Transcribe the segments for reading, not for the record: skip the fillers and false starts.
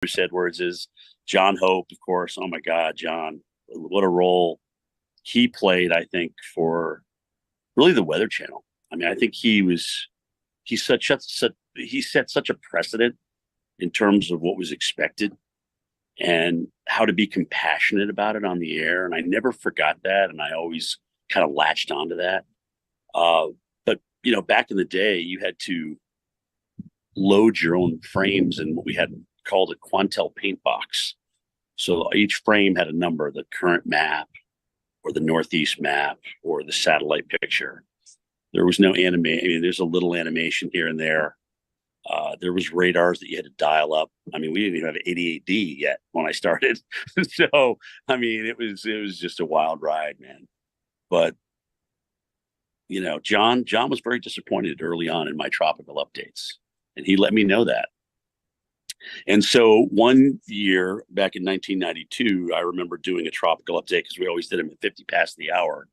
Bruce Edwards is, John Hope, of course. Oh my God, John, what a role he played, I think, for really the Weather Channel. I mean, I think he set such a precedent in terms of what was expected and how to be compassionate about it on the air. And I never forgot that. And I always kind of latched onto that. But, back in the day, you had to load your own frames in what we had called a Quantel paint box. So each frame had a number, the current map or the Northeast map or the satellite picture. There was no there's a little animation here and there. There was radars that you had to dial up. I mean, we didn't even have 88D yet when I started. So, I mean, it was just a wild ride, man. But, John was very disappointed early on in my tropical updates, and he let me know that. And so one year back in 1992, I remember doing a tropical update because we always did them at 50 past the hour.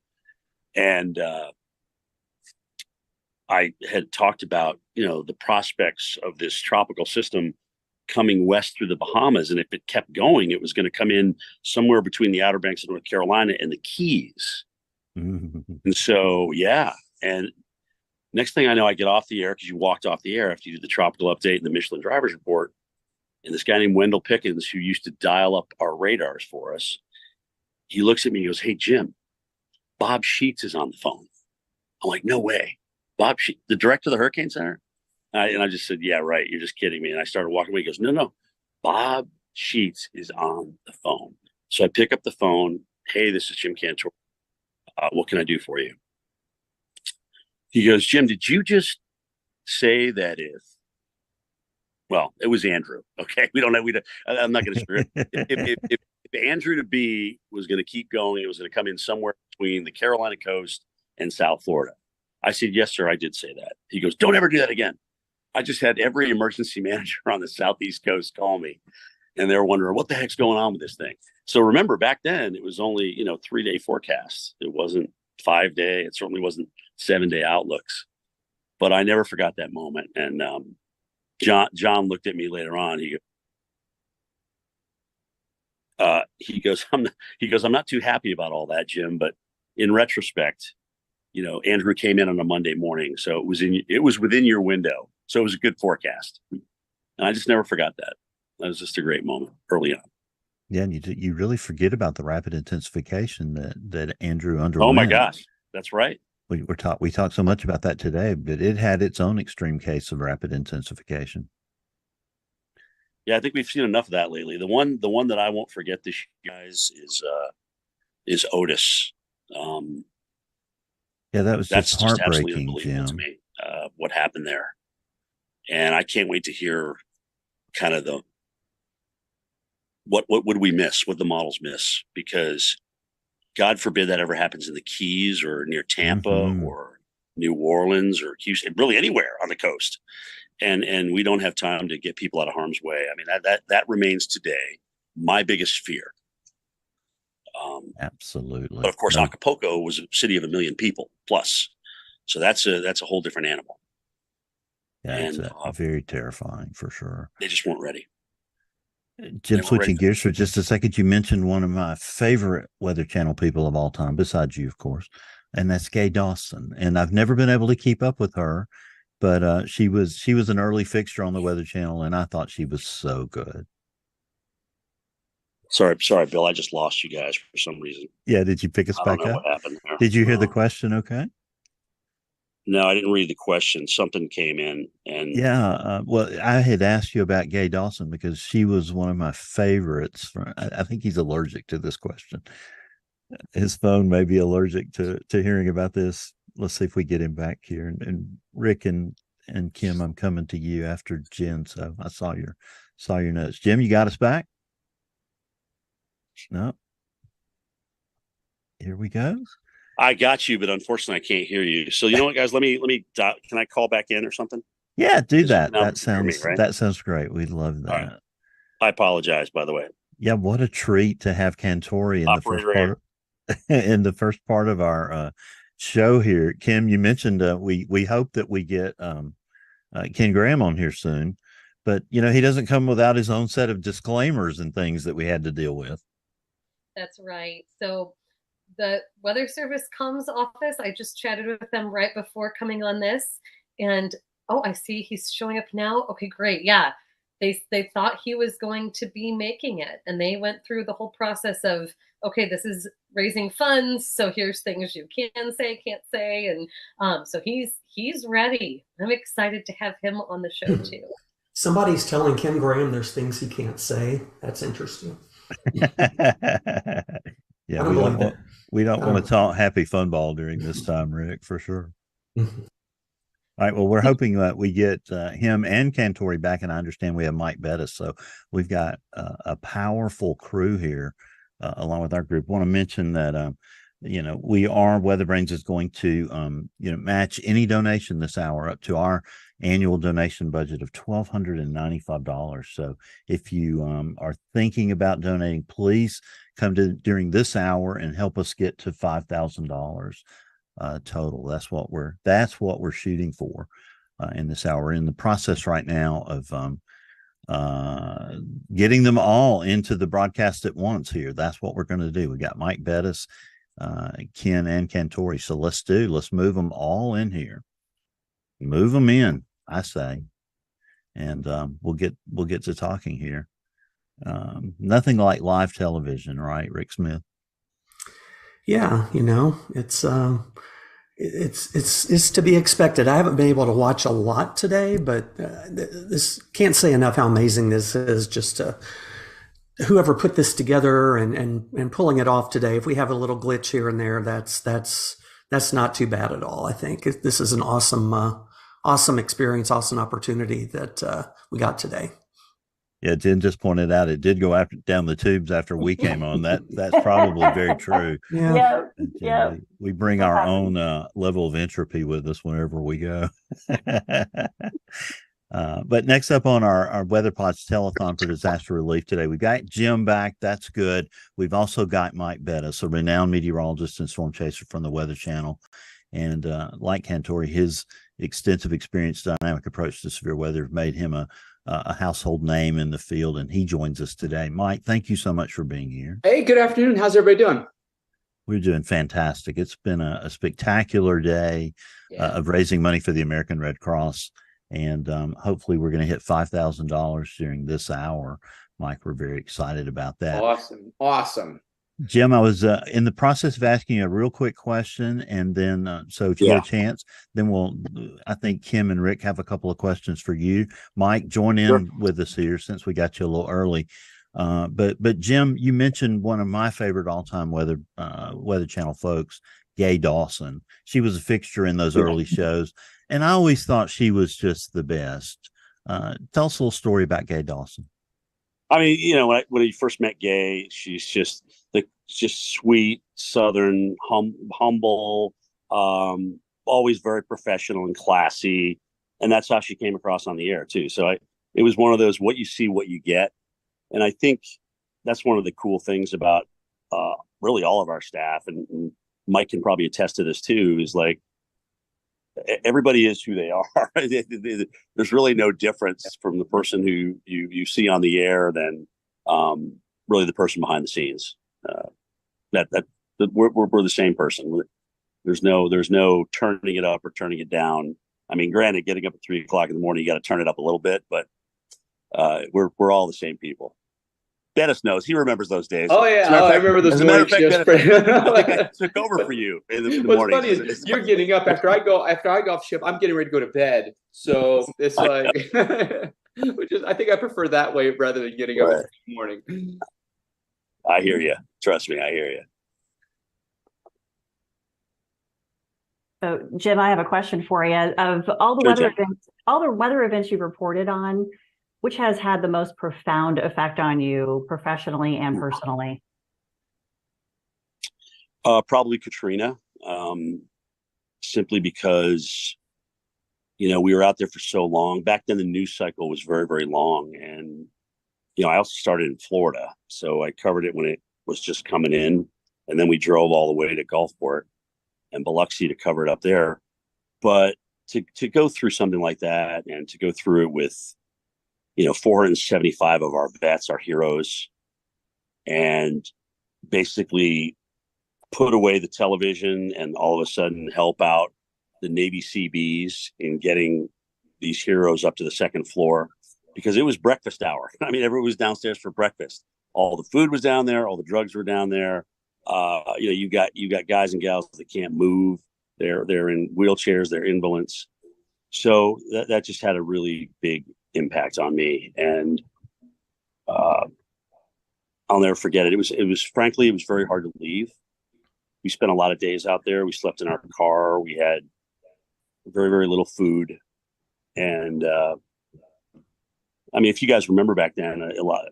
And I had talked about, the prospects of this tropical system coming west through the Bahamas. And if it kept going, it was going to come in somewhere between the Outer Banks of North Carolina and the Keys. And so, yeah. And next thing I know, I get off the air because you walked off the air after you did the tropical update and the Michelin Drivers Report. And this guy named Wendell Pickens, who used to dial up our radars for us, he looks at me and goes, "Hey, Jim, Bob Sheets is on the phone." I'm like, "No way. Bob Sheets, the director of the Hurricane Center?" And I just said, "Yeah, right. You're just kidding me." And I started walking away. He goes, "No. Bob Sheets is on the phone." So I pick up the phone. "Hey, this is Jim Cantore. What can I do for you?" He goes, "Jim, did you just say that well, it was Andrew. Okay. I'm not going to screw it. If Andrew to be was going to keep going, it was going to come in somewhere between the Carolina coast and South Florida." I said, "Yes, sir, I did say that." He goes, "Don't ever do that again." I just had every emergency manager on the Southeast coast call me, and they were wondering what the heck's going on with this thing. So remember, back then it was only 3-day forecasts. It wasn't 5-day. It certainly wasn't 7-day outlooks. But I never forgot that moment. And John looked at me later on. He goes, "I'm not too happy about all that, Jim. But in retrospect, Andrew came in on a Monday morning, so it was within your window, so it was a good forecast." And I just never forgot that. That was just a great moment early on. Yeah, and you really forget about the rapid intensification that Andrew Oh my underwent. gosh, that's right. We talked so much about that today, but it had its own extreme case of rapid intensification. Yeah, I think we've seen enough of that lately. The one that I won't forget this year, guys, is Otis. Yeah, that was just That's just absolutely heartbreaking, unbelievable to Jim. me, what happened there. And I can't wait to hear kind of what would we miss, what the models miss, because God forbid that ever happens in the Keys or near Tampa Mm-hmm. or New Orleans or Houston, really anywhere on the coast. And we don't have time to get people out of harm's way. I mean, that remains today my biggest fear. But Absolutely. of course, No, Acapulco was a city of 1 million people plus, so that's a whole different animal. yeah, it's And very terrifying for sure. they just weren't ready. Jim, They weren't ready switching for gears for just a second, you mentioned one of my favorite Weather Channel people of all time, besides you, of course, and that's Gay Dawson. And I've never been able to keep up with her, but she was an early fixture on the Weather Channel, and I thought she was so good. Sorry, Bill. I just lost you guys for some reason. Yeah, did you pick us I don't back know up? what happened there. Did you hear the question? Okay. No, I didn't read the question. Something came in, and Yeah, well, I had asked you about Gay Dawson because she was one of my favorites. I think he's allergic to this question. His phone may be allergic to hearing about this. Let's see if we get him back here. And Rick and Kim, I'm coming to you after Jen. So I saw your notes. Jim, you got us back? No. Here we go. I got you, but unfortunately, I can't hear you. So you know what, guys? Let me. Can I call back in or something? Yeah, do Because that. now you can hear me, right? That sounds great. We love All right. that. I apologize, by the way. Yeah, what a treat to have Cantori in the first Operator part error. in the first part of our show here. Kim, you mentioned we hope that we get Ken Graham on here soon, but he doesn't come without his own set of disclaimers and things that we had to deal with. That's right. So the Weather Service comms office, I just chatted with them right before coming on this, and I see he's showing up now. Okay, great. Yeah. They thought he was going to be making it, and they went through the whole process of, okay, this is raising funds, so here's things you can say, can't say, and so he's ready. I'm excited to have him on the show too. Somebody's telling Ken Graham there's things he can't say. That's interesting. Yeah, we don't want to talk happy fun ball during this time, Rick, for sure. All right. Well, we're hoping that we get him and Cantore back, and I understand we have Mike Bettis. So we've got a powerful crew here along with our group. I want to mention that, Weatherbrains is going to, match any donation this hour up to our annual donation budget of $1,295. So if you are thinking about donating, please come to during this hour and help us get to $5,000. Total. That's what we're shooting for in this hour. We're in the process right now of getting them all into the broadcast at once here. That's what we're going to do. We got Mike Bettis, Ken, and Cantore. So let's move them all in here. Move them in, I say, and we'll get to talking here. Nothing like live television, right, Rick Smith? Yeah, it's to be expected. I haven't been able to watch a lot today, but this can't say enough how amazing this is. Just whoever put this together and pulling it off today. If we have a little glitch here and there, that's not too bad at all. I think this is an awesome experience, awesome opportunity that we got today. Yeah, Jen just pointed out it did go down the tubes after we came on. That's probably very true. Yeah. We bring our own level of entropy with us whenever we go. But next up on our WeatherPods Telethon for disaster relief today, we've got Jim back. That's good. We've also got Mike Bettis, a renowned meteorologist and storm chaser from the Weather Channel. And like Cantore, his extensive experience, dynamic approach to severe weather made him a household name in the field, and he joins us today. Mike, thank you so much for being here. Hey, good afternoon. How's everybody doing? We're doing fantastic. It's been a spectacular day of raising money for the American Red Cross, and hopefully we're going to hit $5,000 during this hour. Mike, we're very excited about that. Awesome. Jim, I was in the process of asking you a real quick question, and then so if you get a chance, then I think Kim and Rick have a couple of questions for you. Mike, join in with us here since we got you a little early. But Jim, you mentioned one of my favorite all-time Weather Channel folks, Gay Dawson. She was a fixture in those early shows, and I always thought she was just the best. Tell us a little story about Gay Dawson. I mean, when I first met Gay, she's just sweet, Southern, humble, always very professional and classy, and that's how she came across on the air too. So it was one of those what you see, what you get, and I think that's one of the cool things about really all of our staff, and Mike can probably attest to this too. Is like everybody is who they are. There's really no difference from the person who you see on the air than really the person behind the scenes. We're the same person. There's no turning it up or turning it down. I mean, granted, getting up at 3 o'clock in the morning, you got to turn it up a little bit, but we're all the same people. Bettis knows. He remembers those days. Oh yeah, I remember those morning shifts. I think I took over for you in the What's morning. funny is you're getting up after I go off shift. I'm getting ready to go to bed. So it's like, which is I think I prefer that way rather than getting up in the morning. I hear you. Trust me, I hear you. So, Jim, I have a question for you. Of all the weather events you've reported on, which has had the most profound effect on you professionally and personally? Probably Katrina, simply because, we were out there for so long. Back then, the news cycle was very, very long. And, I also started in Florida. So I covered it when it was just coming in. And then we drove all the way to Gulfport and Biloxi to cover it up there. But to go through something like that and to go through it with, 475 of our vets are heroes, and basically put away the television and all of a sudden help out the Navy CBs in getting these heroes up to the second floor, because it was breakfast hour. I mean, everyone was downstairs for breakfast. All the food was down there. All the drugs were down there. You got guys and gals that can't move. They're in wheelchairs. They're invalids. So that just had a really big impact on me, and I'll never forget it. It was frankly, it was very hard to leave. We spent a lot of days out there. We slept in our car. We had very, very little food. And I mean, if you guys remember back then, a lot,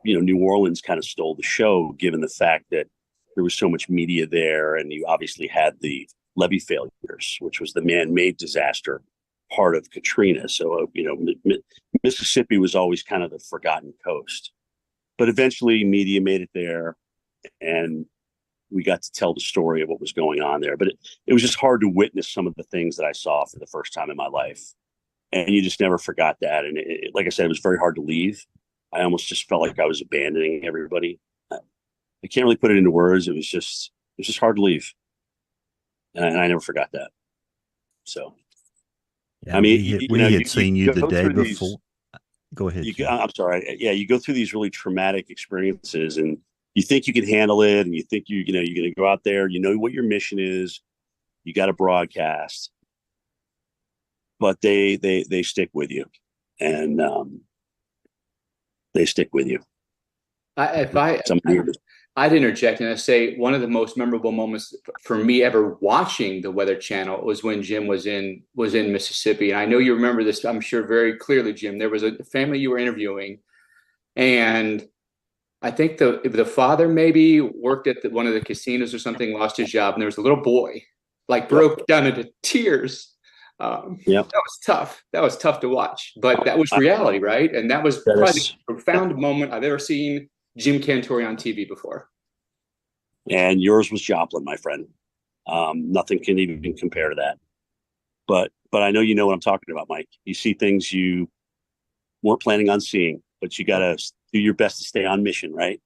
New Orleans kind of stole the show, given the fact that there was so much media there. And you obviously had the levee failures, which was the man-made disaster part of Katrina. So, Mississippi was always kind of the forgotten coast. But eventually media made it there, and we got to tell the story of what was going on there. But it was just hard to witness some of the things that I saw for the first time in my life. And you just never forgot that. And like I said, it was very hard to leave. I almost just felt like I was abandoning everybody. I can't really put it into words. It was just hard to leave. And I never forgot that. So, yeah, I mean, we had seen you the day before. Go ahead. I'm sorry. Yeah, you go through these really traumatic experiences, and you think you can handle it, and you think you're going to go out there. You know what your mission is. You got to broadcast, but they stick with you, and they stick with you. I'd interject and I say one of the most memorable moments for me ever watching the Weather Channel was when Jim was in Mississippi. And I know you remember this, I'm sure, very clearly, Jim. There was a family you were interviewing, and I think the father maybe worked at one of the casinos or something, lost his job, and there was a little boy broke down into tears. That was tough. That was tough to watch, but that was reality, right? And that was probably the most profound moment I've ever seen Jim Cantore on TV before. And yours was Joplin, my friend. Nothing can even compare to that. But I know you know what I'm talking about, Mike. You see things you weren't planning on seeing, but you got to do your best to stay on mission, right?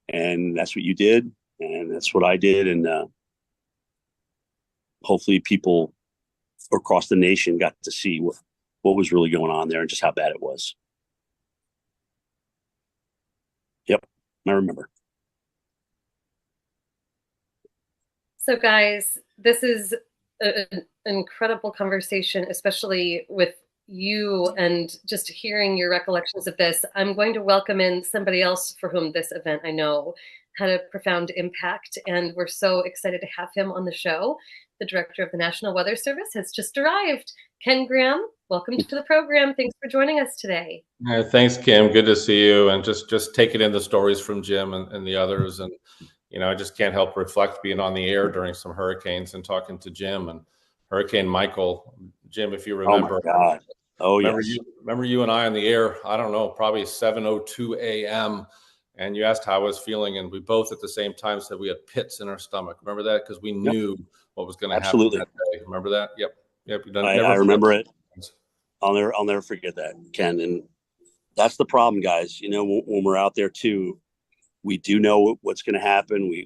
And that's what you did, and that's what I did. And hopefully people across the nation got to see what was really going on there and just how bad it was. Yep, I remember. So guys, this is an incredible conversation, especially with you and just hearing your recollections of this. I'm going to welcome in somebody else for whom this event, I know, had a profound impact, and we're so excited to have him on the show. The director of the National Weather Service has just arrived. Ken Graham, welcome to the program. Thanks for joining us today. Thanks, Kim. Good to see you. And just taking in the stories from Jim and the others. And, I just can't help reflect being on the air during some hurricanes and talking to Jim and Hurricane Michael. Jim, if you remember. Oh, my God. Oh, remember you and I on the air, I don't know, probably 7:02 a.m. And you asked how I was feeling. And we both at the same time said we had pits in our stomach. Remember that? Because we knew what was going to happen that day. Remember that? Yep. I remember it. I'll never forget that, Ken. And that's the problem, guys. When we're out there too, we do know what's going to happen. We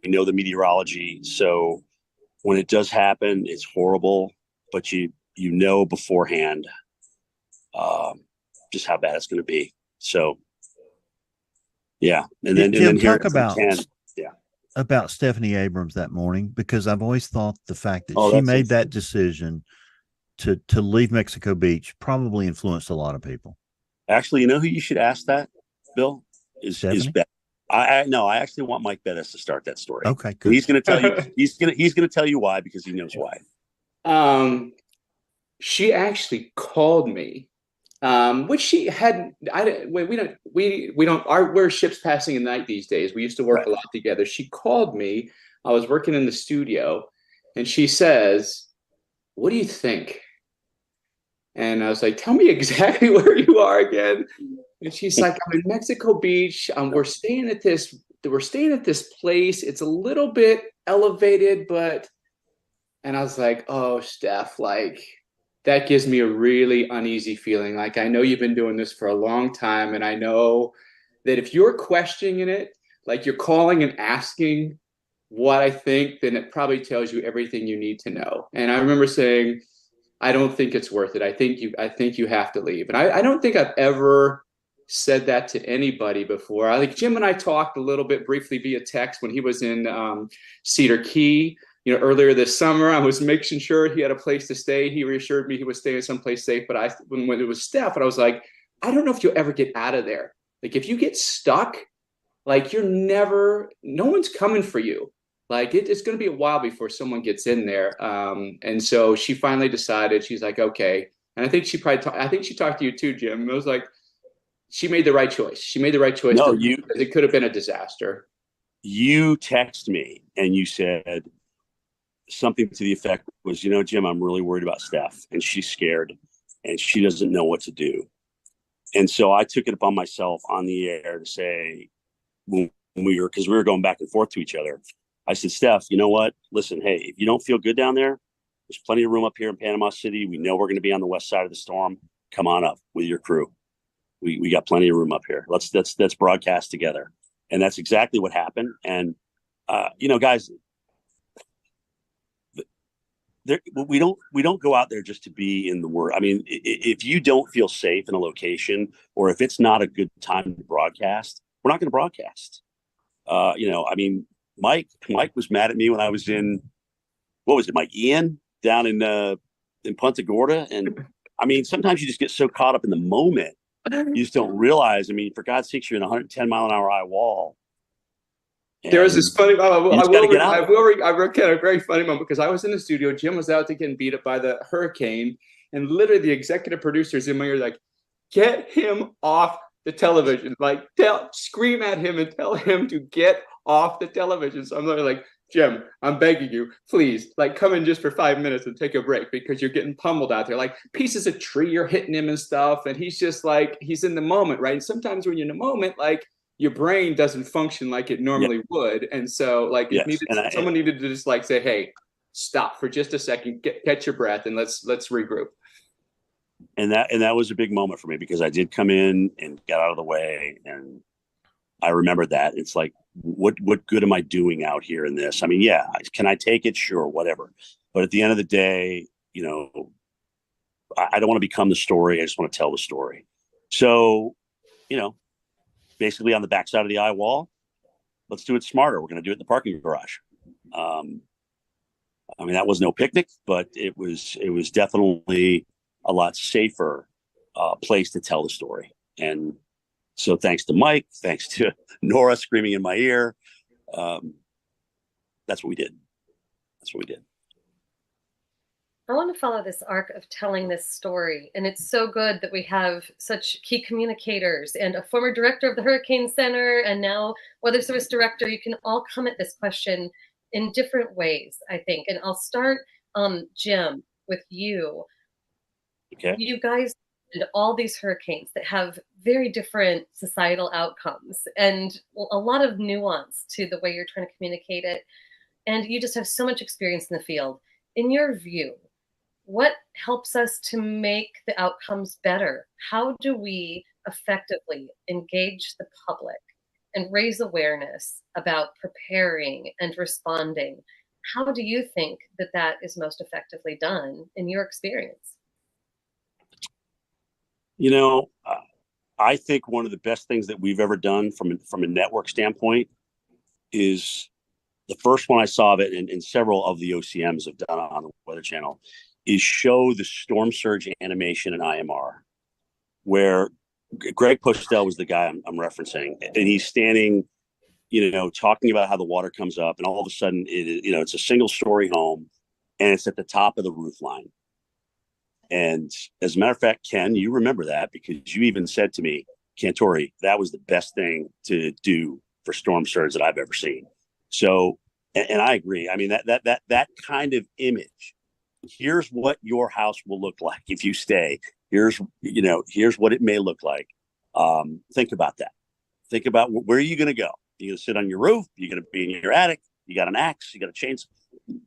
know the meteorology. So when it does happen, it's horrible, but you know beforehand just how bad it's going to be. So yeah. And then talk about Stephanie Abrams that morning, because I've always thought the fact that she made that decision to leave Mexico Beach probably influenced a lot of people. Actually, you know who you should ask that, Bill? Is Beth. I actually want Mike Bettis to start that story. Okay, good. He's going to tell you. He's going to tell you why, because he knows why. She actually called me, which she hadn't. We're ships passing in the night these days. We used to work a lot together. She called me. I was working in the studio, and she says, "What do you think?" And I was like, "Tell me exactly where you are again." And she's like, "I'm in Mexico Beach. We're staying at this place. It's a little bit elevated, but." And I was like, "Oh, Steph, that gives me a really uneasy feeling. Like, I know you've been doing this for a long time, and I know that if you're questioning it, like you're calling and asking what I think, then it probably tells you everything you need to know. And I remember saying, I don't think it's worth it. I think you have to leave. And I don't think I've ever said that to anybody before. I think Jim and I talked a little bit briefly via text when he was in Cedar Key, earlier this summer. I was making sure he had a place to stay. He reassured me he was staying someplace safe. But when it was Steph, and I was like, I don't know if you'll ever get out of there. Like, if you get stuck, like, no one's coming for you. Like, it's going to be a while before someone gets in there. And so she finally decided, she's like, okay. And I think she talked to you too, Jim. It was like, she made the right choice. She made the right choice. No, because it could have been a disaster. You text me and you said something to the effect was, Jim, I'm really worried about Steph, and she's scared and she doesn't know what to do. And so I took it upon myself on the air to say, because we were going back and forth to each other, I said, Steph, you know what? Listen, hey, if you don't feel good down there, there's plenty of room up here in Panama City. We know we're going to be on the west side of the storm. Come on up with your crew. We got plenty of room up here. Let's broadcast together. And that's exactly what happened. And guys, we don't go out there just to be in the word. I mean, if you don't feel safe in a location, or if it's not a good time to broadcast, we're not going to broadcast. Mike was mad at me when I was in, what was it, Mike Ian down in Punta Gorda. And I mean, sometimes you just get so caught up in the moment, you just don't realize. I mean, for God's sakes, you're in a 110-mile-an-hour high wall. There was this funny moment. I recount a very funny moment, because I was in the studio. Jim was out to getting beat up by the hurricane, and literally the executive producers in my ear like, get him off the television. Like, scream at him and tell him to get off the television. So I'm literally like, Jim, I'm begging you, please, like, come in just for 5 minutes and take a break, because you're getting pummeled out there. Like, pieces of tree are hitting him and stuff. And he's just like, he's in the moment, right? And sometimes when you're in the moment, like, your brain doesn't function like it normally would. And so, like, someone needed to just like say, hey, stop for just a second, catch your breath, and let's regroup. And that was a big moment for me, because I did come in and get out of the way. And I remember that. It's like, what good am I doing out here in this? I mean, yeah, can I take it? Sure, whatever. But at the end of the day, I don't want to become the story. I just want to tell the story. So, basically on the backside of the eye wall, let's do it smarter. We're going to do it in the parking garage. I mean, that was no picnic, but it was definitely a lot safer place to tell the story. And so thanks to Mike, thanks to Nora screaming in my ear, that's what we did. I want to follow this arc of telling this story. And it's so good that we have such key communicators and a former director of the Hurricane Center and now Weather Service director. You can all come at this question in different ways, I think. And I'll start, Jim, with you. Okay. You guys did all these hurricanes that have very different societal outcomes and a lot of nuance to the way you're trying to communicate it. And you just have so much experience in the field. In your view, what helps us to make the outcomes better? How do we effectively engage the public and raise awareness about preparing and responding? How do you think that is most effectively done in your experience? I think one of the best things that we've ever done from a network standpoint is the first one I saw of it, and several of the OCMs have done on the Weather Channel, is show the storm surge animation in IMR, where Greg Postel was the guy I'm referencing, and he's standing, talking about how the water comes up, and all of a sudden it's a single story home, and it's at the top of the roof line. And as a matter of fact, Ken, you remember that, because you even said to me, Cantore, that was the best thing to do for storm surge that I've ever seen. So, and I agree. I mean, that kind of image, here's what your house will look like if you stay. Here's what it may look like. Think about that. Think about where are you going to go? You're going to sit on your roof. You're going to be in your attic. You got an axe. You got a chainsaw.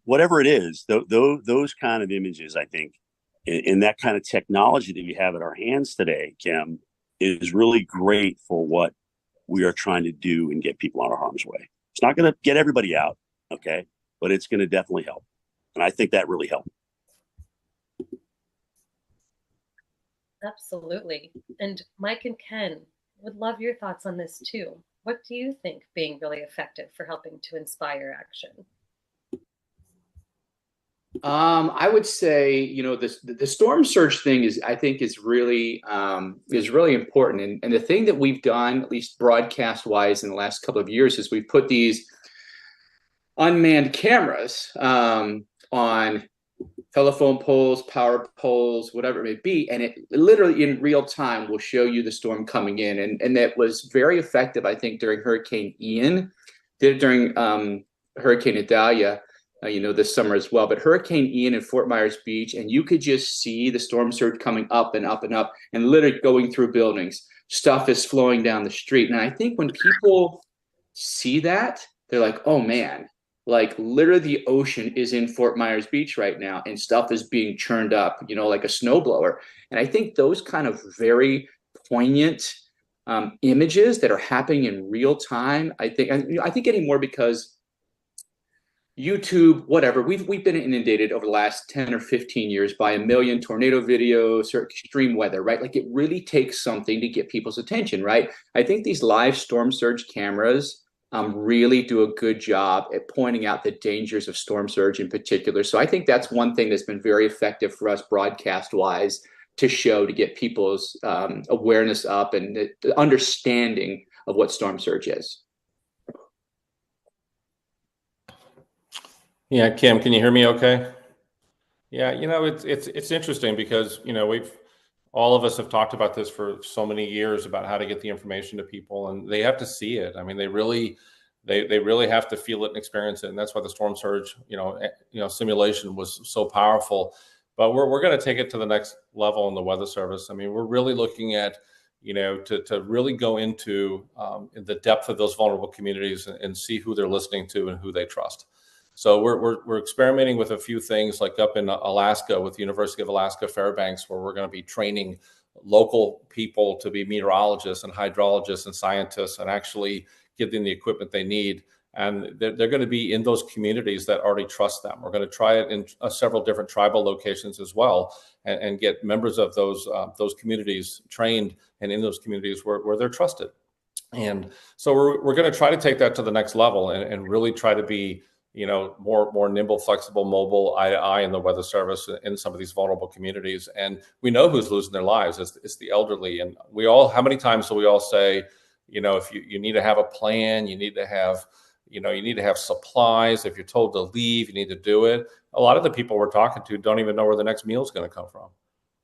Whatever it is, those kind of images, I think, And that kind of technology that we have at our hands today, Kim, is really great for what we are trying to do and get people out of harm's way. It's not going to get everybody out, okay, but it's going to definitely help. And I think that really helped. Absolutely. And Mike and Ken, would love your thoughts on this too. What do you think being really effective for helping to inspire action? I would say, you know, the storm surge thing is, I think, is really important. And the thing that we've done, at least broadcast wise, in the last couple of years, is we've put these unmanned cameras on telephone poles, power poles, whatever it may be, and it literally in real time will show you the storm coming in. And that was very effective, I think, during Hurricane Ian. Did it during Hurricane Adair, you know, this summer as well. But Hurricane Ian in Fort Myers Beach, and you could just see the storm surge coming up and up and up, and literally going through buildings. Stuff is flowing down the street. And I think when people see that, they're like, oh man, like literally the ocean is in Fort Myers Beach right now, and stuff is being churned up, you know, like a snowblower. And I think those kind of very poignant images that are happening in real time, I think anymore, because YouTube, whatever, we've been inundated over the last 10 or 15 years by a million tornado videos or extreme weather, right? Like it really takes something to get people's attention, right? I think these live storm surge cameras really do a good job at pointing out the dangers of storm surge in particular. So I think that's one thing that's been very effective for us broadcast wise to show, to get people's awareness up and the understanding of what storm surge is. Yeah, Kim, can you hear me okay? Yeah, you know, it's interesting because, you know, all of us have talked about this for so many years about how to get the information to people, and they have to see it. I mean, they really have to feel it and experience it. And that's why the storm surge, you know, simulation was so powerful. But we're going to take it to the next level in the Weather Service. I mean, we're really looking at, you know, to really go into the depth of those vulnerable communities and see who they're listening to and who they trust. So we're experimenting with a few things, like up in Alaska with the University of Alaska Fairbanks, where we're going to be training local people to be meteorologists and hydrologists and scientists, and actually give them the equipment they need. And they're going to be in those communities that already trust them. We're going to try it in several different tribal locations as well, and get members of those communities trained and in those communities where they're trusted. And so we're going to try to take that to the next level and really try to be, you know, more nimble, flexible, mobile, eye to eye in the Weather Service in some of these vulnerable communities. And we know who's losing their lives. It's the elderly. And how many times do we all say, you know, if you need to have a plan, you need to have supplies. If you're told to leave, you need to do it. A lot of the people we're talking to don't even know where the next meal is going to come from.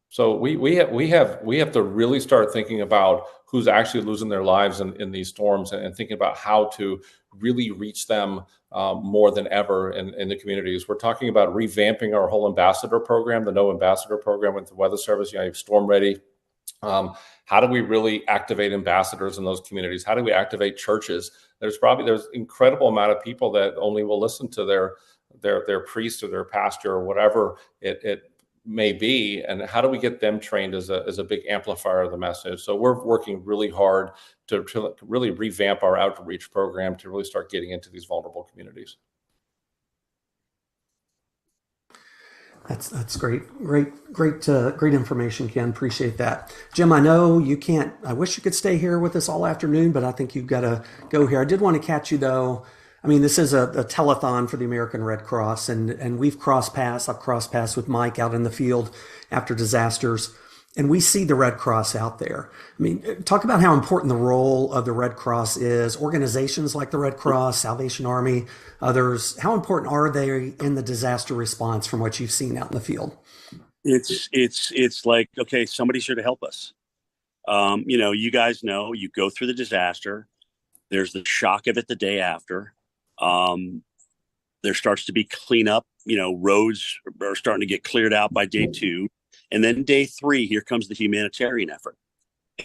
So we have to really start thinking about who's actually losing their lives in these storms, and thinking about how to really reach them more than ever in the communities. We're talking about revamping our whole ambassador program, the No Ambassador program with the Weather Service. You know, you have Storm Ready. How do we really activate ambassadors in those communities? How do we activate churches? There's incredible amount of people that only will listen to their priest or their pastor or whatever it may be, and how do we get them trained as a big amplifier of the message? So we're working really hard to really revamp our outreach program to really start getting into these vulnerable communities. That's great information, Ken. Appreciate that. Jim, I know you can't, I wish you could stay here with us all afternoon, but I think you've got to go here. I did want to catch you though. I mean, this is a telethon for the American Red Cross, and we've crossed paths. I've crossed paths with Mike out in the field after disasters, and we see the Red Cross out there. I mean, talk about how important the role of the Red Cross is. Organizations like the Red Cross, Salvation Army, others, how important are they in the disaster response from what you've seen out in the field? It's like, okay, somebody's here to help us. You know, you guys know, you go through the disaster. There's the shock of it the day after. There starts to be cleanup, you know, roads are starting to get cleared out by day 2. And then day 3, here comes the humanitarian effort.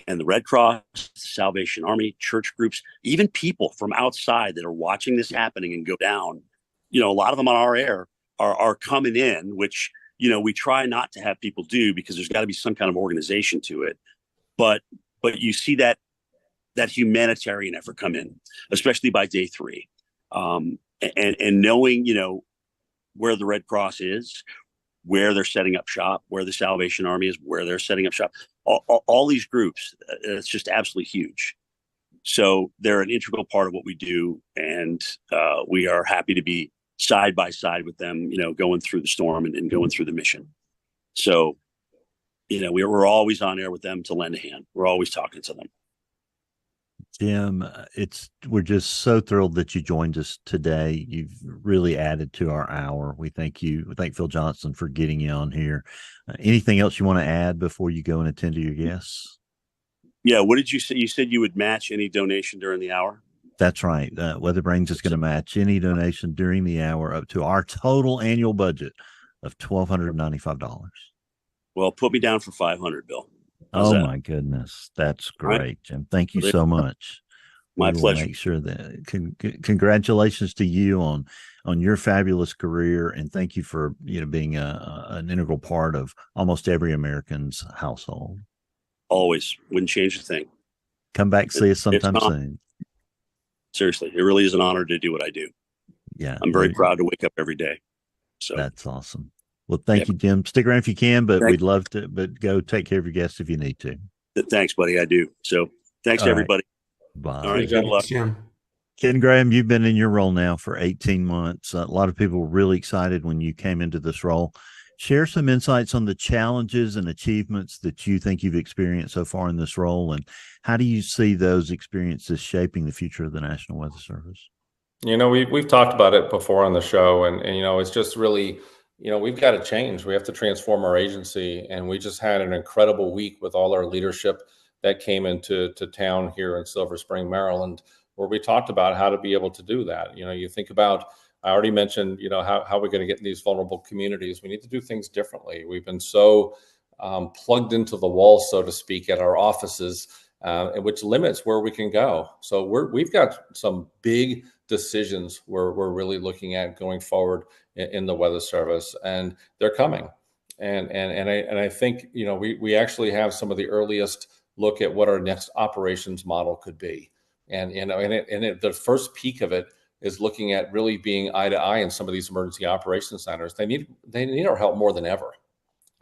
And the Red Cross, the Salvation Army, church groups, even people from outside that are watching this happening and go down, you know, a lot of them on our air are coming in, which we try not to have people do, because there's got to be some kind of organization to it. But you see that humanitarian effort come in, especially by day 3, and knowing where the Red Cross is, where they're setting up shop, where the Salvation Army is, where they're setting up shop. All these groups, it's just absolutely huge. So they're an integral part of what we do, and we are happy to be side by side with them, going through the storm and going through the mission. So, we're always on air with them to lend a hand. We're always talking to them. Jim, we're just so thrilled that you joined us today. You've really added to our hour. We thank you. We thank Phil Johnson for getting you on here. Anything else you want to add before you go and attend to your guests? Yeah. What did you say? You said you would match any donation during the hour? That's right. Weatherbrains is going to match any donation during the hour up to our total annual budget of $1,295. Well, put me down for 500, Bill. How's that? My goodness. That's great, right, Jim. Thank you so much. My pleasure. Make sure that congratulations to you on your fabulous career, and thank you for being an integral part of almost every American's household. Always. Wouldn't change a thing. Come back, see us sometime soon. Seriously, it really is an honor to do what I do. Yeah, I'm very proud to wake up every day. So that's awesome. Well, thank you, Jim. Stick around if you can, but we'd love to. But go take care of your guests if you need to. Thanks, buddy. I do. So thanks, everybody. Bye. All right. Good luck. Ken Graham, you've been in your role now for 18 months. A lot of people were really excited when you came into this role. Share some insights on the challenges and achievements that you think you've experienced so far in this role, and how do you see those experiences shaping the future of the National Weather Service? We've talked about it before on the show, and it's just really, we've got to change. We have to transform our agency, and we just had an incredible week with all our leadership that came into town here in Silver Spring, Maryland, where we talked about how to be able to do that. You think about, I already mentioned, how we're going to get in these vulnerable communities. We need to do things differently. We've been so plugged into the wall, so to speak, at our offices, which limits where we can go. So we've got some big decisions we're really looking at going forward in the Weather Service, and they're coming. And I think we actually have some of the earliest look at what our next operations model could be. And the first peak of it is looking at really being eye to eye in some of these emergency operations centers. They need our help more than ever.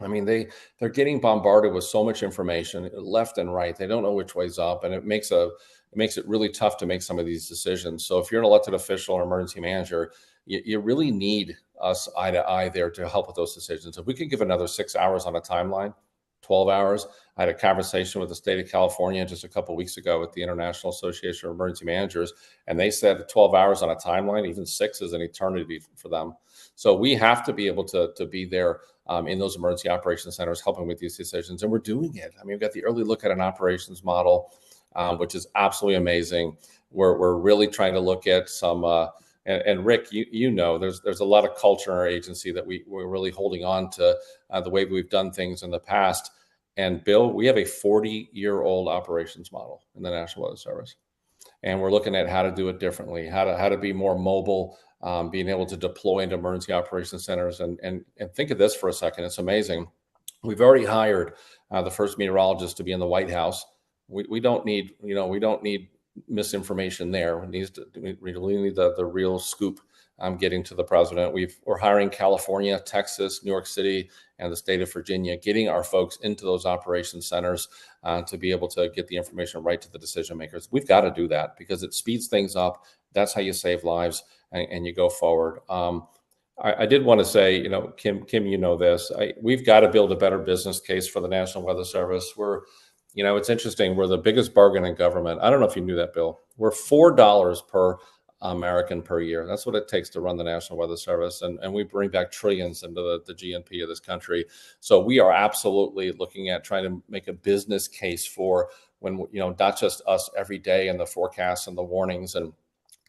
I mean, they're getting bombarded with so much information left and right. They don't know which way's up, and it makes it really tough to make some of these decisions. So if you're an elected official or emergency manager, you really need us eye to eye there to help with those decisions. If we could give another 6 hours on a timeline, 12 hours. I had a conversation with the state of California just a couple of weeks ago with the International Association of Emergency Managers, and they said 12 hours on a timeline, even 6 is an eternity for them. So we have to be able to be there in those emergency operations centers, helping with these decisions, and we're doing it. I mean, we've got the early look at an operations model, which is absolutely amazing. We're really trying to look at some, and Rick, there's a lot of culture in our agency that we're really holding on to the way we've done things in the past. And Bill, we have a 40-year-old operations model in the National Weather Service, and we're looking at how to do it differently, how to be more mobile, being able to deploy into emergency operations centers. And think of this for a second. It's amazing. We've already hired the first meteorologist to be in the White House. We don't need misinformation there. We need the real scoop getting to the president. We're hiring California, Texas, New York City, and the state of Virginia, getting our folks into those operations centers to be able to get the information right to the decision makers. We've got to do that because it speeds things up. That's how you save lives and you go forward. I did want to say, Kim, this. We've got to build a better business case for the National Weather Service. It's interesting. We're the biggest bargain in government. I don't know if you knew that, Bill. We're $4 per American per year. That's what it takes to run the National Weather Service. And we bring back trillions into the GNP of this country. So we are absolutely looking at trying to make a business case for when, not just us every day and the forecasts and the warnings and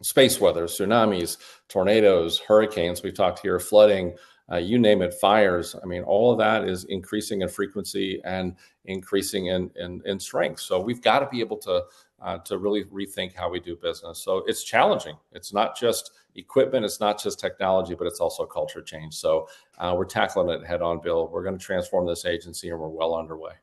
space weather, tsunamis, tornadoes, hurricanes. We talked here, flooding, you name it, fires. I mean, all of that is increasing in frequency and increasing in strength. So we've got to be able to to really rethink how we do business. So it's challenging. It's not just equipment, it's not just technology, but it's also culture change. So we're tackling it head on, Bill. We're going to transform this agency, and we're well underway.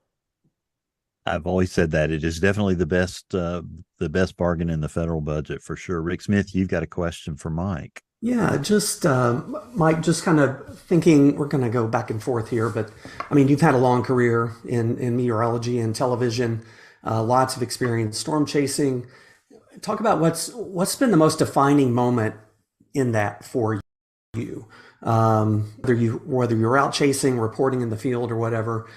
I've always said that it is definitely the best bargain in the federal budget for sure. Rick Smith, you've got a question for Mike. Yeah, just Mike, just kind of thinking, we're going to go back and forth here, but I mean, you've had a long career in meteorology and television, lots of experience storm chasing. Talk about what's been the most defining moment in that for you, whether you're out chasing, reporting in the field, or whatever.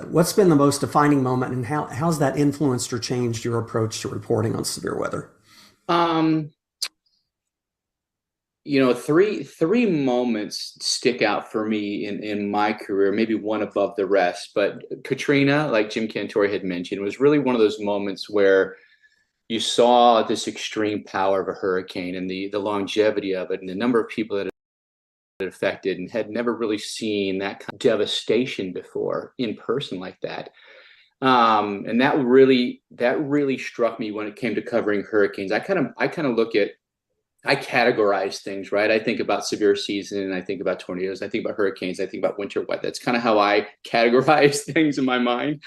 What's been the most defining moment, and how's that influenced or changed your approach to reporting on severe weather? Three moments stick out for me in my career, maybe one above the rest. But Katrina, like Jim Cantore had mentioned, was really one of those moments where you saw this extreme power of a hurricane and the longevity of it, and the number of people that it affected, and had never really seen that kind of devastation before in person like that. And that really struck me when it came to covering hurricanes. I categorize things, right? I think about severe season, and I think about tornadoes, I think about hurricanes, I think about winter weather. That's kind of how I categorize things in my mind.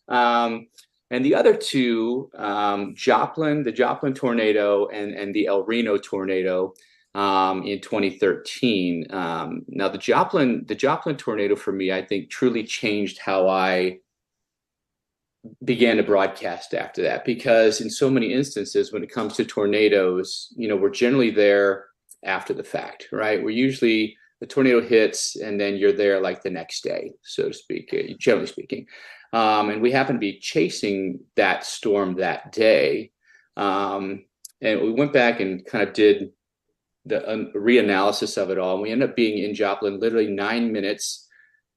And the other two, the Joplin tornado and the El Reno tornado in 2013. Now the Joplin tornado for me, I think, truly changed how I began to broadcast after that, because in so many instances when it comes to tornadoes, we're generally there after the fact, right? We're usually, the tornado hits and then you're there like the next day, so to speak, generally speaking. And we happen to be chasing that storm that day. And we went back and kind of did the reanalysis of it all. And we ended up being in Joplin literally 9 minutes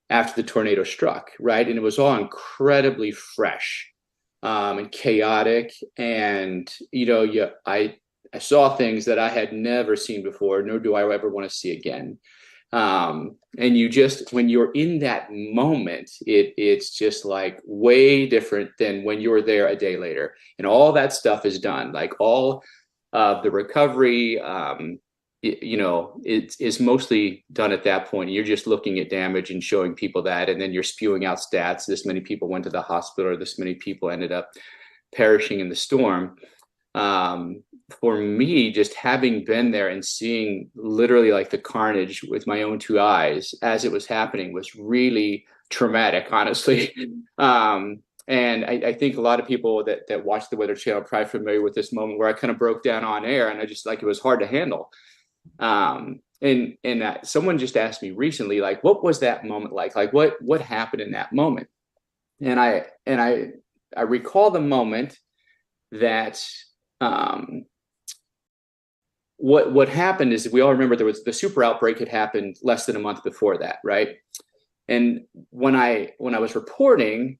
after the tornado struck, right? And it was all incredibly fresh and chaotic. And, I saw things that I had never seen before, nor do I ever want to see again. And when you're in that moment, it's just like way different than when you were there a day later. And all that stuff is done, like all of the recovery, it is mostly done at that point. You're just looking at damage and showing people that, and then you're spewing out stats. This many people went to the hospital, or this many people ended up perishing in the storm. For me, just having been there and seeing literally like the carnage with my own two eyes as it was happening was really traumatic, honestly. And I think a lot of people that watch the Weather Channel are probably familiar with this moment where I kind of broke down on air, and I just, like, it was hard to handle. And someone just asked me recently, like, what was that moment like? Like, what happened in that moment? And I recall the moment that what happened is, we all remember there was the super outbreak had happened less than a month before that, right? And when I was reporting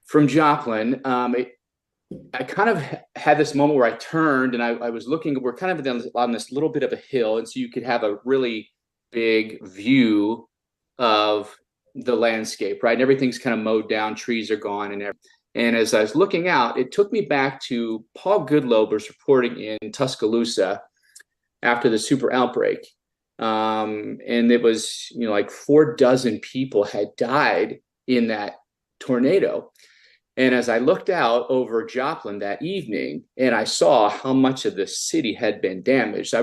from Joplin, I kind of had this moment where I turned and I was looking, we're kind of on this little bit of a hill. And so you could have a really big view of the landscape, right? And everything's kind of mowed down, trees are gone and everything. And as I was looking out, it took me back to Paul Goodlober's reporting in Tuscaloosa after the super outbreak. And it was, like 4 dozen people had died in that tornado. And as I looked out over Joplin that evening, and I saw how much of the city had been damaged,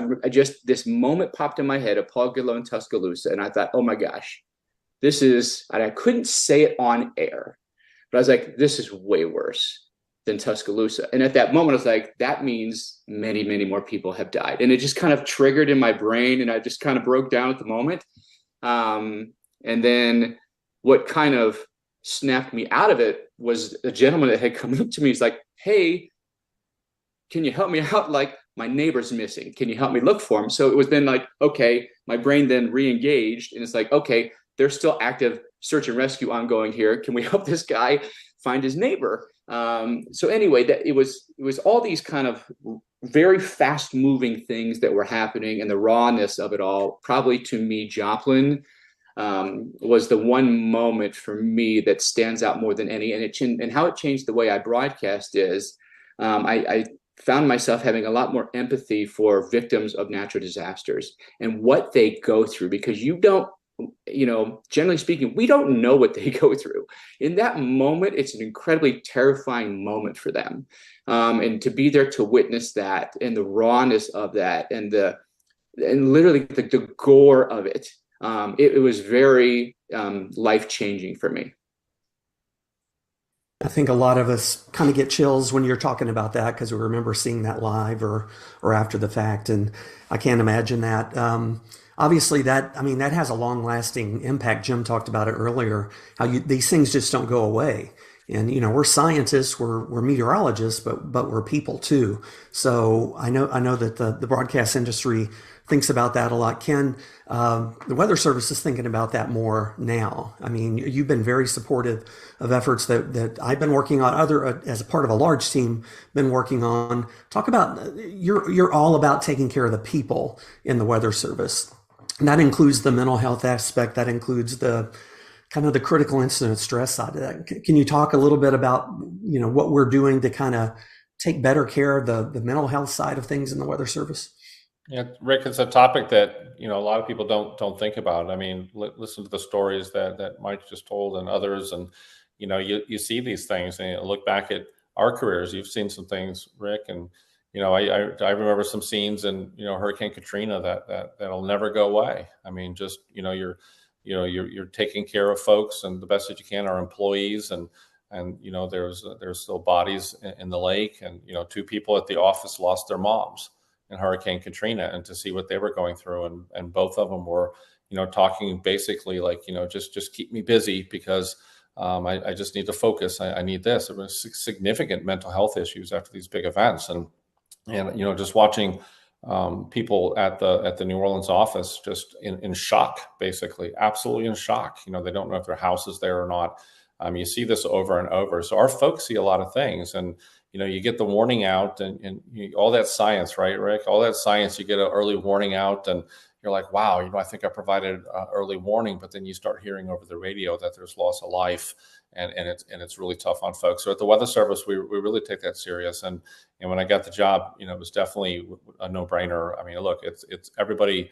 this moment popped in my head of Paul Goodloe in Tuscaloosa. And I thought, oh my gosh, and I couldn't say it on air, but I was like, this is way worse than Tuscaloosa. And at that moment, I was like, that means many, many more people have died. And it just kind of triggered in my brain, and I just kind of broke down at the moment. And then what kind of snapped me out of it was a gentleman that had come up to me. He's like, hey, can you help me out? Like, my neighbor's missing. Can you help me look for him? So it was then like, okay, my brain then re-engaged, and it's like, okay, there's still active search and rescue ongoing here. Can we help this guy find his neighbor? So anyway, that it was all these kind of very fast moving things that were happening, and the rawness of it all. Probably to me, Joplin was the one moment for me that stands out more than any. And how it changed the way I broadcast is, I found myself having a lot more empathy for victims of natural disasters and what they go through, because generally speaking, we don't know what they go through. In that moment, it's an incredibly terrifying moment for them. And to be there to witness that, and the rawness of that, and literally the gore of it, it was very life-changing for me. I think a lot of us kind of get chills when you're talking about that, because we remember seeing that live or after the fact. And I can't imagine that. Obviously that has a long lasting impact. Jim talked about it earlier, how these things just don't go away. And, we're scientists, we're meteorologists, but we're people too. So I know that the broadcast industry thinks about that a lot. Ken, the Weather Service is thinking about that more now. I mean, you've been very supportive of efforts that I've been working on, as a part of a large team, been working on. Talk about, you're all about taking care of the people in the Weather Service. And that includes the mental health aspect. That includes the kind of the critical incident stress side of that. Can you talk a little bit about, what we're doing to kind of take better care of the mental health side of things in the Weather Service? Yeah, Rick, it's a topic that, a lot of people don't think about. I mean, listen to the stories that Mike just told and others. And, you see these things and you look back at our careers. You've seen some things, Rick, and, I remember some scenes in, Hurricane Katrina that'll never go away. I mean, just, you're taking care of folks, and the best that you can are employees, and there's still bodies in the lake, and 2 people at the office lost their moms in Hurricane Katrina, and to see what they were going through, and both of them were talking basically like, just keep me busy, because I just need to focus. I need this. There was significant mental health issues after these big events, and just watching people at the New Orleans office just in shock, basically, absolutely in shock. They don't know if their house is there or not. You see this over and over. So our folks see a lot of things, and you get the warning out, and all that science, right, Rick? All that science, you get an early warning out, and you're like, wow, I think I provided early warning, but then you start hearing over the radio that there's loss of life, and it's really tough on folks. So at the Weather Service, we really take that serious. And when I got the job, it was definitely a no-brainer. I mean, look, it's everybody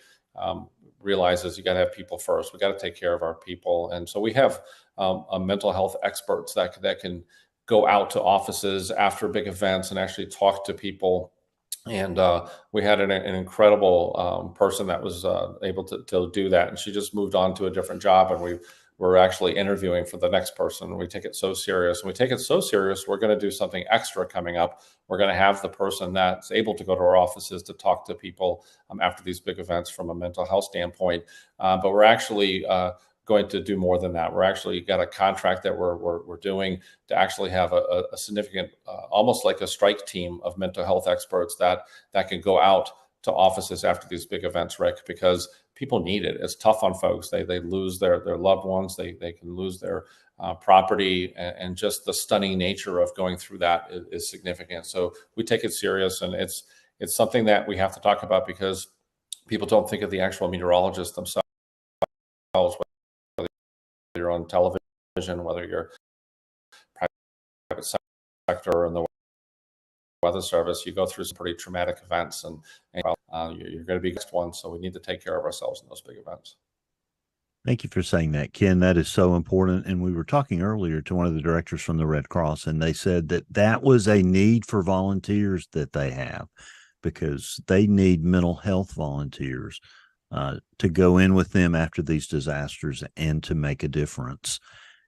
realizes you got to have people first. We got to take care of our people, and so we have mental health experts that can go out to offices after big events and actually talk to people. And we had an incredible person that was able to do that. And she just moved on to a different job. And we're actually interviewing for the next person. We take it so serious. And we take it so serious, we're going to do something extra coming up. We're going to have the person that's able to go to our offices to talk to people after these big events from a mental health standpoint. But we're actually going to do more than that. We're actually got a contract that we're doing to actually have a significant, almost like a strike team of mental health experts that can go out to offices after these big events, Rick, because people need it. It's tough on folks. They lose their loved ones. They can lose their property, and just the stunning nature of going through that is significant. So we take it serious, and it's something that we have to talk about, because people don't think of the actual meteorologists themselves, whether you're on television, whether you're private sector in the Weather Service. You go through some pretty traumatic events, and you're going to be the next one. So we need to take care of ourselves in those big events. Thank you for saying that, Ken. That is so important. And we were talking earlier to one of the directors from the Red Cross, and they said that was a need for volunteers that they have, because they need mental health volunteers to go in with them after these disasters and to make a difference.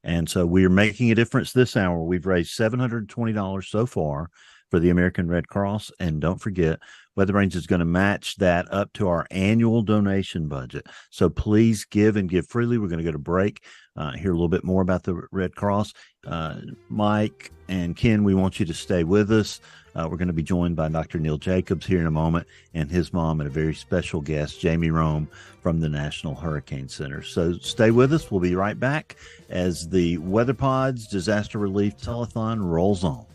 And so we are making a difference this hour. We've raised $720 so far for the American Red Cross. And don't forget, Weather Range is going to match that up to our annual donation budget. So please give, and give freely. We're going to go to break, hear a little bit more about the Red Cross. Mike and Ken, we want you to stay with us. We're going to be joined by Dr. Neil Jacobs here in a moment, and his mom, and a very special guest, Jamie Rome from the National Hurricane Center. So stay with us. We'll be right back as the WeatherPod's Disaster Relief Telethon rolls on.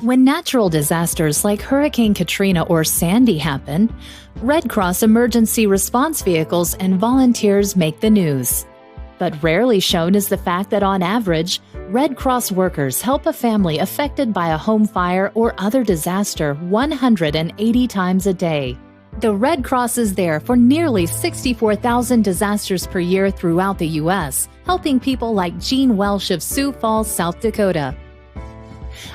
When natural disasters like Hurricane Katrina or Sandy happen, Red Cross emergency response vehicles and volunteers make the news. But rarely shown is the fact that on average, Red Cross workers help a family affected by a home fire or other disaster 180 times a day. The Red Cross is there for nearly 64,000 disasters per year throughout the U.S., helping people like Gene Welsh of Sioux Falls, South Dakota.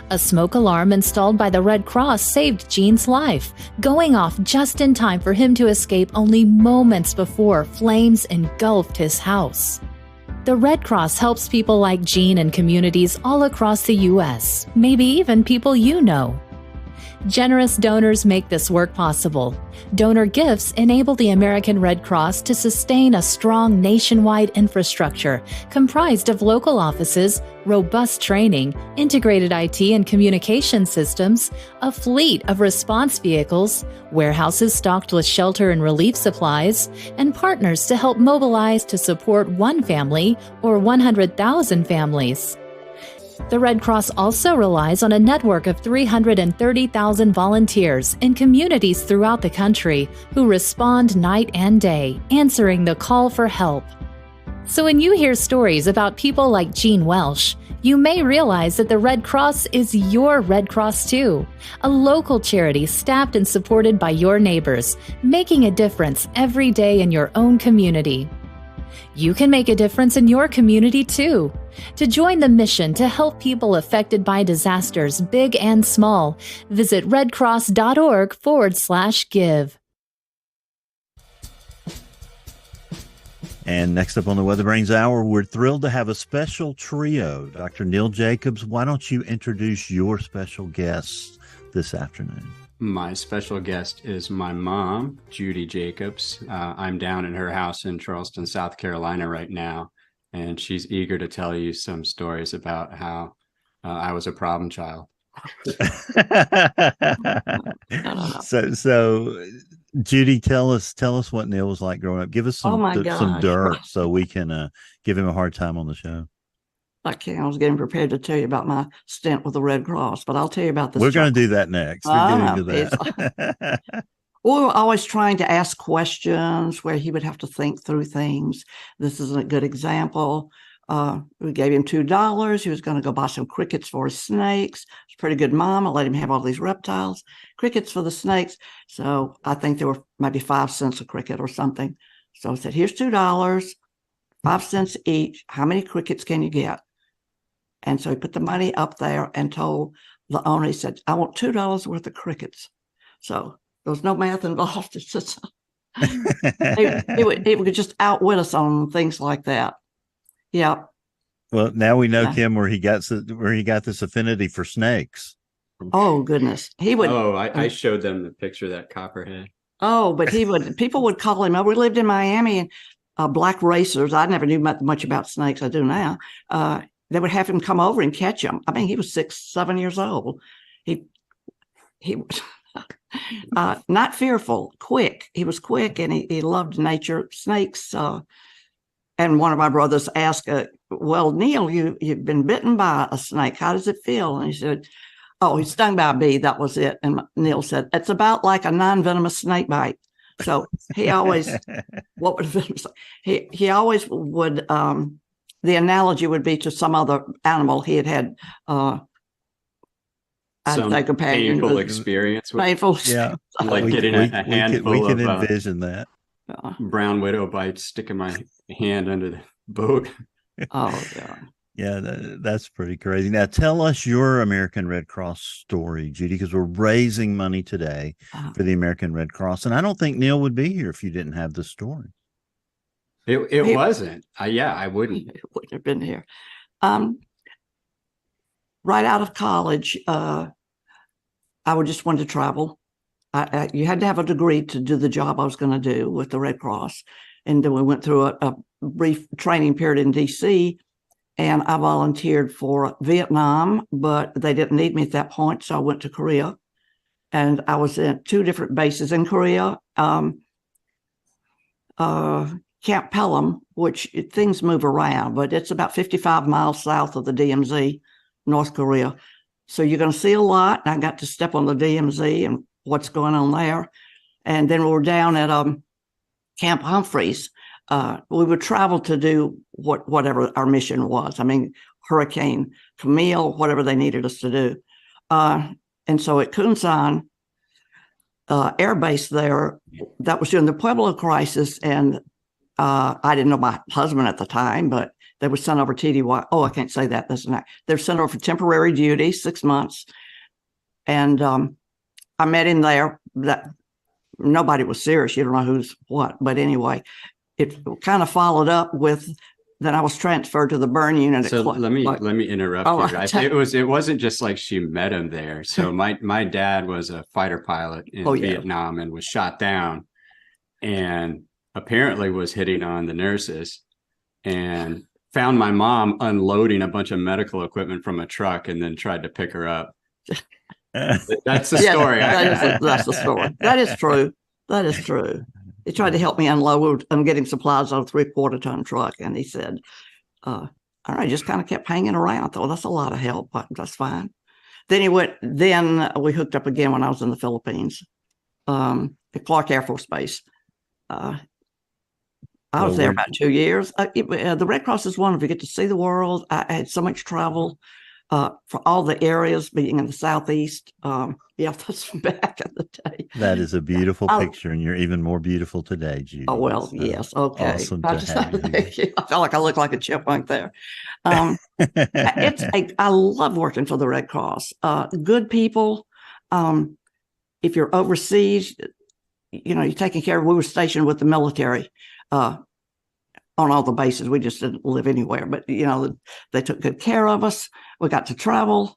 A smoke alarm installed by the Red Cross saved Gene's life, going off just in time for him to escape only moments before flames engulfed his house. The Red Cross helps people like Gene in communities all across the U.S., maybe even people you know. Generous donors make this work possible. Donor gifts enable the American Red Cross to sustain a strong nationwide infrastructure comprised of local offices, robust training, integrated IT and communication systems, a fleet of response vehicles, warehouses stocked with shelter and relief supplies, and partners to help mobilize to support one family or 100,000 families. The Red Cross also relies on a network of 330,000 volunteers in communities throughout the country who respond night and day, answering the call for help. So when you hear stories about people like Gene Welsh, you may realize that the Red Cross is your Red Cross too, a local charity staffed and supported by your neighbors, making a difference every day in your own community. You can make a difference in your community too. To join the mission to help people affected by disasters, big and small, visit redcross.org/give. And next up on the Weather Brains Hour, we're thrilled to have a special trio. Dr. Neil Jacobs, why don't you introduce your special guests this afternoon? My special guest is my mom, Judy Jacobs. I'm down in her house in Charleston, South Carolina right now, and she's eager to tell you some stories about how I was a problem child. So Judy, tell us what Neil was like growing up. Give us some dirt so we can give him a hard time on the show. I was getting prepared to tell you about my stint with the Red Cross, but I'll tell you about this. We're going to do that next. We were always trying to ask questions where he would have to think through things. This is a good example. We gave him $2. He was going to go buy some crickets for his snakes. It's a pretty good mom. I let him have all these reptiles, crickets for the snakes. So I think there were maybe 5 cents a cricket or something. So I said, here's $2, 5 cents each. How many crickets can you get? And so he put the money up there and told the owner, he said, I want $2 worth of crickets. So there was no math involved. It's just, he would just outwit us on things like that. Yeah. Well, now we know, Kim, where he got this affinity for snakes. Oh, goodness. He would. Oh, I showed them the picture of that copperhead. Oh, but people would call him. We lived in Miami, and black racers. I never knew much about snakes. I do now. They would have him come over and catch them. I mean, he was 6, 7 years old. He was not fearful, quick. He was quick, and he loved nature, snakes. And one of my brothers asked, well, Neil, you've been bitten by a snake. How does it feel? And he said, oh, he's stung by a bee. That was it. And Neil said, it's about like a non-venomous snake bite. So he always, what would venomous? He always would, the analogy would be to some other animal he had some companion. Painful experience. Painful. Yeah. Like getting a handful we can of envision that. Brown widow bites, sticking my hand under the boat. Oh, yeah. Yeah, that's pretty crazy. Now, tell us your American Red Cross story, Judy, because we're raising money today for the American Red Cross. And I don't think Neil would be here if you didn't have the story. It wasn't. I wouldn't. It wouldn't have been here. Right out of college, I just wanted to travel. You had to have a degree to do the job I was going to do with the Red Cross. And then we went through a brief training period in D.C., and I volunteered for Vietnam, but they didn't need me at that point, so I went to Korea. And I was at 2 different bases in Korea. Camp Pelham, which things move around, but it's about 55 miles south of the DMZ, North Korea. So you're going to see a lot. And I got to step on the DMZ and what's going on there. And then we were down at Camp Humphreys, we would travel to do whatever our mission was. I mean, Hurricane Camille, whatever they needed us to do. And so at Kunsan Air Base there, that was during the Pueblo crisis. And I didn't know my husband at the time, but they were sent over TDY. Oh, I can't say that. That's not. They were sent over for temporary duty, 6 months. And I met him there. That nobody was serious. You don't know who's what. But anyway, it kind of followed up with, then I was transferred to the burn unit. So let me interrupt you. It wasn't just like she met him there. So my dad was a fighter pilot in Vietnam and was shot down, and apparently was hitting on the nurses, and found my mom unloading a bunch of medical equipment from a truck, and then tried to pick her up. That's the story. That's the story. That is true. That is true. He tried to help me unload and getting supplies on a 3/4 ton truck. And he said, all right, just kind of kept hanging around. I thought, that's a lot of help, but that's fine. Then we hooked up again when I was in the Philippines, at Clark Air Force Base. I was there about 2 years. The Red Cross is wonderful. You get to see the world. I had so much travel for all the areas, being in the Southeast. That's back in the day. That is a beautiful picture, and you're even more beautiful today, Judy. Oh, well, yes. Okay. Awesome to have you. I felt like I look like a chipmunk there. I love working for the Red Cross. Good people. If you're overseas, you're taking care of. We were stationed with the military on all the bases. We just didn't live anywhere, but they took good care of us. We got to travel.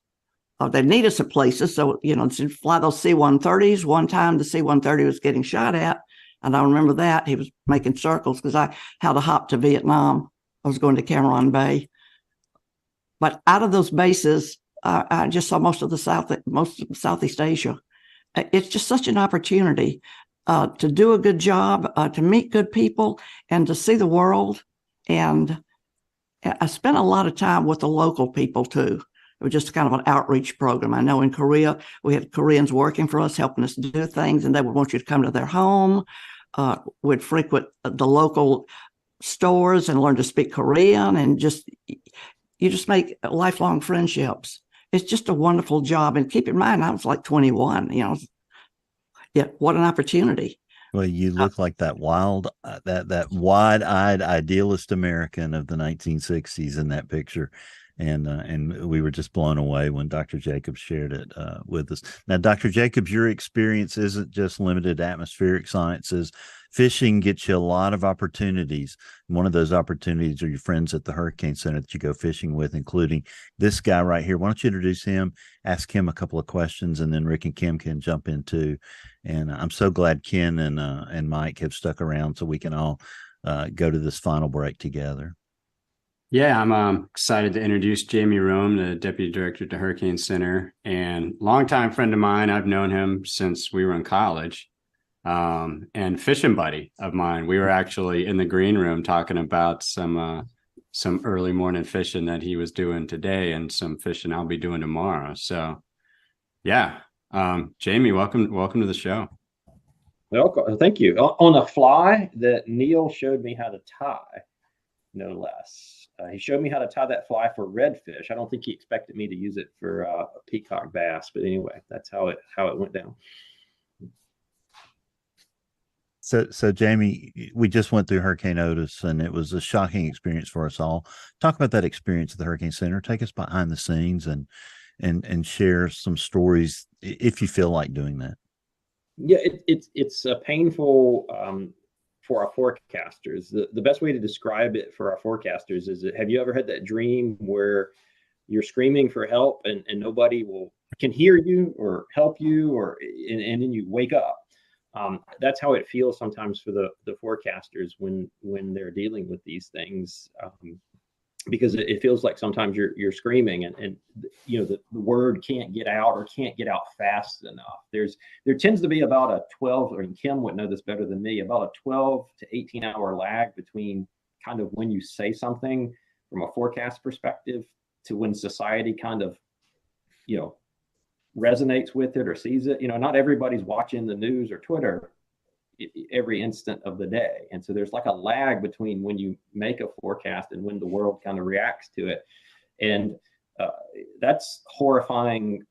They need us at places, so to fly those C-130s. One time, the C-130 was getting shot at, and I remember that he was making circles because I had to hop to Vietnam. I was going to Cameron Bay, but out of those bases, I just saw most of Southeast Asia. It's just such an opportunity to do a good job, to meet good people, and to see the world. And I spent a lot of time with the local people too. It was just kind of an outreach program. I know in Korea, we had Koreans working for us, helping us do things, and they would want you to come to their home. We'd frequent the local stores and learn to speak Korean, and you just make lifelong friendships. It's just a wonderful job. And keep in mind, I was like 21, what an opportunity. Well, you look like that that wide-eyed idealist American of the 1960s in that picture. And we were just blown away when Dr. Jacobs shared it with us. Now, Dr. Jacobs, your experience isn't just limited to atmospheric sciences. Fishing gets you a lot of opportunities. One of those opportunities are your friends at the Hurricane Center that you go fishing with, including this guy right here. Why don't you introduce him, ask him a couple of questions, and then Rick and Kim can jump in too. And I'm so glad Ken and Mike have stuck around so we can all go to this final break together. Yeah, I'm excited to introduce Jamie Rome, the Deputy Director at the Hurricane Center, and longtime friend of mine. I've known him since we were in college, and fishing buddy of mine. We were actually in the green room talking about some early morning fishing that he was doing today and some fishing I'll be doing tomorrow. So, yeah, Jamie, welcome to the show. Well, thank you. On a fly that Neil showed me how to tie, no less. He showed me how to tie that fly for redfish. I don't think he expected me to use it for a peacock bass, but anyway, that's how it went down. So Jamie, we just went through Hurricane Otis, and it was a shocking experience for us all. Talk about that experience at the Hurricane Center. Take us behind the scenes and share some stories if you feel like doing that. Yeah, it's a painful for our forecasters. The best way to describe it for our forecasters is that, have you ever had that dream where you're screaming for help and nobody can hear you or help you, and then you wake up? That's how it feels sometimes for the forecasters when they're dealing with these things, because it feels like sometimes you're screaming and the word can't get out or can't get out fast enough. There tends to be about a 12, or Kim would know this better than me, about a 12 to 18 hour lag between kind of when you say something from a forecast perspective to when society kind of, resonates with it or sees it. Not everybody's watching the news or Twitter, every instant of the day. And so there's like a lag between when you make a forecast and when the world kind of reacts to it. And that's horrifying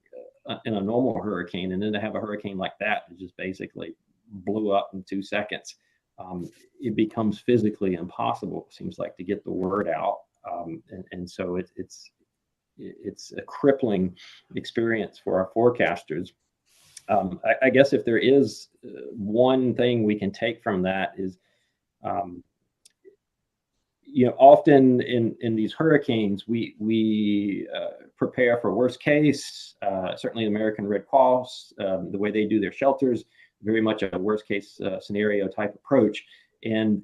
in a normal hurricane. And then to have a hurricane like that just basically blew up in 2 seconds. It becomes physically impossible, it seems like, to get the word out. And so it's a crippling experience for our forecasters. I guess if there is one thing we can take from that is, often in these hurricanes, we prepare for worst case. Certainly the American Red Cross, the way they do their shelters, very much a worst case scenario type approach. And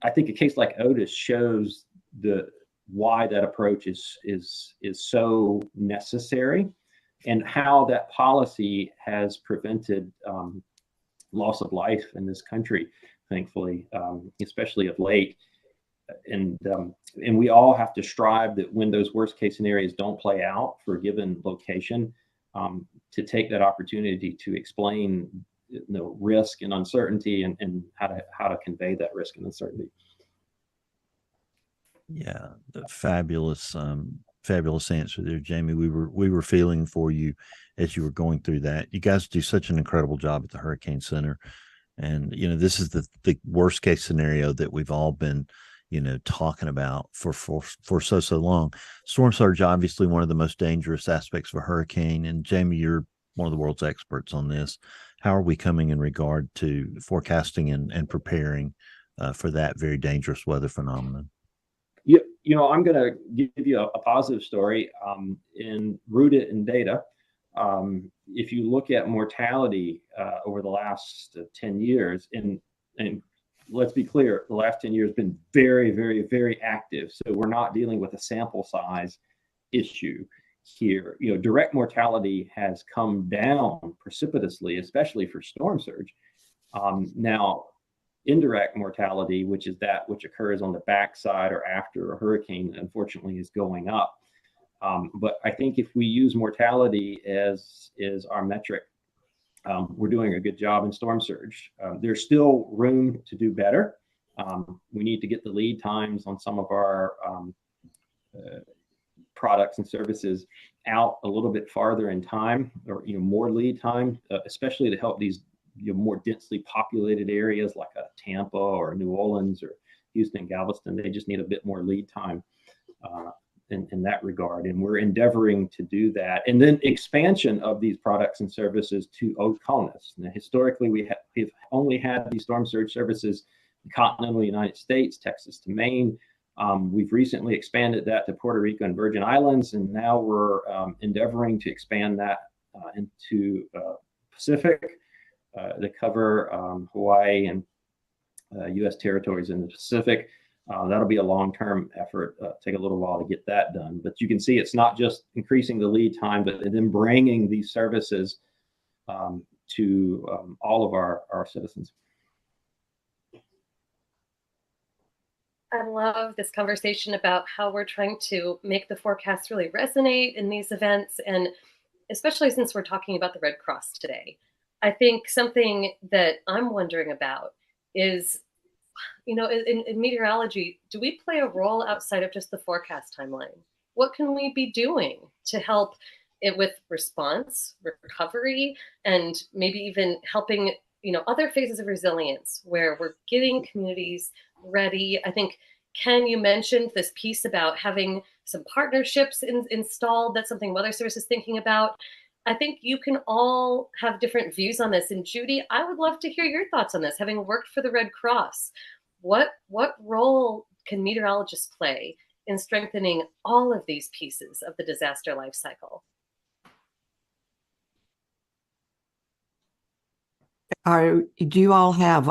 I think a case like Otis shows why that approach is so necessary, and how that policy has prevented loss of life in this country, thankfully, especially of late. And we all have to strive that when those worst case scenarios don't play out for a given location, to take that opportunity to explain risk and uncertainty, and how to convey that risk and uncertainty. Yeah, the fabulous answer there, Jamie. We were feeling for you as you were going through that. You guys do such an incredible job at the Hurricane Center, and this is the worst case scenario that we've all been talking about for so long. Storm surge, obviously one of the most dangerous aspects of a hurricane, and Jamie, you're one of the world's experts on this. How are we coming in regard to forecasting and preparing for that very dangerous weather phenomenon? I'm going to give you a positive story and root it in data. If you look at mortality over the last 10 years, and let's be clear, the last 10 years have been very, very, very active. So we're not dealing with a sample size issue here. Direct mortality has come down precipitously, especially for storm surge. Now, indirect mortality, which is that which occurs on the backside or after a hurricane, unfortunately, is going up. But I think if we use mortality as our metric, we're doing a good job in storm surge. There's still room to do better. We need to get the lead times on some of our products and services out a little bit farther in time, or more lead time, especially to help these more densely populated areas like a Tampa or New Orleans or Houston, Galveston. They just need a bit more lead time in that regard. And we're endeavoring to do that. And then expansion of these products and services to old colonists. Now, historically, we've only had these storm surge services in the continental United States, Texas to Maine. We've recently expanded that to Puerto Rico and Virgin Islands, and now we're endeavoring to expand that into Pacific, to cover Hawaii and U.S. territories in the Pacific. That'll be a long-term effort, take a little while to get that done. But you can see it's not just increasing the lead time, but then bringing these services to all of our citizens. I love this conversation about how we're trying to make the forecast really resonate in these events, and especially since we're talking about the Red Cross today. I think something that I'm wondering about is, in meteorology, do we play a role outside of just the forecast timeline? What can we be doing to help it with response, recovery, and maybe even helping, other phases of resilience where we're getting communities ready? I think, Ken, you mentioned this piece about having some partnerships installed. That's something Weather Service is thinking about. I think you can all have different views on this. And Judy, I would love to hear your thoughts on this. Having worked for the Red Cross, what role can meteorologists play in strengthening all of these pieces of the disaster life cycle? Do you all have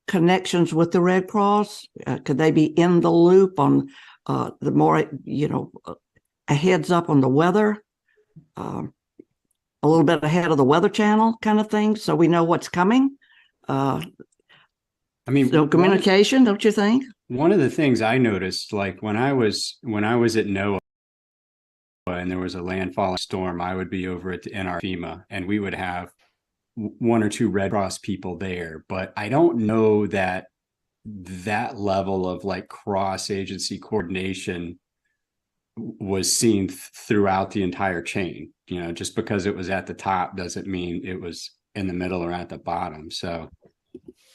connections with the Red Cross? Could they be in the loop on the more, a heads up on the weather? A little bit ahead of the Weather Channel kind of thing, so we know what's coming. So communication, don't you think? One of the things I noticed, like when I was at NOAA and there was a landfalling storm, I would be over at the NR FEMA, and we would have one or two Red Cross people there, but I don't know that that level of like cross agency coordination was seen throughout the entire chain. You know, just because it was at the top doesn't mean it was in the middle or at the bottom. So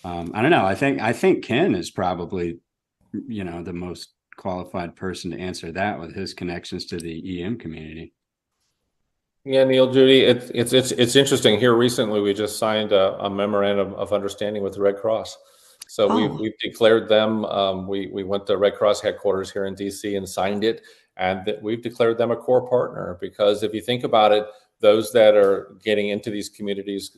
I don't know. I think Ken is probably, you know, the most qualified person to answer that with his connections to the EM community. Yeah, Neil, Judy, it's interesting. Here recently, we just signed a memorandum of understanding with the Red Cross. So we've declared them. We went to Red Cross headquarters here in DC and signed it, and we've declared them a core partner. Because if you think about it, those that are getting into these communities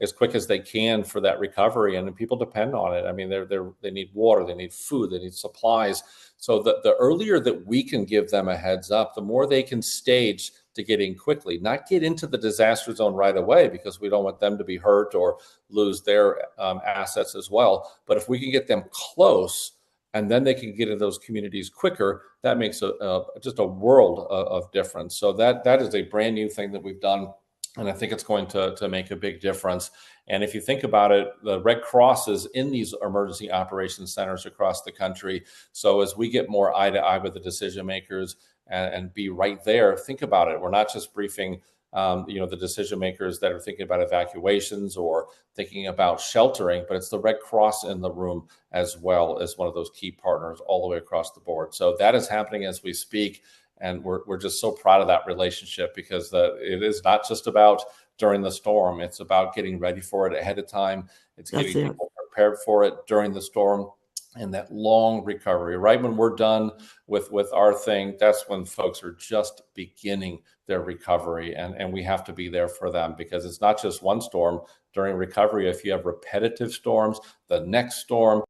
as quick as they can for that recovery, and people depend on it. I mean, they need water, they need food, they need supplies. So the earlier that we can give them a heads up, the more they can stage to get in quickly, not get into the disaster zone right away, because we don't want them to be hurt or lose their assets as well. But if we can get them close, and then they can get into those communities quicker, that makes just a world of difference. So that is a brand new thing that we've done, and I think it's going to make a big difference. And if you think about it, the Red Cross is in these emergency operations centers across the country. So as we get more eye to eye with the decision makers and be right there, think about it. We're not just briefing the decision makers that are thinking about evacuations or thinking about sheltering, but it's the Red Cross in the room as well as one of those key partners all the way across the board. So that is happening as we speak. And we're just so proud of that relationship, because it is not just about during the storm. It's about getting ready for it ahead of time. It's getting people prepared for it during the storm, and that long recovery. Right when we're done with our thing, that's when folks are just beginning their recovery. And we have to be there for them, because it's not just one storm. During recovery, if you have repetitive storms, the next storm.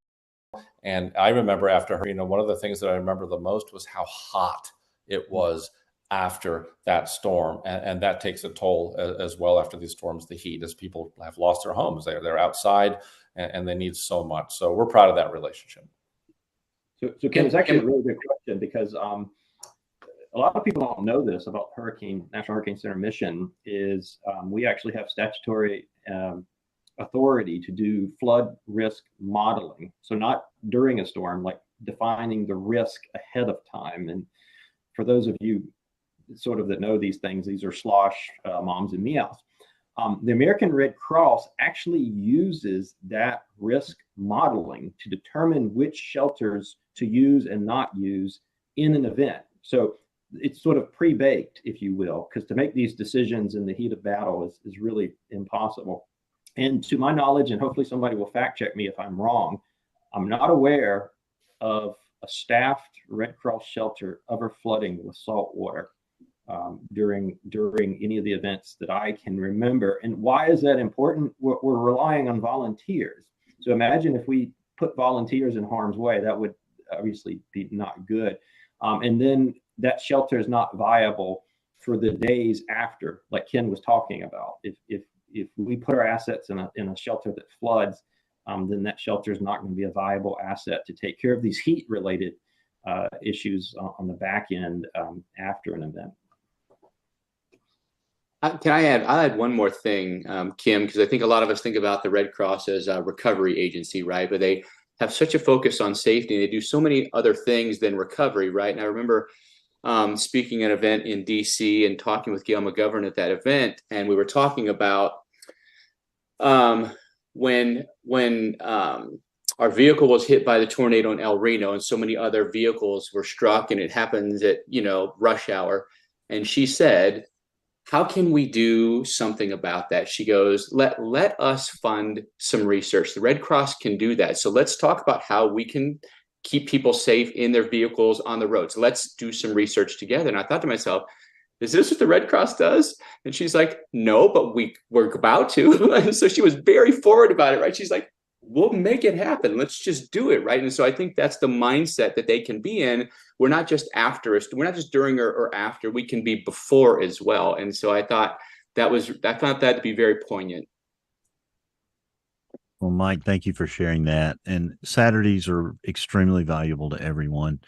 And I remember after her, one of the things that I remember the most was how hot it was after that storm. And that takes a toll as well after these storms, the heat, as people have lost their homes. They're outside and they need so much. So we're proud of that relationship. So Ken, it's actually a really good question, because a lot of people don't know this about National Hurricane Center mission is we actually have statutory authority to do flood risk modeling. So not during a storm, like defining the risk ahead of time. And for those of you sort of that know these things, these are slosh moms and meows. The American Red Cross actually uses that risk modeling to determine which shelters to use and not use in an event. So it's sort of pre-baked, if you will, because to make these decisions in the heat of battle is really impossible. And to my knowledge, and hopefully somebody will fact check me if I'm wrong, I'm not aware of a staffed Red Cross shelter ever flooding with salt water during any of the events that I can remember. And why is that important? We're relying on volunteers. So imagine if we put volunteers in harm's way, that would obviously be not good. And then that shelter is not viable for the days after, like Ken was talking about. If we put our assets in a shelter that floods, then that shelter is not going to be a viable asset to take care of these heat-related issues on the back end after an event. Can I add? I'll add one more thing, Kim, because I think a lot of us think about the Red Cross as a recovery agency, right? But they have such a focus on safety. They do so many other things than recovery, right? And I remember speaking at an event in DC and talking with Gail McGovern at that event, and we were talking about when our vehicle was hit by the tornado in El Reno, and so many other vehicles were struck, and it happens at rush hour. And she said, how can we do something about that? She goes, let us fund some research. The Red Cross can do that. So let's talk about how we can keep people safe in their vehicles on the roads. Let's do some research together. And I thought to myself, is this what the Red Cross does? And she's like, no, but we're about to. And so she was very forward about it, right? She's like, we'll make it happen. Let's just do it, right? And so I think that's the mindset that they can be in. We're not just after us. We're not just during or after. We can be before as well. And so I found that to be very poignant. Well, Mike, thank you for sharing that. And Saturdays are extremely valuable to everyone.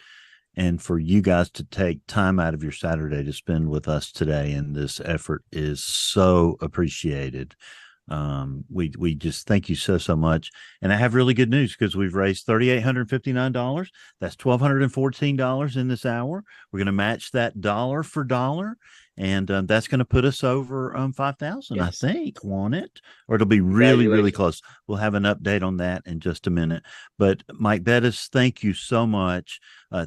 And for you guys to take time out of your Saturday to spend with us today in this effort is so appreciated. We just thank you so much. And I have really good news because we've raised $3,859. That's $1,214 in this hour. We're going to match that dollar for dollar. And that's going to put us over 5,000, Yes. I think, won't it? Or it'll be really, really close. We'll have an update on that in just a minute. But Mike Bettis, thank you so much.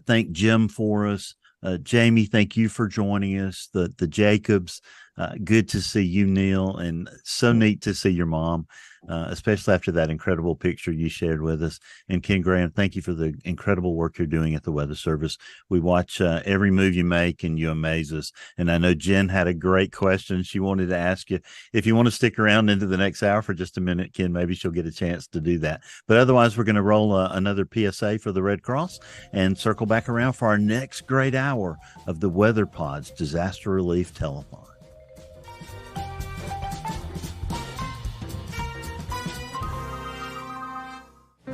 Thank Jim for us. Jamie, thank you for joining us. The Jacobs, good to see you, Neil, and so neat to see your mom, especially after that incredible picture you shared with us. And Ken Graham, thank you for the incredible work you're doing at the Weather Service. We watch every move you make, and you amaze us. And I know Jen had a great question. She wanted to ask you if you want to stick around into the next hour for just a minute, Ken. Maybe she'll get a chance to do that. But otherwise, we're going to roll another PSA for the Red Cross and circle back around for our next great hour of the Weather Pod's Disaster Relief Telethon.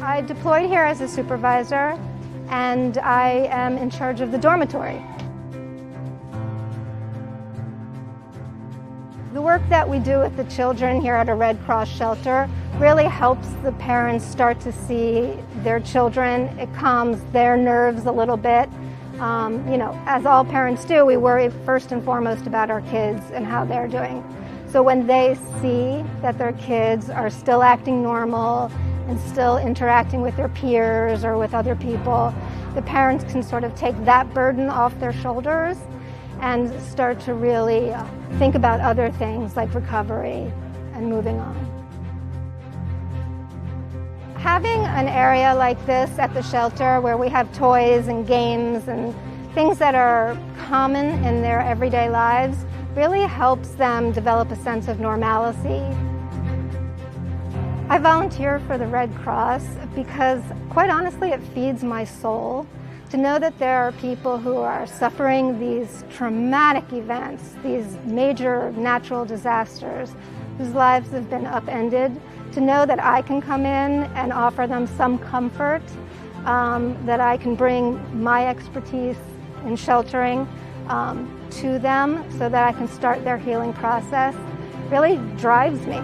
I deployed here as a supervisor, and I am in charge of the dormitory. The work that we do with the children here at a Red Cross shelter really helps the parents start to see their children. It calms their nerves a little bit. You know, as all parents do, we worry first and foremost about our kids and how they're doing. So when they see that their kids are still acting normal and still interacting with their peers or with other people, the parents can sort of take that burden off their shoulders and start to really think about other things like recovery and moving on. Having an area like this at the shelter where we have toys and games and things that are common in their everyday lives really helps them develop a sense of normalcy. I volunteer for the Red Cross because, quite honestly, it feeds my soul to know that there are people who are suffering these traumatic events, these major natural disasters, whose lives have been upended, to know that I can come in and offer them some comfort, that I can bring my expertise in sheltering to them so that I can start their healing process, really drives me.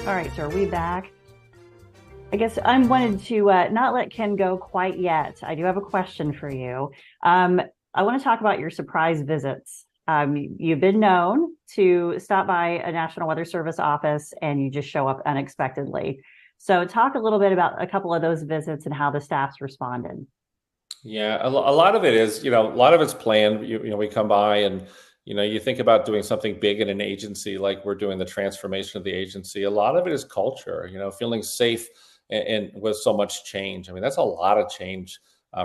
All right, so are we back? I guess I wanted to not let Ken go quite yet. I do have a question for you. I want to talk about your surprise visits. You've been known to stop by a National Weather Service office and you just show up unexpectedly. So talk a little bit about a couple of those visits and how the staff's responded. Yeah, a lot of it is, a lot of it's planned. We come by and you think about doing something big in an agency, like we're doing the transformation of the agency. A lot of it is culture, feeling safe and with so much change. I mean, that's a lot of change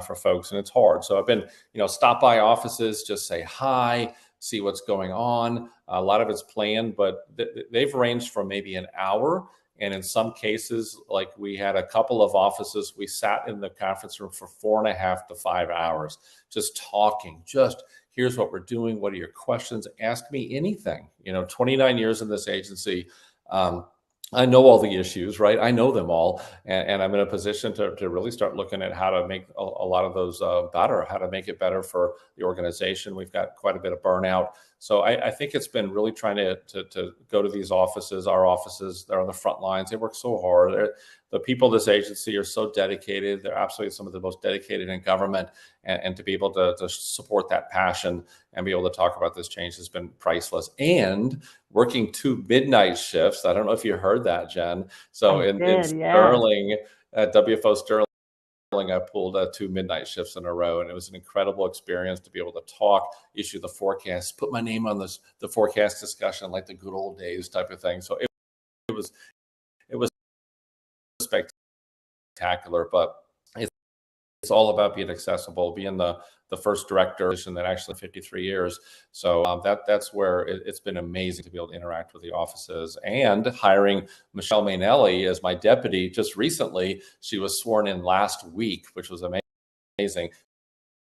for folks, and it's hard. So I've been, stop by offices, just say hi, see what's going on. A lot of it's planned, but they've ranged from maybe an hour. And in some cases, like we had a couple of offices, we sat in the conference room for 4.5 to 5 hours, just talking, here's what we're doing. What are your questions? Ask me anything. 29 years in this agency. I know all the issues, right? I know them all. And I'm in a position to really start looking at how to make a lot of those better, how to make it better for the organization. We've got quite a bit of burnout. So I think it's been really trying to go to these offices, our offices, they're on the front lines. They work so hard. The people of this agency are so dedicated. They're absolutely some of the most dedicated in government. And to be able to support that passion and be able to talk about this change has been priceless. And working 2 midnight shifts. I don't know if you heard that, Jen. So in Sterling, at WFO Sterling, I pulled 2 midnight shifts in a row, and it was an incredible experience to be able to talk, issue the forecast, put my name on the forecast discussion like the good old days type of thing. So it was spectacular, but it's all about being accessible, being the the first director that actually 53 years. So that's where it's been amazing to be able to interact with the offices, and hiring Michelle Mainelli as my deputy just recently. She was sworn in last week, which was amazing.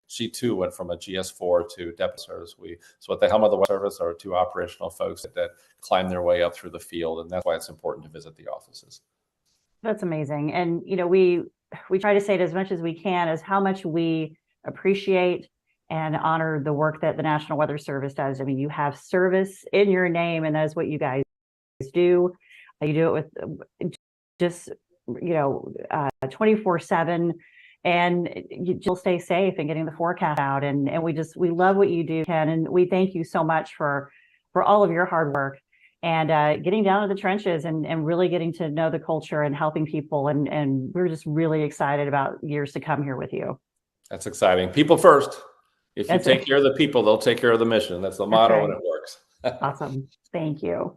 She too went from a GS4 to deputy service. So at the helm of the weather service are two operational folks that climb their way up through the field, and that's why it's important to visit the offices. That's amazing. And, you know, we try to say it as much as we can, as how much we appreciate and honor the work that the National Weather Service does. I mean, you have service in your name, and that's what you guys do. You do it with just, 24/7, and you'll stay safe and getting the forecast out. And we love what you do, Ken, and we thank you so much for all of your hard work and getting down to the trenches and really getting to know the culture and helping people. And we're just really excited about years to come here with you. That's exciting. People first. If you take care of the people, they'll take care of the mission. That's the motto, and it works. Awesome. Thank you.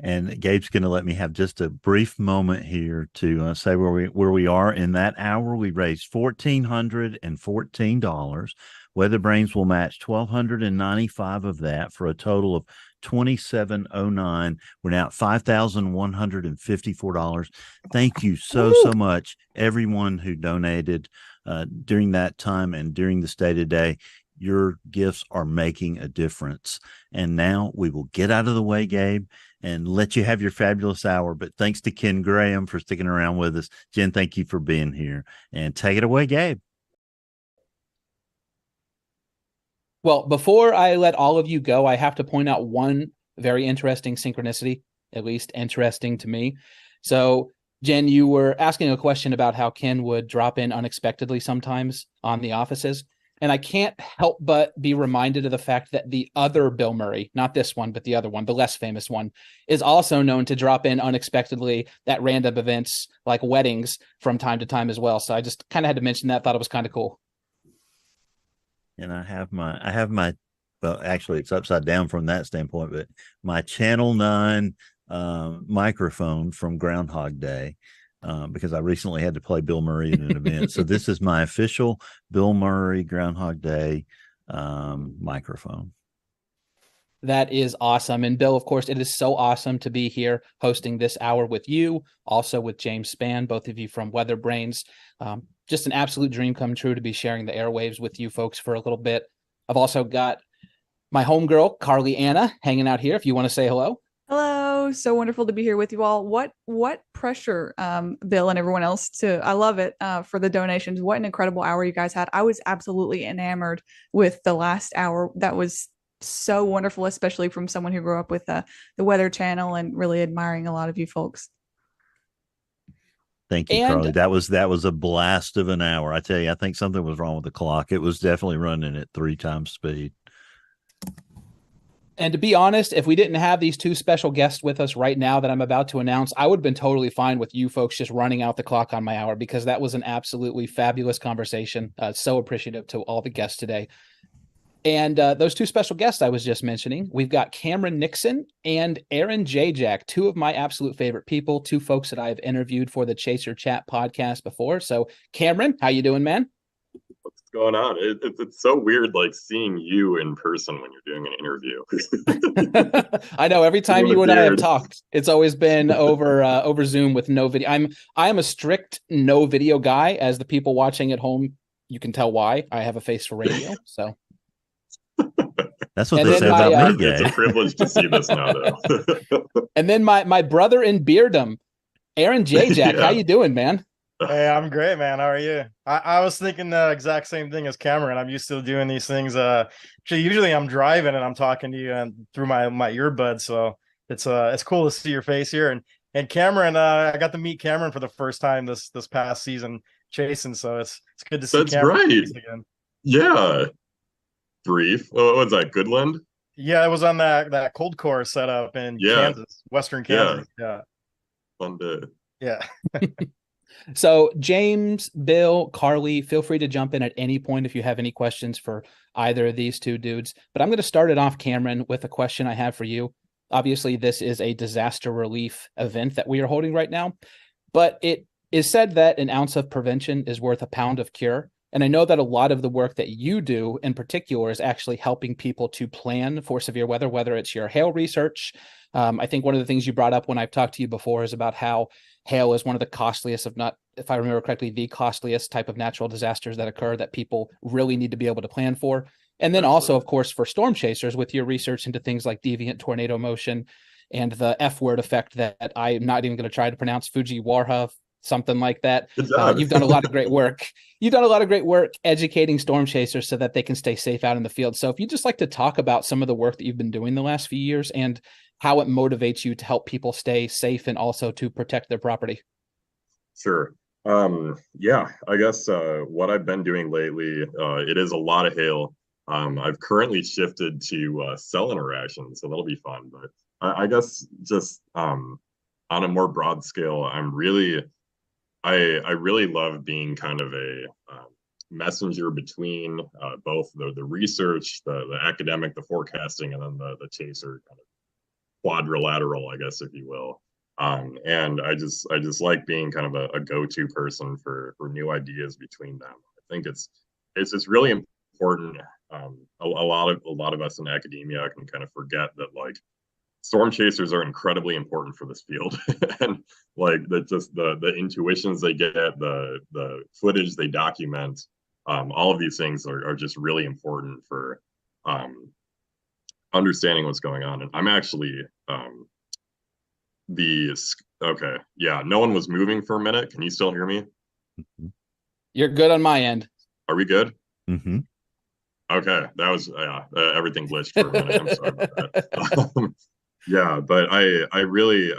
And Gabe's going to let me have just a brief moment here to say where we are in that hour. We raised $1,414. WeatherBrains will match $1,295 of that for a total of $2,709. We're now at $5,154. Thank you so much, everyone who donated during that time and during the State of Day. Your gifts are making a difference. And now we will get out of the way, Gabe, and let you have your fabulous hour. But thanks to Ken Graham for sticking around with us. Jen, thank you for being here. And take it away, Gabe. Well, before I let all of you go, I have to point out one very interesting synchronicity, at least interesting to me. So, Jen, you were asking a question about how Ken would drop in unexpectedly sometimes on the offices. And I can't help but be reminded of the fact that the other Bill Murray, not this one, but the other one, the less famous one, is also known to drop in unexpectedly at random events like weddings from time to time as well. So I just kind of had to mention that. Thought it was kind of cool. And I have my, well, actually it's upside down from that standpoint, but my Channel 9 microphone from Groundhog Day. Because I recently had to play Bill Murray in an event. So this is my official Bill Murray Groundhog Day microphone. That is awesome. And Bill, of course, it is so awesome to be here hosting this hour with you, also with James Spann, both of you from WeatherBrains. Just an absolute dream come true to be sharing the airwaves with you folks for a little bit. I've also got my homegirl, Carly Anna, hanging out here if you want to say hello. Hello. So wonderful to be here with you all. What pressure, Bill and everyone else I love it for the donations. What an incredible hour you guys had. I was absolutely enamored with the last hour. That was so wonderful, especially from someone who grew up with the Weather Channel and really admiring a lot of you folks. Thank you, Carly. That was a blast of an hour. I tell you, I think something was wrong with the clock. It was definitely running at 3 times speed. And to be honest, if we didn't have these two special guests with us right now that I'm about to announce, I would have been totally fine with you folks just running out the clock on my hour, because that was an absolutely fabulous conversation. So appreciative to all the guests today. And those two special guests I was just mentioning, we've got Cameron Nixon and Aaron Jayjack, two of my absolute favorite people, two folks that I've interviewed for the Chaser Chat podcast before. So Cameron, how you doing, man? What's going on? It's so weird, like seeing you in person when you're doing an interview. I know, every time you and I have talked, it's always been over Zoom with no video. I am a strict no video guy. As the people watching at home, you can tell why. I have a face for radio. So that's what they say about me. It's a privilege to see this now, though. And then my brother in beardom, Aaron Jayjack. Yeah. How you doing, man? Hey, I'm great, man. How are you? I was thinking the exact same thing as Cameron. I'm used to doing these things. Usually I'm driving and I'm talking to you and through my earbuds. So it's cool to see your face here. And Cameron, I got to meet Cameron for the first time this past season chasing. So it's good to see Cameron again. Yeah. Brief. What was that? Goodland? Yeah, it was on that cold core setup in Kansas, Western Kansas. Yeah. Fun day. Yeah. So James, Bill, Carly, feel free to jump in at any point if you have any questions for either of these two dudes. But I'm going to start it off, Cameron, with a question I have for you. Obviously, this is a disaster relief event that we are holding right now, but it is said that an ounce of prevention is worth a pound of cure. And I know that a lot of the work that you do in particular is actually helping people to plan for severe weather, whether it's your hail research. I think one of the things you brought up when I've talked to you before is about how hail is one of the costliest, if I remember correctly, the costliest type of natural disasters that occur that people really need to be able to plan for. And then also, of course, for storm chasers with your research into things like deviant tornado motion and the F word effect that I'm not even going to try to pronounce, Fujiwara, something like that. You've done a lot of great work. You've done a lot of great work educating storm chasers so that they can stay safe out in the field. So if you'd just like to talk about some of the work that you've been doing the last few years and how it motivates you to help people stay safe and also to protect their property. Sure. Yeah, I guess what I've been doing lately, it is a lot of hail. I've currently shifted to cell interactions, so that'll be fun. But I guess just on a more broad scale, I really love being kind of a messenger between both the research, the academic, the forecasting, and then the chaser kind of quadrilateral, I guess, if you will. And I just like being kind of a go-to person for new ideas between them. I think it's just really important. A lot of us in academia can kind of forget that, like, storm chasers are incredibly important for this field. And like the intuitions they get, the footage they document, all of these things are just really important for understanding what's going on. And I'm actually okay, yeah, no one was moving for a minute. Can you still hear me? You're good on my end. Are we good? Mm-hmm. Okay, that was everything glitched for a minute. I'm sorry about that. Yeah, but I really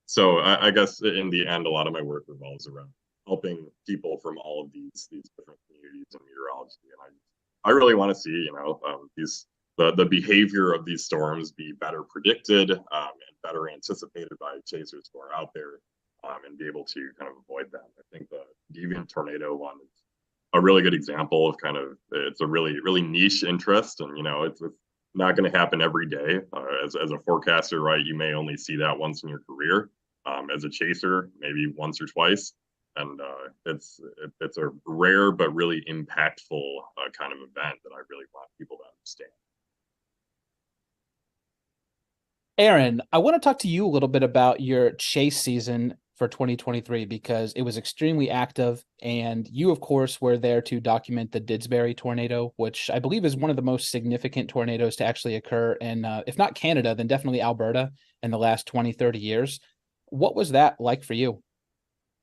so I guess in the end, a lot of my work revolves around helping people from all of these different communities in meteorology, and I really want to see, you know, the behavior of these storms be better predicted and better anticipated by chasers who are out there, and be able to kind of avoid them. I think the deviant tornado one is a really good example of kind of, it's a really niche interest, and you know, it's not going to happen every day. As a forecaster, right, you may only see that once in your career. As a chaser, maybe once or twice, and it's a rare but really impactful kind of event that I really want people to understand. Aaron, I want to talk to you a little bit about your chase season for 2023 because it was extremely active, and you, of course, were there to document the Didsbury tornado, which I believe is one of the most significant tornadoes to actually occur in, if not Canada, then definitely Alberta in the last 20, 30 years. What was that like for you?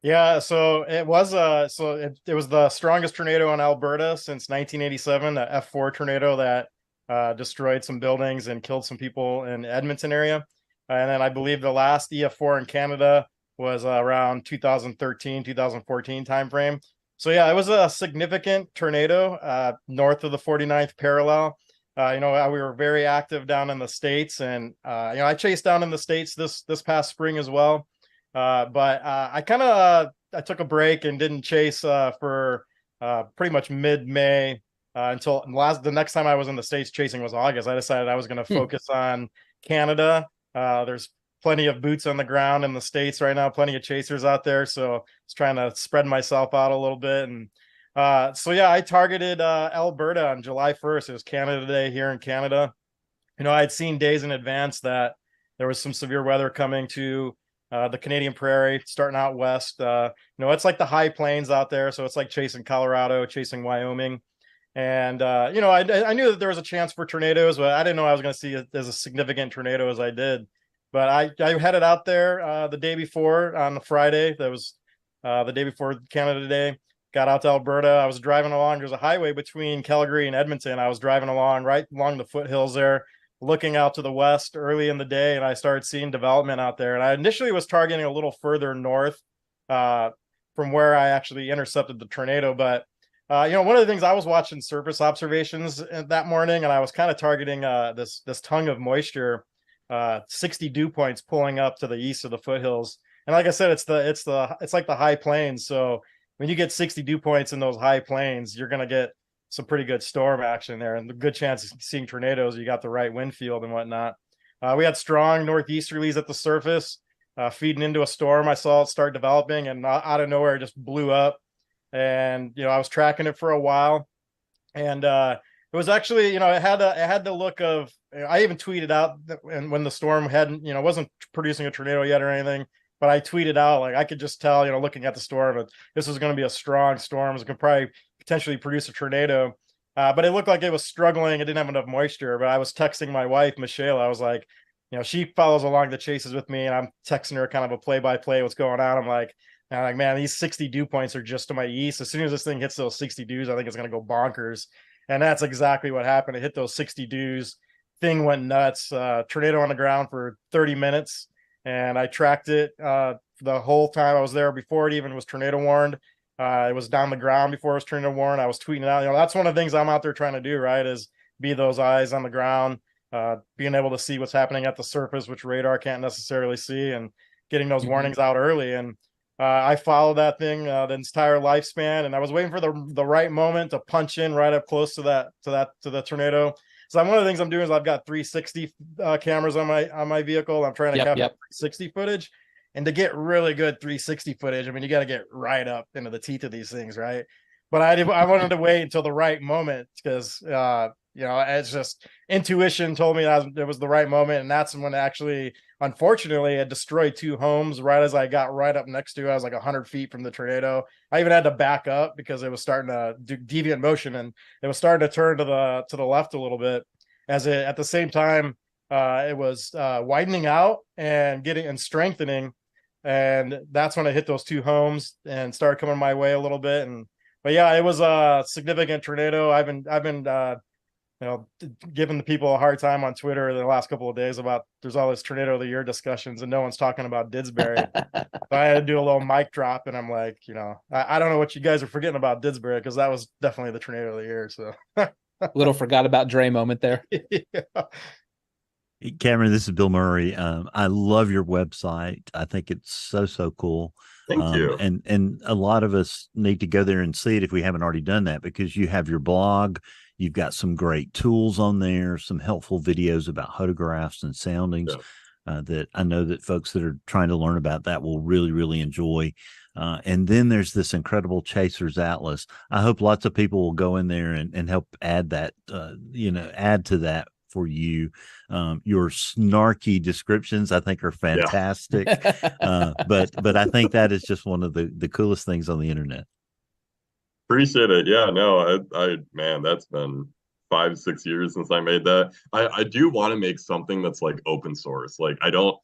Yeah, so it was it was the strongest tornado in Alberta since 1987, the F4 tornado that destroyed some buildings and killed some people in Edmonton area. And then I believe the last EF4 in Canada was around 2013, 2014 timeframe. So yeah, it was a significant tornado north of the 49th parallel. You know, we were very active down in the States, and you know, I chased down in the States this past spring as well. But I kind of I took a break and didn't chase for pretty much mid-May until the next time I was in the States chasing was August. I decided I was going to focus on Canada. There's plenty of boots on the ground in the States right now, plenty of chasers out there. So I was trying to spread myself out a little bit. And so, yeah, I targeted Alberta on July 1st. It was Canada Day here in Canada. You know, I'd seen days in advance that there was some severe weather coming to the Canadian Prairie, starting out west. You know, it's like the high plains out there. So it's like chasing Colorado, chasing Wyoming. And, you know, I knew that there was a chance for tornadoes, but I didn't know I was going to see it as a significant tornado as I did. But I headed out there the day before on the Friday. That was the day before Canada Day. Got out to Alberta. I was driving along. There's a highway between Calgary and Edmonton. I was driving along right along the foothills there, looking out to the west early in the day, and I started seeing development out there. And I initially was targeting a little further north from where I actually intercepted the tornado. But you know, one of the things, I was watching surface observations that morning, and I was kind of targeting this tongue of moisture, 60 dew points pulling up to the east of the foothills. And like I said, it's like the high plains. So when you get 60 dew points in those high plains, you're going to get some pretty good storm action there, and the good chance of seeing tornadoes. You got the right wind field and whatnot. We had strong northeasterlies at the surface, feeding into a storm. I saw it start developing, and out of nowhere, it just blew up. and I was tracking it for a while, and it was actually, it had the look of. I even tweeted out that when the storm hadn't, wasn't producing a tornado yet or anything, but I tweeted out, like, I could just tell, looking at the storm, that this was going to be a strong storm. It was going to probably potentially produce a tornado. But it looked like it was struggling. It didn't have enough moisture. But I was texting my wife, Michelle. I was like, she follows along the chases with me, and I'm texting her kind of a play-by-play what's going on. I'm like, man, these 60 dew points are just to my east. As soon as this thing hits those 60 dews, I think it's going to go bonkers. And that's exactly what happened. It hit those 60 dews. Thing went nuts. Tornado on the ground for 30 minutes. And I tracked it the whole time I was there before it even was tornado warned. It was down the ground before it was tornado warned. I was tweeting it out. That's one of the things I'm out there trying to do, right, is be those eyes on the ground, being able to see what's happening at the surface, which radar can't necessarily see, and getting those warnings out early. And I followed that thing the entire lifespan, and I was waiting for the right moment to punch in right up close to the tornado. So one of the things I'm doing is I've got 360 cameras on my vehicle. I'm trying to capture 360 footage, and to get really good 360 footage, I mean, you got to get right up into the teeth of these things, right? But I wanted to wait until the right moment, because it's just intuition told me it was the right moment, and that's when actually, unfortunately, it destroyed 2 homes right as I got right up next to it. I was like 100 feet from the tornado. I even had to back up because it was starting to do deviant motion, and it was starting to turn to the left a little bit. At the same time, it was widening out and strengthening, and that's when I hit those 2 homes and started coming my way a little bit. But yeah, it was a significant tornado. I've been giving the people a hard time on Twitter the last couple of days about there's all this tornado of the year discussions and no one's talking about Didsbury. So I had to do a little mic drop, and I'm like, I don't know what you guys are forgetting about Didsbury, because that was definitely the tornado of the year. So little forgot about Dre moment there. Yeah. Cameron, this is Bill Murray. I love your website. I think it's so cool. Thank you. And a lot of us need to go there and see it if we haven't already done that, because you have your blog. You've got some great tools on there, some helpful videos about photographs and soundings that I know that folks that are trying to learn about that will really, really enjoy. And then there's this incredible Chasers Atlas. I hope lots of people will go in there and help add that, add to that for you. Your snarky descriptions, I think, are fantastic. But I think that is just one of the coolest things on the internet. Appreciate it. Yeah, no, man, that's been 5-6 years since I made that. I do want to make something that's like open source. Like, I don't,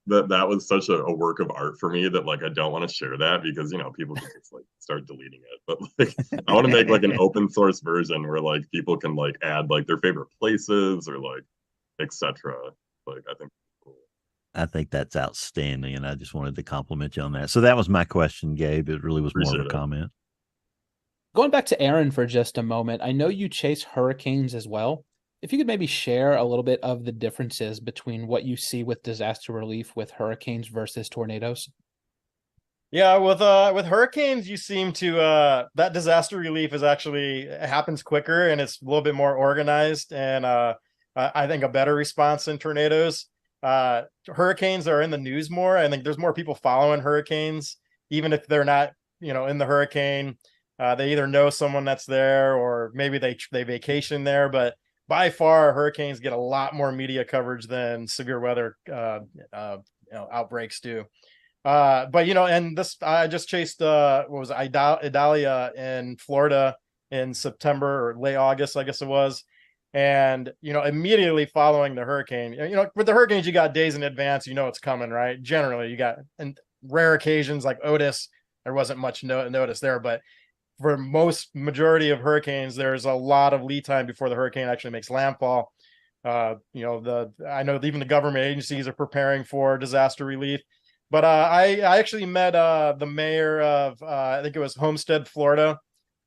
that was such a work of art for me that, like, I don't want to share that because, people can just like start deleting it. But like, I want to make like an open source version where like people can like add like their favorite places or like, etc. Like, I think cool. I think that's outstanding, and I just wanted to compliment you on that. So that was my question, Gabe. It really was more of a comment. Going back to Aaron for just a moment, I know you chase hurricanes as well. If you could maybe share a little bit of the differences between what you see with disaster relief with hurricanes versus tornadoes. Yeah, with hurricanes, you seem to that disaster relief happens quicker, and it's a little bit more organized, and I think a better response than tornadoes. Hurricanes are in the news more. I think there's more people following hurricanes, even if they're not, in the hurricane. They either know someone that's there, or maybe they vacation there. But by far, hurricanes get a lot more media coverage than severe weather outbreaks do. And this, I just chased Idalia in Florida in September or late August, I guess it was. And immediately following the hurricane, with the hurricanes, you got days in advance, it's coming, right? Generally, you got, and rare occasions like Otis, there wasn't much notice there, but for majority of hurricanes, there's a lot of lead time before the hurricane actually makes landfall. I know even the government agencies are preparing for disaster relief. But I actually met the mayor of I think it was Homestead, Florida.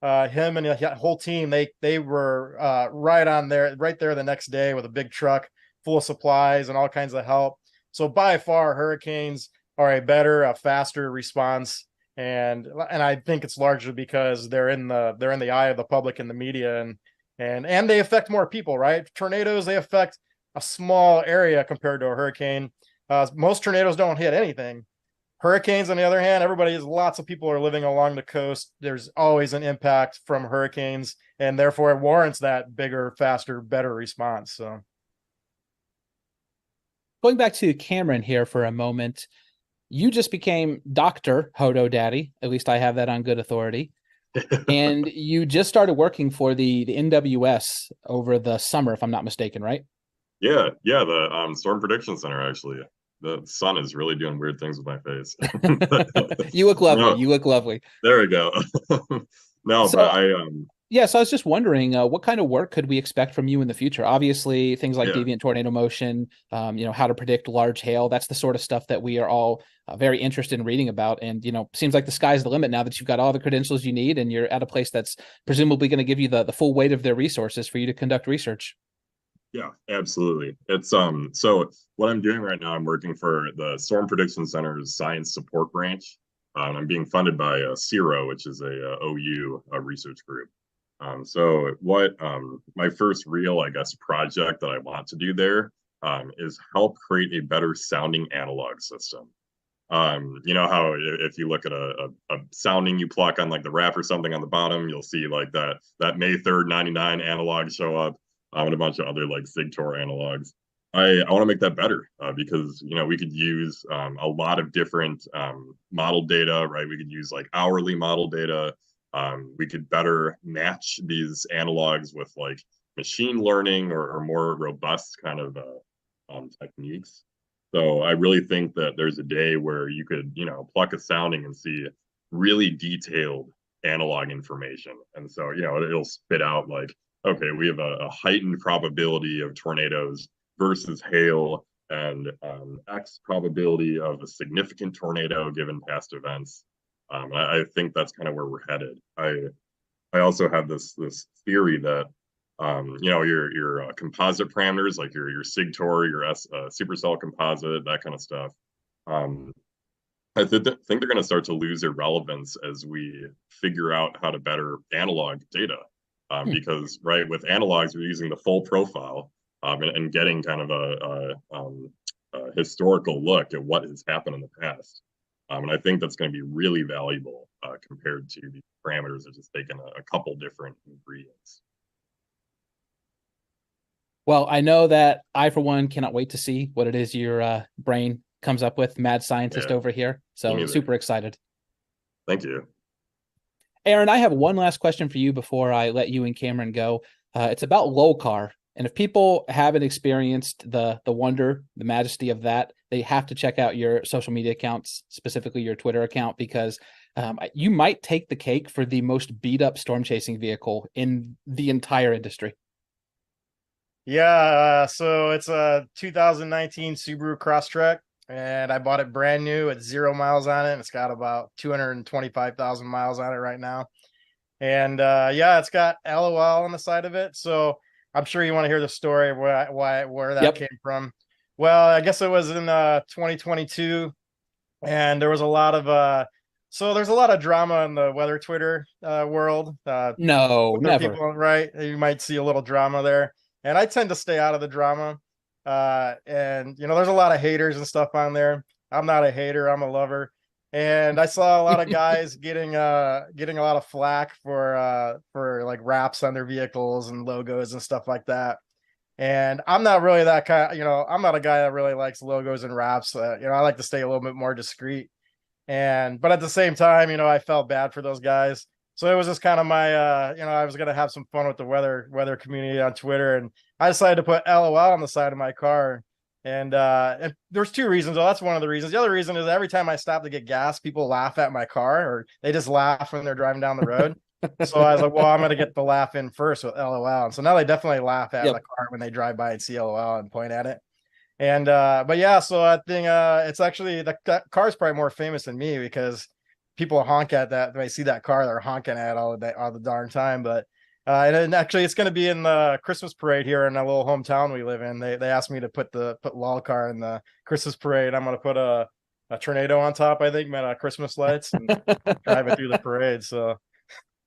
Him and the whole team, they were right there the next day with a big truck full of supplies and all kinds of help. So by far, hurricanes are a faster response. And I think it's largely because they're in the eye of the public and the media, and they affect more people, right? Tornadoes, they affect a small area compared to a hurricane. Most tornadoes don't hit anything. Hurricanes, on the other hand, lots of people are living along the coast. There's always an impact from hurricanes, and therefore it warrants that bigger, faster, better response. So, going back to Cameron here for a moment, you just became Dr. Hodo Daddy. At least I have that on good authority. And you just started working for the NWS over the summer, if I'm not mistaken, right? Yeah, the Storm Prediction Center, actually. The sun is really doing weird things with my face. You look lovely. No, you look lovely. there we go. No, So, but I yeah, so I was just wondering, what kind of work could we expect from you in the future? Obviously, things like deviant tornado motion, how to predict large hail. That's the sort of stuff that we are all very interested in reading about. And, seems like the sky's the limit now that you've got all the credentials you need and you're at a place that's presumably going to give you the full weight of their resources for you to conduct research. Yeah, absolutely. It's so what I'm doing right now, I'm working for the Storm Prediction Center's Science Support Branch. I'm being funded by CIRO, which is a OU research group. So what my first real, I guess, project that I want to do there is help create a better sounding analog system. You know how if you look at a sounding you pluck on like the wrap or something on the bottom, you'll see like that May 3rd 99 analog show up. And a bunch of other like SIGTOR analogs. I want to make that better because we could use a lot of different model data, right? We could use like hourly model data. We could better match these analogs with like machine learning or more robust kind of techniques. So I really think that there's a day where you could pluck a sounding and see really detailed analog information, and so it'll spit out like, okay, we have a heightened probability of tornadoes versus hail and X probability of a significant tornado given past events. I think that's kind of where we're headed. I also have this theory that your composite parameters like your SIGTOR, your supercell composite, that kind of stuff. I think they're going to start to lose their relevance as we figure out how to better analog data. Because with analogs, we're using the full profile and getting kind of a historical look at what has happened in the past. And I think that's going to be really valuable compared to the parameters of just taking a couple different ingredients. Well, I know that I, for one, cannot wait to see what it is your brain comes up with, mad scientist over here. So super excited. Thank you. Aaron, I have one last question for you before I let you and Cameron go. It's about LOCAR. And if people haven't experienced the wonder, the majesty of that, they have to check out your social media accounts, specifically your Twitter account, because you might take the cake for the most beat up storm chasing vehicle in the entire industry. Yeah, so it's a 2019 Subaru Crosstrek, and I bought it brand new at 0 miles on it. And it's got about 225,000 miles on it right now. And it's got LOL on the side of it. So I'm sure you want to hear the story of where that came from. Well, I guess it was in 2022, and there was a lot of there's a lot of drama in the weather Twitter world. No, never. People, right? You might see a little drama there. And I tend to stay out of the drama. And there's a lot of haters and stuff on there. I'm not a hater, I'm a lover. And I saw a lot of guys getting a lot of flack for like wraps on their vehicles and logos and stuff like that. And I'm not really that kind, I'm not a guy that really likes logos and wraps. I like to stay a little bit more discreet. But at the same time, I felt bad for those guys. So it was just kind of my, I was going to have some fun with the weather community on Twitter. And I decided to put LOL on the side of my car. And there's two reasons. Well, that's one of the reasons. The other reason is every time I stop to get gas, people laugh at my car, or they just laugh when they're driving down the road. So I was like, well, I'm going to get the laugh in first with LOL. And so now they definitely laugh at the car when they drive by and see LOL and point at it. And, so I think it's actually, that car's probably more famous than me, because people honk at that. When they see that car, they're honking at all the darn time. But and actually, it's going to be in the Christmas parade here in a little hometown we live in. They asked me to put LOL car in the Christmas parade. I'm going to put a tornado on top, I think, made out of Christmas lights, and drive it through the parade. So,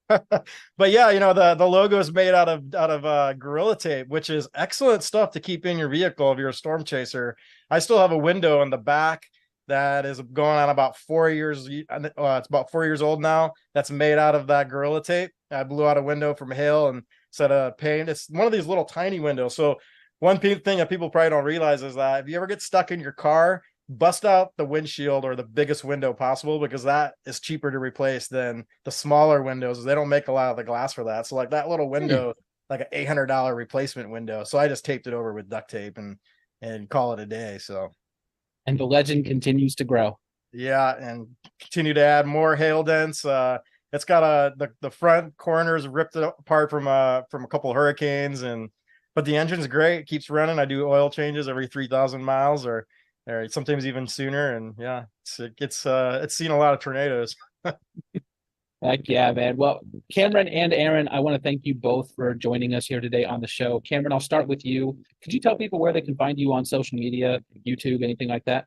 but yeah, the logo is made out of Gorilla Tape, which is excellent stuff to keep in your vehicle if you're a storm chaser. I still have a window in the back that is going on about 4 years. It's about 4 years old now. That's made out of that Gorilla Tape. I blew out a window from hail and set a paint. It's one of these little tiny windows. So one thing that people probably don't realize is that if you ever get stuck in your car, bust out the windshield or the biggest window possible, because that is cheaper to replace than the smaller windows. They don't make a lot of the glass for that. So like that little window, like an $800 replacement window. So I just taped it over with duct tape and call it a day. So, and the legend continues to grow. Yeah, and continue to add more hail dents. It's got the front corners ripped apart from a couple of hurricanes, but the engine's great. It keeps running. I do oil changes every 3,000 miles or sometimes even sooner. And yeah, it's seen a lot of tornadoes. Heck yeah, man. Well, Cameron and Aaron, I want to thank you both for joining us here today on the show. Cameron, I'll start with you. Could you tell people where they can find you on social media, YouTube, anything like that?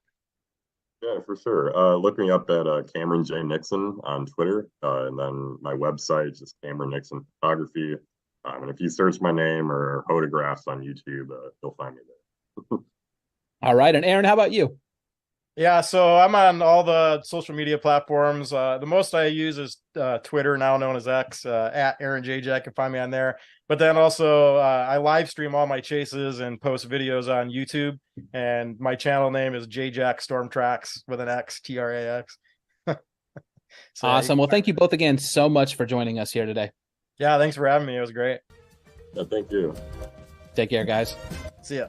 Yeah, for sure. Look me up at Cameron J. Nixon on Twitter. And then my website is just Cameron Nixon Photography. And if you search my name or photographs on YouTube, you'll find me there. All right. And Aaron, how about you? Yeah, so I'm on all the social media platforms. The most I use is Twitter, now known as X, at Aaron Jayjack. You can find me on there. But then also I live stream all my chases and post videos on YouTube. And my channel name is Jayjack Storm Tracks with an X, Trax. So, awesome. Well, thank you both again so much for joining us here today. Yeah, thanks for having me. It was great. Yeah, thank you. Take care, guys. See ya.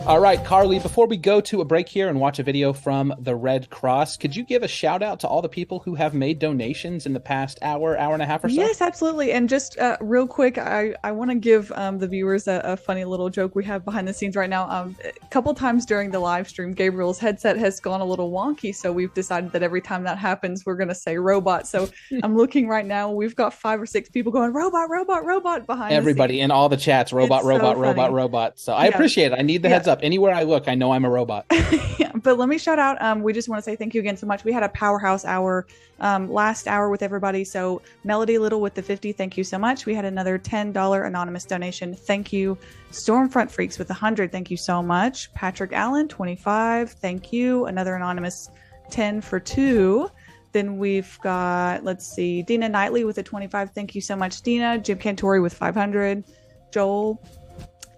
All right, Carly, before we go to a break here and watch a video from the Red Cross, could you give a shout out to all the people who have made donations in the past hour and a half or so? Yes, absolutely. And just real quick, I want to give the viewers a funny little joke we have behind the scenes right now. A couple times during the live stream, Gabriel's headset has gone a little wonky. So we've decided that every time that happens, we're going to say robot. So I'm looking right now. We've got 5 or 6 people going robot, robot, robot behind everybody in all the chats. Robot, it's robot, so robot, funny. robot. So I appreciate it. I need the heads up. Anywhere I look, I know I'm a robot. Yeah, but let me shout out. We just want to say thank you again so much. We had a powerhouse hour last hour with everybody. So Melody Little with the 50, thank you so much. We had another $10 anonymous donation. Thank you. Stormfront Freaks with 100, thank you so much. Patrick Allen, 25, thank you. Another anonymous 10 for 2. Then we've got, let's see, Dina Knightley with a 25. Thank you so much, Dina. Jim Cantore with 500. Joel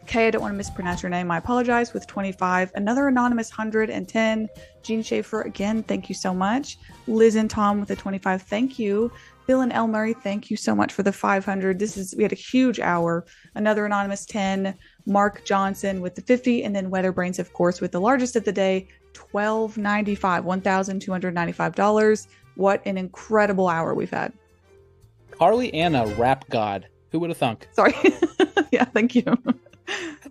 K, I don't want to mispronounce your name. I apologize, with 25. Another anonymous 110. Gene Schaefer, again, thank you so much. Liz and Tom with a 25. Thank you. Bill and El Murray, thank you so much for the 500. We had a huge hour. Another anonymous 10. Mark Johnson with the 50. And then Weatherbrains, of course, with the largest of the day, $1,295, $1,295. What an incredible hour we've had. Carly and a rap god. Who would have thunk? Sorry. Yeah, thank you.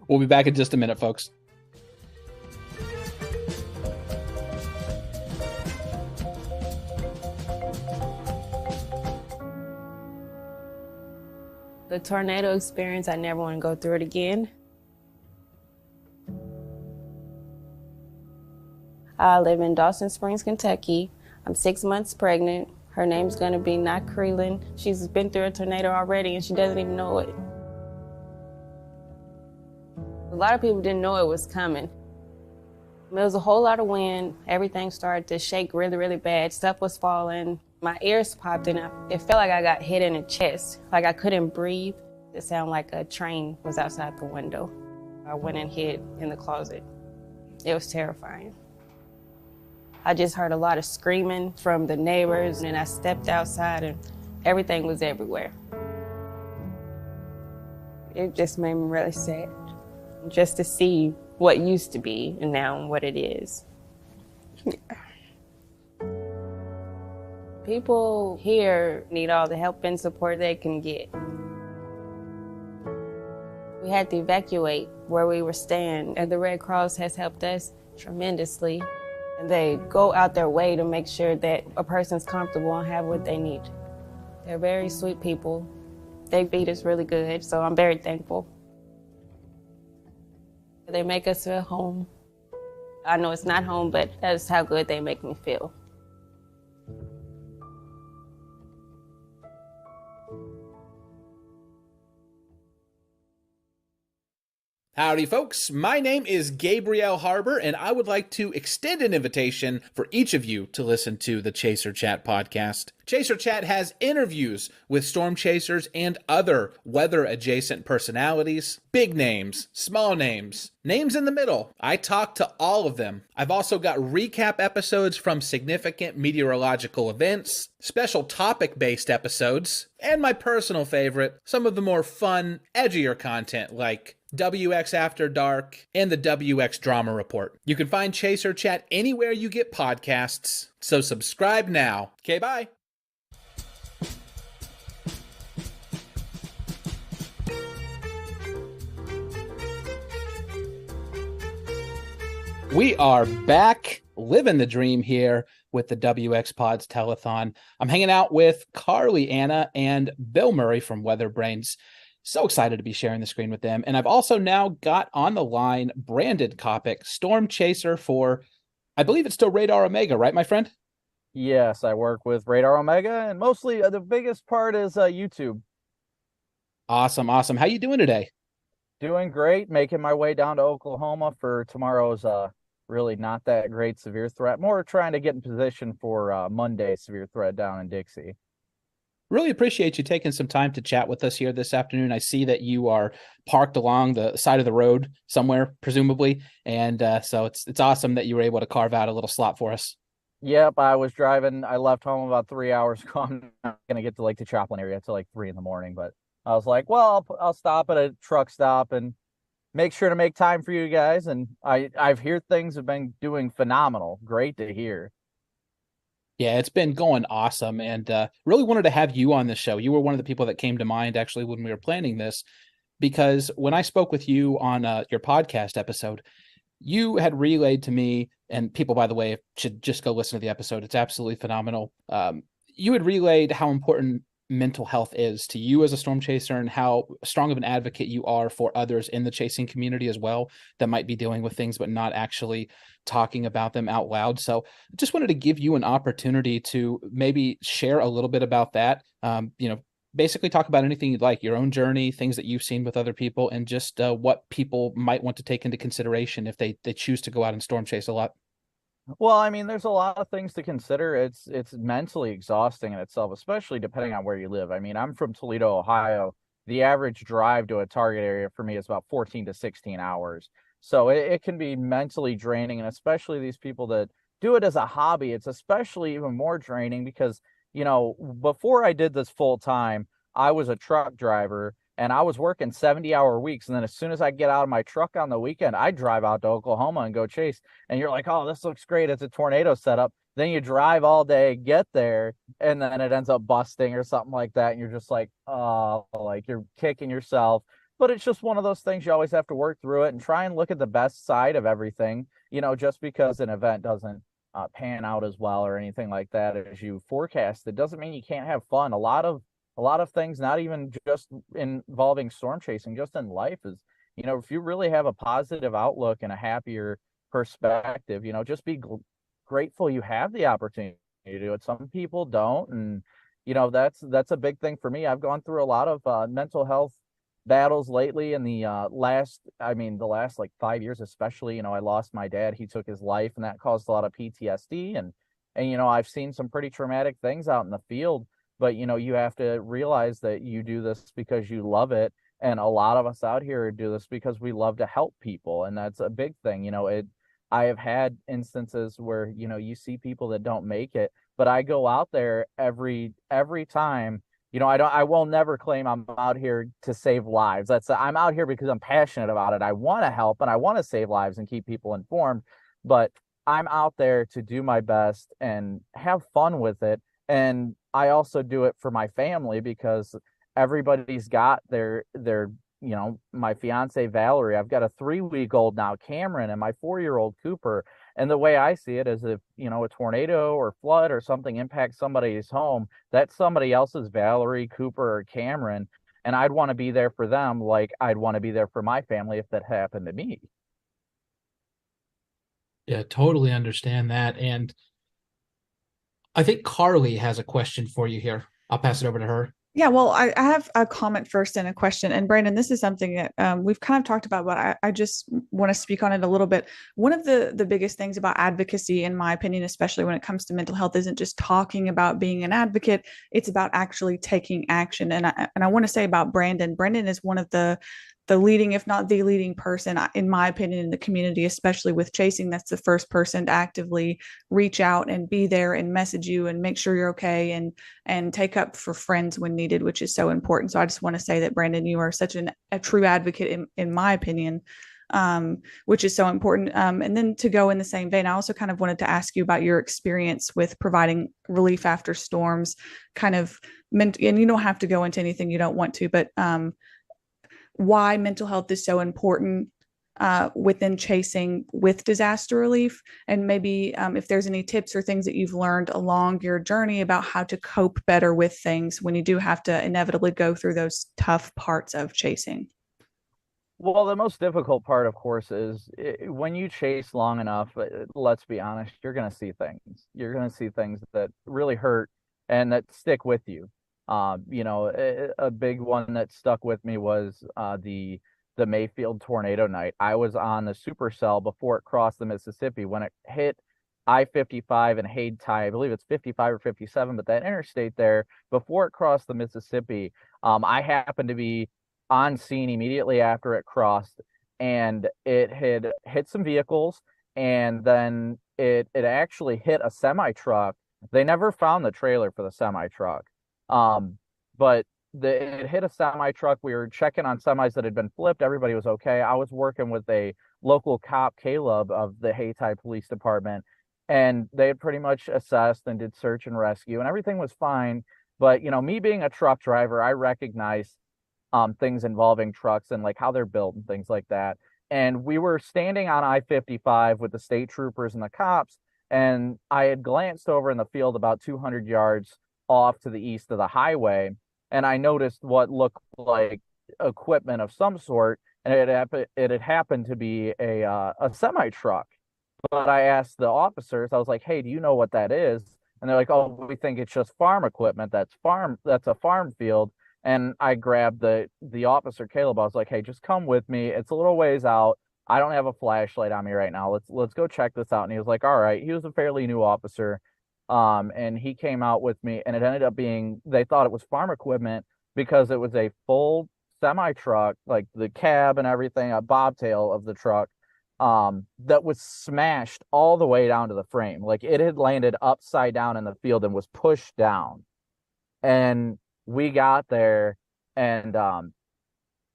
We'll be back in just a minute, folks. The tornado experience, I never want to go through it again. I live in Dawson Springs, Kentucky. I'm 6 months pregnant. Her name's gonna be Not Creelan. She's been through a tornado already and she doesn't even know it. A lot of people didn't know it was coming. There was a whole lot of wind. Everything started to shake really, really bad. Stuff was falling. My ears popped and it felt like I got hit in the chest. Like I couldn't breathe. It sounded like a train was outside the window. I went and hid in the closet. It was terrifying. I just heard a lot of screaming from the neighbors and I stepped outside and everything was everywhere. It just made me really sad. Just to see what used to be and now what it is. People here need all the help and support they can get. We had to evacuate where we were staying, and the Red Cross has helped us tremendously. And they go out their way to make sure that a person's comfortable and have what they need. They're very sweet people. They feed us really good, so I'm very thankful. They make us feel home. I know it's not home, but that's how good they make me feel. Howdy, folks. My name is Gabriel Harbor, and I would like to extend an invitation for each of you to listen to the Chaser Chat podcast. Chaser Chat has interviews with storm chasers and other weather-adjacent personalities, big names, small names, names in the middle. I talk to all of them. I've also got recap episodes from significant meteorological events, special topic-based episodes, and my personal favorite, some of the more fun, edgier content like WX After Dark, and the WX Drama Report. You can find Chaser Chat anywhere you get podcasts, so subscribe now. Okay, bye. We are back living the dream here with the WX Pods Telethon. I'm hanging out with Carly Anna and Bill Murray from Weather Brains. So excited to be sharing the screen with them. And I've also now got on the line Brandon Kopic, storm chaser for, I believe it's still Radar Omega, right, my friend? Yes, I work with Radar Omega, and mostly the biggest part is YouTube. Awesome, awesome. How you doing today? Doing great, making my way down to Oklahoma for tomorrow's really not that great severe threat. More trying to get in position for Monday's severe threat down in Dixie. Really appreciate you taking some time to chat with us here this afternoon. I see that you are parked along the side of the road somewhere, presumably, and so it's awesome that you were able to carve out a little slot for us. Yep, I was driving. I left home about 3 hours ago. I'm not going to get to like the Chaplin area until like 3 a.m, but I was like, well, I'll stop at a truck stop and make sure to make time for you guys. And I've heard things have been doing phenomenal. Great to hear. Yeah, it's been going awesome, and really wanted to have you on the show. You were one of the people that came to mind, actually, when we were planning this, because when I spoke with you on your podcast episode, you had relayed to me, and people, by the way, should just go listen to the episode. It's absolutely phenomenal. You had relayed how important mental health is to you as a storm chaser and how strong of an advocate you are for others in the chasing community as well that might be dealing with things but not actually talking about them out loud. So I just wanted to give you an opportunity to maybe share a little bit about that. Basically talk about anything you'd like, your own journey, things that you've seen with other people, and just what people might want to take into consideration if they choose to go out and storm chase a lot. Well, I mean, there's a lot of things to consider. It's mentally exhausting in itself, especially depending on where you live. I mean, I'm from Toledo, Ohio. The average drive to a target area for me is about 14 to 16 hours. So it can be mentally draining, and especially these people that do it as a hobby, it's especially even more draining because, before I did this full time, I was a truck driver. And I was working 70-hour weeks. And then as soon as I get out of my truck on the weekend, I drive out to Oklahoma and go chase. And you're like, oh, this looks great. It's a tornado setup. Then you drive all day, get there, and then it ends up busting or something like that. And you're just like, oh, like you're kicking yourself. But it's just one of those things. You always have to work through it and try and look at the best side of everything. Just because an event doesn't pan out as well or anything like that as you forecast, it doesn't mean you can't have fun. A lot of things, not even just involving storm chasing, just in life is, if you really have a positive outlook and a happier perspective, just be grateful you have the opportunity to do it. Some people don't. And, that's a big thing for me. I've gone through a lot of mental health battles lately in the last like 5 years, especially. I lost my dad. He took his life, and that caused a lot of PTSD. And I've seen some pretty traumatic things out in the field. But, you have to realize that you do this because you love it. And a lot of us out here do this because we love to help people. And that's a big thing. I have had instances where, you see people that don't make it, but I go out there every time. I will never claim I'm out here to save lives. I'm out here because I'm passionate about it. I want to help and I want to save lives and keep people informed, but I'm out there to do my best and have fun with it. And I also do it for my family because everybody's got their my fiance Valerie. I've got a 3-week-old now, Cameron, and my 4-year-old Cooper. And the way I see it is if, a tornado or flood or something impacts somebody's home, that's somebody else's Valerie, Cooper, or Cameron. And I'd want to be there for them like I'd want to be there for my family if that happened to me. Yeah, totally understand that. And I think Carly has a question for you here. I'll pass it over to her. Yeah, well, I have a comment first and a question. And Brandon, this is something that we've kind of talked about, but I just want to speak on it a little bit. One of the biggest things about advocacy, in my opinion, especially when it comes to mental health, isn't just talking about being an advocate. It's about actually taking action. And I want to say about Brandon. Brandon is one of the leading, if not the leading person, in my opinion, in the community, especially with chasing. That's the first person to actively reach out and be there and message you and make sure you're okay and take up for friends when needed, which is so important. So I just want to say that, Brandon, you are such a true advocate in my opinion, which is so important. And then to go in the same vein, I also kind of wanted to ask you about your experience with providing relief after storms, kind of, and you don't have to go into anything you don't want to, but why mental health is so important within chasing with disaster relief, and maybe if there's any tips or things that you've learned along your journey about how to cope better with things when you do have to inevitably go through those tough parts of chasing. Well, the most difficult part, of course, is when you chase long enough, let's be honest, you're going to see things. You're going to see things that really hurt and that stick with you. A big one that stuck with me was the Mayfield tornado night. I was on the supercell before it crossed the Mississippi when it hit I-55 and Haid Tie. I believe it's 55 or 57, but that interstate there, before it crossed the Mississippi, I happened to be on scene immediately after it crossed, and it had hit some vehicles, and then it actually hit a semi truck. They never found the trailer for the semi truck. But it hit a semi truck. We were checking on semis that had been flipped. Everybody was okay. I was working with a local cop, Caleb, of the Hayti Police Department, and they had pretty much assessed and did search and rescue, and everything was fine. But me being a truck driver, I recognize things involving trucks and like how they're built and things like that. And we were standing on I-55 with the state troopers and the cops, and I had glanced over in the field about 200 yards off to the east of the highway, and I noticed what looked like equipment of some sort, and it had happened to be a semi truck. But I asked the officers, I was like, "Hey, do you know what that is?" And they're like, "Oh, we think it's just farm equipment. That's a farm field." And I grabbed the officer Caleb. I was like, "Hey, just come with me. It's a little ways out. I don't have a flashlight on me right now. Let's go check this out." And he was like, "All right." He was a fairly new officer. And he came out with me, and it ended up being, they thought it was farm equipment because it was a full semi truck, like the cab and everything, a bobtail of the truck, that was smashed all the way down to the frame. Like it had landed upside down in the field and was pushed down. And we got there, and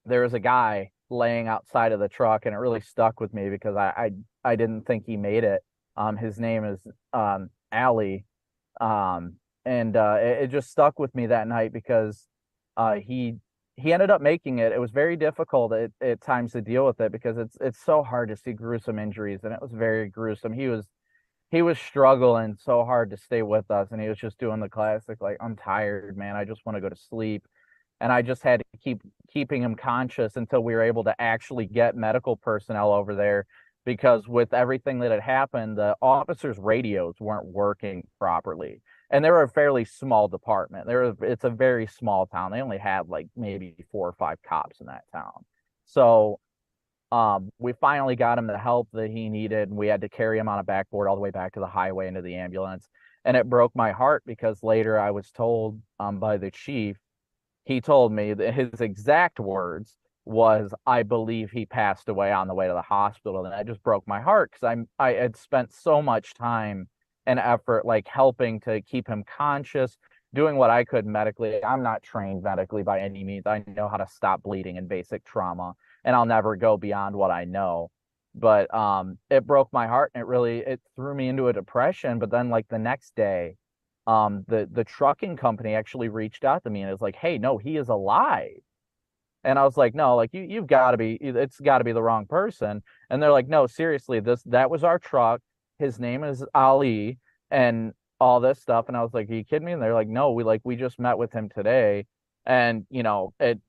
there was a guy laying outside of the truck, and it really stuck with me because I didn't think he made it. His name is Ali, and it just stuck with me that night because he ended up making it. It was very difficult at times to deal with it because it's so hard to see gruesome injuries, and it was very gruesome. He was struggling so hard to stay with us, and he was just doing the classic, like, "I'm tired, man. I just want to go to sleep." And I just had to keeping him conscious until we were able to actually get medical personnel over there, because with everything that had happened, the officers' radios weren't working properly. And they were a fairly small department. It's a very small town. They only had like maybe 4 or 5 cops in that town. So we finally got him the help that he needed, and we had to carry him on a backboard all the way back to the highway into the ambulance. And it broke my heart because later I was told by the chief, he told me that his exact words was, "I believe he passed away on the way to the hospital." And that just broke my heart because I had spent so much time and effort like helping to keep him conscious, doing what I could medically. I'm not trained medically by any means. I know how to stop bleeding and basic trauma, and I'll never go beyond what I know. But it broke my heart, and it threw me into a depression. But then like the next day, the trucking company actually reached out to me and was like, "Hey, no, he is alive." And I was like, "No, like you've got to be, it's got to be the wrong person." And they're like, "No, seriously, that was our truck. His name is Ali," and all this stuff. And I was like, "Are you kidding me?" And they're like, "No, we just met with him today." And it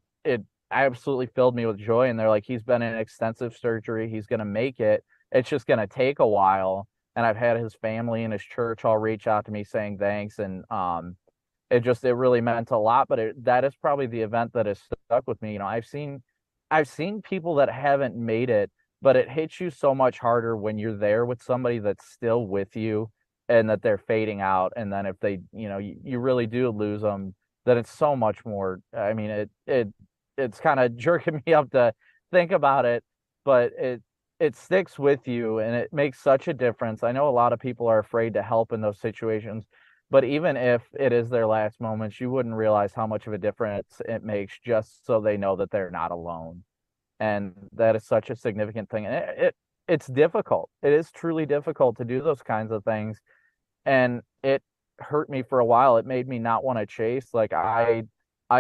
absolutely filled me with joy. And they're like, "He's been in extensive surgery. He's going to make it. It's just going to take a while." And I've had his family and his church all reach out to me saying thanks. And it really meant a lot. But that is probably the event that has stuck with me. I've seen people that haven't made it, but it hits you so much harder when you're there with somebody that's still with you and that they're fading out. And then if they, you really do lose them, then it's so much more. I mean, it's kind of jerking me up to think about it, but it sticks with you and it makes such a difference. I know a lot of people are afraid to help in those situations, but even if it is their last moments, you wouldn't realize how much of a difference it makes just so they know that they're not alone. And that is such a significant thing. And it's difficult. It is truly difficult to do those kinds of things. And it hurt me for a while. It made me not want to chase. Like I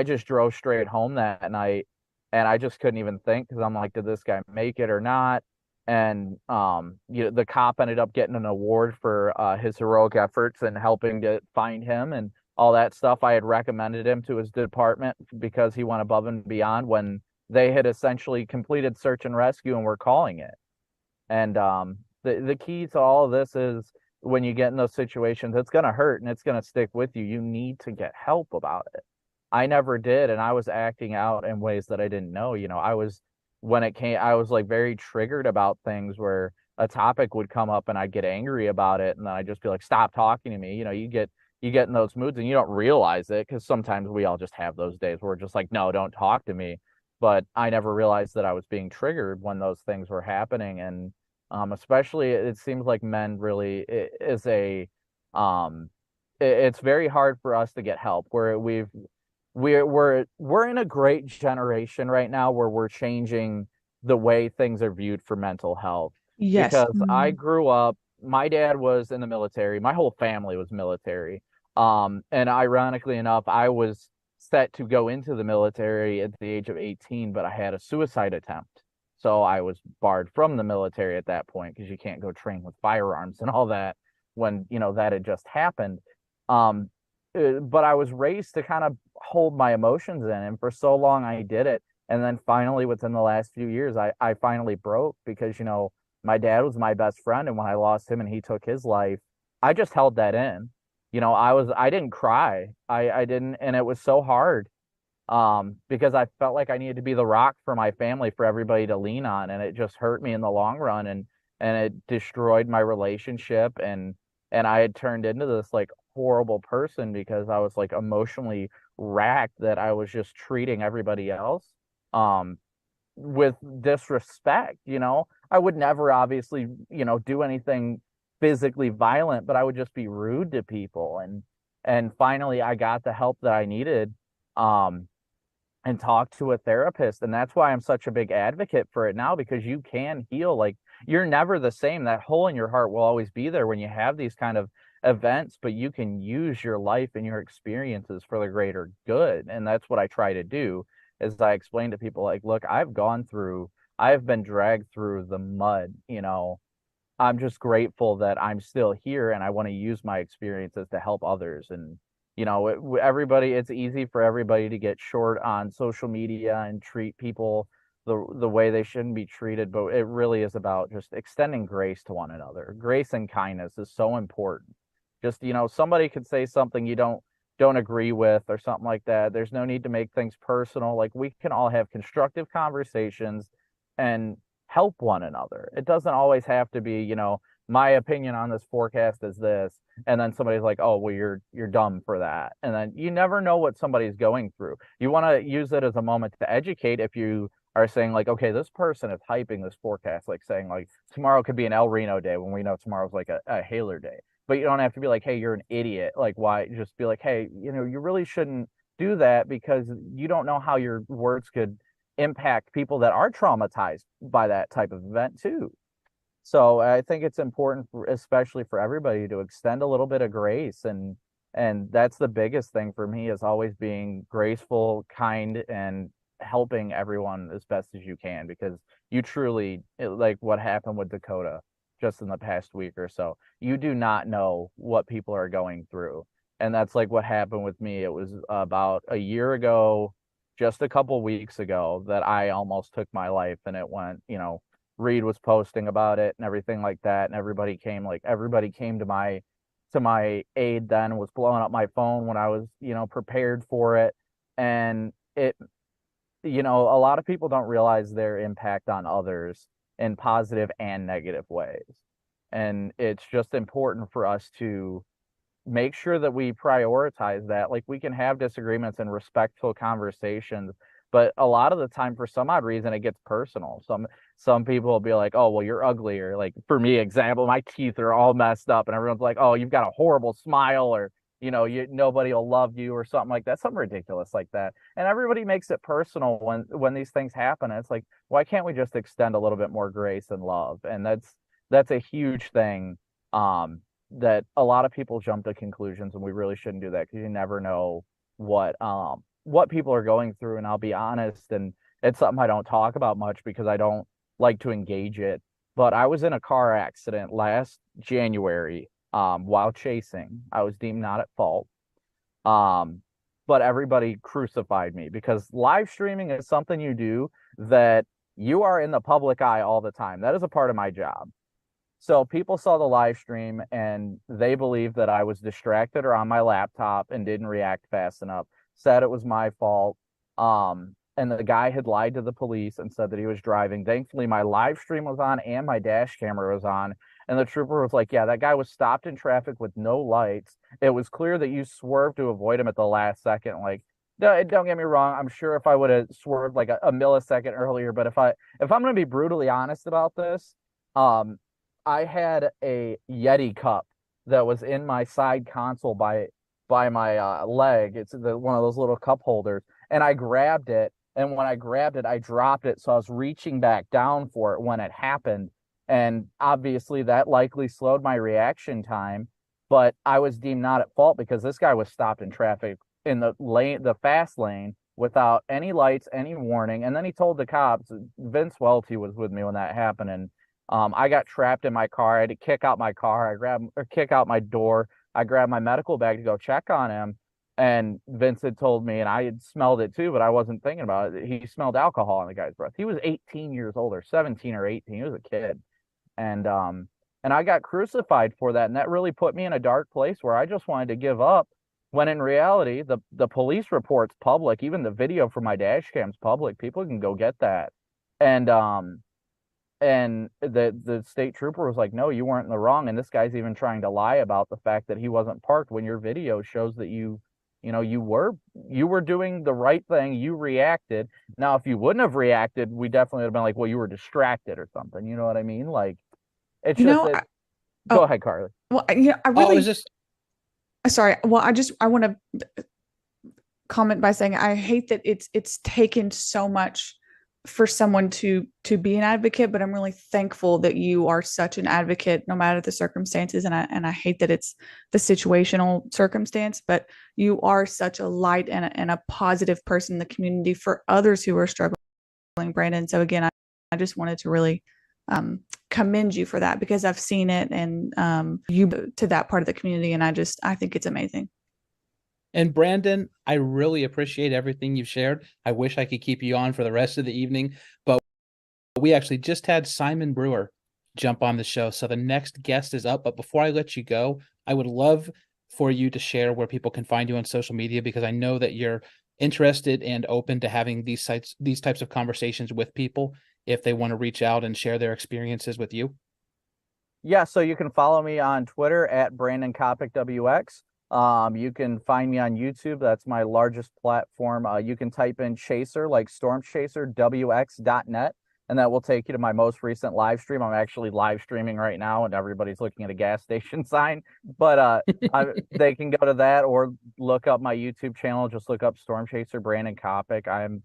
just drove straight home that night and I just couldn't even think because I'm like, did this guy make it or not? And the cop ended up getting an award for his heroic efforts and helping to find him and all that stuff. I had recommended him to his department because he went above and beyond when they had essentially completed search and rescue and were calling it. And the key to all of this is when you get in those situations, it's going to hurt and it's going to stick with you. You need to get help about it. I never did, and I was acting out in ways that I didn't know. I was like very triggered about things where a topic would come up and I'd get angry about it, and then I'd just be like, "Stop talking to me." You get in those moods and you don't realize it because sometimes we all just have those days where we're just like, "No, don't talk to me." But I never realized that I was being triggered when those things were happening, and especially it seems like men really is it's very hard for us to get help where we're in a great generation right now where we're changing the way things are viewed for mental health. Yes. Because I grew up, my dad was in the military, my whole family was military. And ironically enough, I was set to go into the military at the age of 18, but I had a suicide attempt. So I was barred from the military at that point because you can't go train with firearms and all that when, that had just happened. But I was raised to kind of hold my emotions in, and for so long I did it. And then finally, within the last few years, I finally broke because, my dad was my best friend. And when I lost him and he took his life, I just held that in. I didn't cry. I didn't. And it was so hard because I felt like I needed to be the rock for my family, for everybody to lean on. And it just hurt me in the long run. And it destroyed my relationship. And I had turned into this like horrible person because I was like emotionally racked that I was just treating everybody else with disrespect. I would never obviously do anything physically violent, but I would just be rude to people. And finally I got the help that I needed and talked to a therapist, and that's why I'm such a big advocate for it now, because you can heal. Like, you're never the same. That hole in your heart will always be there when you have these kind of events, but you can use your life and your experiences for the greater good. And that's what I try to do, is I explain to people like, look, I've been dragged through the mud. I'm just grateful that I'm still here, and I want to use my experiences to help others. And it's easy for everybody to get short on social media and treat people the way they shouldn't be treated, but it really is about just extending grace to one another. Grace and kindness is so important. Just, somebody could say something you don't agree with or something like that. There's no need to make things personal. Like, we can all have constructive conversations and help one another. It doesn't always have to be, my opinion on this forecast is this, and then somebody's like, oh, well, you're dumb for that. And then you never know what somebody's going through. You want to use it as a moment to educate. If you are saying like, okay, this person is hyping this forecast, like saying like tomorrow could be an El Reno day when we know tomorrow's like a Haler day. But you don't have to be like, hey, you're an idiot. Like, why? Just be like, hey, you really shouldn't do that, because you don't know how your words could impact people that are traumatized by that type of event too. So I think it's important, especially for everybody, to extend a little bit of grace. And that's the biggest thing for me, is always being graceful, kind, and helping everyone as best as you can, because you truly, like what happened with Dakota just in the past week or so, you do not know what people are going through. And that's like what happened with me. It was about a year ago, just a couple weeks ago, that I almost took my life. And it went, Reed was posting about it and everything like that, and everybody came to my to my aid then was blowing up my phone when I was, prepared for it. And it, a lot of people don't realize their impact on others in positive and negative ways. And it's just important for us to make sure that we prioritize that. Like, we can have disagreements and respectful conversations, but a lot of the time, for some odd reason, it gets personal. Some people will be like, oh, well, you're ugly. Or like, for me, example, my teeth are all messed up and everyone's like, oh, you've got a horrible smile, or nobody will love you, or something like that, something ridiculous like that. And everybody makes it personal when these things happen. And it's like, why can't we just extend a little bit more grace and love? And that's a huge thing, that a lot of people jump to conclusions, and we really shouldn't do that, because you never know what people are going through. And I'll be honest, and it's something I don't talk about much because I don't like to engage it, but I was in a car accident last January while chasing. I was deemed not at fault, but everybody crucified me, because live streaming is something you do that you are in the public eye all the time. That is a part of my job. So people saw the live stream and they believed that I was distracted or on my laptop and didn't react fast enough, said it was my fault. And the guy had lied to the police and said that he was driving. Thankfully, my live stream was on and my dash camera was on. And the trooper was like, yeah, that guy was stopped in traffic with no lights. It was clear that you swerved to avoid him at the last second. Like, don't get me wrong. I'm sure if I would have swerved like a millisecond earlier, but if I'm going to be brutally honest about this, I had a Yeti cup that was in my side console by my leg. It's one of those little cup holders, and I grabbed it. And when I grabbed it, I dropped it. So I was reaching back down for it when it happened. And obviously that likely slowed my reaction time, but I was deemed not at fault because this guy was stopped in traffic in the fast lane without any lights, any warning. And then he told the cops. Vince Welty was with me when that happened. And I got trapped in my car. I had to kick out my car. Kick out my door. I grabbed my medical bag to go check on him. And Vince had told me, and I had smelled it too, but I wasn't thinking about it. He smelled alcohol on the guy's breath. He was 18 years old, or 17 or 18. He was a kid. And I got crucified for that. And that really put me in a dark place where I just wanted to give up, when in reality, the police report's public. Even the video from my dash cam's public. People can go get that. And the state trooper was like, no, you weren't in the wrong. And this guy's even trying to lie about the fact that he wasn't parked, when your video shows that you were doing the right thing. You reacted. Now, if you wouldn't have reacted, we definitely would have been like, well, you were distracted or something. You know what I mean? Like, it's just, go ahead, Carly. Well, I really sorry. Well, I want to comment by saying I hate that it's taken so much for someone to be an advocate, but I'm really thankful that you are such an advocate no matter the circumstances. And I hate that it's the situational circumstance, but you are such a light and a positive person in the community for others who are struggling, Brandon. So again, I just wanted to really commend you for that, because I've seen it, and you to that part of the community. And I think it's amazing. And Brandon, I really appreciate everything you've shared. I wish I could keep you on for the rest of the evening, but we actually just had Simon Brewer jump on the show. So the next guest is up. But before I let you go, I would love for you to share where people can find you on social media, because I know that you're interested and open to having these types of conversations with people if they want to reach out and share their experiences with you. Yeah, so you can follow me on Twitter at Brandon Kopic WX. You can find me on YouTube. That's my largest platform. You can type in Chaser, like Storm Chaser, WX.net, and that will take you to my most recent live stream. I'm actually live streaming right now, and everybody's looking at a gas station sign. But they can go to that or look up my YouTube channel. Just look up Storm Chaser Brandon Kopic. I'm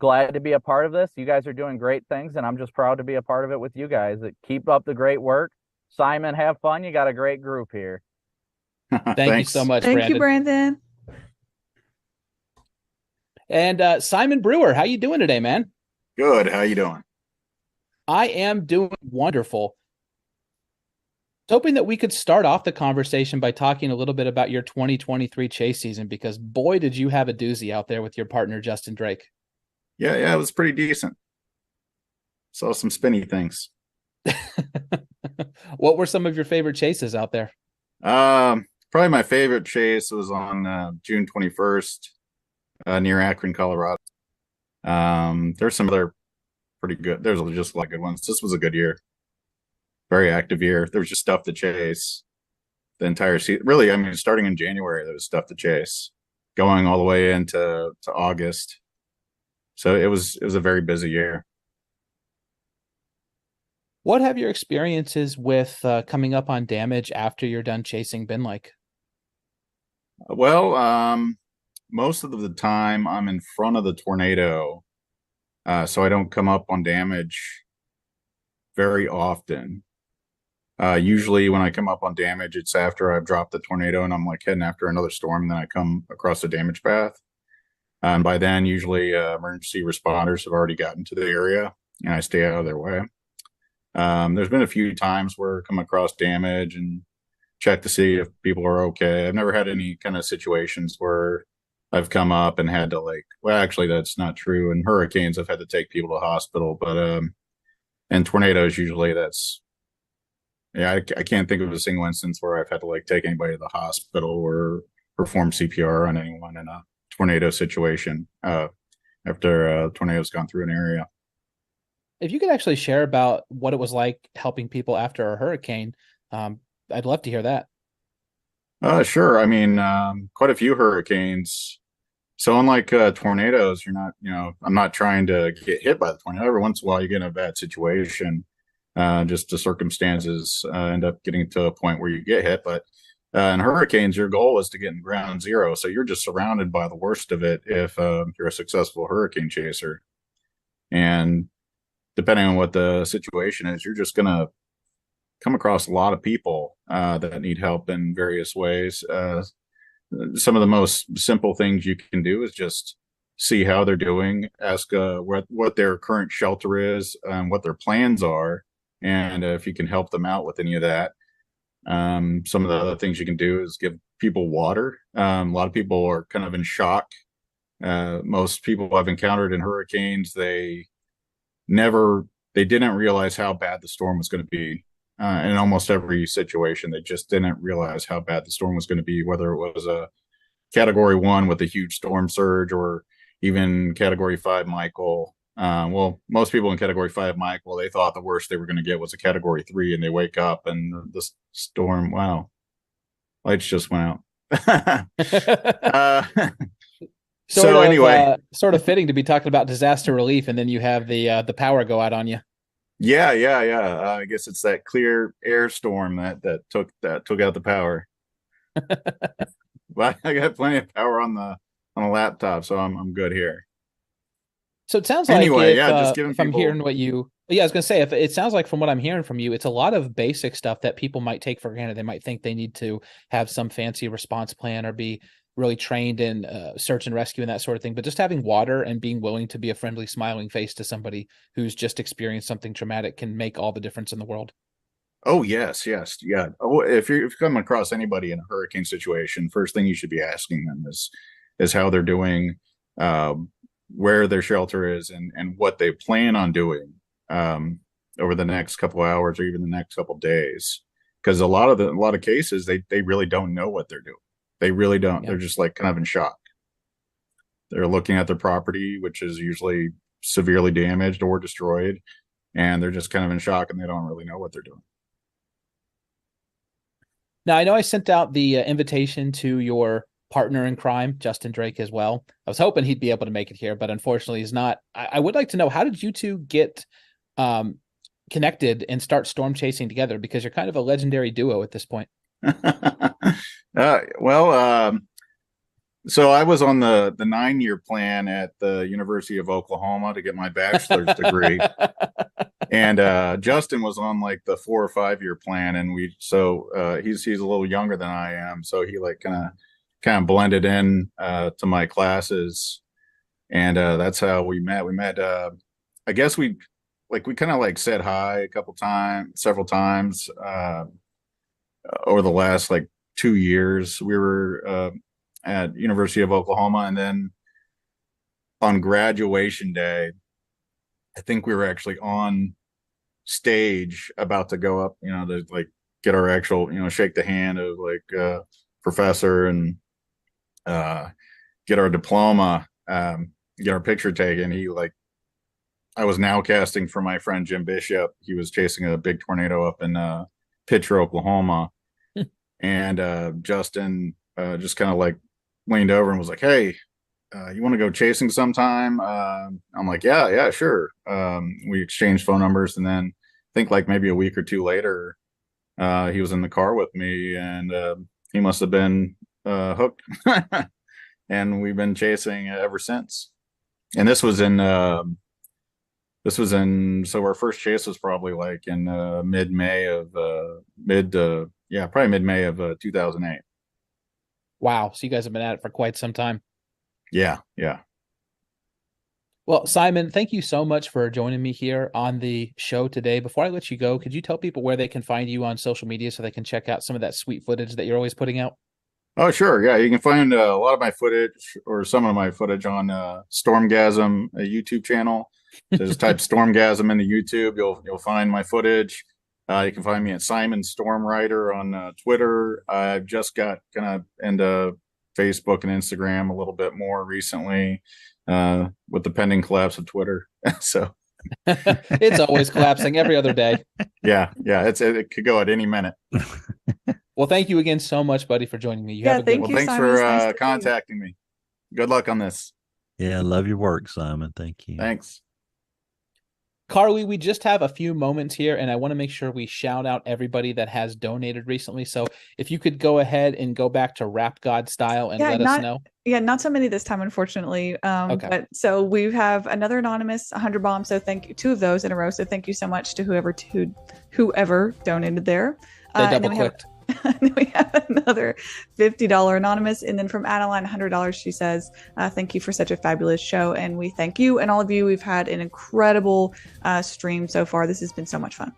glad to be a part of this. You guys are doing great things, and I'm just proud to be a part of it with you guys. Keep up the great work. Simon, have fun. You got a great group here. Thank you so much, Thank Brandon. you, Brandon. And Simon Brewer, how you doing today, man? Good. How you doing? I am doing wonderful. Hoping that we could start off the conversation by talking a little bit about your 2023 chase season, because boy, did you have a doozy out there with your partner, Justin Drake. Yeah, it was pretty decent. Saw some spinny things. What were some of your favorite chases out there? Probably my favorite chase was on June 21st near Akron, Colorado. There's some other pretty good. There's just a lot of good ones. This was a good year, very active year. There was just stuff to chase the entire season. Really, I mean, starting in January, there was stuff to chase, going all the way into August. So it was a very busy year. What have your experiences with coming up on damage after you're done chasing been like? Well, most of the time I'm in front of the tornado, so I don't come up on damage very often. Usually when I come up on damage, it's after I've dropped the tornado and I'm like heading after another storm, then I come across the damage path. And by then, usually emergency responders have already gotten to the area and I stay out of their way. There's been a few times where I come across damage and check to see if people are okay. I've never had any kind of situations where I've come up and had to well, actually, that's not true. In hurricanes, I've had to take people to the hospital, but in tornadoes, usually I can't think of a single instance where I've had to take anybody to the hospital or perform CPR on anyone in a tornado situation after a tornado's gone through an area. If you could actually share about what it was like helping people after a hurricane, I'd love to hear that. Sure. I mean, quite a few hurricanes. So unlike tornadoes, you're not, I'm not trying to get hit by the tornado. Every once in a while you get in a bad situation. Just the circumstances end up getting to a point where you get hit. But in hurricanes, your goal is to get in ground zero. So you're just surrounded by the worst of it if you're a successful hurricane chaser. And depending on what the situation is, you're just going to come across a lot of people that need help in various ways. Some of the most simple things you can do is just see how they're doing, ask what their current shelter is, what their plans are, and if you can help them out with any of that. Some of the other things you can do is give people water. A lot of people are kind of in shock. Most people I've encountered in hurricanes, they didn't realize how bad the storm was going to be. In almost every situation, they just didn't realize how bad the storm was going to be, whether it was a Category 1 with a huge storm surge or even Category 5 Michael. Well, most people in Category 5 Michael, they thought the worst they were going to get was a Category 3, and they wake up and the storm, wow, lights just went out. Sort of fitting to be talking about disaster relief, and then you have the power go out on you. Yeah. I guess it's that clear air storm that took out the power. But I got plenty of power on the laptop, so I'm good here. So it sounds like just giving if I'm hearing what you, I was going to say, if it sounds like from what I'm hearing from you, it's a lot of basic stuff that people might take for granted. They might think they need to have some fancy response plan or be really trained in search and rescue and that sort of thing. But just having water and being willing to be a friendly, smiling face to somebody who's just experienced something traumatic can make all the difference in the world. Oh, yes. Yeah. If you come across anybody in a hurricane situation, first thing you should be asking them is how they're doing, where their shelter is, and what they plan on doing over the next couple of hours or even the next couple of days. Because a lot of cases, they really don't know what they're doing. They really don't. Yeah. They're just kind of in shock. They're looking at their property, which is usually severely damaged or destroyed, and they're just kind of in shock and they don't really know what they're doing. Now, I know I sent out the invitation to your partner in crime, Justin Drake, as well. I was hoping he'd be able to make it here, but unfortunately he's not. I would like to know, how did you two get connected and start storm chasing together? Because you're kind of a legendary duo at this point. So I was on the 9-year plan at the University of Oklahoma to get my bachelor's degree. And Justin was on the 4 or 5-year plan, and he's a little younger than I am, so he kind of blended in to my classes, and that's how we met. I guess we kind of said hi several times over the last 2 years. We were at University of Oklahoma, and then on graduation day, I think we were actually on stage about to go up, there's get our actual, shake the hand of like professor and get our diploma, get our picture taken. I was now casting for my friend Jim Bishop. He was chasing a big tornado up in Pitcher, Oklahoma. And Justin just kind of like leaned over and was like, "Hey, you want to go chasing sometime?" I'm like, yeah, sure. We exchanged phone numbers, and then I think like maybe a week or two later, he was in the car with me, and he must have been hooked. And we've been chasing ever since. And this was in so our first chase was probably like in mid-May of 2008. Wow. So you guys have been at it for quite some time. Yeah. Well, Simon, thank you so much for joining me here on the show today. Before I let you go, could you tell people where they can find you on social media so they can check out some of that sweet footage that you're always putting out? Oh, sure. Yeah, you can find a lot of my footage or some of my footage on Stormgasm, a YouTube channel. So just type Stormgasm into YouTube. You'll find my footage. You can find me at Simon Stormwriter on Twitter. I've just got kind of into Facebook and Instagram a little bit more recently with the pending collapse of Twitter. So it's always collapsing every other day. Yeah. It could go at any minute. Well, thank you again so much, buddy, for joining me. Thanks for contacting me. Good luck on this. Yeah, I love your work, Simon. Thank you. Thanks. Carly, we just have a few moments here, and I want to make sure we shout out everybody that has donated recently. So if you could go ahead and go back to Rap God style and let us know. Yeah, not so many this time, unfortunately. Okay. But so we have another anonymous 100 bombs. So thank you, 2 of those in a row. So thank you so much to whoever donated there. They double clicked. Then we have another $50 anonymous, and then from Adeline, $100. She says, "Thank you for such a fabulous show," and we thank you and all of you. We've had an incredible stream so far. This has been so much fun.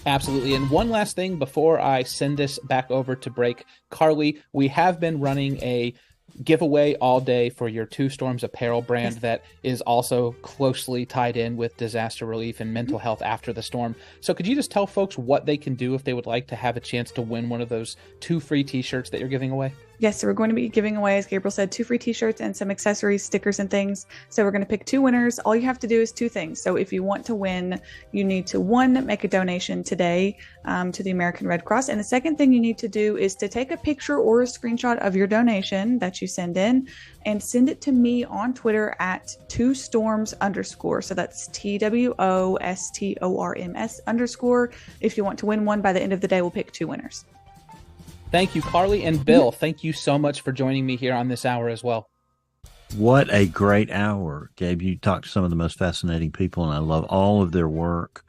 Absolutely. And one last thing before I send this back over to break, Carly, we have been running a giveaway all day for your Two Storms apparel brand that is also closely tied in with disaster relief and mental health after the storm. So could you just tell folks what they can do if they would like to have a chance to win one of those 2 free t-shirts that you're giving away? Yes, so we're going to be giving away, as Gabriel said, 2 free t-shirts and some accessories, stickers, and things. So we're going to pick 2 winners. All you have to do is 2 things. So if you want to win, you need to, 1, make a donation today to the American Red Cross. And the second thing you need to do is to take a picture or a screenshot of your donation that you send in and send it to me on Twitter at 2storms_. So that's TWOSTORMS_. If you want to win one by the end of the day, we'll pick 2 winners. Thank you, Carly. And Bill, thank you so much for joining me here on this hour as well. What a great hour, Gabe. You talked to some of the most fascinating people, and I love all of their work.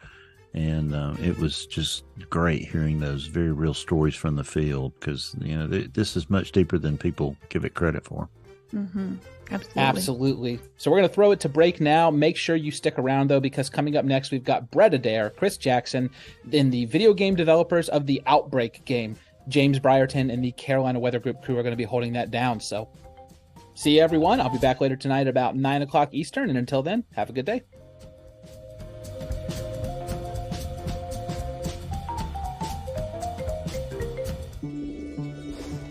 And it was just great hearing those very real stories from the field, because, this is much deeper than people give it credit for. Mm-hmm. Absolutely. So we're going to throw it to break now. Make sure you stick around, though, because coming up next, we've got Brett Adair, Chris Jackson, and the video game developers of the Outbreak game. James Brierton and the Carolina Weather Group crew are going to be holding that down. So see you, everyone. I'll be back later tonight about 9 o'clock Eastern. And until then, have a good day.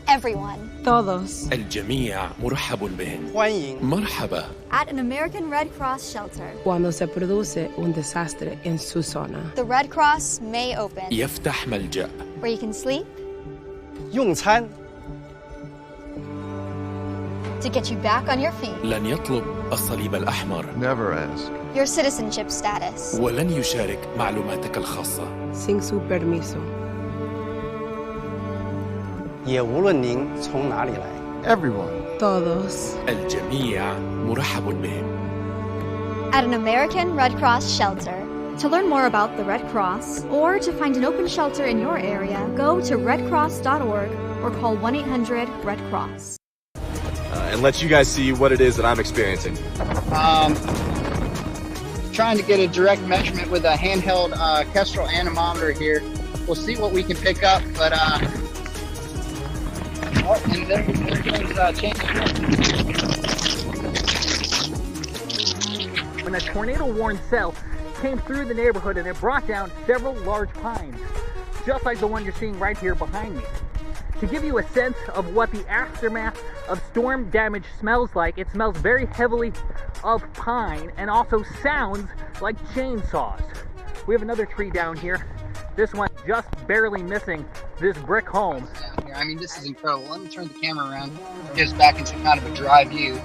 Everyone. Todos. الجميع مرحب بهم. 欢迎. مرحبا. At an American Red Cross shelter. Cuando se produce un desastre en su zona. The Red Cross may open. يفتح ملجأ. Where you can sleep. 用餐. To get you back on your feet. لن يطلب الصليب الأحمر. Never ask. Your citizenship status. ولن يشارك معلوماتك الخاصة. Sin su permiso. 也无论您从哪里来. Everyone. Todos. الجميع مرحب بهم. At an American Red Cross shelter. To learn more about the Red Cross or to find an open shelter in your area, go to redcross.org or call 1-800-RED-CROSS. And let you guys see what it is that I'm experiencing. Trying to get a direct measurement with a handheld Kestrel anemometer here. We'll see what we can pick up, but and there goes changing. When a tornado-warned cell came through the neighborhood and it brought down several large pines. just like the one you're seeing right here behind me. To give you a sense of what the aftermath of storm damage smells like, it smells very heavily of pine and also sounds like chainsaws. We have another tree down here. This one just barely missing this brick home. I mean, this is incredible. Let me turn the camera around. Get us back into kind of a dry view.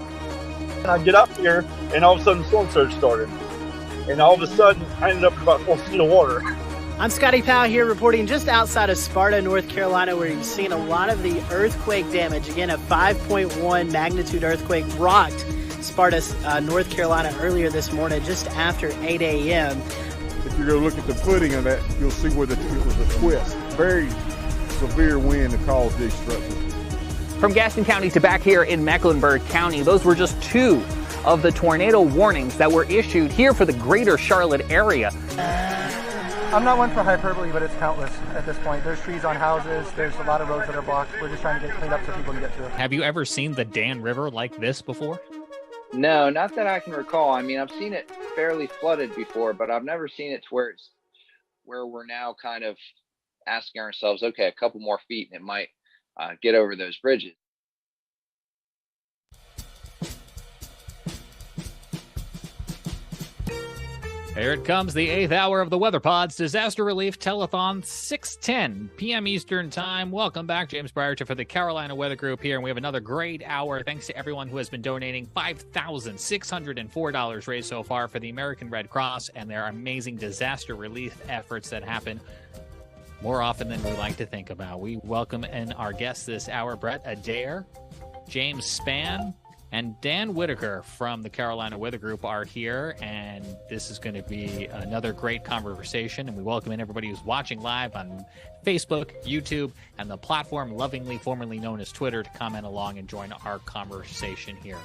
And I get up here, and all of a sudden, the storm surge started. And all of a sudden, I ended up in about 4 feet of water. I'm Scotty Powell here reporting just outside of Sparta, North Carolina, where you've seen a lot of the earthquake damage. Again, a 5.1 magnitude earthquake rocked Sparta, North Carolina earlier this morning, just after 8 a.m. If you go look at the footing of that, you'll see where it was a twist. Very severe wind that caused these structures. From Gaston County to back here in Mecklenburg County, those were just 2 of the tornado warnings that were issued here for the greater Charlotte area. I'm not one for hyperbole, but it's countless at this point. There's trees on houses. There's a lot of roads that are blocked. We're just trying to get cleaned up so people can get through. Have you ever seen the Dan River like this before? No, not that I can recall. I mean, I've seen it fairly flooded before, but I've never seen it to where we're now kind of asking ourselves, okay, a couple more feet and it might get over those bridges. Here it comes, the 8th hour of the Weather Pod's Disaster Relief Telethon, 6:10 p.m. Eastern Time. Welcome back. James Brierton for the Carolina Weather Group here, and we have another great hour. Thanks to everyone who has been donating. $5,604 raised so far for the American Red Cross and their amazing disaster relief efforts that happen more often than we like to think about. We welcome in our guests this hour, Brett Adair, James Spann, and Dan Whitaker from the Carolina Weather Group are here, and this is going to be another great conversation. And we welcome in everybody who's watching live on Facebook, YouTube, and the platform lovingly formerly known as Twitter to comment along and join our conversation here.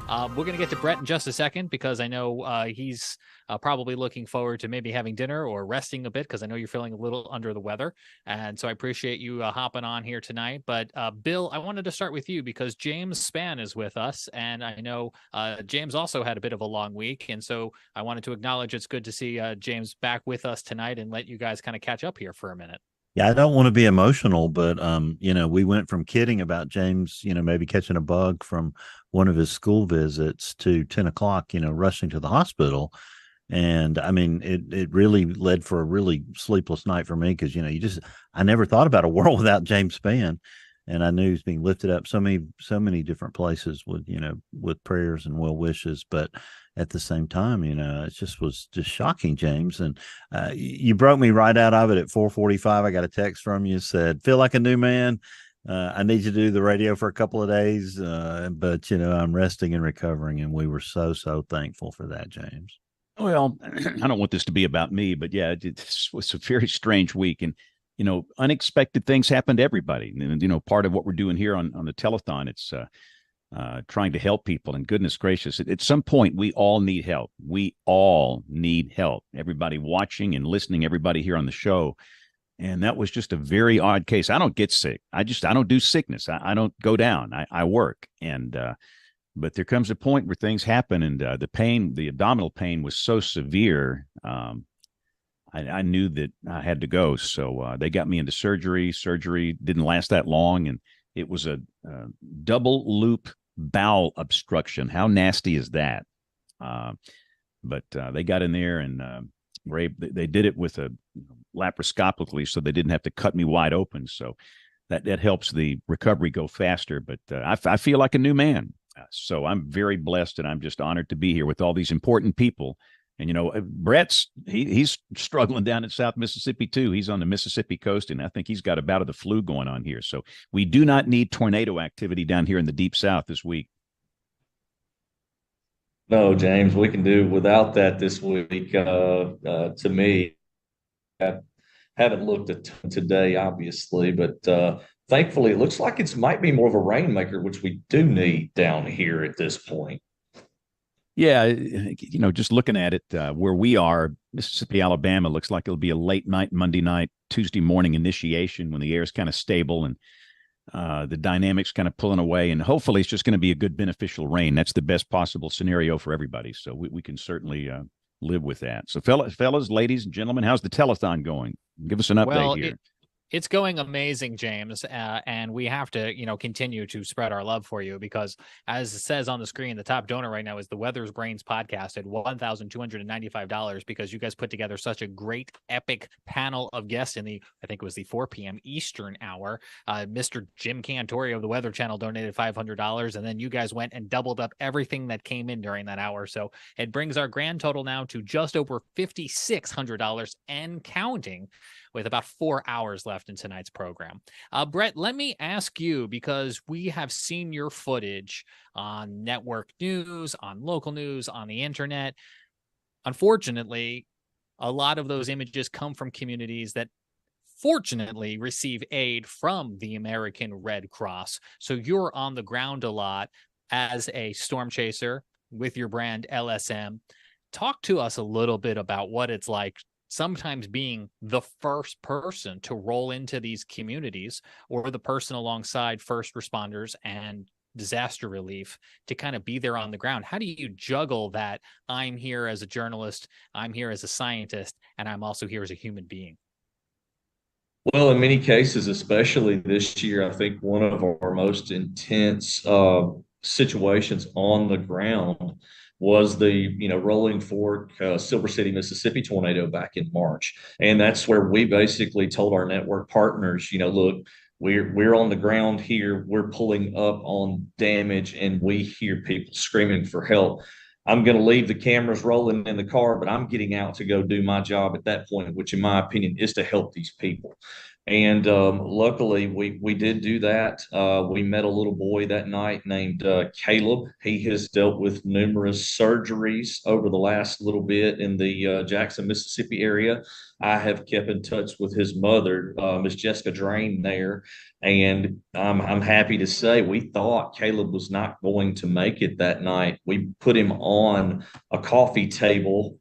We're going to get to Brett in just a second because I know he's probably looking forward to maybe having dinner or resting a bit because I know you're feeling a little under the weather. And so I appreciate you hopping on here tonight. But Bill, I wanted to start with you because James Spann is with us. And I know James also had a bit of a long week. And so I wanted to acknowledge it's good to see James back with us tonight and let you guys kind of catch up here for a minute. Yeah, I don't want to be emotional, but we went from kidding about James, maybe catching a bug from one of his school visits to 10 o'clock, rushing to the hospital. And I mean, it really led for a really sleepless night for me because, I never thought about a world without James Spann. And I knew he's being lifted up so many different places with prayers and well wishes. But at the same time, it was just shocking, James. And you broke me right out of it at 4:45. I got a text from you, said, feel like a new man. I need you to do the radio for a couple of days. But I'm resting and recovering. And we were so thankful for that, James. Well, I don't want this to be about me, but yeah, it was a very strange week. And unexpected things happen to everybody. And, part of what we're doing here on the telethon, it's trying to help people. And goodness gracious, at some point, we all need help. We all need help. Everybody watching and listening, everybody here on the show. And that was just a very odd case. I don't get sick. I don't do sickness. I don't go down. I work. And but there comes a point where things happen. And the abdominal pain was so severe. I knew that I had to go. So they got me into surgery. Surgery didn't last that long. And it was a double loop bowel obstruction. How nasty is that? But they got in there and they did it with a laparoscopically, so they didn't have to cut me wide open. So that helps the recovery go faster. But I feel like a new man. So I'm very blessed, and I'm just honored to be here with all these important people. And, Brett's, he's struggling down in South Mississippi, too. He's on the Mississippi coast, and I think he's got a bout of the flu going on here. So we do not need tornado activity down here in the Deep South this week. No, James, we can do without that this week. To me, I haven't looked at today, obviously, but thankfully it looks like it might be more of a rainmaker, which we do need down here at this point. Yeah, just looking at it, where we are, Mississippi, Alabama, looks like it'll be a late night, Monday night, Tuesday morning initiation when the air is kind of stable and the dynamics kind of pulling away. And hopefully it's just going to be a good beneficial rain. That's the best possible scenario for everybody. So we can certainly live with that. So fellas, ladies and gentlemen, how's the telethon going? Give us an update here. It's going amazing, James, and we have to, continue to spread our love for you because, as it says on the screen, the top donor right now is the Weathers Brains podcast at $1,295 because you guys put together such a great, epic panel of guests in I think it was the 4 p.m. Eastern hour. Mr. Jim Cantore of the Weather Channel donated $500, and then you guys went and doubled up everything that came in during that hour. So it brings our grand total now to just over $5,600 and counting, with about 4 hours left in tonight's program. Brett, let me ask you, because we have seen your footage on network news, on local news, on the internet. Unfortunately, a lot of those images come from communities that fortunately receive aid from the American Red Cross. So you're on the ground a lot as a storm chaser with your brand LSM. Talk to us a little bit about what it's like sometimes being the first person to roll into these communities, or the person alongside first responders and disaster relief to kind of be there on the ground. How do you juggle that? I'm here as a journalist, I'm here as a scientist, and I'm also here as a human being. Well, in many cases, especially this year, I think one of our most intense situations on the ground was the Rolling Fork, Silver City, Mississippi tornado back in March. And that's where we basically told our network partners, look, we're on the ground here, we're pulling up on damage, and we hear people screaming for help. I'm going to leave the cameras rolling in the car, but I'm getting out to go do my job at that point, which in my opinion is to help these people. And luckily, we did do that. We met a little boy that night named Caleb. He has dealt with numerous surgeries over the last little bit in the Jackson, Mississippi area. I have kept in touch with his mother, Miss Jessica Drain there. And I'm happy to say we thought Caleb was not going to make it that night. We put him on a coffee table.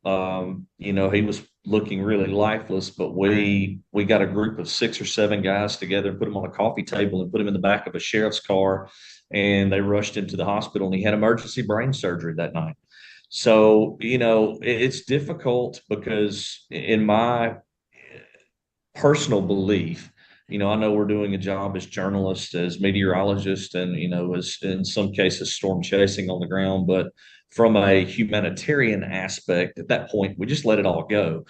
He was looking really lifeless, but we got a group of 6 or 7 guys together and put him on a coffee table and put him in the back of a sheriff's car, and they rushed him to the hospital, and he had emergency brain surgery that night. So it's difficult because in my personal belief, I know we're doing a job as journalists, as meteorologists, and as in some cases storm chasing on the ground, but from a humanitarian aspect, at that point, we just let it all go.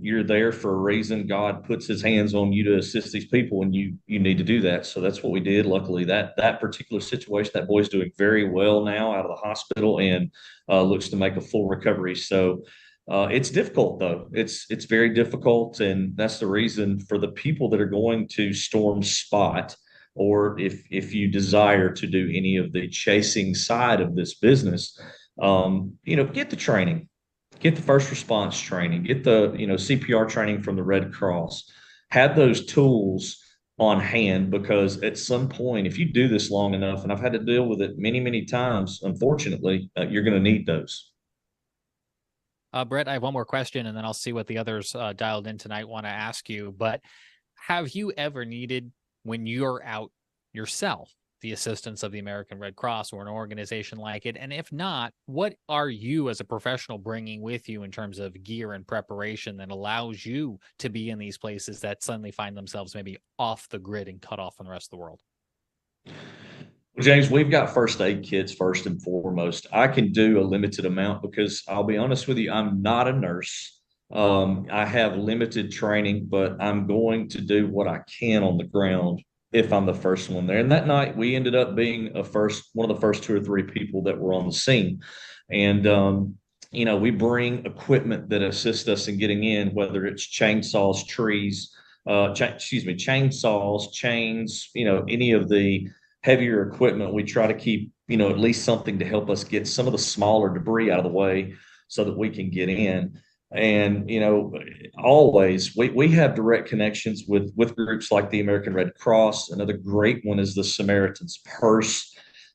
You're there for a reason. God puts his hands on you to assist these people, and you need to do that. So that's what we did. Luckily, that particular situation, that boy's doing very well now out of the hospital and looks to make a full recovery. So it's difficult, though. It's very difficult, and that's the reason for the people that are going to storm spot, or if you desire to do any of the chasing side of this business, get the training, get the first response training, get the CPR training from the Red Cross, have those tools on hand, because at some point, if you do this long enough, and I've had to deal with it many, many times, unfortunately, you're going to need those. Brett, I have one more question, and then I'll see what the others dialed in tonight want to ask you. But have you ever needed, when you're out yourself, the assistance of the American Red Cross or an organization like it? And if not, what are you as a professional bringing with you in terms of gear and preparation that allows you to be in these places that suddenly find themselves maybe off the grid and cut off from the rest of the world? Well, James, we've got first aid kits first and foremost. I can do a limited amount because I'll be honest with you, I'm not a nurse. I have limited training, but I'm going to do what I can on the ground if I'm the first one there. And that night we ended up being one of the first 2 or 3 people that were on the scene. And, we bring equipment that assists us in getting in, whether it's chainsaws, chainsaws, chains, any of the heavier equipment. We try to keep, at least something to help us get some of the smaller debris out of the way so that we can get in. And, always we have direct connections with groups like the American Red Cross. Another great one is the Samaritan's Purse.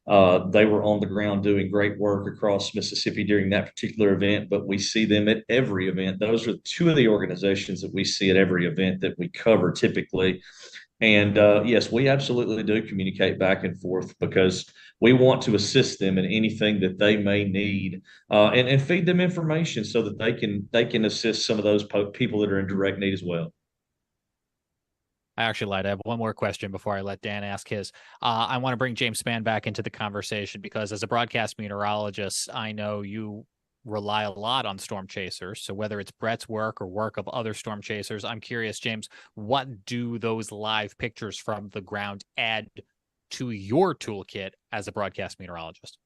They were on the ground doing great work across Mississippi during that particular event, but we see them at every event. Those are 2 of the organizations that we see at every event that we cover typically. And yes, we absolutely do communicate back and forth because we want to assist them in anything that they may need, and feed them information so that they can assist some of those people that are in direct need as well. I actually lied. I have one more question before I let Dan ask his. I want to bring James Spann back into the conversation because as a broadcast meteorologist, I know you rely a lot on storm chasers. So whether it's Brett's work or work of other storm chasers, I'm curious, James, what do those live pictures from the ground add to your toolkit as a broadcast meteorologist?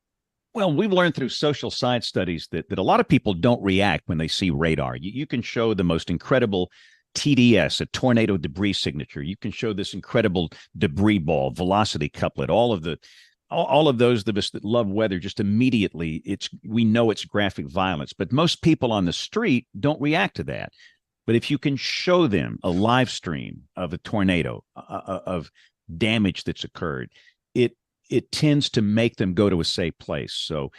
Well, we've learned through social science studies that a lot of people don't react when they see radar. You can show the most incredible TDS, a tornado debris signature. You can show this incredible debris ball, velocity couplet, all of those of us that love weather, just immediately we know it's graphic violence. But most people on the street don't react to that. But if you can show them a live stream of a tornado, of damage that's occurred, it tends to make them go to a safe place. So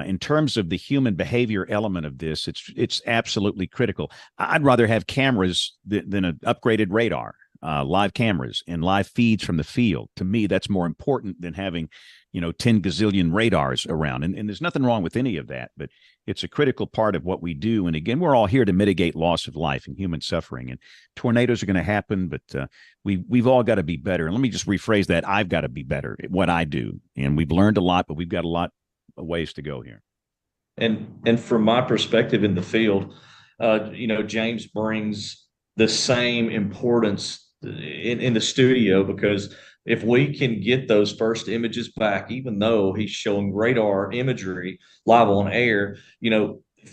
in terms of the human behavior element of this, it's absolutely critical. I'd rather have cameras than an upgraded radar, live cameras and live feeds from the field. To me, that's more important than having, 10 gazillion radars around. And there's nothing wrong with any of that, but it's a critical part of what we do. And again, we're all here to mitigate loss of life and human suffering. And tornadoes are going to happen, but we've all got to be better. And let me just rephrase that. I've got to be better at what I do. And we've learned a lot, but we've got a lot of ways to go here. And from my perspective in the field, James brings the same importance in the studio, because if we can get those first images back, even though he's showing radar imagery live on air,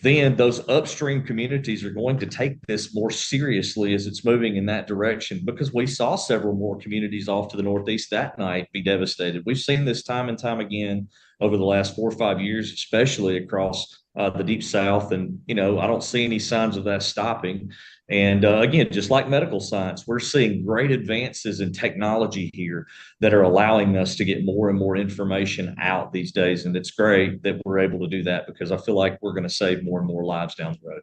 then those upstream communities are going to take this more seriously as it's moving in that direction, because we saw several more communities off to the northeast that night be devastated. We've seen this time and time again over the last 4 or 5 years, especially across the deep south. And, I don't see any signs of that stopping. And again, just like medical science, we're seeing great advances in technology here that are allowing us to get more and more information out these days. And it's great that we're able to do that, because I feel like we're going to save more and more lives down the road.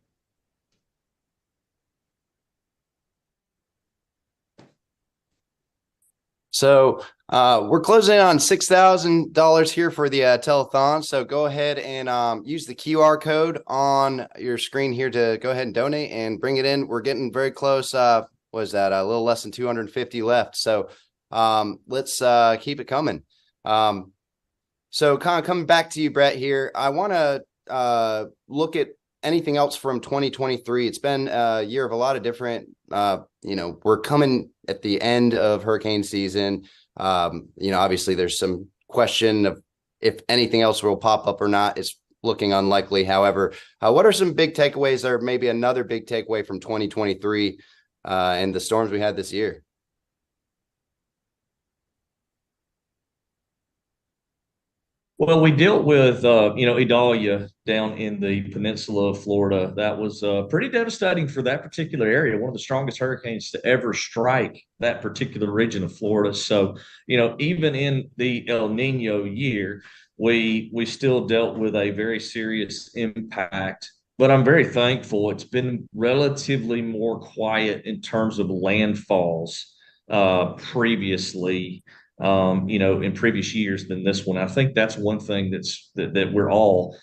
So we're closing in on $6,000 here for the telethon. So go ahead and use the QR code on your screen here to go ahead and donate and bring it in. We're getting very close. Was that a little less than 250 left? So let's keep it coming. So kind of coming back to you, Brett, here, I want to look at anything else from 2023. It's been a year of a lot of different, we're coming at the end of hurricane season. Obviously there's some question of if anything else will pop up or not. It's looking unlikely. However, what are some big takeaways, or maybe another big takeaway from 2023 and the storms we had this year? Well, we dealt with, Idalia down in the peninsula of Florida. That was pretty devastating for that particular area, one of the strongest hurricanes to ever strike that particular region of Florida. So, even in the El Nino year, we still dealt with a very serious impact. But I'm very thankful it's been relatively more quiet in terms of landfalls previously. In previous years than this one. I think that's one thing that we're all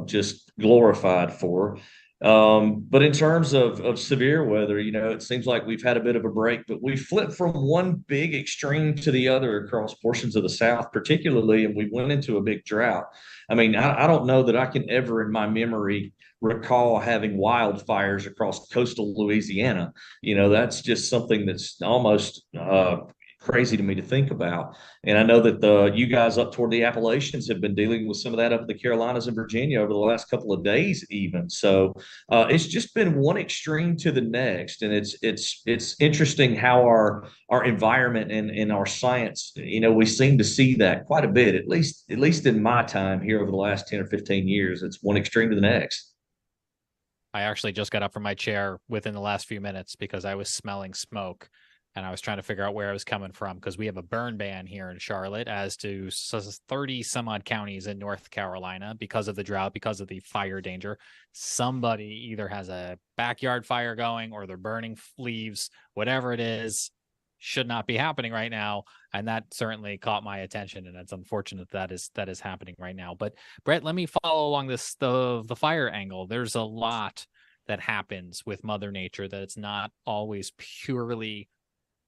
just glorified for. But in terms of severe weather, it seems like we've had a bit of a break, but we flipped from one big extreme to the other across portions of the South, particularly, and we went into a big drought. I mean, I don't know that I can ever in my memory recall having wildfires across coastal Louisiana. That's just something that's almost crazy to me to think about. And I know that you guys up toward the Appalachians have been dealing with some of that up in the Carolinas and Virginia over the last couple of days even. So it's just been one extreme to the next. And it's interesting how our environment and our science, we seem to see that quite a bit, at least in my time here over the last 10 or 15 years. It's one extreme to the next. I actually just got up from my chair within the last few minutes because I was smelling smoke. And I was trying to figure out where I was coming from, because we have a burn ban here in Charlotte, as to 30 some odd counties in North Carolina because of the drought, because of the fire danger. Somebody either has a backyard fire going or they're burning leaves, whatever it is, should not be happening right now. And that certainly caught my attention. And it's unfortunate that is happening right now. But Brett, let me follow along the fire angle. There's a lot that happens with Mother Nature that it's not always purely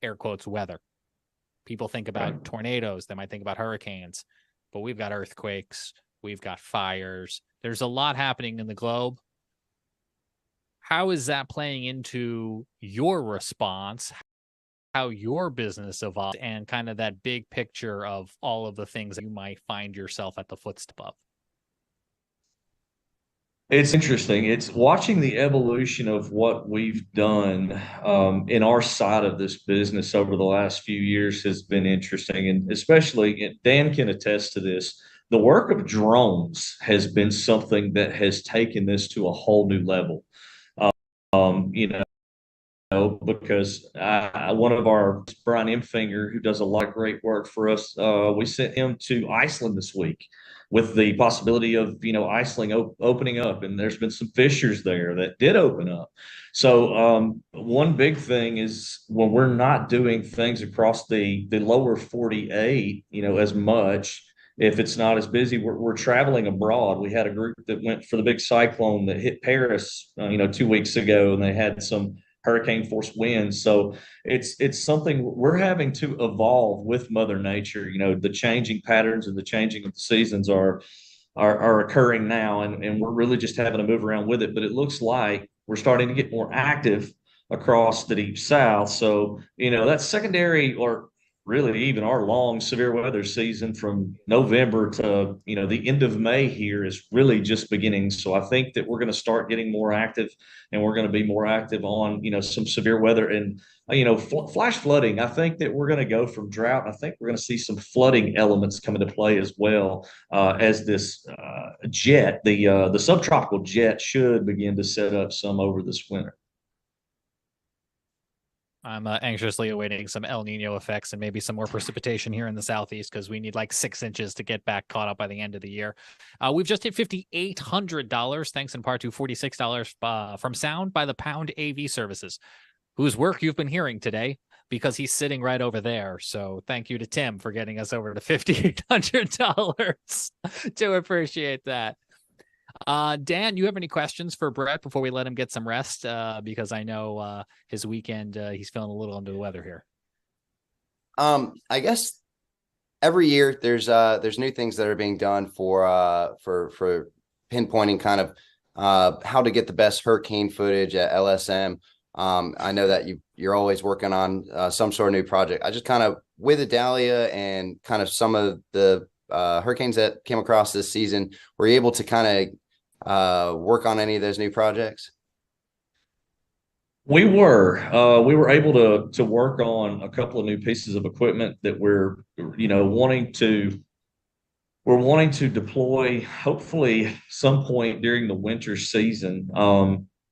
air quotes, weather. People think about tornadoes, they might think about hurricanes, but we've got earthquakes, we've got fires. There's a lot happening in the globe. How is that playing into your response, how your business evolves, and kind of that big picture of all of the things that you might find yourself at the footstep of? It's interesting. It's watching the evolution of what we've done in our side of this business over the last few years has been interesting. And especially, Dan can attest to this, the work of drones has been something that has taken this to a whole new level. You know, because one of our, Brian Emfinger, who does a lot of great work for us, we sent him to Iceland this week with the possibility of, you know, Iceland opening up, and there's been some fissures there that did open up. So one big thing is when we're not doing things across the lower 48, you know, as much, if it's not as busy, we're traveling abroad. We had a group that went for the big cyclone that hit Paris, you know, 2 weeks ago, and they had some hurricane force winds. So it's something we're having to evolve with Mother Nature. You know, the changing patterns and the changing of the seasons are occurring now, and we're really just having to move around with it. But it looks like we're starting to get more active across the deep south. So, you know, that's secondary, or really even our long severe weather season from November to, you know, the end of May here is really just beginning. So I think that we're going to start getting more active, and we're going to be more active on, you know, some severe weather and, you know, flash flooding. I think that we're going to go from drought. I think we're going to see some flooding elements come into play as well, as this jet, the subtropical jet, should begin to set up some over this winter. I'm anxiously awaiting some El Nino effects and maybe some more precipitation here in the Southeast, because we need like 6 inches to get back caught up by the end of the year. We've just hit $5,800, thanks in part to $46 from Sound by the Pound AV Services, whose work you've been hearing today because he's sitting right over there. So thank you to Tim for getting us over to $5,800. Do appreciate that. Dan, you have any questions for Brett before we let him get some rest? Because I know his weekend, he's feeling a little under the weather here. I guess every year there's new things that are being done for pinpointing kind of how to get the best hurricane footage at LSM. I know that you're always working on some sort of new project. I just kind of, with Adalia and kind of some of the hurricanes that came across this season, were you able to kind of work on any of those new projects? We were able to work on a couple of new pieces of equipment that we're, you know, wanting to deploy hopefully some point during the winter season.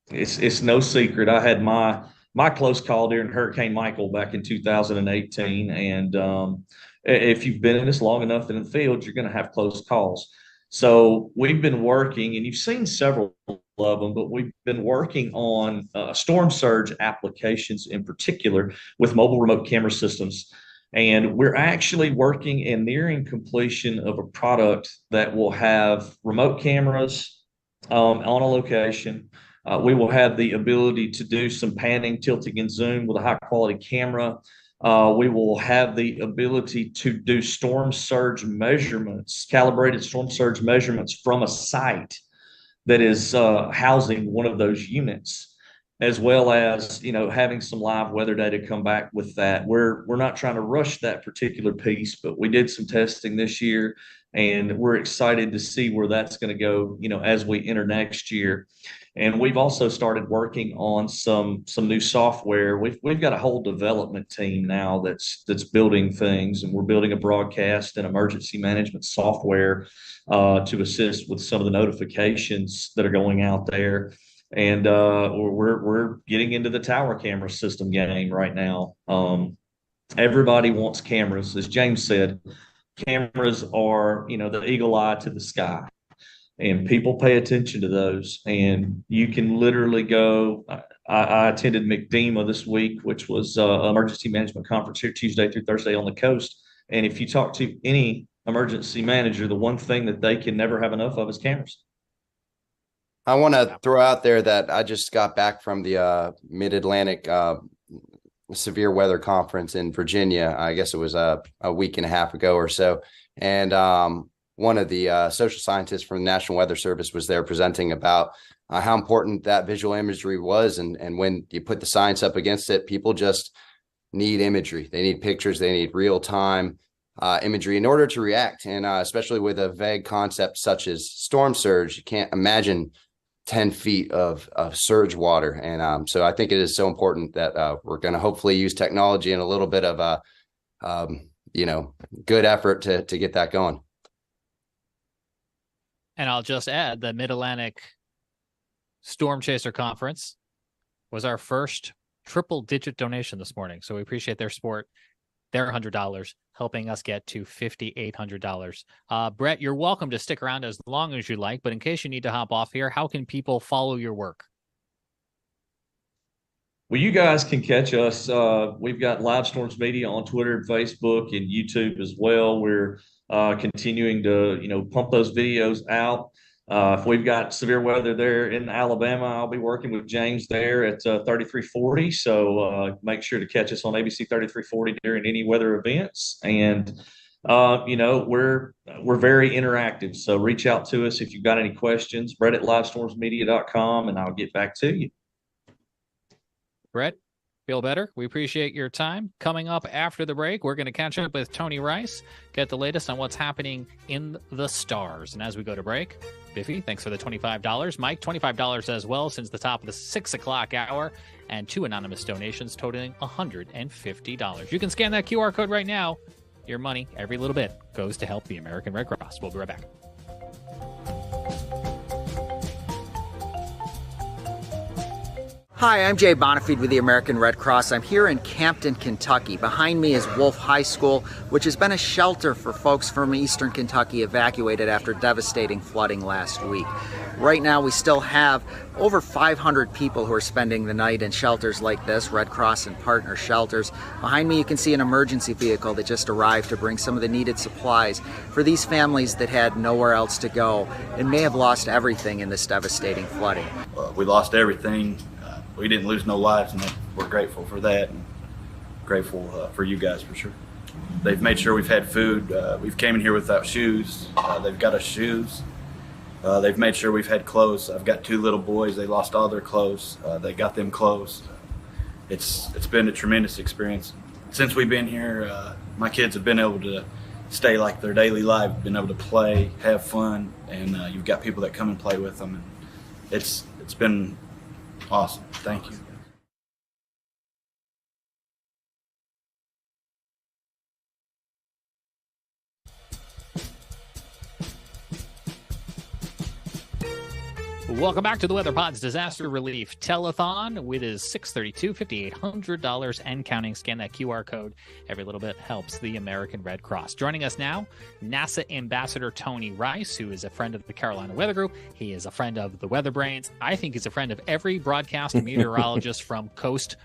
It's no secret, I had my close call during Hurricane Michael back in 2018, and if you've been in this long enough in the field, you're going to have close calls. So we've been working, and you've seen several of them, but we've been working on storm surge applications in particular with mobile remote camera systems. And we're actually working and nearing completion of a product that will have remote cameras on a location. We will have the ability to do some panning, tilting, and zoom with a high quality camera. We will have the ability to do storm surge measurements, calibrated storm surge measurements from a site that is housing one of those units, as well as, you know, having some live weather data come back with that. We're not trying to rush that particular piece, but we did some testing this year, and we're excited to see where that's going to go, you know, as we enter next year. And we've also started working on some new software. We've got a whole development team now that's building things, and we're building a broadcast and emergency management software to assist with some of the notifications that are going out there. And we're getting into the tower camera system game right now. Everybody wants cameras, as James said. Cameras are, you know, the eagle eye to the sky, and people pay attention to those. And you can literally go. I attended McDEMA this week, which was an emergency management conference here Tuesday through Thursday on the coast. And if you talk to any emergency manager, the one thing that they can never have enough of is cameras. I want to throw out there that I just got back from the Mid-Atlantic severe weather conference in Virginia. I guess it was a week and a half ago or so. And one of the social scientists from the National Weather Service was there presenting about how important that visual imagery was. And when you put the science up against it, people just need imagery. They need pictures. They need real time imagery in order to react. And especially with a vague concept such as storm surge, you can't imagine 10 feet of surge water. And so I think it is so important that we're going to hopefully use technology and a little bit of a, good effort to get that going. And I'll just add the Mid-Atlantic Storm Chaser Conference was our first triple-digit donation this morning. So we appreciate their support. Their $100 helping us get to $5,800. Brett, you're welcome to stick around as long as you like, but in case you need to hop off here, how can people follow your work? Well, you guys can catch us. We've got Live Storms Media on Twitter and Facebook and YouTube as well. We're continuing to, pump those videos out. If we've got severe weather there in Alabama, I'll be working with James there at 3340. So make sure to catch us on ABC 3340 during any weather events. And we're very interactive. So reach out to us if you've got any questions. Brett at livestormsmedia.com, and I'll get back to you. Brett, feel better? We appreciate your time. Coming up after the break, we're going to catch up with Tony Rice, get the latest on what's happening in the stars. And as we go to break, Biffy, thanks for the $25. Mike, $25 as well since the top of the 6 o'clock hour, and 2 anonymous donations totaling $150. You can scan that QR code right now. Your money, every little bit, goes to help the American Red Cross. We'll be right back. Hi, I'm Jay Bonifeed with the American Red Cross. I'm here in Campton, Kentucky. Behind me is Wolf High School, which has been a shelter for folks from eastern Kentucky evacuated after devastating flooding last week. Right now, we still have over 500 people who are spending the night in shelters like this, Red Cross and partner shelters. Behind me, you can see an emergency vehicle that just arrived to bring some of the needed supplies for these families that had nowhere else to go and may have lost everything in this devastating flooding. We lost everything. We didn't lose no lives, and we're grateful for that, and grateful for you guys for sure. They've made sure we've had food. We've came in here without shoes. They've got us shoes. They've made sure we've had clothes. I've got 2 little boys. They lost all their clothes. They got them clothes. It's been a tremendous experience. Since we've been here, my kids have been able to stay like their daily life, been able to play, have fun, and you've got people that come and play with them. And it's been awesome. Thank you. Welcome back to the Weather Pod's Disaster Relief Telethon with his $632, $5,800 and counting. Scan that QR code. Every little bit helps the American Red Cross. Joining us now, NASA Ambassador Tony Rice, who is a friend of the Carolina Weather Group. He is a friend of the Weather Brains. I think he's a friend of every broadcast meteorologist from coast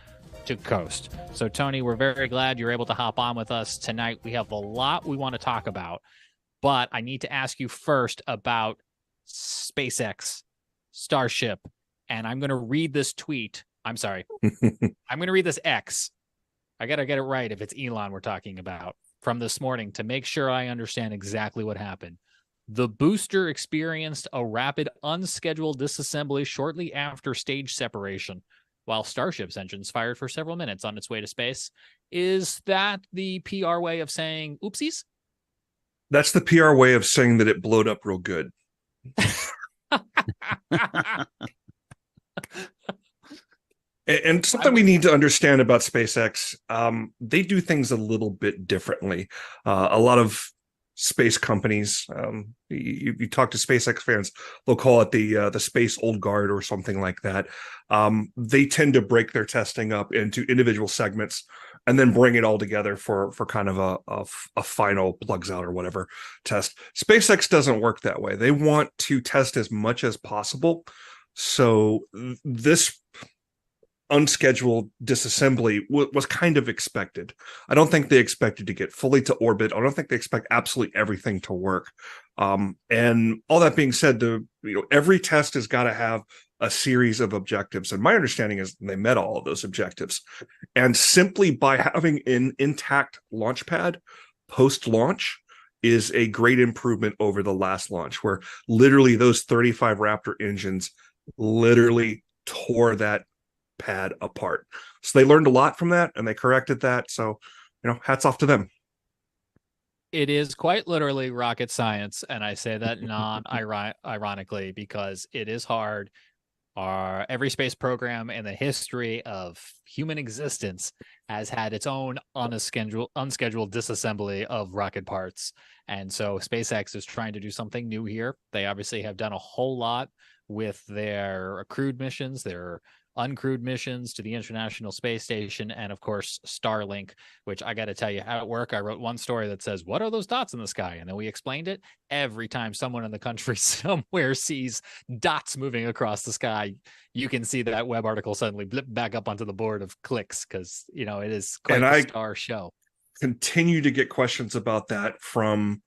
to coast. So, Tony, we're very glad you're able to hop on with us tonight. We have a lot we want to talk about, but I need to ask you first about SpaceX, Starship, and I'm going to read this tweet. I'm sorry. I'm going to read this X. I got to get it right if it's Elon we're talking about from this morning to make sure I understand exactly what happened. The booster experienced a rapid unscheduled disassembly shortly after stage separation, while Starship's engines fired for several minutes on its way to space. Is that the PR way of saying oopsies? That's the PR way of saying that it blowed up real good. And something we need to understand about SpaceX, they do things a little bit differently. A lot of space companies, you talk to SpaceX fans, they'll call it the space old guard or something like that. They tend to break their testing up into individual segments and then bring it all together for kind of a final plugs out or whatever test. SpaceX doesn't work that way. They want to test as much as possible. So this unscheduled disassembly was kind of expected. I don't think they expected to get fully to orbit. I don't think they expect absolutely everything to work. And all that being said, every test has got to have a series of objectives. And my understanding is they met all of those objectives. And simply by having an intact launch pad post-launch is a great improvement over the last launch, where literally those 35 Raptor engines literally tore that pad apart. So they learned a lot from that and they corrected that. So, hats off to them. It is quite literally rocket science, and I say that non-ironically because it is hard. Every space program in the history of human existence has had its own unscheduled disassembly of rocket parts. And so SpaceX is trying to do something new here. They obviously have done a whole lot with their crewed missions, their uncrewed missions to the International Space Station, and of course Starlink, which I got to tell you, at work I wrote one story that says, what are those dots in the sky? And then we explained it. Every time someone in the country somewhere sees dots moving across the sky, you can see that web article suddenly blip back up onto the board of clicks, because it is quite a star show. Continue to get questions about that from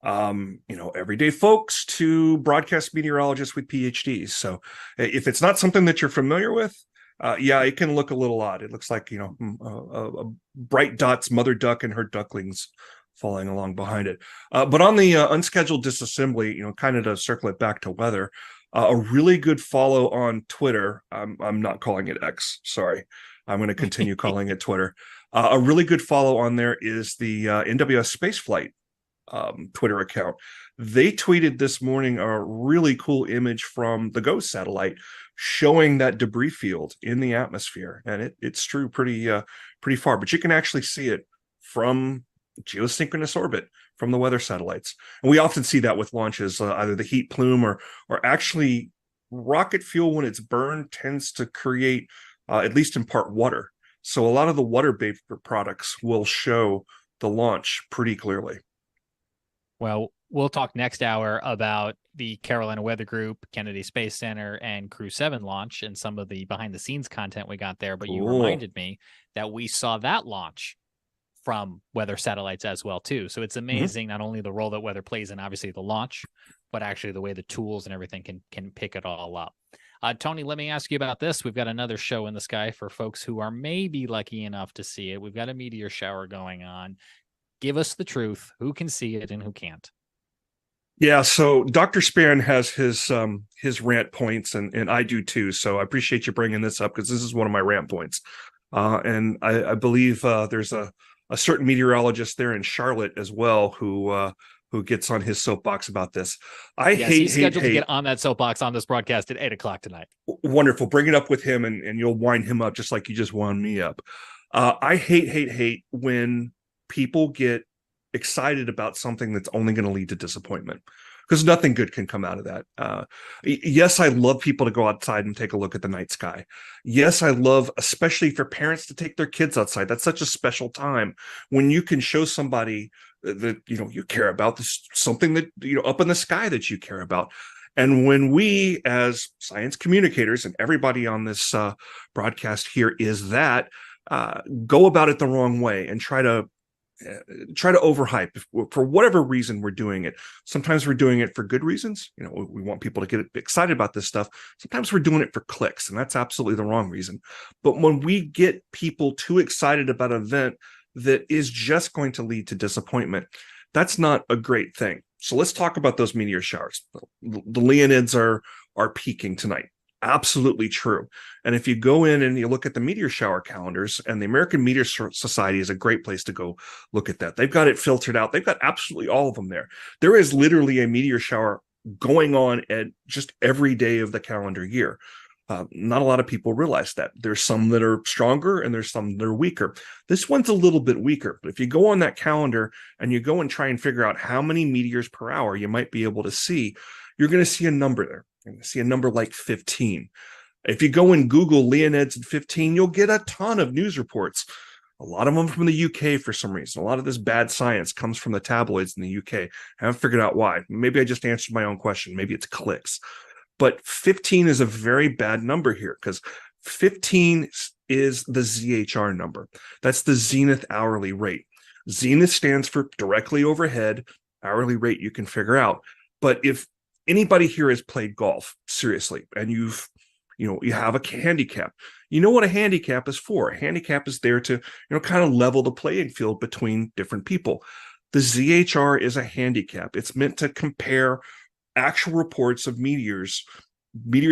everyday folks to broadcast meteorologists with PhDs. So if it's not something that you're familiar with, it can look a little odd. It looks like, a bright dots, mother duck and her ducklings falling along behind it. But on the unscheduled disassembly, kind of to circle it back to weather, a really good follow on Twitter. I'm not calling it X. Sorry. I'm going to continue calling it Twitter. A really good follow on there is the NWS Spaceflight Twitter account. They tweeted this morning a really cool image from the GOES satellite showing that debris field in the atmosphere, and it's true pretty far, but you can actually see it from geosynchronous orbit from the weather satellites. And we often see that with launches, either the heat plume or actually rocket fuel when it's burned tends to create at least in part water. So a lot of the water vapor products will show the launch pretty clearly. Well, we'll talk next hour about the Carolina Weather Group, Kennedy Space Center, and Crew 7 launch and some of the behind-the-scenes content we got there. But you reminded me that we saw that launch from weather satellites as well, too. So it's amazing not only the role that weather plays in, obviously, the launch, but actually the way the tools and everything can pick it all up. Tony, let me ask you about this. We've got another show in the sky for folks who are maybe lucky enough to see it. We've got a meteor shower going on. Give us the truth. Who can see it and who can't? Yeah, so Dr. Span has his rant points, and I do too. So I appreciate you bringing this up because this is one of my rant points. And I believe there's a certain meteorologist there in Charlotte as well who gets on his soapbox about this. He's scheduled to get on that soapbox on this broadcast at 8:00 tonight. Wonderful. Bring it up with him and you'll wind him up just like you just wound me up. I hate when people get excited about something that's only going to lead to disappointment, because nothing good can come out of that. Yes, I love people to go outside and take a look at the night sky. Yes, I love, especially for parents, to take their kids outside. That's such a special time when you can show somebody that you care about, this something that up in the sky that you care about. And when we, as science communicators, and everybody on this broadcast here is that, go about it the wrong way and try to overhype for whatever reason we're doing it. Sometimes we're doing it for good reasons. We want people to get excited about this stuff. Sometimes we're doing it for clicks, and that's absolutely the wrong reason. But when we get people too excited about an event that is just going to lead to disappointment, that's not a great thing. So let's talk about those meteor showers. The Leonids are peaking tonight. Absolutely true. And if you go in and you look at the meteor shower calendars, and the American Meteor Society is a great place to go look at that. They've got it filtered out. They've got absolutely all of them there. There is literally a meteor shower going on at just every day of the calendar year. Not a lot of people realize that. There's some that are stronger and there's some that are weaker. This one's a little bit weaker, but if you go on that calendar and you go and try and figure out how many meteors per hour you might be able to see, you're going to see a number there. You're going to see a number like 15. If you go and Google Leonids at 15, you'll get a ton of news reports. A lot of them from the UK for some reason. A lot of this bad science comes from the tabloids in the UK. I haven't figured out why. Maybe I just answered my own question. Maybe it's clicks. But 15 is a very bad number here, because 15 is the ZHR number. That's the zenith hourly rate. Zenith stands for directly overhead. hourly rate you can figure out. But if anybody here has played golf seriously, and you have a handicap, you know what a handicap is for. A handicap is there to, kind of level the playing field between different people. The ZHR is a handicap. It's meant to compare actual reports of meteors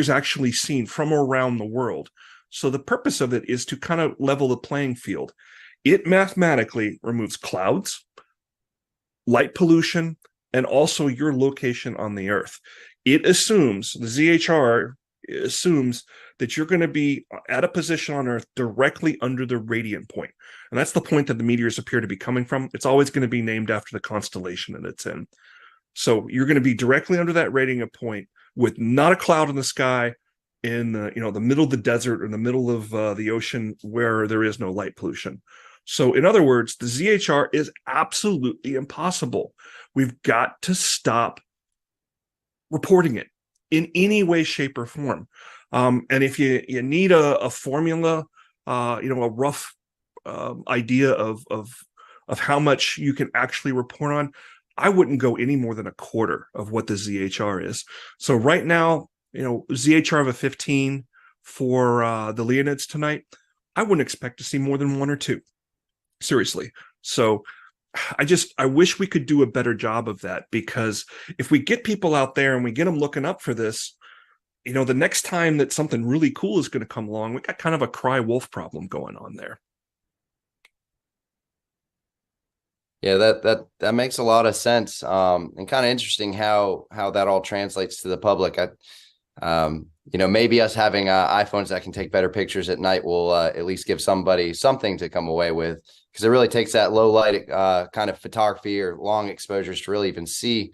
actually seen from around the world. So the purpose of it is to kind of level the playing field. It mathematically removes clouds, light pollution, and also your location on the Earth. It assumes, the ZHR assumes that you're going to be at a position on Earth directly under the radiant point. And that's the point that the meteors appear to be coming from. It's always going to be named after the constellation that it's in. So you're going to be directly under that radiant point with not a cloud in the sky, in the middle of the desert or in the middle of the ocean where there is no light pollution. So in other words, the ZHR is absolutely impossible. We've got to stop reporting it in any way, shape, or form. And if you need a formula, a rough idea of how much you can actually report on, I wouldn't go any more than a quarter of what the ZHR is. So right now, ZHR of a 15 for the Leonids tonight, I wouldn't expect to see more than 1 or 2. Seriously. So I wish we could do a better job of that, because if we get people out there and we get them looking up for this, the next time that something really cool is going to come along, we got kind of a cry wolf problem going on there. Yeah, that makes a lot of sense. And kind of interesting how that all translates to the public. Maybe us having iPhones that can take better pictures at night will at least give somebody something to come away with, because it really takes that low light kind of photography or long exposures to really even see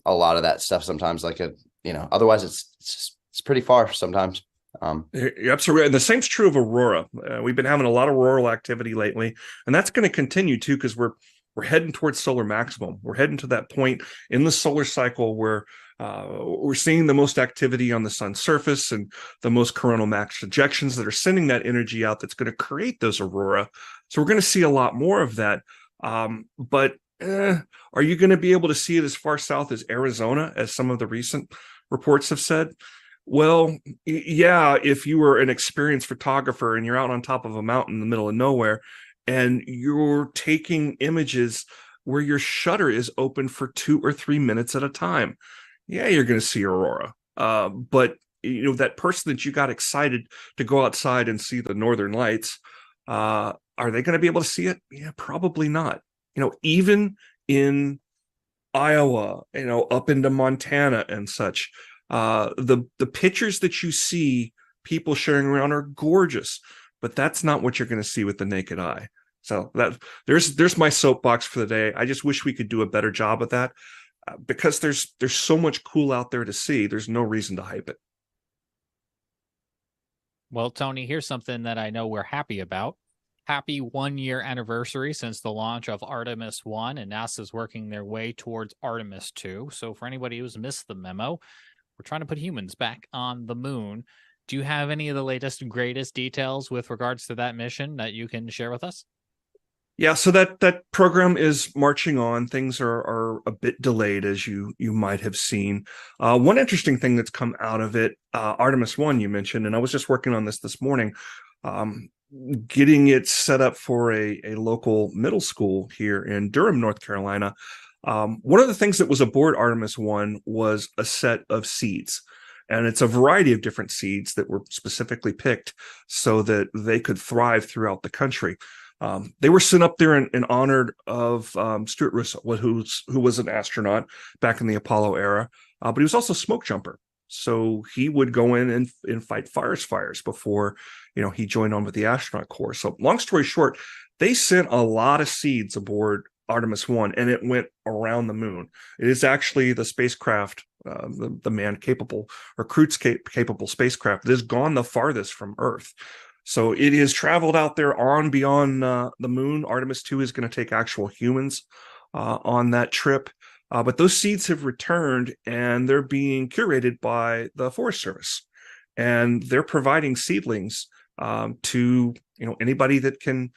a lot of that stuff sometimes. Otherwise it's pretty far sometimes. You're absolutely right. And the same's true of aurora. We've been having a lot of auroral activity lately, and that's going to continue too, because we're heading towards solar maximum. We're heading to that point in the solar cycle where we're seeing the most activity on the sun's surface and the most coronal max ejections that are sending that energy out that's going to create those aurora. So we're going to see a lot more of that. But are you going to be able to see it as far south as Arizona, as some of the recent reports have said? Well, yeah, if you were an experienced photographer and you're out on top of a mountain in the middle of nowhere and you're taking images where your shutter is open for 2 or 3 minutes at a time, yeah, you're going to see aurora. But that person that you got excited to go outside and see the northern lights, are they going to be able to see it? Yeah, probably not. Even in Iowa, up into Montana and such, the pictures that you see people sharing around are gorgeous, but that's not what you're going to see with the naked eye. So there's my soapbox for the day. I just wish we could do a better job of that, because there's so much cool out there to see. There's no reason to hype it. Well, Tony, here's something that I know we're happy about. Happy 1-year anniversary since the launch of Artemis 1, and NASA's working their way towards Artemis 2. So for anybody who's missed the memo, we're trying to put humans back on the moon. Do you have any of the latest and greatest details with regards to that mission that you can share with us? Yeah, so that program is marching on. Things are a bit delayed, as you might have seen. One interesting thing that's come out of it, Artemis 1 you mentioned, and I was just working on this morning, getting it set up for a local middle school here in Durham, North Carolina. One of the things that was aboard Artemis 1 was a set of seeds. And it's a variety of different seeds that were specifically picked so that they could thrive throughout the country. They were sent up there in honor of Stuart Russell, who was an astronaut back in the Apollo era, but he was also a smoke jumper. So he would go in and fight forest fires before, he joined on with the astronaut corps. So long story short, they sent a lot of seeds aboard Artemis 1, and it went around the moon. It is actually the spacecraft, the man capable or crew capable spacecraft that has gone the farthest from Earth. So it has traveled out there beyond the moon. Artemis 2 is going to take actual humans on that trip. But those seeds have returned, and they're being curated by the Forest Service. And they're providing seedlings to anybody that can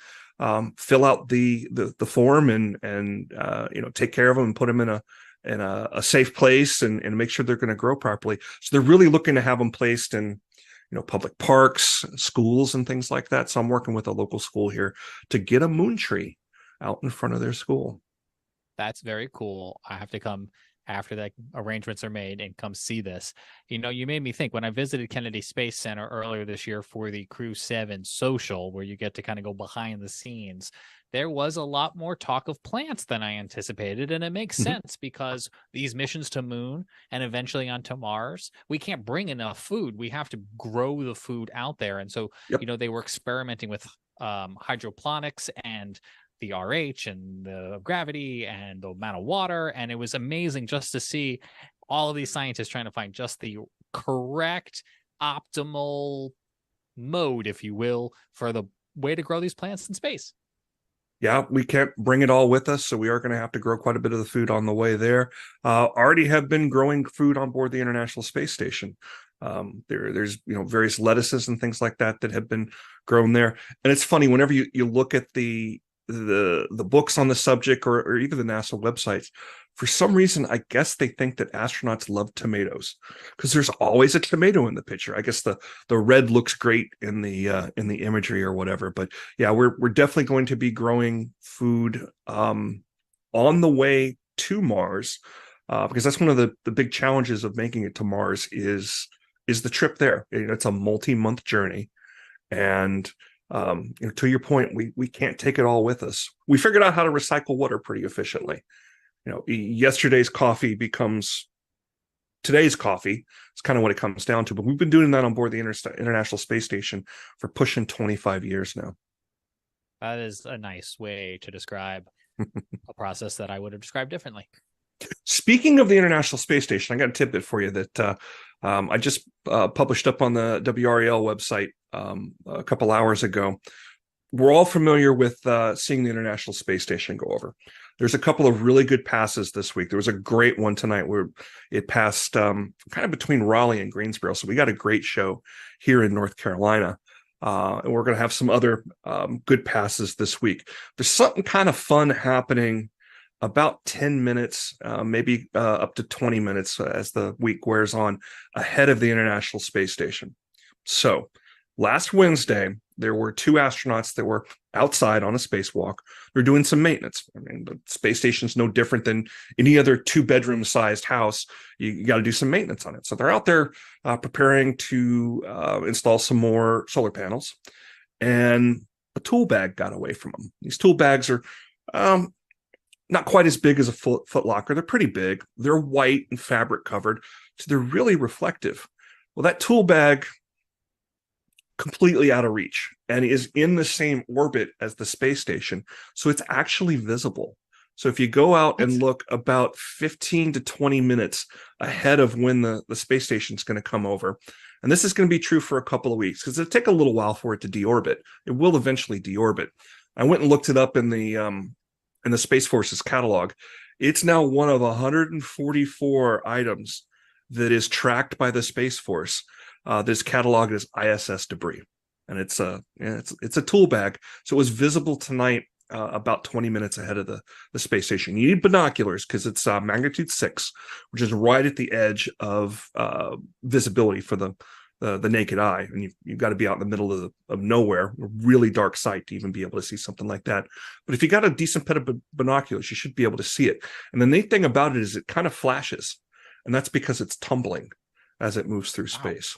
fill out the form and take care of them and put them in a safe place and make sure they're going to grow properly. So they're really looking to have them placed in public parks, schools, and things like that. So I'm working with a local school here to get a moon tree out in front of their school. That's very cool. I have to come after that arrangements are made and come see this. You made me think when I visited Kennedy Space Center earlier this year for the Crew 7 social, where you get to kind of go behind the scenes, there was a lot more talk of plants than I anticipated. And it makes sense because these missions to Moon and eventually onto Mars, we can't bring enough food. We have to grow the food out there. And so, they were experimenting with hydroponics and the RH and the gravity and the amount of water. And it was amazing just to see all of these scientists trying to find just the correct, optimal mode, if you will, for the way to grow these plants in space. Yeah, we can't bring it all with us, so we are going to have to grow quite a bit of the food on the way there. Already have been growing food on board the International Space Station. There's various lettuces and things like that have been grown there. And it's funny, whenever you look at the books on the subject or even the NASA websites, for some reason, I guess they think that astronauts love tomatoes because there's always a tomato in the picture. I guess the red looks great in the imagery or whatever. But yeah, we're definitely going to be growing food on the way to Mars because that's one of the big challenges of making it to Mars is the trip there. It's a multi-month journey, and to your point, we can't take it all with us. We figured out how to recycle water pretty efficiently. Yesterday's coffee becomes today's coffee. It's kind of what it comes down to. But we've been doing that on board the International Space Station for pushing 25 years now. That is a nice way to describe a process that I would have described differently. Speaking of the International Space Station, I got a tidbit for you that I just published up on the WRAL website a couple hours ago. We're all familiar with seeing the International Space Station go over. There's a couple of really good passes this week. There was a great one tonight where it passed kind of between Raleigh and Greensboro. So we got a great show here in North Carolina. And we're going to have some other good passes this week. There's something kind of fun happening about 10 minutes, maybe up to 20 minutes as the week wears on ahead of the International Space Station. So last Wednesday, there were 2 astronauts that were outside on a spacewalk. They're doing some maintenance. I mean, the space station's no different than any other 2-bedroom sized house. You got to do some maintenance on it. So they're out there preparing to install some more solar panels. And a tool bag got away from them. These tool bags are not quite as big as a foot locker. They're pretty big. They're white and fabric covered. So they're really reflective. Well, that tool bag completely out of reach and is in the same orbit as the space station. So it's actually visible. So if you go out and look about 15 to 20 minutes ahead of when the space station is going to come over, and this is going to be true for a couple of weeks because it'll take a little while for it to deorbit. It will eventually deorbit. I went and looked it up in the Space Force's catalog. It's now one of 144 items that is tracked by the Space Force. This cataloged as ISS debris, and it's a tool bag. So it was visible tonight about 20 minutes ahead of the space station. You need binoculars because it's magnitude 6, which is right at the edge of visibility for the naked eye, and you've got to be out in the middle of nowhere, a really dark site to even be able to see something like that. But if you got a decent pair of binoculars, you should be able to see it. And the neat thing about it is it kind of flashes, and that's because it's tumbling as it moves through space.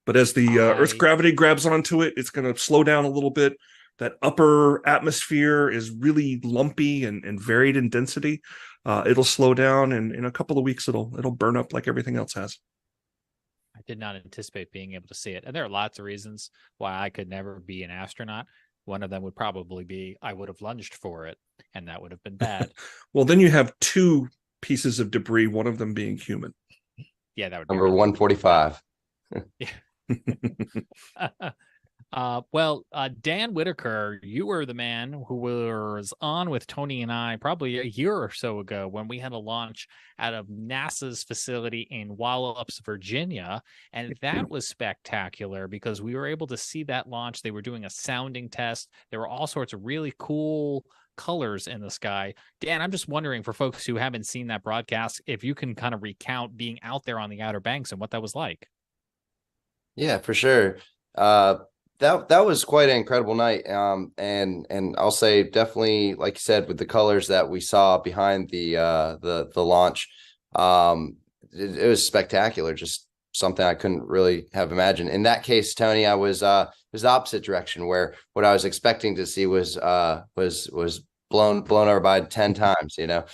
But as the Earth's gravity grabs onto it, it's going to slow down a little bit. That upper atmosphere is really lumpy and varied in density. It'll slow down, and in a couple of weeks, it'll burn up like everything else has. I did not anticipate being able to see it. And there are lots of reasons why I could never be an astronaut. One of them would probably be I would have lunged for it, and that would have been bad. Well, then you have 2 pieces of debris, one of them being human. Yeah, that would be number 145. Yeah. Dan Whitaker, you were the man who was on with Tony and I probably a year or so ago when we had a launch out of NASA's facility in Wallops, Virginia. And that was spectacular because we were able to see that launch. They were doing a sounding test. There were all sorts of really cool colors in the sky. Dan, I'm just wondering for folks who haven't seen that broadcast, if you can kind of recount being out there on the Outer Banks and what that was like. Yeah, for sure. That was quite an incredible night. And I'll say definitely, like you said, with the colors that we saw behind the launch, it was spectacular. Just something I couldn't really have imagined. In that case, Tony, I was the opposite direction, where what I was expecting to see was blown over by 10 times, you know.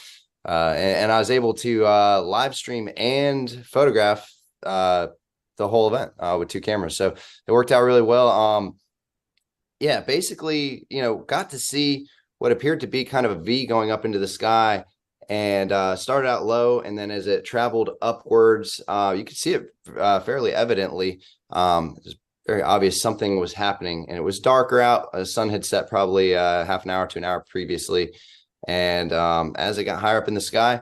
And I was able to live stream and photograph the whole event with 2 cameras. So it worked out really well. Yeah, basically, you know, got to see what appeared to be kind of a V going up into the sky, and started out low. And then as it traveled upwards, you could see it fairly evidently. It was very obvious something was happening, and it was darker out. The sun had set probably half an hour to an hour previously. And as it got higher up in the sky,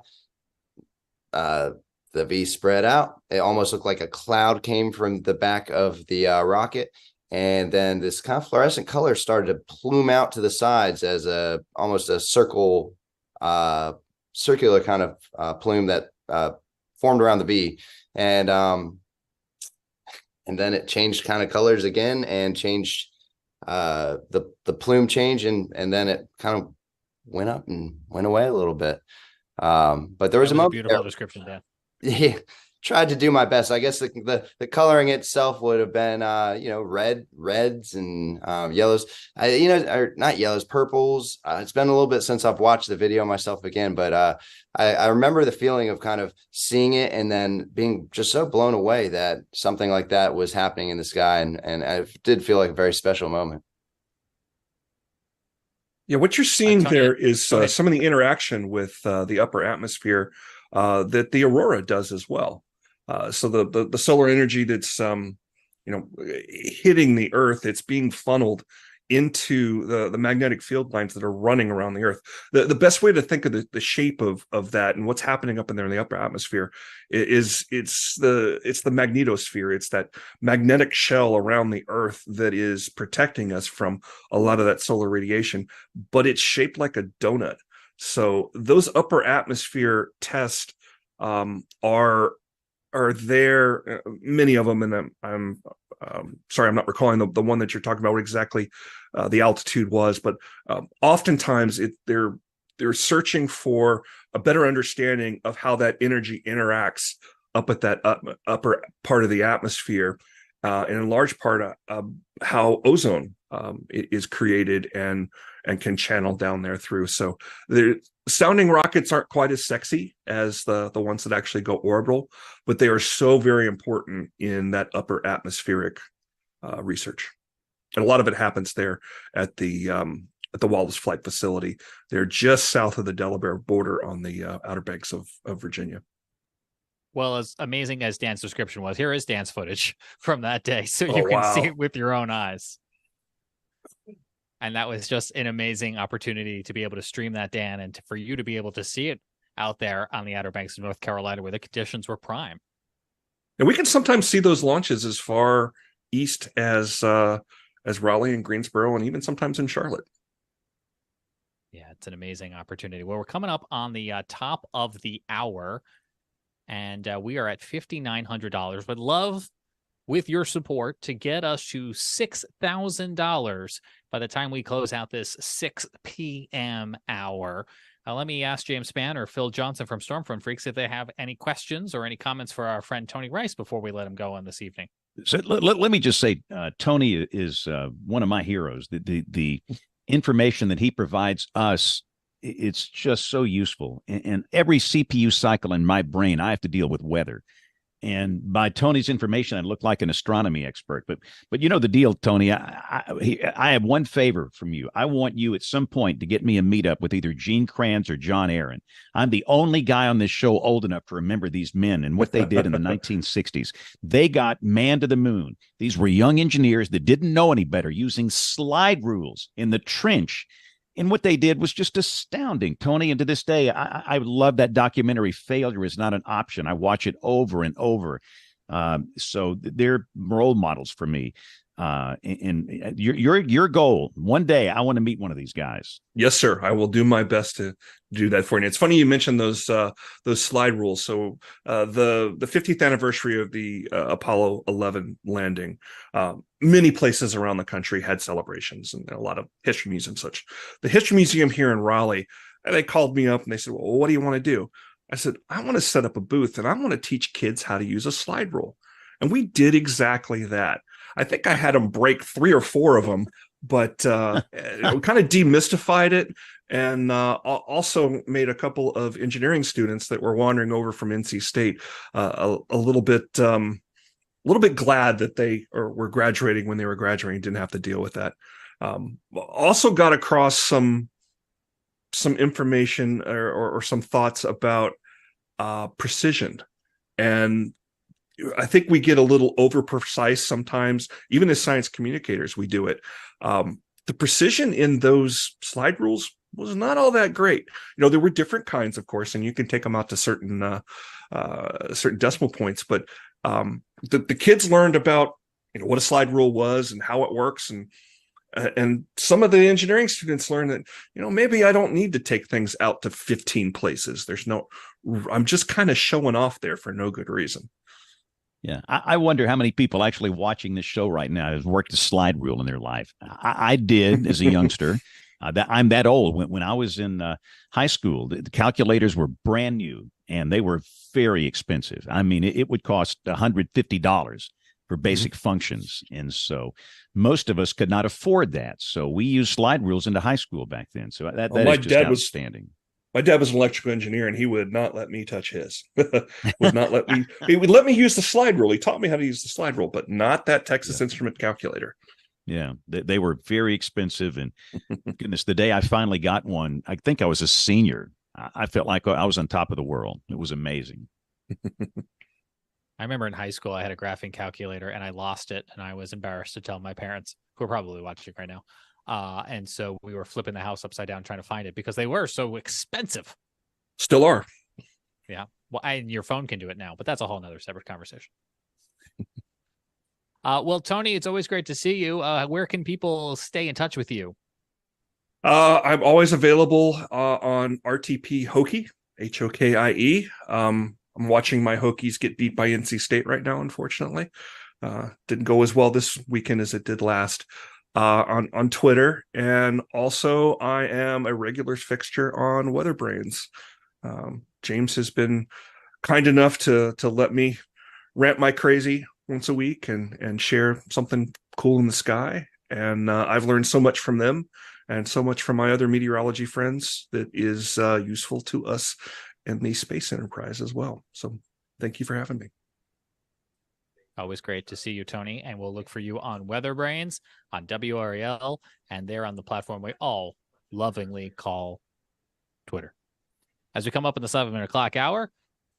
the V spread out. It almost looked like a cloud came from the back of the rocket. And then this kind of fluorescent color started to plume out to the sides as almost a circular kind of plume that formed around the V. And then it changed kind of colors again and changed the plume change. And then it kind of went up and went away a little bit. But there was a moment. Beautiful description, Dan. Yeah, tried to do my best. I guess the coloring itself would have been reds and yellows, or not yellows, purples. It's been a little bit since I've watched the video myself again, but I remember the feeling of kind of seeing it and then being just so blown away that something like that was happening in the sky, and it did feel like a very special moment. Yeah, what you're seeing there is some of the interaction with the upper atmosphere that the aurora does as well. So the solar energy that's hitting the Earth, it's being funneled into the magnetic field lines that are running around the Earth. The best way to think of the shape of that and what's happening up in there in the upper atmosphere is it's the magnetosphere. It's that magnetic shell around the Earth that is protecting us from a lot of that solar radiation, but it's shaped like a donut. So those upper atmosphere tests are there, many of them, and I'm sorry, I'm not recalling the one that you're talking about, what exactly the altitude was, but oftentimes they're searching for a better understanding of how that energy interacts up at that upper part of the atmosphere, and in large part how ozone is created and can channel down there through. So the sounding rockets aren't quite as sexy as the ones that actually go orbital, but they are so very important in that upper atmospheric research. And a lot of it happens there at the Wallace Flight Facility. They're just south of the Delaware border on the Outer Banks of Virginia. Well, as amazing as Dan's description was, here is Dan's footage from that day, so you can see it with your own eyes. And that was just an amazing opportunity to be able to stream that, Dan, and for you to be able to see it out there on the Outer Banks of North Carolina where the conditions were prime. And we can sometimes see those launches as far east as Raleigh and Greensboro, and even sometimes in Charlotte. Yeah, it's an amazing opportunity. Well, we're coming up on the top of the hour, and we are at $5,900. Would love, with your support, to get us to $6,000 by the time we close out this 6 p.m. hour. Let me ask James Spann or Phil Johnson from Stormfront Freaks if they have any questions or any comments for our friend Tony Rice before we let him go on this evening. So let me just say, Tony is one of my heroes. The information that he provides us, it's just so useful. And every CPU cycle in my brain, I have to deal with weather. And by Tony's information, I look like an astronomy expert. But you know the deal, Tony. I have one favor from you. I want you at some point to get me a meetup with either Gene Kranz or John Aaron. I'm the only guy on this show old enough to remember these men and what they did in the 1960s. They got manned to the moon. These were young engineers that didn't know any better, using slide rules in the trench. And what they did was just astounding, Tony. And to this day, I love that documentary. Failure is not an option. I watch it over and over. So they're role models for me. And your goal one day, I want to meet one of these guys. Yes, sir. I will do my best to do that for you. It's funny you mentioned those slide rules. So the 50th anniversary of the Apollo 11 landing, many places around the country had celebrations and a lot of history museums and such. The History Museum here in Raleigh, they called me up and they said, well, what do you want to do? I said, I want to set up a booth and I want to teach kids how to use a slide rule. And we did exactly that. I think I had them break 3 or 4 of them, but we kind of demystified it, and also made a couple of engineering students that were wandering over from NC State a little bit glad that they were graduating when they were graduating, didn't have to deal with that. Also got across some information or some thoughts about precision. And I think we get a little over precise sometimes, even as science communicators, we do it. The precision in those slide rules was not all that great. You know, there were different kinds, of course, and you can take them out to certain decimal points. But the kids learned about, you know, what a slide rule was and how it works, and some of the engineering students learned that, you know, maybe I don't need to take things out to 15 places. I'm just kind of showing off there for no good reason. Yeah, I wonder how many people actually watching this show right now have worked a slide rule in their life. I did as a youngster. I'm that old. When I was in high school, the calculators were brand new and they were very expensive. I mean, it would cost $150 for basic functions. And so most of us could not afford that. So we used slide rules into high school back then. So that is just outstanding. My dad was an electrical engineer, and he would not let me touch his. Would not let me. He would let me use the slide rule. He taught me how to use the slide rule, but not that Texas Instrument calculator. Yeah, they were very expensive. And goodness, the day I finally got one, I think I was a senior. I felt like I was on top of the world. It was amazing. I remember in high school, I had a graphing calculator, and I lost it, and I was embarrassed to tell my parents, who are probably watching right now. And so we were flipping the house upside down trying to find it because they were so expensive. Still are. Yeah. Well, and your phone can do it now, but that's a whole nother separate conversation. Well, Tony, it's always great to see you. Where can people stay in touch with you? I'm always available on RTP Hokie, Hokie. I'm watching my Hokies get beat by NC State right now, unfortunately. Didn't go as well this weekend as it did last. On Twitter, and also I am a regular fixture on Weather Brains. James has been kind enough to let me rant my crazy once a week and share something cool in the sky, and I've learned so much from them and so much from my other meteorology friends that is useful to us in the space enterprise as well. So thank you for having me. Always great to see you, Tony, and we'll look for you on Weather Brains, on WREL, and there on the platform we all lovingly call Twitter. As we come up in the 7 o'clock hour,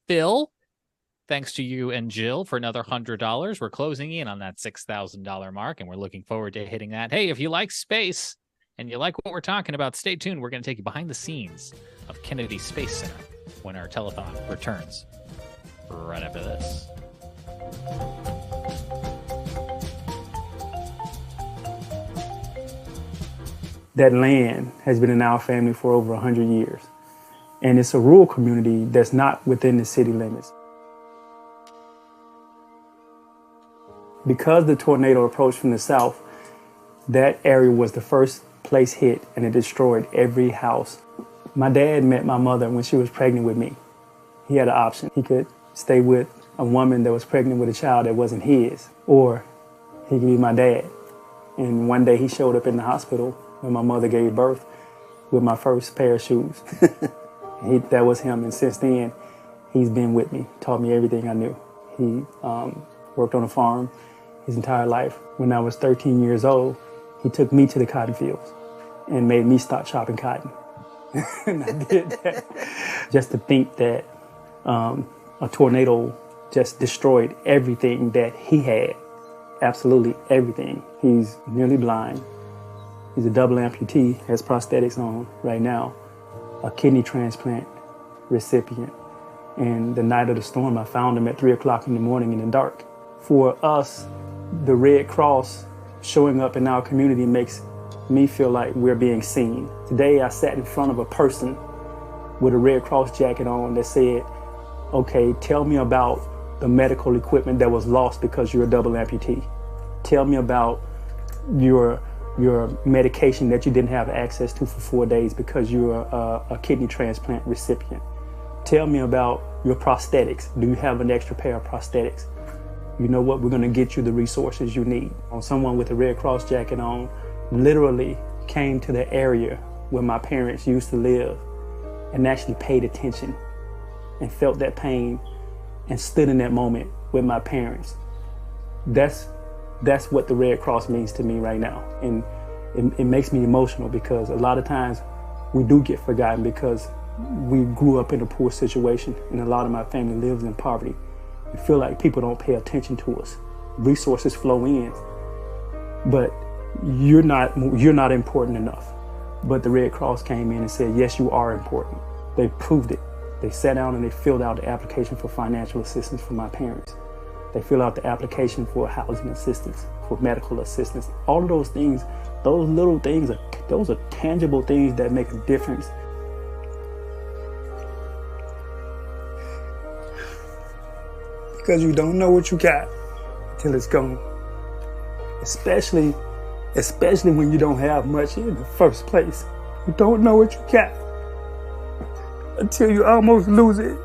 Phil, thanks to you and Jill for another $100. We're closing in on that $6,000 mark, and we're looking forward to hitting that. Hey, if you like space and you like what we're talking about, stay tuned. We're going to take you behind the scenes of Kennedy Space Center when our telethon returns right after this. That land has been in our family for over 100 years. And it's a rural community that's not within the city limits. Because the tornado approached from the south, that area was the first place hit, and it destroyed every house. My dad met my mother when she was pregnant with me. He had an option. He could stay with a woman that was pregnant with a child that wasn't his, or he could be my dad. And one day he showed up in the hospital when my mother gave birth with my first pair of shoes. That was him, and since then, he's been with me, taught me everything I knew. He worked on a farm his entire life. When I was 13 years old, he took me to the cotton fields and made me stop chopping cotton. And I did that. Just to think that a tornado just destroyed everything that he had. Absolutely everything. He's nearly blind. He's a double amputee, has prosthetics on right now, a kidney transplant recipient. And the night of the storm, I found him at 3 o'clock in the morning in the dark. For us, the Red Cross showing up in our community makes me feel like we're being seen. Today, I sat in front of a person with a Red Cross jacket on that said, okay, tell me about the medical equipment that was lost because you're a double amputee. Tell me about your medication that you didn't have access to for 4 days because you're a kidney transplant recipient. Tell me about your prosthetics. Do you have an extra pair of prosthetics? You know what? We're going to get you the resources you need. Someone with a Red Cross jacket on literally came to the area where my parents used to live and actually paid attention and felt that pain and stood in that moment with my parents. That's what the Red Cross means to me right now. And it makes me emotional because a lot of times we do get forgotten because we grew up in a poor situation and a lot of my family lives in poverty. We feel like people don't pay attention to us. Resources flow in, but you're not important enough. But the Red Cross came in and said, yes, you are important. They proved it. They sat down and they filled out the application for financial assistance for my parents. They filled out the application for housing assistance, for medical assistance. All of those things, those little things, those are tangible things that make a difference. Because you don't know what you got until it's gone. Especially when you don't have much in the first place. You don't know what you got until you almost lose it.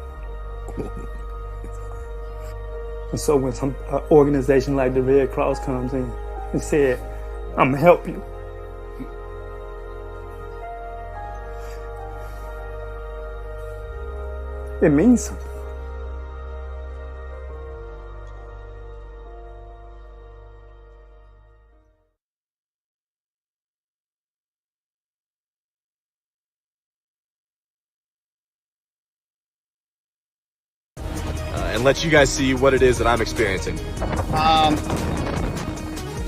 And so when some organization like the Red Cross comes in and said, I'm gonna help you. It means something. And let you guys see what it is that I'm experiencing.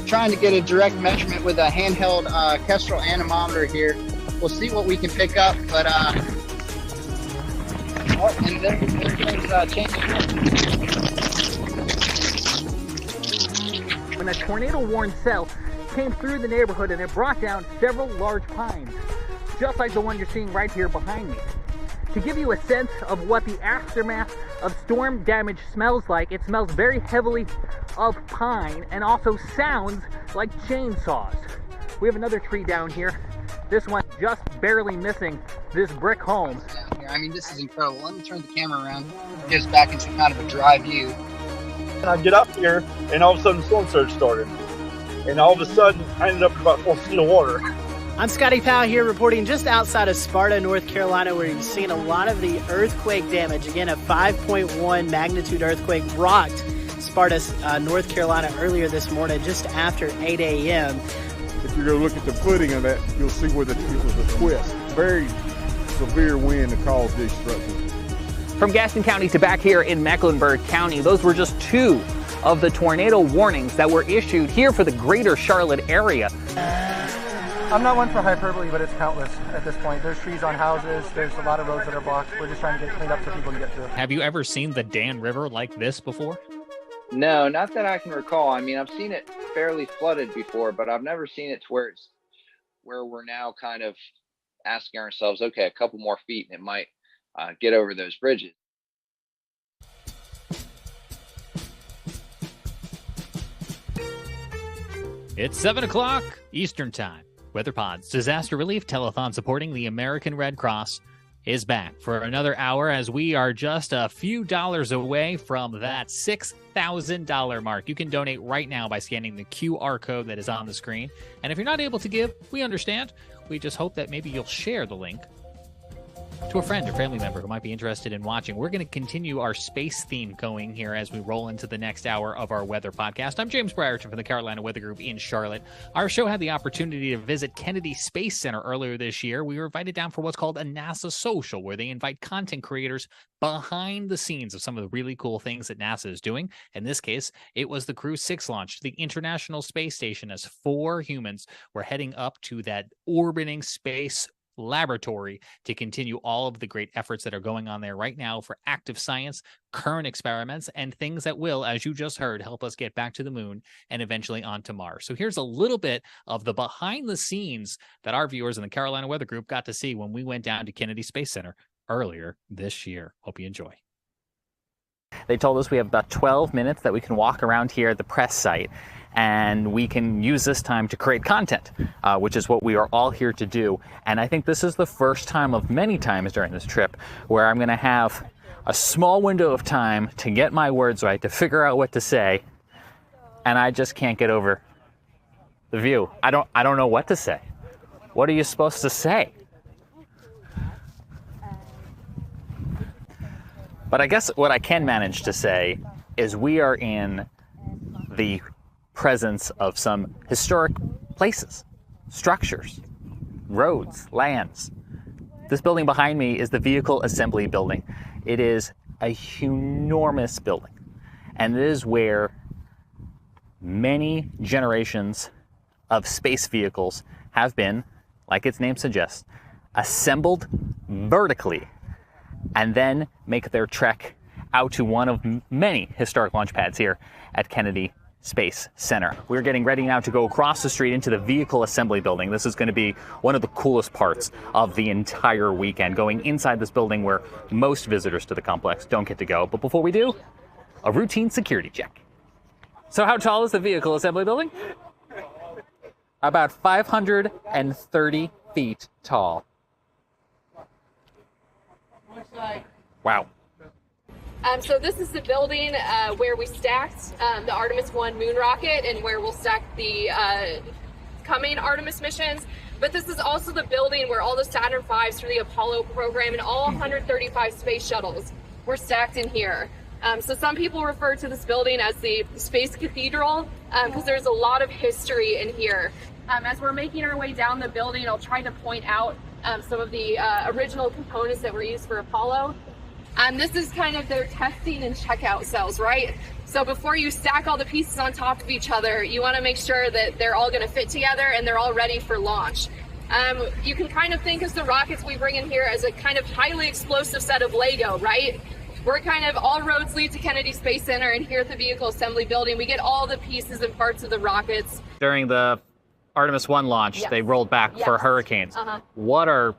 Trying to get a direct measurement with a handheld Kestrel anemometer here. We'll see what we can pick up, but and everything's changing. When a tornado-warned cell came through the neighborhood and it brought down several large pines, just like the one you're seeing right here behind me. To give you a sense of what the aftermath of storm damage smells like, it smells very heavily of pine and also sounds like chainsaws. We have another tree down here. This one just barely missing this brick home. I mean, this is incredible. Let me turn the camera around. Get us back into kind of a dry view. And I get up here, and all of a sudden, storm surge started. And all of a sudden, I ended up in about 4 feet of water. I'm Scotty Powell here reporting just outside of Sparta, North Carolina, where you've seen a lot of the earthquake damage. Again, a 5.1 magnitude earthquake rocked Sparta, North Carolina earlier this morning, just after 8 a.m. If you go look at the footing of that, you'll see where it was a twist. Very severe wind that caused these structures. From Gaston County to back here in Mecklenburg County, those were just two of the tornado warnings that were issued here for the greater Charlotte area. I'm not one for hyperbole, but it's countless at this point. There's trees on houses. There's a lot of roads that are blocked. We're just trying to get cleaned up so people can get through. Have you ever seen the Dan River like this before? No, not that I can recall. I mean, I've seen it fairly flooded before, but I've never seen it to where we're now kind of asking ourselves, okay, a couple more feet and it might get over those bridges. It's 7 o'clock Eastern Time. WeatherPod's disaster relief telethon supporting the American Red Cross is back for another hour as we are just a few dollars away from that $6,000 mark. You can donate right now by scanning the QR code that is on the screen. And if you're not able to give, we understand. We just hope that maybe you'll share the link to a friend or family member who might be interested in watching. We're going to continue our space theme going here as we roll into the next hour of our weather podcast. I'm James Brierton from the Carolina Weather Group in Charlotte. Our show had the opportunity to visit Kennedy Space Center earlier this year. We were invited down for what's called a NASA Social, where they invite content creators behind the scenes of some of the really cool things that NASA is doing. In this case, it was the Crew 6 launch to the International Space Station as 4 humans were heading up to that orbiting space laboratory to continue all of the great efforts that are going on there right now for active science, current experiments, and things that will, as you just heard, help us get back to the moon and eventually onto Mars. So here's a little bit of the behind the scenes that our viewers in the Carolina Weather Group got to see when we went down to Kennedy Space Center earlier this year. Hope you enjoy. They told us we have about 12 minutes that we can walk around here at the press site, and we can use this time to create content, which is what we are all here to do. And I think this is the first time of many times during this trip where I'm going to have a small window of time to get my words right, to figure out what to say, and I just can't get over the view. I don't know what to say. What are you supposed to say? But I guess what I can manage to say is we are in the presence of some historic places, structures, roads, lands. This building behind me is the Vehicle Assembly Building. It is a enormous building, and it is where many generations of space vehicles have been, like its name suggests, assembled vertically and then make their trek out to one of many historic launch pads here at Kennedy Space Center. We're getting ready now to go across the street into the Vehicle Assembly Building. This is going to be one of the coolest parts of the entire weekend, going inside this building where most visitors to the complex don't get to go. But before we do, a routine security check. So how tall is the Vehicle Assembly Building? About 530 feet tall. Wow. So this is the building where we stacked the Artemis 1 moon rocket and where we'll stack the coming Artemis missions. But this is also the building where all the Saturn V's for the Apollo program and all 135 space shuttles were stacked in here. So some people refer to this building as the Space Cathedral because there's a lot of history in here. As we're making our way down the building, I'll try to point out some of the original components that were used for Apollo. This is kind of their testing and checkout cells, right? So before you stack all the pieces on top of each other, you want to make sure that they're all going to fit together and they're all ready for launch. You can kind of think of the rockets we bring in here as a kind of highly explosive set of Lego, right? We're kind of all roads lead to Kennedy Space Center, and here at the Vehicle Assembly Building, we get all the pieces and parts of the rockets. During the Artemis 1 launch, Yes. they rolled back for hurricanes. What are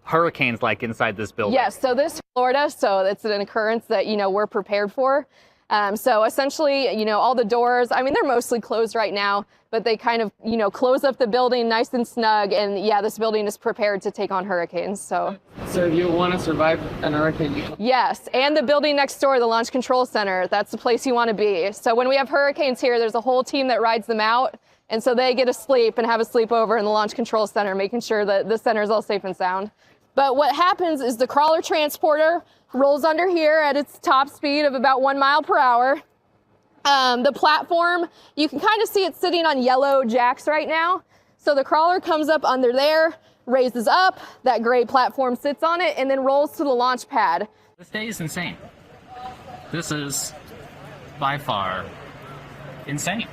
hurricanes like inside this building? Yes, so this is Florida, so it's an occurrence that, we're prepared for. So essentially, all the doors, I mean, they're mostly closed right now, but they kind of, close up the building nice and snug. And yeah, this building is prepared to take on hurricanes. So you want to survive an hurricane? yes, and the building next door, the Launch Control Center, that's the place you want to be. So when we have hurricanes here, there's a whole team that rides them out. And so they get to sleep and have a sleepover in the Launch Control Center, making sure that the center is all safe and sound. But what happens is the crawler transporter rolls under here at its top speed of about 1 mile per hour. The platform, you can kind of see it sitting on yellow jacks right now. So the crawler comes up under there, raises up, that gray platform sits on it, and then rolls to the launch pad. This day is insane. This is by far insane.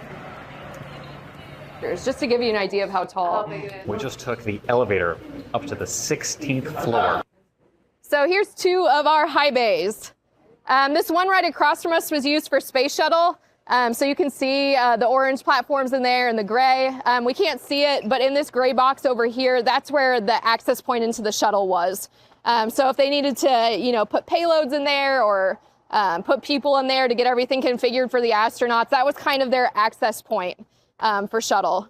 Just to give you an idea of how tall. We just took the elevator up to the 16th floor. So here's 2 of our high bays. This one right across from us was used for space shuttle. So you can see the orange platforms in there and the gray. We can't see it, but in this gray box over here, that's where the access point into the shuttle was. So if they needed to, put payloads in there or put people in there to get everything configured for the astronauts, that was kind of their access point for shuttle.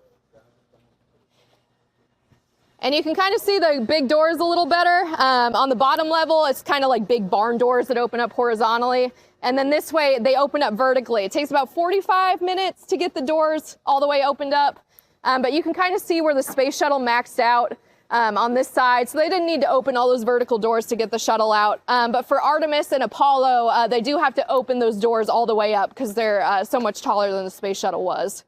And you can kind of see the big doors a little better. On the bottom level, it's kind of like big barn doors that open up horizontally. And then this way, they open up vertically. It takes about 45 minutes to get the doors all the way opened up. But you can kind of see where the space shuttle maxed out. on this side, so they didn't need to open all those vertical doors to get the shuttle out. But for Artemis and Apollo, they do have to open those doors all the way up because they're so much taller than the space shuttle was.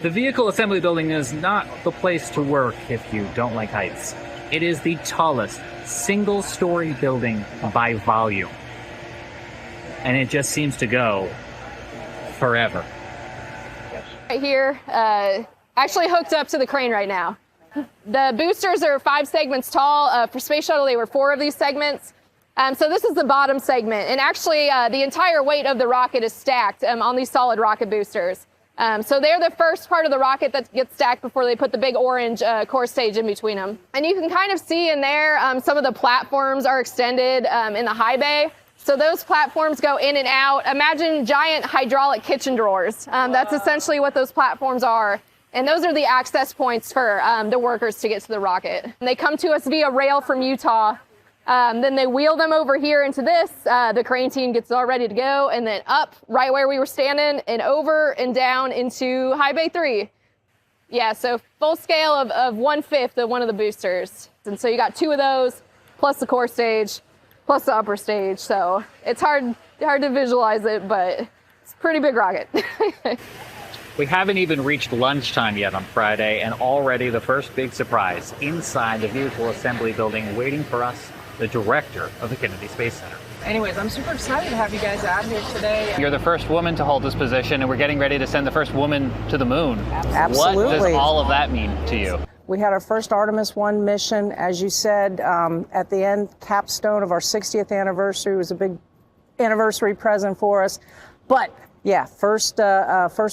The vehicle assembly building is not the place to work if you don't like heights. It is the tallest single-story building by volume. And it just seems to go forever. Right here, actually hooked up to the crane right now. The boosters are 5 segments tall. For Space Shuttle, they were 4 of these segments. So this is the bottom segment. And actually, the entire weight of the rocket is stacked on these solid rocket boosters. So they're the first part of the rocket that gets stacked before they put the big orange core stage in between them. And you can kind of see in there some of the platforms are extended in the high bay. So those platforms go in and out. Imagine giant hydraulic kitchen drawers. That's essentially what those platforms are. And those are the access points for the workers to get to the rocket. And they come to us via rail from Utah. Then they wheel them over here into this. The crane team gets all ready to go, and then up right where we were standing and over and down into High Bay 3. Yeah, so full scale of 1/5 of one of the boosters. And so you got 2 of those, plus the core stage, plus the upper stage. So it's hard to visualize it, but it's a pretty big rocket. We haven't even reached lunchtime yet on Friday, and already the first big surprise inside the vehicle assembly building waiting for us, the director of the Kennedy Space Center. Anyways, I'm super excited to have you guys out here today. You're the first woman to hold this position, and we're getting ready to send the first woman to the moon. Absolutely. What does all of that mean to you? We had our first Artemis 1 mission, as you said, at the end, capstone of our 60th anniversary. It was a big anniversary present for us. But yeah, first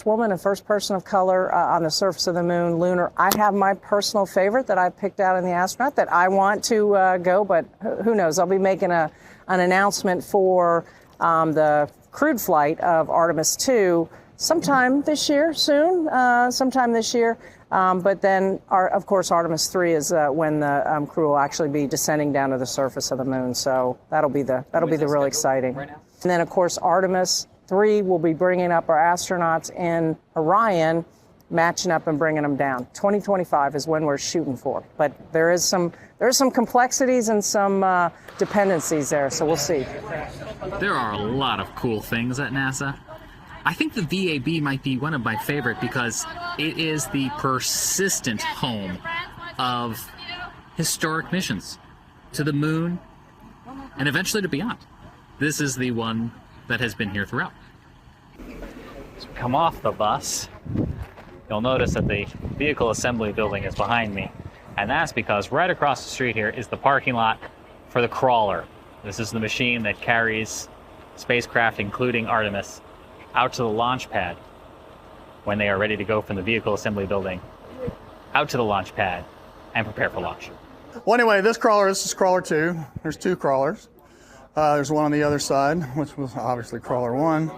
woman and first person of color on the surface of the moon, lunar. I have my personal favorite that I picked out in the astronaut that I want to go, but who knows? I'll be making an announcement for the crewed flight of Artemis 2 sometime this year, sometime this year. But then, of course, Artemis 3 is when the crew will actually be descending down to the surface of the moon. So that'll be the really exciting. Right now? And then, of course, Artemis 3 will be bringing up our astronauts in Orion, matching up and bringing them down. 2025 is when we're shooting for. But there is some complexities and some dependencies there. So we'll see. There are a lot of cool things at NASA. I think the VAB might be one of my favorite because it is the persistent home of historic missions to the moon and eventually to beyond. This is the one that has been here throughout. As we come off the bus, you'll notice that the vehicle assembly building is behind me, and that's because right across the street here is the parking lot for the crawler. This is the machine that carries spacecraft, including Artemis, out to the launch pad when they are ready to go from the vehicle assembly building out to the launch pad and prepare for launch. Well, anyway, this is crawler 2. There's 2 crawlers. There's one on the other side, which was obviously crawler 1,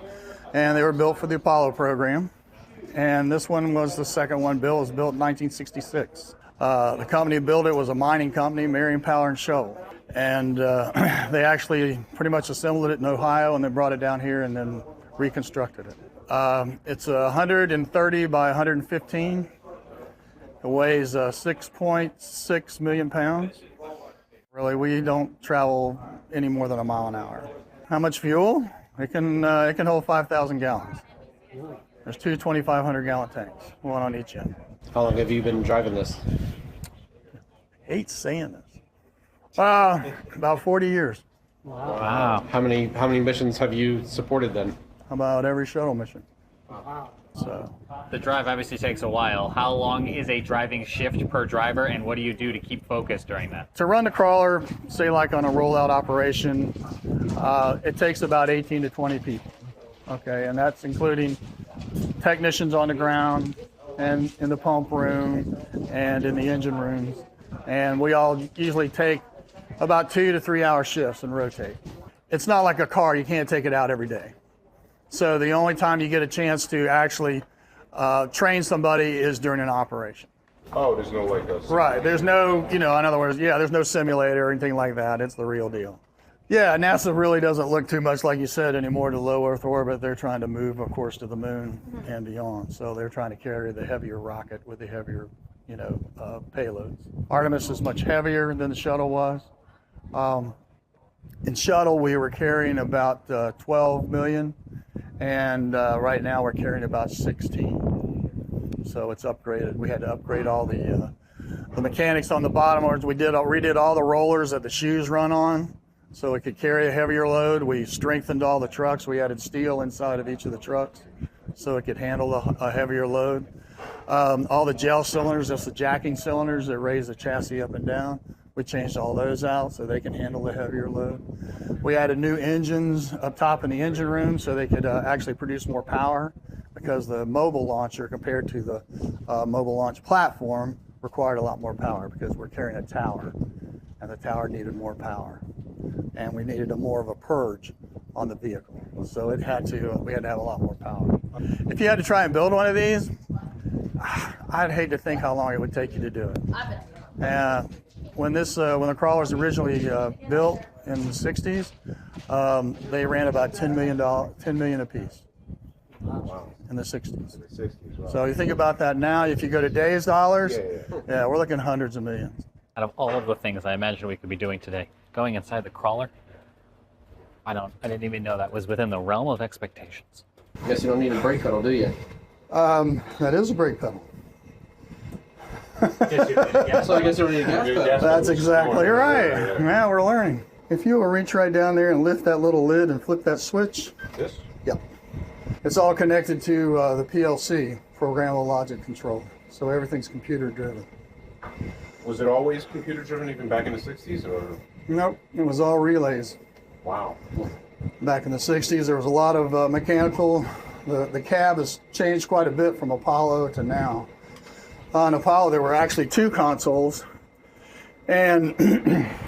and they were built for the Apollo program. And this one was the second one built. It was built in 1966. The company who built it was a mining company, Marion Power and Shovel. And they actually pretty much assembled it in Ohio, and they brought it down here and then reconstructed it. It's 130 by 115. It weighs 6.6 million pounds. Really, we don't travel any more than a mile an hour. How much fuel? It can hold 5,000 gallons. There's 2 2,500 gallon tanks, one on each end. How long have you been driving this? I hate saying this. About 40 years. Wow. How many missions have you supported then? About every shuttle mission. Wow. So the drive obviously takes a while. How long is a driving shift per driver, and what do you do to keep focused during that? To run the crawler, say like on a rollout operation, it takes about 18 to 20 people. Okay, and that's including technicians on the ground and in the pump room and in the engine rooms. And we all usually take about 2 to 3 hour shifts and rotate. It's not like a car, you can't take it out every day. So the only time you get a chance to actually train somebody is during an operation. Oh, there's no like this. Right, there's no, in other words, there's no simulator or anything like that. It's the real deal. Yeah, NASA really doesn't look too much, like you said, anymore to low Earth orbit. They're trying to move, of course, to the moon and beyond. So they're trying to carry the heavier rocket with the heavier payloads. Artemis is much heavier than the shuttle was. In shuttle, we were carrying about 12 million, and right now we're carrying about 16. So it's upgraded. We had to upgrade all the mechanics on the bottom. We redid all the rollers that the shoes run on, so it could carry a heavier load. We strengthened all the trucks. We added steel inside of each of the trucks, so it could handle a heavier load. All the gel cylinders, that's the jacking cylinders that raise the chassis up and down. We changed all those out so they can handle the heavier load. We added new engines up top in the engine room so they could actually produce more power, because the mobile launcher compared to the mobile launch platform required a lot more power, because we're carrying a tower, and the tower needed more power. And we needed more of a purge on the vehicle. So we had to have a lot more power. If you had to try and build one of these, I'd hate to think how long it would take you to do it. When the crawler was originally built in the 60s, they ran about $10 million a piece. Wow. In the 60s. Wow. So you think about that now, if you go to today's dollars, yeah, we're looking hundreds of millions. Out of all of the things I imagine we could be doing today, going inside the crawler, I didn't even know that was within the realm of expectations. I guess you don't need a brake pedal, do you? That is a brake pedal. So I guess you don't need a gas pedal. That's exactly right. Yeah, we're learning. If you will reach right down there and lift that little lid and flip that switch. This? Yep. It's all connected to the PLC, programmable logic control. So everything's computer driven. Was it always computer driven even back in the 60s, or? Nope, it was all relays. Wow. Back in the 60s, there was a lot of mechanical. The cab has changed quite a bit from Apollo to now. On Apollo, there were actually two consoles, and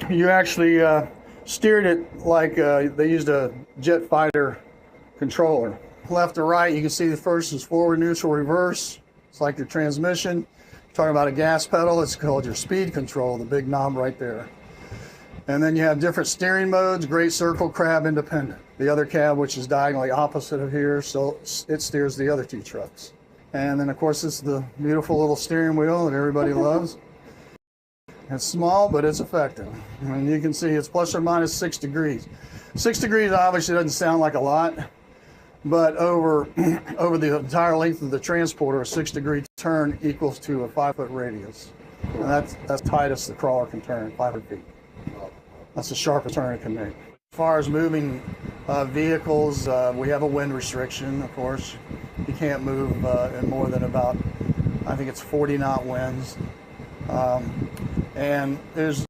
you actually steered it like they used a jet fighter controller. Left to right, you can see the first is forward, neutral, reverse. It's like your transmission. Talking about a gas pedal, it's called your speed control, the big knob right there. And then you have different steering modes, great circle, crab, independent. The other cab, which is diagonally opposite of here, so it steers the other two trucks. And then, of course, it's the beautiful little steering wheel that everybody loves. It's small, but it's effective. And you can see it's plus or minus 6 degrees. 6 degrees obviously doesn't sound like a lot, but over the entire length of the transporter, a 6-degree turn equals to a 5-foot radius. And that's tightest the crawler can turn, 500 feet. That's the sharpest turn it can make. As far as moving vehicles, we have a wind restriction, of course. You can't move in more than about, I think it's 40 knot winds. And there's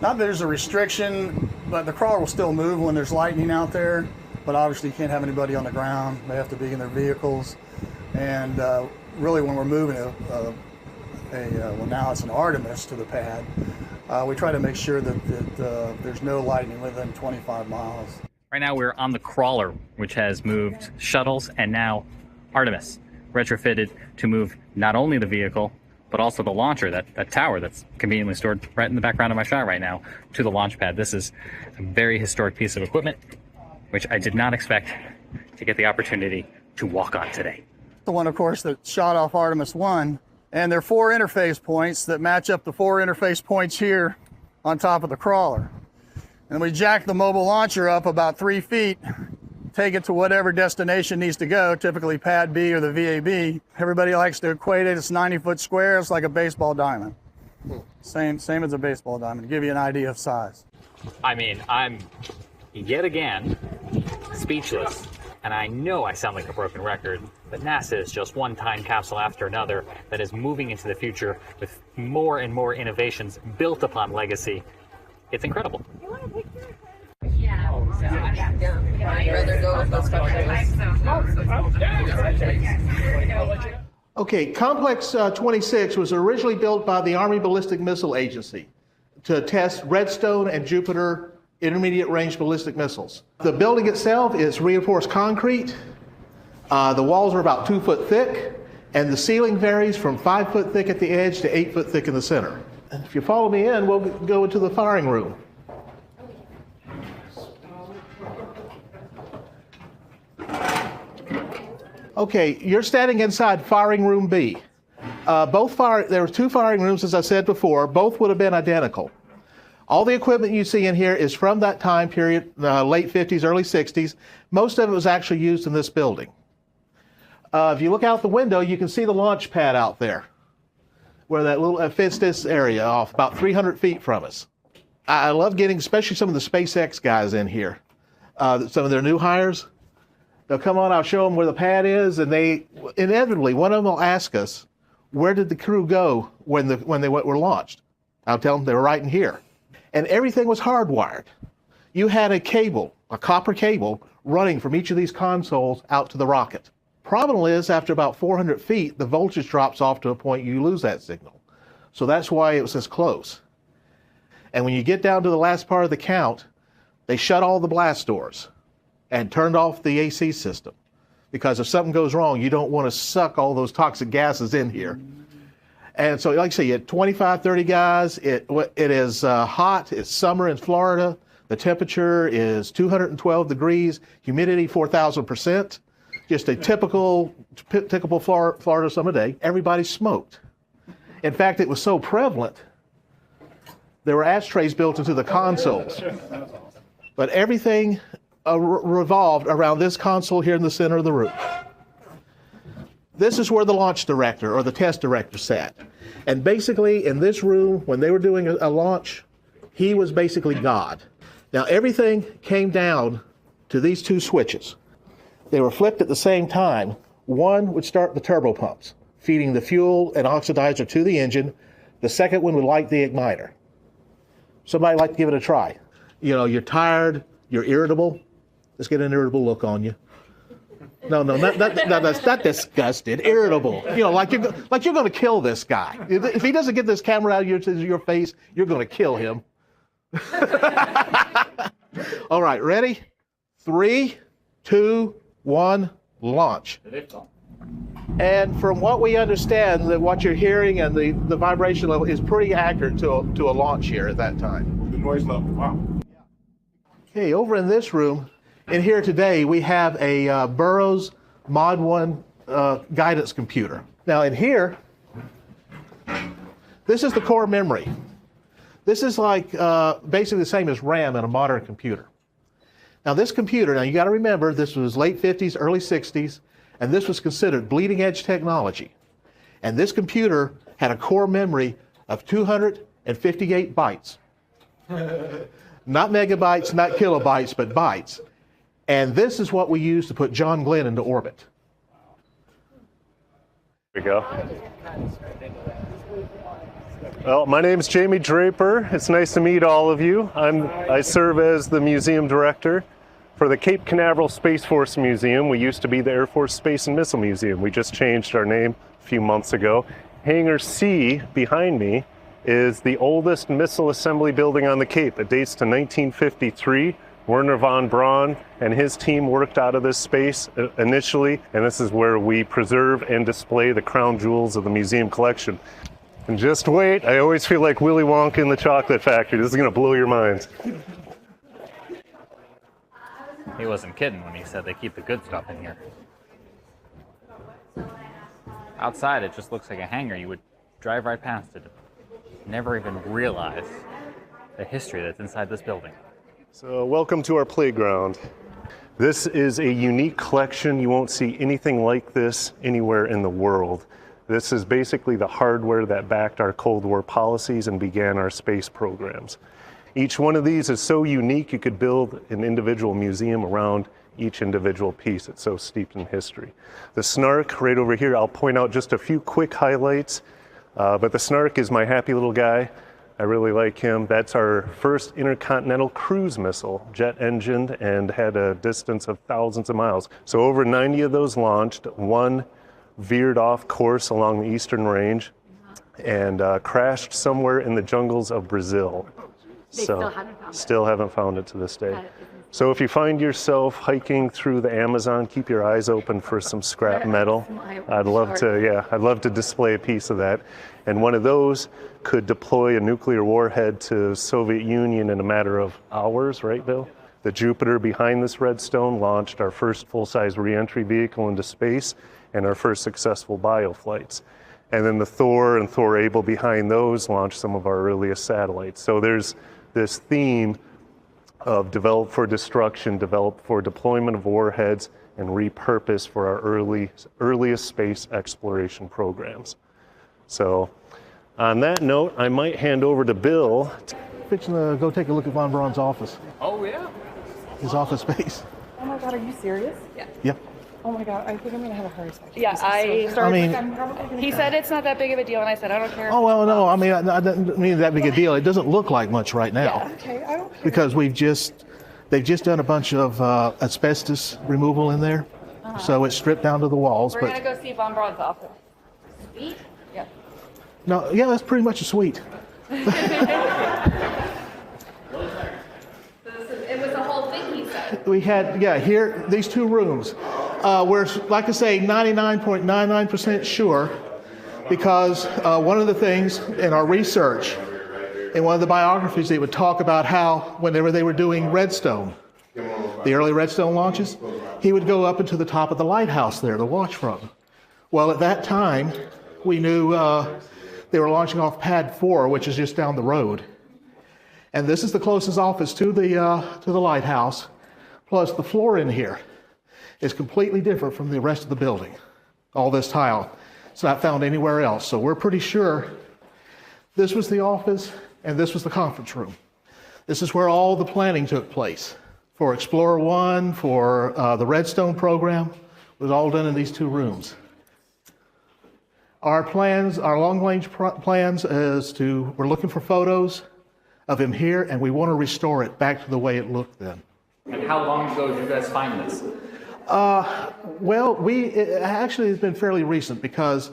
a restriction, but the crawler will still move when there's lightning out there. But obviously you can't have anybody on the ground. They have to be in their vehicles. And really when we're moving well, now it's an Artemis to the pad, we try to make sure that there's no lightning within 25 miles. Right now we're on the crawler, which has moved shuttles and now Artemis, retrofitted to move not only the vehicle, but also the launcher, that tower that's conveniently stored right in the background of my shot right now, to the launch pad. This is a very historic piece of equipment, which I did not expect to get the opportunity to walk on today. The one, of course, that shot off Artemis 1, and there are 4 interface points that match up the 4 interface points here on top of the crawler. And we jack the mobile launcher up about 3 feet, take it to whatever destination needs to go, typically pad B or the VAB. Everybody likes to equate it. It's 90-foot square. It's like a baseball diamond. Same as a baseball diamond, to give you an idea of size. I mean, I'm yet again speechless, and I know I sound like a broken record, but NASA is just one time capsule after another that is moving into the future with more and more innovations built upon legacy. It's incredible. Okay, Complex 26 was originally built by the Army Ballistic Missile Agency to test Redstone and Jupiter intermediate range ballistic missiles. The building itself is reinforced concrete. The walls are about 2 foot thick, and the ceiling varies from 5 foot thick at the edge to 8 foot thick in the center. If you follow me in, we'll go into the firing room. Okay, you're standing inside firing room B. There were 2 firing rooms, as I said before. Both would have been identical. All the equipment you see in here is from that time period, late 50s, early 60s. Most of it was actually used in this building. If you look out the window, you can see the launch pad out there, where that little fits this area off about 300 feet from us. I love getting, especially some of the SpaceX guys in here, some of their new hires. They'll come on, I'll show them where the pad is, and they inevitably, one of them will ask us, where did the crew go when they were launched? I'll tell them they were right in here. And everything was hardwired. You had a cable, a copper cable, running from each of these consoles out to the rocket. Problem is, after about 400 feet, the voltage drops off to a point you lose that signal. So that's why it was this close. And when you get down to the last part of the count, they shut all the blast doors and turned off the AC system. Because if something goes wrong, you don't want to suck all those toxic gases in here. And so, like I say, you had 25, 30 guys. It is hot. It's summer in Florida. The temperature is 212 degrees, humidity 4,000%. Just a typical Florida summer day. Everybody smoked. In fact, it was so prevalent, there were ashtrays built into the consoles. But everything revolved around this console here in the center of the room. This is where the launch director or the test director sat. And basically, in this room, when they were doing a launch, he was basically God. Now, everything came down to these 2 switches. They were flipped at the same time. One would start the turbo pumps, feeding the fuel and oxidizer to the engine. The second one would light the igniter. Somebody like to give it a try. You know, you're tired, you're irritable. Let's get an irritable look on you. No, that's not disgusted. Irritable. You know, like you're going to kill this guy. If he doesn't get this camera out of your face, you're going to kill him. All right, ready? 3, 2, 1, launch. And from what we understand, that what you're hearing and the vibration level is pretty accurate to a launch here at that time. The noise level, wow. Okay, over in this room, in here today, we have a Burroughs Mod 1 guidance computer. Now in here, this is the core memory. This is like basically the same as RAM in a modern computer. Now this computer, now you got to remember, this was late 50s, early 60s, and this was considered bleeding edge technology. And this computer had a core memory of 258 bytes. Not megabytes, not kilobytes, but bytes. And this is what we use to put John Glenn into orbit. There we go. Well, my name is Jamie Draper. It's nice to meet all of you. I serve as the museum director for the Cape Canaveral Space Force Museum. We used to be the Air Force Space and Missile Museum. We just changed our name a few months ago. Hangar C behind me is the oldest missile assembly building on the Cape. It dates to 1953. Werner von Braun and his team worked out of this space initially, and this is where we preserve and display the crown jewels of the museum collection. And just wait, I always feel like Willy Wonka in the Chocolate Factory. This is going to blow your minds. He wasn't kidding when he said they keep the good stuff in here. Outside, it just looks like a hangar. You would drive right past it, never even realize the history that's inside this building. So welcome to our playground. This is a unique collection. You won't see anything like this anywhere in the world. This is basically the hardware that backed our Cold War policies and began our space programs. Each one of these is so unique you could build an individual museum around each individual piece. It's so steeped in history. The Snark right over here, I'll point out just a few quick highlights, but the Snark is my happy little guy. I really like him. That's our first intercontinental cruise missile, jet-engined, and had a distance of thousands of miles. So over 90 of those launched. One veered off course along the eastern range and crashed somewhere in the jungles of Brazil. Still haven't found it to this day. So if you find yourself hiking through the Amazon, keep your eyes open for some scrap metal. I'd love to display a piece of that. And one of those could deploy a nuclear warhead to Soviet Union in a matter of hours, right, Bill? The Jupiter behind this Redstone launched our first full-size re-entry vehicle into space and our first successful bioflights. And then the Thor and Thor Able behind those launched some of our earliest satellites. So there's this theme of develop for destruction, develop for deployment of warheads, and repurpose for our earliest space exploration programs. So on that note, I might hand over to Bill. Fixing to go take a look at Von Braun's office. Oh, yeah. His office space. Oh my God, are you serious? Yeah. Yep. Oh my God, I think I'm gonna have a heart attack. Yeah, he said it's not that big of a deal, and I said I don't care. Oh, well, no, I mean, I didn't mean that big a deal. It doesn't look like much right now. Yeah, okay, I don't care. Because they've just done a bunch of asbestos removal in there. So it's stripped down to the walls. We're gonna go see Von Braun's office. Sweet? Yeah. No, yeah, that's pretty much a suite. It was a whole thing, he said. We had, here, these two rooms. We're, like I say, 99.99% sure, because one of the things in our research, in one of the biographies, they would talk about how whenever they were doing Redstone, the early Redstone launches, he would go up into the top of the lighthouse there to watch from. Well, at that time, we knew they were launching off Pad 4, which is just down the road. And this is the closest office to the lighthouse. Plus, the floor in here is completely different from the rest of the building. All this tile, it's not found anywhere else. So we're pretty sure this was the office and this was the conference room. This is where all the planning took place. For Explorer 1, for the Redstone program, it was all done in these two rooms. Our plans, our long-range plans we're looking for photos of him here, and we want to restore it back to the way it looked then. And how long ago did you guys find this? Well, it actually has been fairly recent, because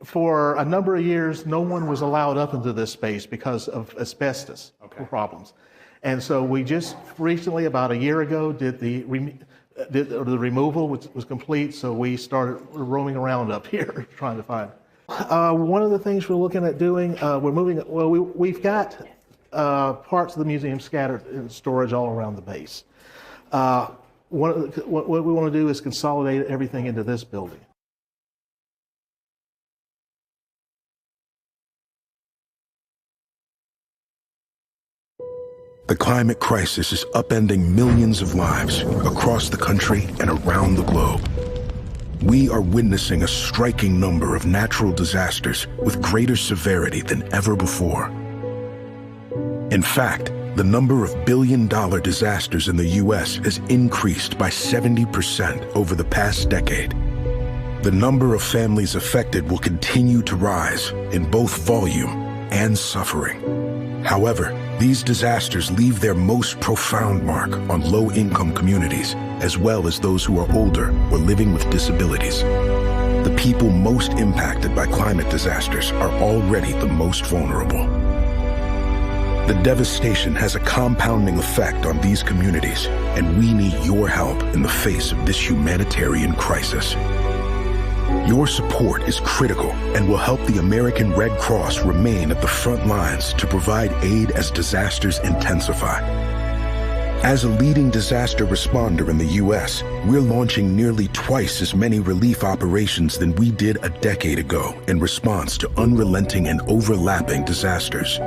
for a number of years, no one was allowed up into this space because of asbestos problems. And so we just recently, about a year ago, did the removal, which was complete, so we started roaming around up here trying to find it. One of the things we're looking at doing, we've got parts of the museum scattered in storage all around the base. What we want to do is consolidate everything into this building. The climate crisis is upending millions of lives across the country and around the globe. We are witnessing a striking number of natural disasters with greater severity than ever before. In fact, the number of billion-dollar disasters in the U.S. has increased by 70% over the past decade. The number of families affected will continue to rise in both volume and suffering. However, these disasters leave their most profound mark on low-income communities, as well as those who are older or living with disabilities. The people most impacted by climate disasters are already the most vulnerable. The devastation has a compounding effect on these communities, and we need your help in the face of this humanitarian crisis. Your support is critical and will help the American Red Cross remain at the front lines to provide aid as disasters intensify. As a leading disaster responder in the U.S., we're launching nearly twice as many relief operations than we did a decade ago in response to unrelenting and overlapping disasters.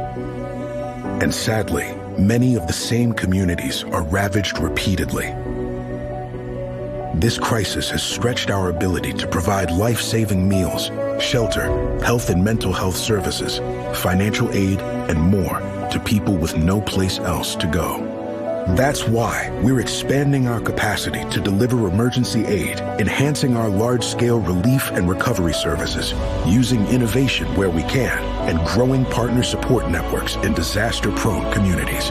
And sadly, many of the same communities are ravaged repeatedly. This crisis has stretched our ability to provide life-saving meals, shelter, health and mental health services, financial aid, and more to people with no place else to go. That's why we're expanding our capacity to deliver emergency aid, enhancing our large-scale relief and recovery services, using innovation where we can, and growing partner support networks in disaster-prone communities.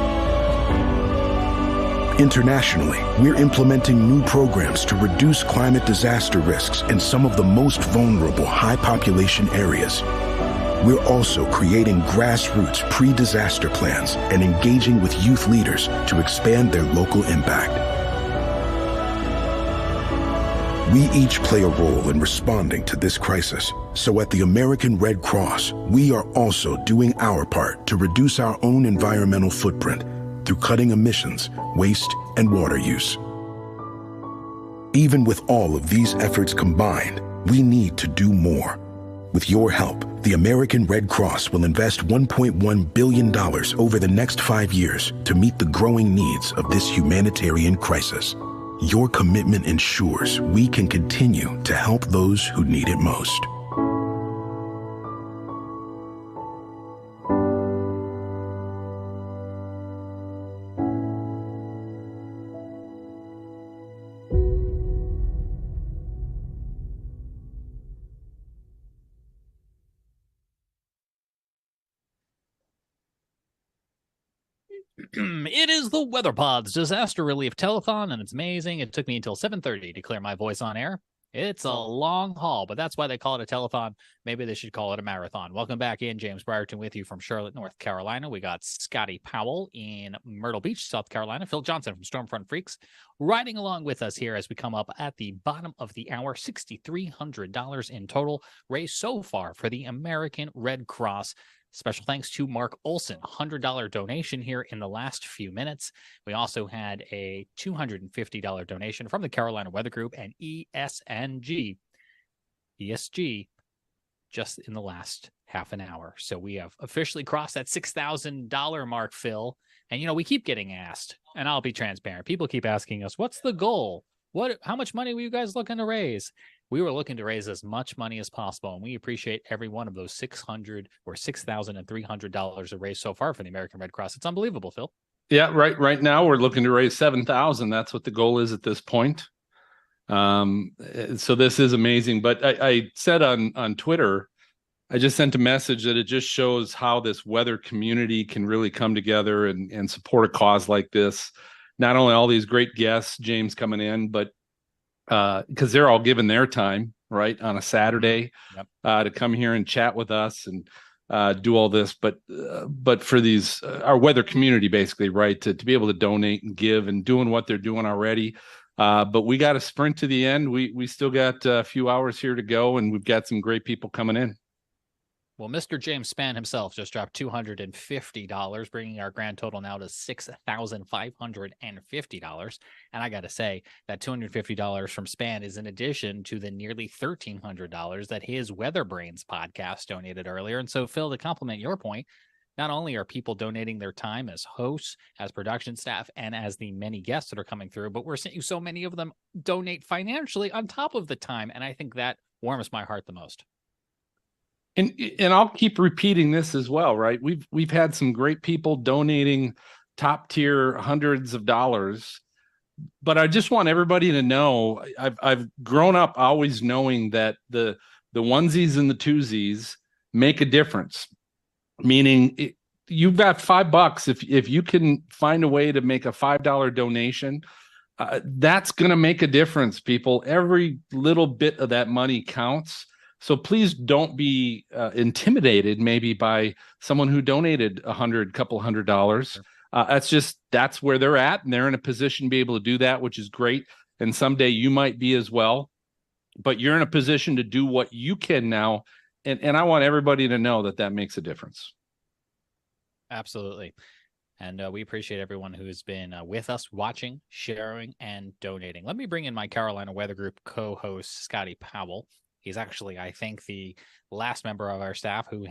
Internationally, we're implementing new programs to reduce climate disaster risks in some of the most vulnerable high-population areas. We're also creating grassroots pre-disaster plans and engaging with youth leaders to expand their local impact. We each play a role in responding to this crisis. So at the American Red Cross, we are also doing our part to reduce our own environmental footprint through cutting emissions, waste, and water use. Even with all of these efforts combined, we need to do more. With your help, the American Red Cross will invest $1.1 billion over the next 5 years to meet the growing needs of this humanitarian crisis. Your commitment ensures we can continue to help those who need it most. It is the Weather Pod's Disaster Relief Telethon, and it's amazing. It took me until 7:30 to clear my voice on air. It's a long haul, but that's why they call it a telethon. Maybe they should call it a marathon. Welcome back in. James Brierton with you from Charlotte, North Carolina. We got Scotty Powell in Myrtle Beach, South Carolina. Phil Johnson from Stormfront Freaks riding along with us here as we come up at the bottom of the hour. $6,300 in total raised so far for the American Red Cross. Special thanks to Mark Olson, $100 donation here in the last few minutes. We also had a $250 donation from the Carolina Weather Group and ESG just in the last half an hour. So we have officially crossed that $6,000 mark, Phil. And, we keep getting asked, and I'll be transparent. People keep asking us, what's the goal? How much money were you guys looking to raise? We were looking to raise as much money as possible, and we appreciate every one of those $6,300 raised so far for the American Red Cross. It's unbelievable, Phil. Yeah, right now we're looking to raise $7,000. That's what the goal is at this point. So this is amazing. But I said on Twitter, I just sent a message that it just shows how this weather community can really come together and support a cause like this. Not only all these great guests, James coming in, but because they're all given their time, right, on a Saturday to come here and chat with us and do all this. But for these, our weather community, basically, right, to be able to donate and give and doing what they're doing already. But we got to sprint to the end. We still got a few hours here to go, and we've got some great people coming in. Well, Mr. James Spann himself just dropped $250, bringing our grand total now to $6,550. And I got to say, that $250 from Spann is in addition to the nearly $1,300 that his Weather Brains podcast donated earlier. And so, Phil, to complement your point, not only are people donating their time as hosts, as production staff, and as the many guests that are coming through, but we're seeing so many of them donate financially on top of the time. And I think that warms my heart the most. And I'll keep repeating this as well, right? We've had some great people donating top tier hundreds of dollars, but I just want everybody to know I've grown up always knowing that the onesies and the twosies make a difference. Meaning you've got $5 if you can find a way to make a $5 donation, that's going to make a difference, people. Every little bit of that money counts. So please don't be intimidated maybe by someone who donated couple $100. That's where they're at, and they're in a position to be able to do that, which is great. And someday you might be as well, but you're in a position to do what you can now. And I want everybody to know that makes a difference. Absolutely. And we appreciate everyone who's been with us, watching, sharing, and donating. Let me bring in my Carolina Weather Group co-host, Scotty Powell. He's actually, I think, the last member of our staff who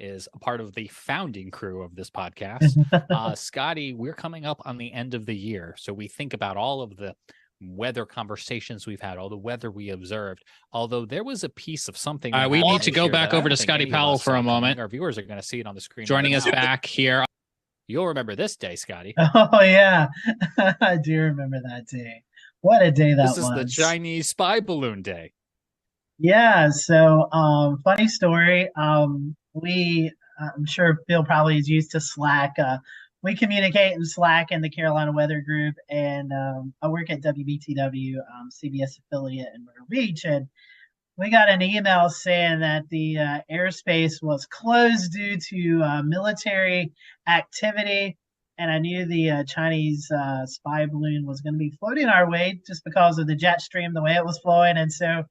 is a part of the founding crew of this podcast. Scotty, we're coming up on the end of the year. So we think about all of the weather conversations we've had, all the weather we observed, although there was a piece of something. We need to go back over to Scotty Powell for a moment. Our viewers are going to see it on the screen. Joining us back here. You'll remember this day, Scotty. Oh, yeah. I do remember that day. What a day that was. This is the Chinese spy balloon day. Yeah, so funny story. I'm sure Phil probably is used to Slack. We communicate in Slack in the Carolina Weather Group, and I work at WBTW, CBS affiliate in Myrtle Beach, and we got an email saying that the airspace was closed due to military activity, and I knew the Chinese spy balloon was going to be floating our way just because of the jet stream, the way it was flowing, and so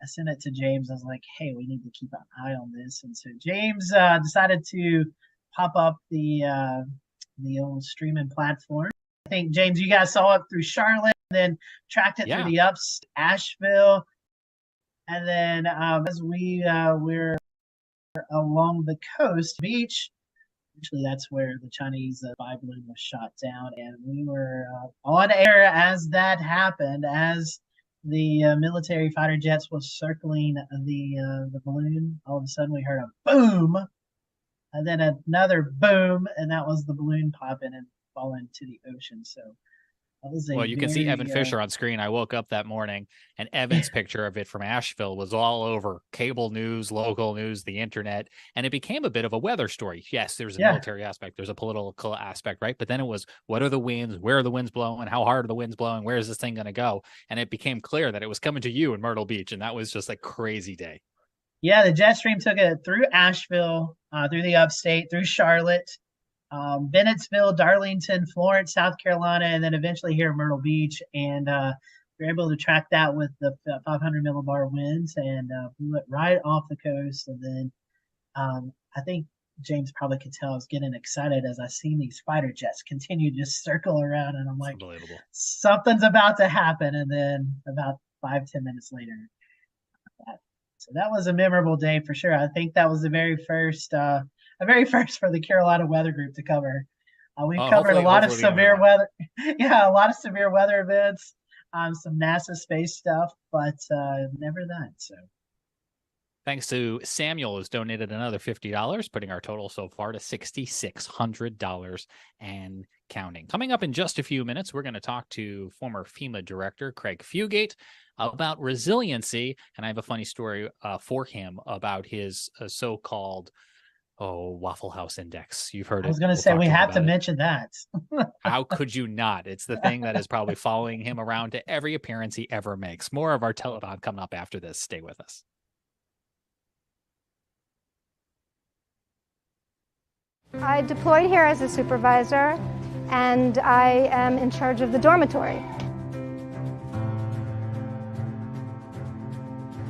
I sent it to James. I was like, hey, we need to keep an eye on this. And so James decided to pop up the old streaming platform. I think, James, you guys saw it through Charlotte, and then tracked it through the ups, Asheville. And then as we're along the coast beach, actually that's where the Chinese spy balloon was shot down, and we were on air as that happened, as the military fighter jets was circling the balloon. All of a sudden we heard a boom, and then another boom, and that was the balloon popping and falling to the ocean. So well, you can see Evan Fisher on screen. I woke up that morning and Evan's picture of it from Asheville was all over cable news, local news, the internet, and it became a bit of a weather story. Yes, there's a military aspect, there's a political aspect, right? But then it was, what are the winds? Where are the winds blowing? How hard are the winds blowing? Where is this thing going to go? And it became clear that it was coming to you in Myrtle Beach, and that was just a crazy day. Yeah, the jet stream took it through Asheville, through the upstate, through Charlotte, Bennettsville, Darlington, Florence, South Carolina, and then eventually here in Myrtle Beach. And we were able to track that with the 500 millibar winds, and blew it right off the coast. And then I think James probably could tell I was getting excited as I seen these fighter jets continue to just circle around, and I'm like, unbelievable, something's about to happen. And then about 5-10 minutes later, so that was a memorable day for sure. I think that was the very first for the Carolina Weather Group to cover. We've covered a lot of severe weather. Yeah, a lot of severe weather events, some NASA space stuff, but never that. So thanks to Samuel, who's donated another $50, putting our total so far to $6,600 and counting. Coming up in just a few minutes, we're going to talk to former FEMA director Craig Fugate about resiliency, and I have a funny story for him about his so-called Waffle House Index. You've heard it. I was going to say we have to mention that. How could you not? It's the thing that is probably following him around to every appearance he ever makes. More of our telethon coming up after this. Stay with us. I deployed here as a supervisor, and I am in charge of the dormitory.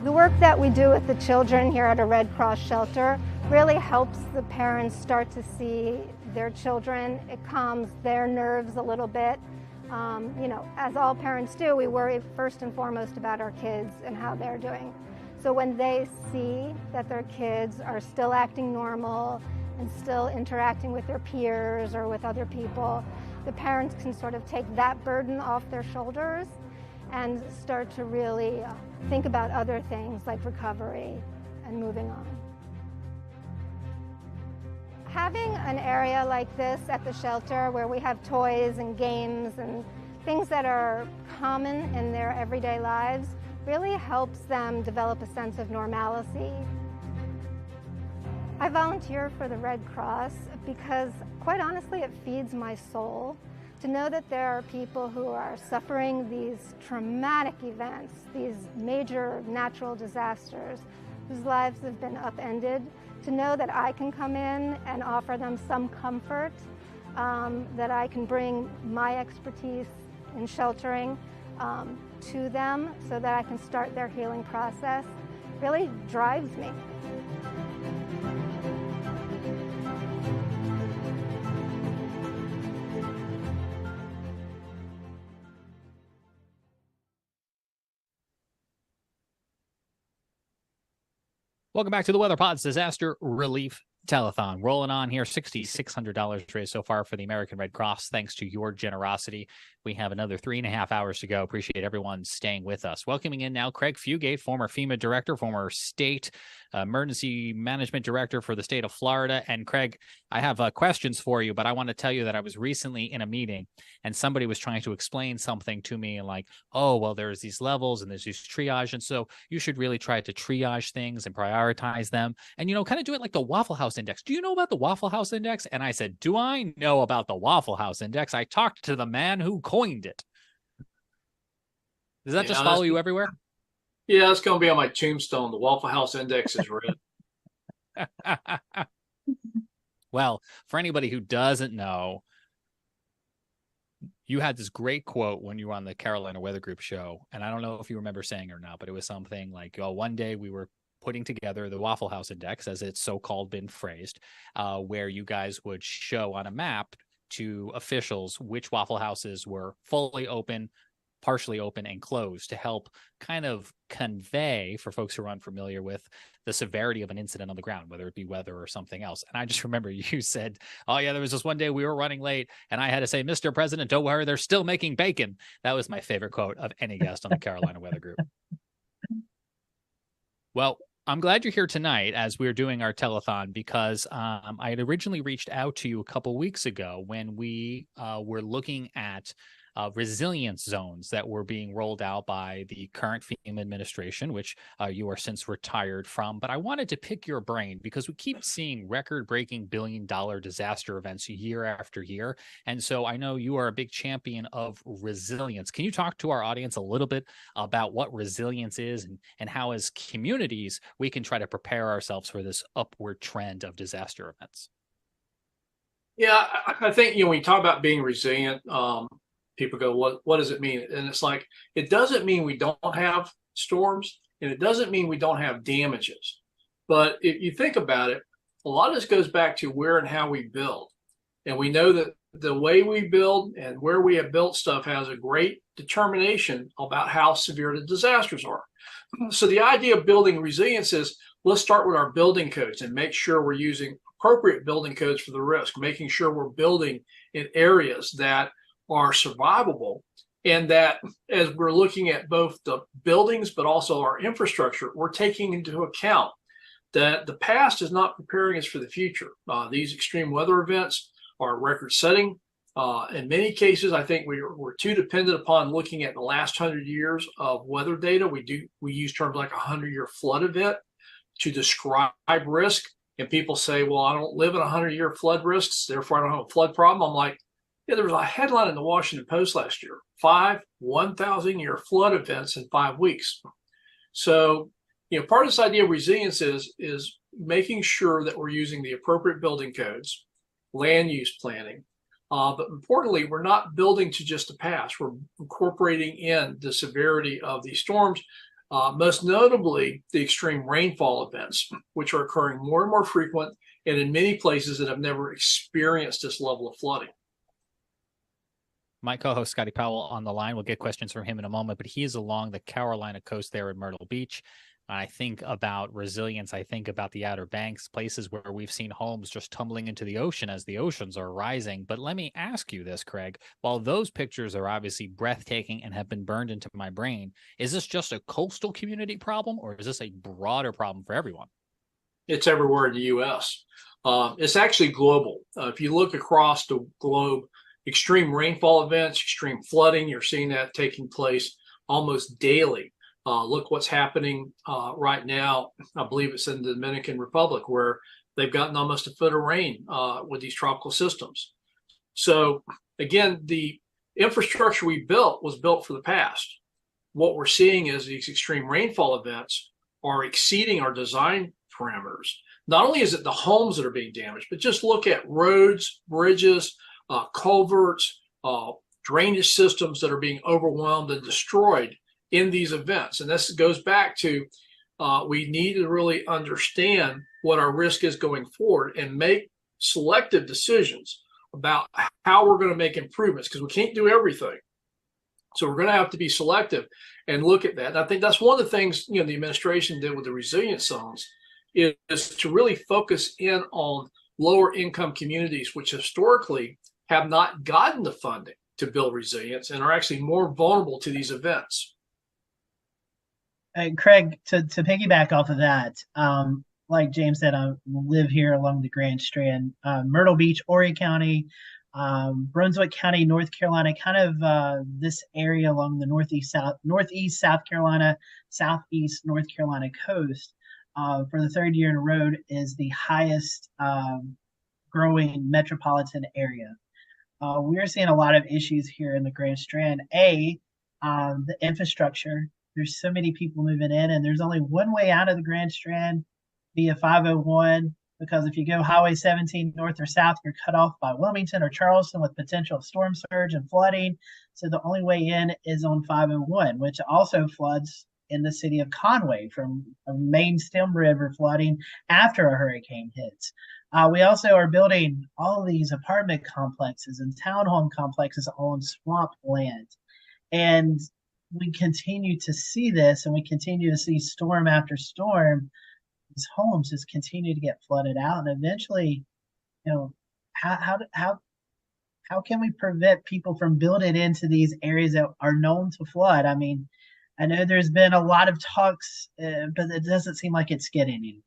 The work that we do with the children here at a Red Cross shelter really helps the parents start to see their children. It calms their nerves a little bit. As all parents do, we worry first and foremost about our kids and how they're doing. So when they see that their kids are still acting normal and still interacting with their peers or with other people, the parents can sort of take that burden off their shoulders and start to really think about other things like recovery and moving on. Having an area like this at the shelter where we have toys and games and things that are common in their everyday lives really helps them develop a sense of normalcy. I volunteer for the Red Cross because, quite honestly, it feeds my soul to know that there are people who are suffering these traumatic events, these major natural disasters, whose lives have been upended, to know that I can come in and offer them some comfort, that I can bring my expertise in sheltering to them so that I can start their healing process, really drives me. Welcome back to the Weather Pod's Disaster Relief Telethon. Rolling on here, $6,600 raised so far for the American Red Cross. Thanks to your generosity. We have another 3.5 hours to go. Appreciate everyone staying with us. Welcoming in now Craig Fugate, former FEMA director, former state emergency management director for the state of Florida. And Craig, I have questions for you, but I want to tell you that I was recently in a meeting and somebody was trying to explain something to me and like, oh, well, there's these levels and there's these triage. And so you should really try to triage things and prioritize them and, kind of do it like the Waffle House Index. Do you know about the Waffle House Index? And I said, do I know about the Waffle House Index? I talked to the man who coined it. Does that just follow you everywhere? Yeah, that's going to be on my tombstone. The Waffle House Index is red. Well, for anybody who doesn't know, you had this great quote when you were on the Carolina Weather Group show, and I don't know if you remember saying it or not, but it was something like, one day we were putting together the Waffle House Index, as it's so-called been phrased, where you guys would show on a map to officials which Waffle Houses were fully open, partially open and closed to help kind of convey, for folks who are unfamiliar with, the severity of an incident on the ground, whether it be weather or something else. And I just remember you said, oh yeah, there was this one day we were running late and I had to say, Mr. President, don't worry, they're still making bacon. That was my favorite quote of any guest on the Carolina Weather Group. Well, I'm glad you're here tonight as we're doing our telethon, because I had originally reached out to you a couple weeks ago when we were looking at resilience zones that were being rolled out by the current FEMA administration, which you are since retired from. But I wanted to pick your brain because we keep seeing record-breaking billion-dollar disaster events year after year. And so I know you are a big champion of resilience. Can you talk to our audience a little bit about what resilience is and how, as communities, we can try to prepare ourselves for this upward trend of disaster events? Yeah, I think, when you talk about being resilient, people go, what does it mean? And it's like, it doesn't mean we don't have storms, and it doesn't mean we don't have damages. But if you think about it, a lot of this goes back to where and how we build. And we know that the way we build and where we have built stuff has a great determination about how severe the disasters are. So the idea of building resilience is, let's start with our building codes and make sure we're using appropriate building codes for the risk, making sure we're building in areas that are survivable, and that as we're looking at both the buildings but also our infrastructure, we're taking into account that the past is not preparing us for the future. These extreme weather events are record-setting. In many cases, I think we're too dependent upon looking at the last 100 years of weather data. We use terms like a 100-year flood event to describe risk, and people say, well, I don't live in 100-year flood risks, therefore I don't have a flood problem. I'm like, yeah, there was a headline in the Washington Post last year, 5 1,000-year flood events in 5 weeks. So, part of this idea of resilience is making sure that we're using the appropriate building codes, land use planning, but importantly, we're not building to just the past. We're incorporating in the severity of these storms, most notably the extreme rainfall events, which are occurring more and more frequent, and in many places that have never experienced this level of flooding. My co-host Scotty Powell on the line. We'll get questions from him in a moment, but he is along the Carolina coast there in Myrtle Beach. I think about resilience. I think about the Outer Banks, places where we've seen homes just tumbling into the ocean as the oceans are rising. But let me ask you this, Craig. While those pictures are obviously breathtaking and have been burned into my brain, is this just a coastal community problem, or is this a broader problem for everyone? It's everywhere in the U.S. It's actually global. If you look across the globe, extreme rainfall events, extreme flooding, you're seeing that taking place almost daily. Look what's happening right now. I believe it's in the Dominican Republic, where they've gotten almost a foot of rain with these tropical systems. So again, the infrastructure we built was built for the past. What we're seeing is these extreme rainfall events are exceeding our design parameters. Not only is it the homes that are being damaged, but just look at roads, bridges, culverts, drainage systems that are being overwhelmed and destroyed in these events. And this goes back to we need to really understand what our risk is going forward and make selective decisions about how we're going to make improvements, because we can't do everything. So we're going to have to be selective and look at that. And I think that's one of the things the administration did with the resilience zones is to really focus in on lower income communities, which historically have not gotten the funding to build resilience and are actually more vulnerable to these events. Craig, to piggyback off of that, like James said, I live here along the Grand Strand, Myrtle Beach, Horry County, Brunswick County, North Carolina, kind of this area along the northeast South Carolina, southeast North Carolina coast, for the third year in a row is the highest growing metropolitan area. We're seeing a lot of issues here in the Grand Strand. The infrastructure. There's so many people moving in, and there's only one way out of the Grand Strand via 501, because if you go Highway 17 north or south, you're cut off by Wilmington or Charleston with potential storm surge and flooding. So the only way in is on 501, which also floods in the city of Conway from a main stem river flooding after a hurricane hits. We also are building all of these apartment complexes and townhome complexes on swamp land. And we continue to see this, and we continue to see storm after storm. These homes just continue to get flooded out, and eventually, how can we prevent people from building into these areas that are known to flood? I mean, I know there's been a lot of talks, but it doesn't seem like it's getting anywhere.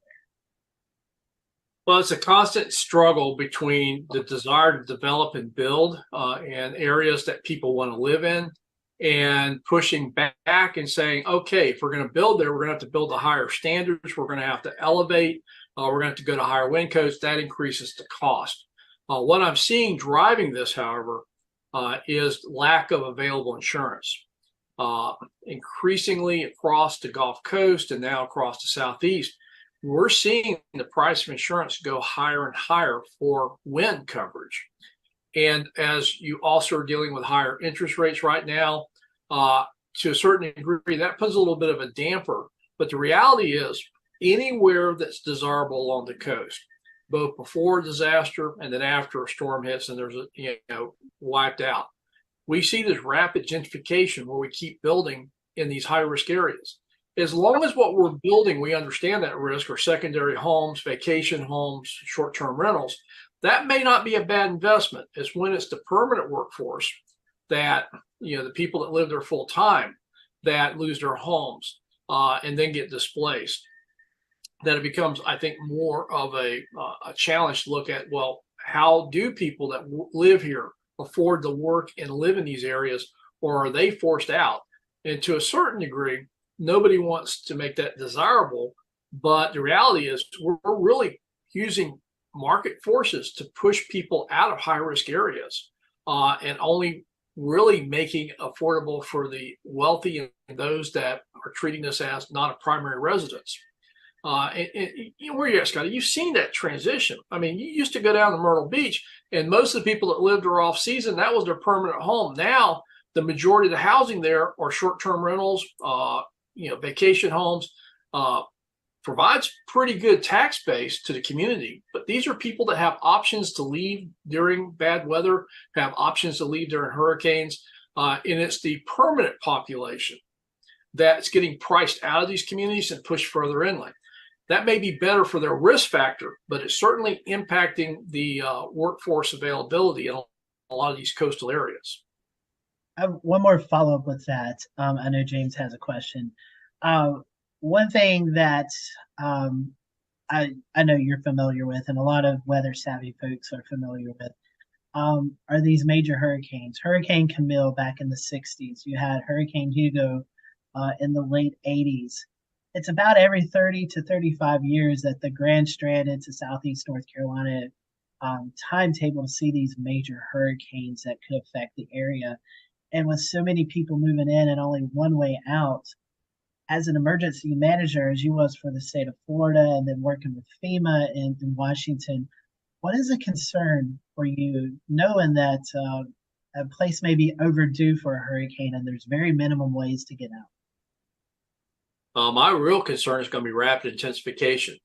Well, it's a constant struggle between the desire to develop and build in areas that people want to live in, and pushing back and saying, okay, if we're going to build there, we're going to have to build to higher standards. We're going to have to elevate. We're going to have to go to higher wind codes. That increases the cost. What I'm seeing driving this, however, is lack of available insurance. Increasingly across the Gulf Coast and now across the Southeast, we're seeing the price of insurance go higher and higher for wind coverage. And as you also are dealing with higher interest rates right now, to a certain degree, that puts a little bit of a damper. But the reality is, anywhere that's desirable along the coast, both before a disaster and then after a storm hits and there's wiped out, we see this rapid gentrification where we keep building in these high-risk areas. As long as what we're building, we understand that risk, or secondary homes, vacation homes, short-term rentals, that may not be a bad investment. It's when it's the permanent workforce that, the people that live there full time, that lose their homes and then get displaced, that it becomes, I think, more of a challenge to look at, well, how do people that live here afford to work and live in these areas, or are they forced out? And to a certain degree, nobody wants to make that desirable, but the reality is we're really using market forces to push people out of high-risk areas and only really making affordable for the wealthy and those that are treating this as not a primary residence. Where you're at, Scotty, you've seen that transition. I mean, you used to go down to Myrtle Beach, and most of the people that lived there off season, that was their permanent home. Now, the majority of the housing there are short-term rentals, vacation homes, provides pretty good tax base to the community. But these are people that have options to leave during bad weather, have options to leave during hurricanes, and it's the permanent population that's getting priced out of these communities and pushed further inland. That may be better for their risk factor, but it's certainly impacting the workforce availability in a lot of these coastal areas. I have one more follow-up with that. I know James has a question. One thing that I know you're familiar with, and a lot of weather-savvy folks are familiar with, are these major hurricanes. Hurricane Camille back in the 60s. You had Hurricane Hugo in the late 80s. It's about every 30 to 35 years that the Grand Strand into Southeast North Carolina timetable to see these major hurricanes that could affect the area. And with so many people moving in and only one way out, as an emergency manager, as you was for the state of Florida and then working with FEMA in Washington, what is a concern for you knowing that a place may be overdue for a hurricane and there's very minimum ways to get out? My real concern is going to be rapid intensification.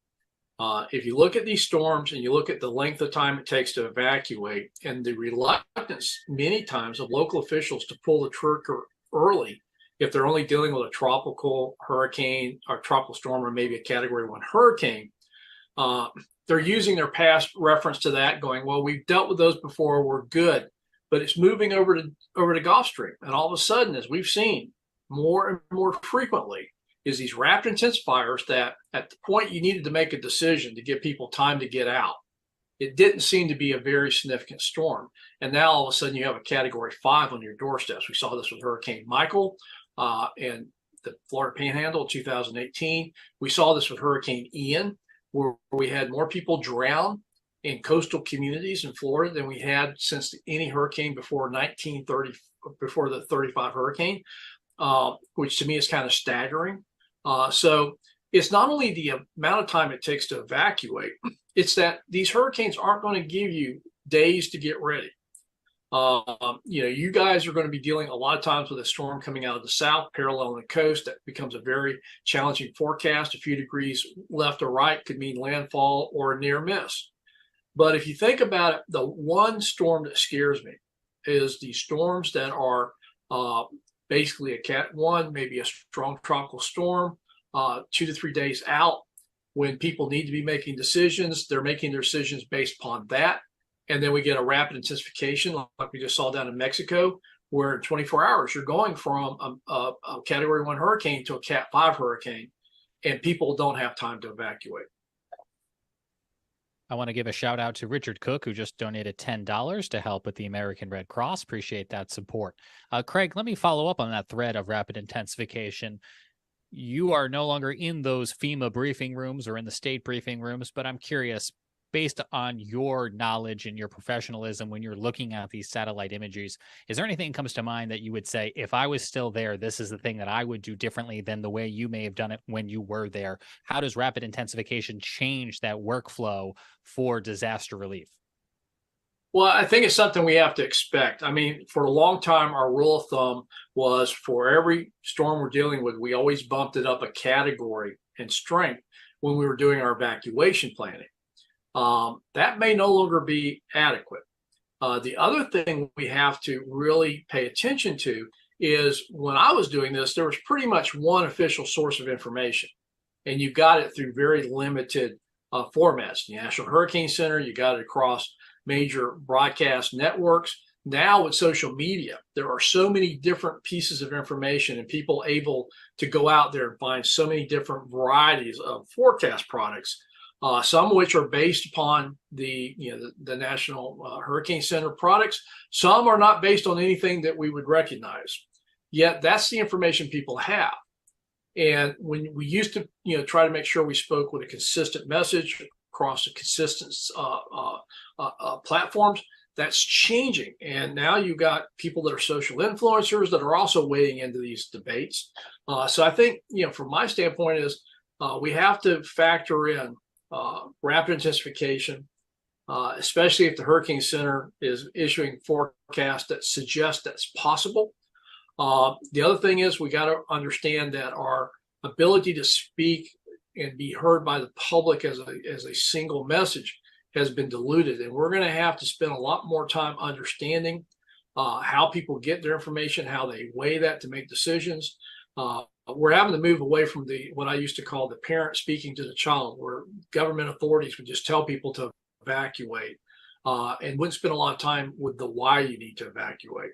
If you look at these storms and you look at the length of time it takes to evacuate and the reluctance many times of local officials to pull the trigger early, if they're only dealing with a tropical hurricane or tropical storm or maybe a Category 1 hurricane, they're using their past reference to that going, well, we've dealt with those before, we're good. But it's moving over to Gulf Stream. And all of a sudden, as we've seen more and more frequently, is these rapid intensifiers that at the point you needed to make a decision to give people time to get out, it didn't seem to be a very significant storm. And now all of a sudden you have a Category 5 on your doorsteps. We saw this with Hurricane Michael and the Florida Panhandle in 2018. We saw this with Hurricane Ian, where we had more people drown in coastal communities in Florida than we had since any hurricane before before the 35 hurricane, which to me is kind of staggering. So it's not only the amount of time it takes to evacuate, it's that these hurricanes aren't going to give you days to get ready. You guys are going to be dealing a lot of times with a storm coming out of the south, parallel the coast. That becomes a very challenging forecast. A few degrees left or right could mean landfall or a near miss. But if you think about it, the one storm that scares me is the storms that are basically a Cat 1, maybe a strong tropical storm, 2 to 3 days out. When people need to be making decisions, they're making their decisions based upon that. And then we get a rapid intensification like we just saw down in Mexico, where in 24 hours, you're going from a Category 1 hurricane to a Cat 5 hurricane, and people don't have time to evacuate. I want to give a shout out to Richard Cook, who just donated $10 to help with the American Red Cross. Appreciate that support. Craig, let me follow up on that thread of rapid intensification. You are no longer in those FEMA briefing rooms or in the state briefing rooms, but I'm curious, based on your knowledge and your professionalism when you're looking at these satellite images, is there anything that comes to mind that you would say, if I was still there, this is the thing that I would do differently than the way you may have done it when you were there? How does rapid intensification change that workflow for disaster relief? Well, I think it's something we have to expect. I mean, for a long time, our rule of thumb was for every storm we're dealing with, we always bumped it up a category in strength when we were doing our evacuation planning. That may no longer be adequate. The other thing we have to really pay attention to is when I was doing this, there was pretty much one official source of information, and you got it through very limited formats. The National Hurricane Center, you got it across major broadcast networks. Now with social media, there are so many different pieces of information and people able to go out there and find so many different varieties of forecast products, some of which are based upon the National Hurricane Center products. Some are not based on anything that we would recognize. Yet that's the information people have. And when we used to try to make sure we spoke with a consistent message across the consistent platforms, that's changing. And now you've got people that are social influencers that are also wading into these debates. So I think, from my standpoint is we have to factor in rapid intensification, especially if the Hurricane Center is issuing forecasts that suggest that's possible. The other thing is we got to understand that our ability to speak and be heard by the public as a single message has been diluted, and we're going to have to spend a lot more time understanding how people get their information, how they weigh that to make decisions. We're having to move away from what I used to call the parent speaking to the child, where government authorities would just tell people to evacuate and wouldn't spend a lot of time with the why you need to evacuate.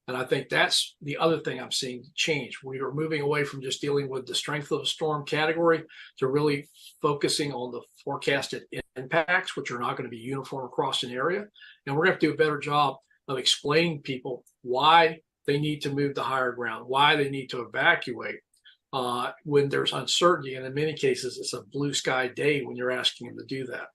And I think that's the other thing I'm seeing change. We are moving away from just dealing with the strength of the storm category to really focusing on the forecasted impacts, which are not going to be uniform across an area. And we're going to have to do a better job of explaining to people why they need to move to higher ground, why they need to evacuate when there's uncertainty. And in many cases, it's a blue sky day when you're asking them to do that.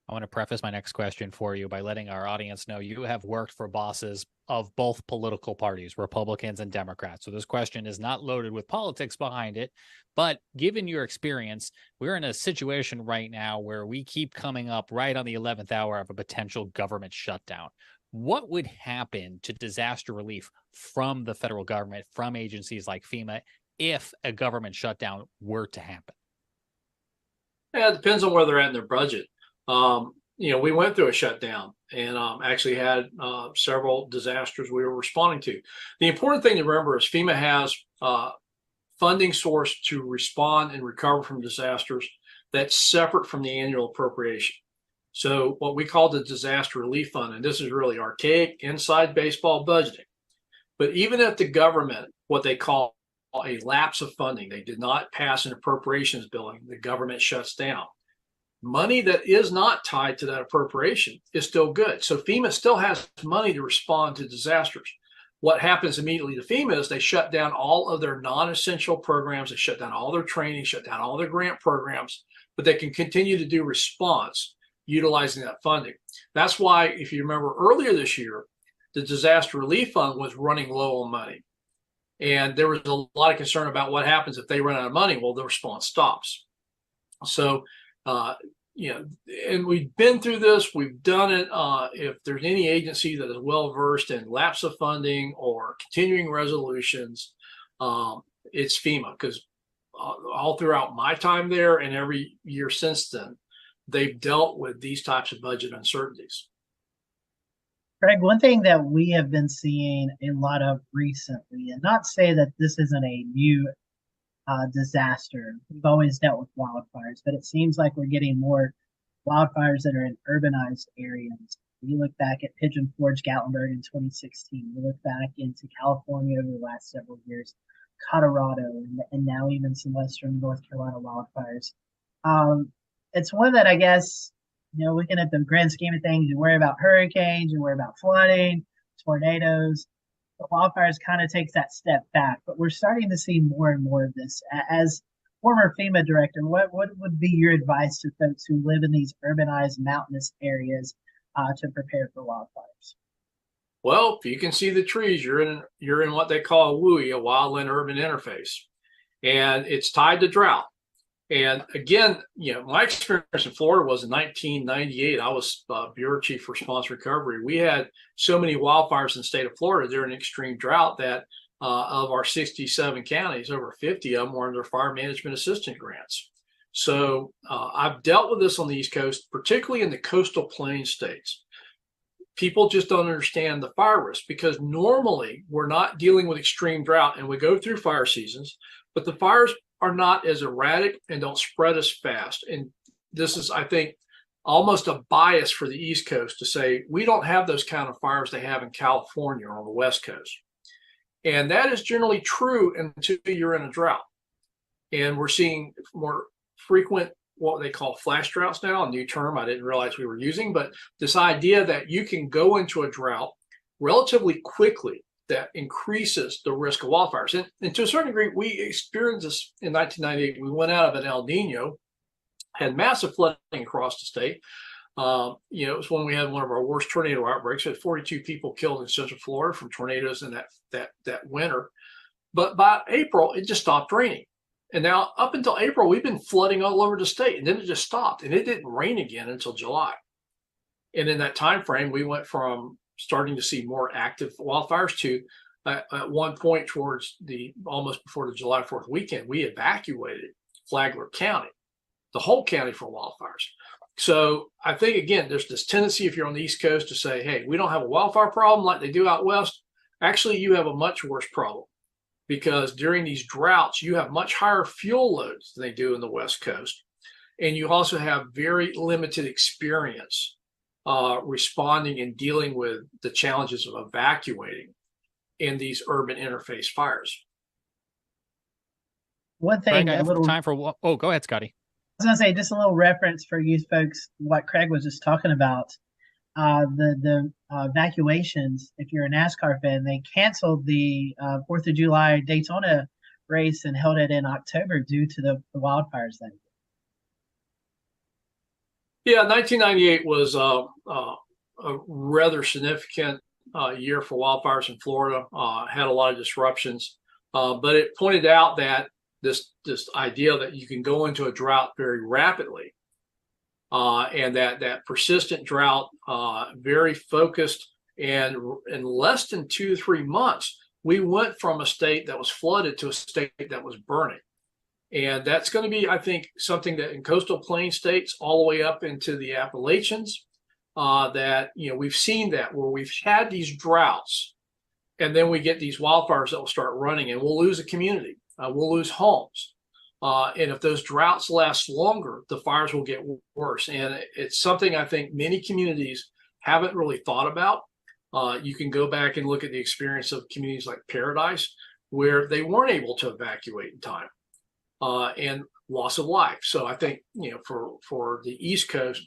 I want to preface my next question for you by letting our audience know you have worked for bosses of both political parties, Republicans and Democrats. So this question is not loaded with politics behind it, but given your experience, we're in a situation right now where we keep coming up right on the 11th hour of a potential government shutdown. What would happen to disaster relief from the federal government, from agencies like FEMA, if a government shutdown were to happen? Yeah, it depends on where they're at in their budget. We went through a shutdown and actually had several disasters we were responding to. The important thing to remember is FEMA has funding source to respond and recover from disasters that's separate from the annual appropriation. So what we call the disaster relief fund, and this is really archaic inside baseball budgeting. But even if the government, what they call a lapse of funding, they did not pass an appropriations bill, the government shuts down. Money that is not tied to that appropriation is still good. So FEMA still has money to respond to disasters. What happens immediately to FEMA is they shut down all of their non-essential programs. They shut down all their training, shut down all their grant programs, but they can continue to do response utilizing that funding. That's why, if you remember earlier this year, the disaster relief fund was running low on money. And there was a lot of concern about what happens if they run out of money. Well, the response stops. So, and we've been through this, we've done it. If there's any agency that is well-versed in lapse of funding or continuing resolutions, it's FEMA, because all throughout my time there and every year since then, they've dealt with these types of budget uncertainties. Greg, one thing that we have been seeing a lot of recently, and not say that this isn't a new disaster. We've always dealt with wildfires, but it seems like we're getting more wildfires that are in urbanized areas. You look back at Pigeon Forge, Gatlinburg in 2016. You look back into California over the last several years, Colorado, and now even some Western North Carolina wildfires. It's one that I guess, looking at the grand scheme of things, you worry about hurricanes, you worry about flooding, tornadoes. The wildfires kind of takes that step back, but we're starting to see more and more of this. As former FEMA director, what would be your advice to folks who live in these urbanized mountainous areas to prepare for wildfires? Well, if you can see the trees, you're in what they call a WUI, a wildland urban interface, and it's tied to drought. And again, my experience in Florida was in 1998. I was bureau chief for response recovery. We had so many wildfires in the state of Florida during an extreme drought that of our 67 counties, over 50 of them were under fire management assistance grants. So I've dealt with this on the East Coast, particularly in the coastal plain states. People just don't understand the fire risk because normally we're not dealing with extreme drought and we go through fire seasons, but the fires are not as erratic and don't spread as fast. And this is, I think, almost a bias for the East Coast to say we don't have those kind of fires they have in California or on the West Coast. And that is generally true until you're in a drought. And we're seeing more frequent what they call flash droughts now, a new term I didn't realize we were using, but this idea that you can go into a drought relatively quickly that increases the risk of wildfires. And to a certain degree, we experienced this in 1998. We went out of an El Nino, had massive flooding across the state. It was when we had one of our worst tornado outbreaks. We had 42 people killed in Central Florida from tornadoes in that winter. But by April, it just stopped raining. And now up until April, we've been flooding all over the state, and then it just stopped, and it didn't rain again until July. And in that time frame, we went from starting to see more active wildfires to at one point towards almost before the July 4th weekend, we evacuated Flagler County, the whole county, for wildfires. So I think, again, there's this tendency if you're on the East Coast to say, hey, we don't have a wildfire problem like they do out West. Actually, you have a much worse problem because during these droughts, you have much higher fuel loads than they do in the West Coast. And you also have very limited experience responding and dealing with the challenges of evacuating in these urban interface fires. One thing, Greg, I have time for. Go ahead, Scotty. I was going to say just a little reference for you folks, what Craig was just talking about. The evacuations, if you're a NASCAR fan, they canceled the 4th of July Daytona race and held it in October due to the wildfires then. Yeah, 1998 was a rather significant year for wildfires in Florida. Had a lot of disruptions, but it pointed out that this idea that you can go into a drought very rapidly, and that persistent drought, very focused, and in less than 2 to 3 months, we went from a state that was flooded to a state that was burning. And that's going to be, I think, something that in coastal plain states all the way up into the Appalachians, that, we've seen that where we've had these droughts and then we get these wildfires that will start running and we'll lose a community. We'll lose homes. And if those droughts last longer, the fires will get worse. And it's something I think many communities haven't really thought about. You can go back and look at the experience of communities like Paradise, where they weren't able to evacuate in time. And loss of life. So I think, for the East Coast,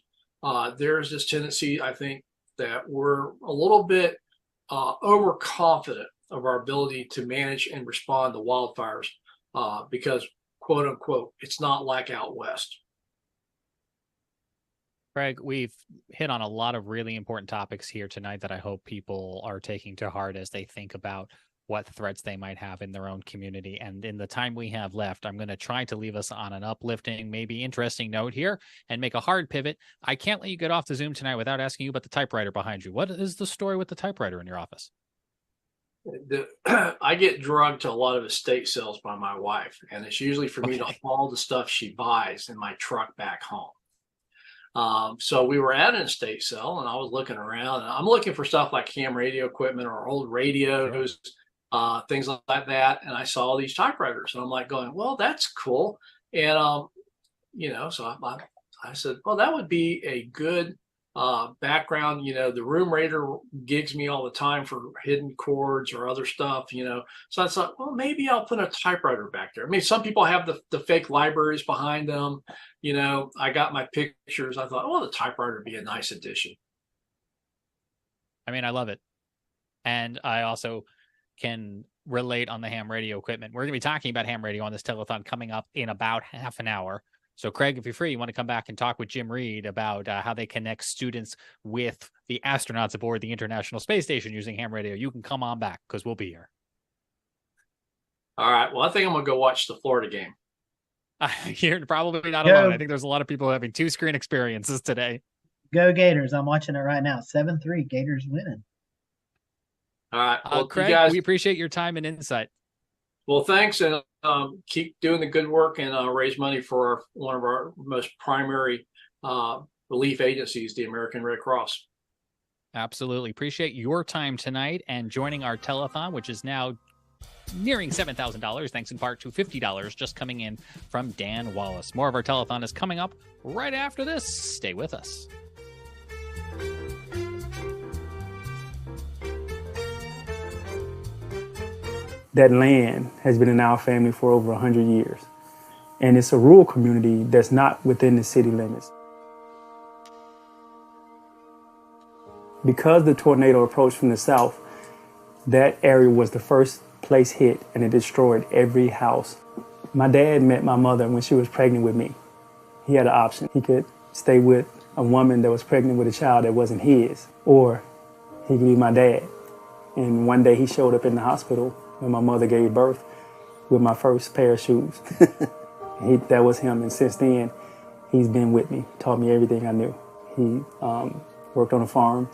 there's this tendency, I think, that we're a little bit overconfident of our ability to manage and respond to wildfires because, quote unquote, it's not like out West. Greg, we've hit on a lot of really important topics here tonight that I hope people are taking to heart as they think about what threats they might have in their own community. And in the time we have left, I'm going to try to leave us on an uplifting, maybe interesting note here and make a hard pivot. I can't let you get off the Zoom tonight without asking you about the typewriter behind you. What is the story with the typewriter in your office? I get drugged to a lot of estate sales by my wife, and it's usually for me to haul the stuff she buys in my truck back home. So we were at an estate sale, and I was looking around, and I'm looking for stuff like ham radio equipment or old radios, things like that. And I saw these typewriters, and I'm like going, well, that's cool. And so I said, well, that would be a good background. The room raider gigs me all the time for hidden chords or other stuff. So I thought, well, maybe I'll put a typewriter back there. I mean, some people have the fake libraries behind them. I got my pictures. I thought, oh, the typewriter would be a nice addition. I mean, I love it. And I also can relate on the ham radio equipment. We're going to be talking about ham radio on this telethon coming up in about half an hour. So, Craig, if you're free, you want to come back and talk with Jim Reed about how they connect students with the astronauts aboard the International Space Station using ham radio, you can come on back because we'll be here. All right. Well, I think I'm going to go watch the Florida game. You're probably not alone. I think there's a lot of people having two-screen experiences today. Go Gators. I'm watching it right now. 7-3. Gators winning. All right. Well, Craig, you guys, we appreciate your time and insight. Well, thanks, and keep doing the good work and raise money for one of our most primary relief agencies, the American Red Cross. Absolutely. Appreciate your time tonight and joining our telethon, which is now nearing $7,000, thanks in part to $50 just coming in from Dan Wallace. More of our telethon is coming up right after this. Stay with us. That land has been in our family for over 100 years. And it's a rural community that's not within the city limits. Because the tornado approached from the south, that area was the first place hit, and it destroyed every house. My dad met my mother when she was pregnant with me. He had an option. He could stay with a woman that was pregnant with a child that wasn't his, or he could be my dad. And one day he showed up in the hospital when my mother gave birth with my first pair of shoes. That was him, and since then, he's been with me, taught me everything I knew. He worked on a farm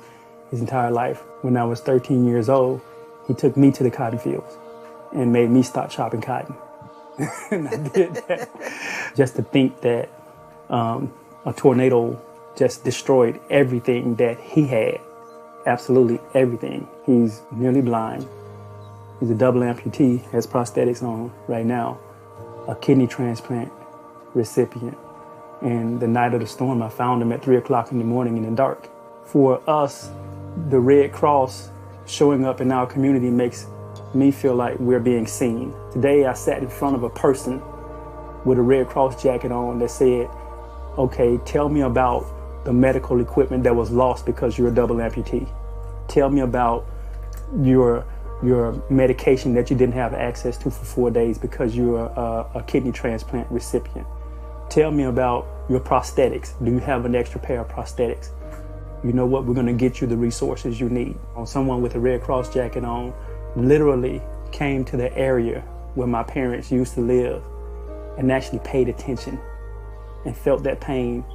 his entire life. When I was 13 years old, he took me to the cotton fields and made me stop chopping cotton. And I did that. Just to think that a tornado just destroyed everything that he had, absolutely everything. He's nearly blind. He's a double amputee, has prosthetics on right now, a kidney transplant recipient. And the night of the storm, I found him at 3 o'clock in the morning in the dark. For us, the Red Cross showing up in our community makes me feel like we're being seen. Today, I sat in front of a person with a Red Cross jacket on that said, okay, tell me about the medical equipment that was lost because you're a double amputee. Tell me about your medication that you didn't have access to for 4 days because you're a kidney transplant recipient. Tell me about your prosthetics. Do you have an extra pair of prosthetics? You know what? We're going to get you the resources you need. Someone with a Red Cross jacket on literally came to the area where my parents used to live and actually paid attention and felt that pain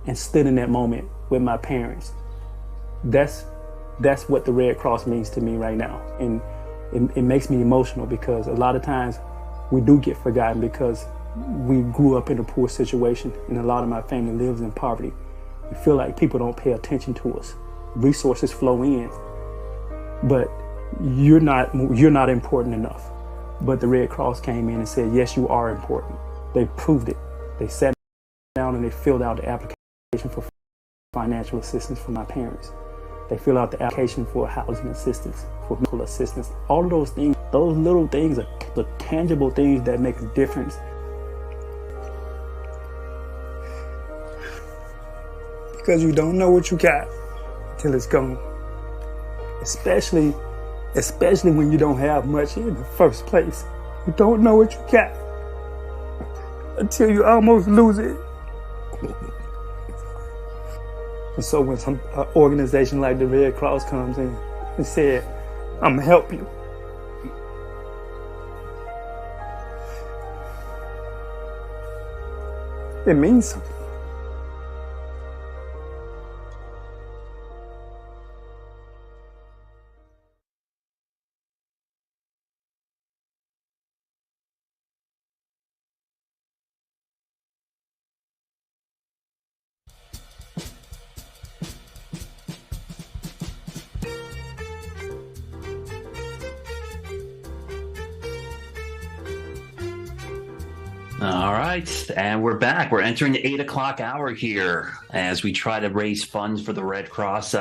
and stood in that moment with my parents. That's what the Red Cross means to me right now. And it makes me emotional because a lot of times we do get forgotten because we grew up in a poor situation and a lot of my family lives in poverty. We feel like people don't pay attention to us. Resources flow in, but you're not important enough. But the Red Cross came in and said, yes, you are important. They proved it. They sat down and they filled out the application for financial assistance for my parents. They fill out the application for housing assistance, for medical assistance. All of those things, those little things are the tangible things that make a difference. Because you don't know what you got until it's gone. Especially when you don't have much in the first place. You don't know what you got until you almost lose it. And so when some organization like the Red Cross comes in and said, I'm gonna help you. It means something. All right, and we're back. We're entering the 8 o'clock hour here as we try to raise funds for the Red Cross.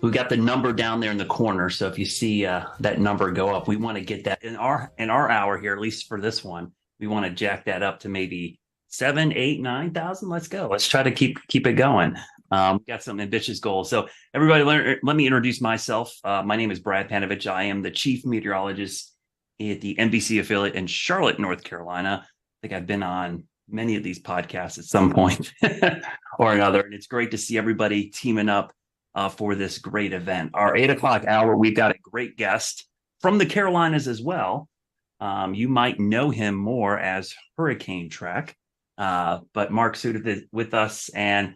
We've got the number down there in the corner, so if you see that number go up, we want to get that in our hour here, at least for this one. We want to jack that up to maybe 7, 8, 9,000. Let's go. Let's try to keep it going. We've got some ambitious goals. So everybody, let me introduce myself. My name is Brad Panovich. I am the chief meteorologist at the NBC affiliate in Charlotte, North Carolina. I think I've been on many of these podcasts at some point or another. And it's great to see everybody teaming up for this great event. Our 8 o'clock hour, we've got a great guest from the Carolinas as well. You might know him more as Hurricane Trek, but Mark Sudduth is with us. And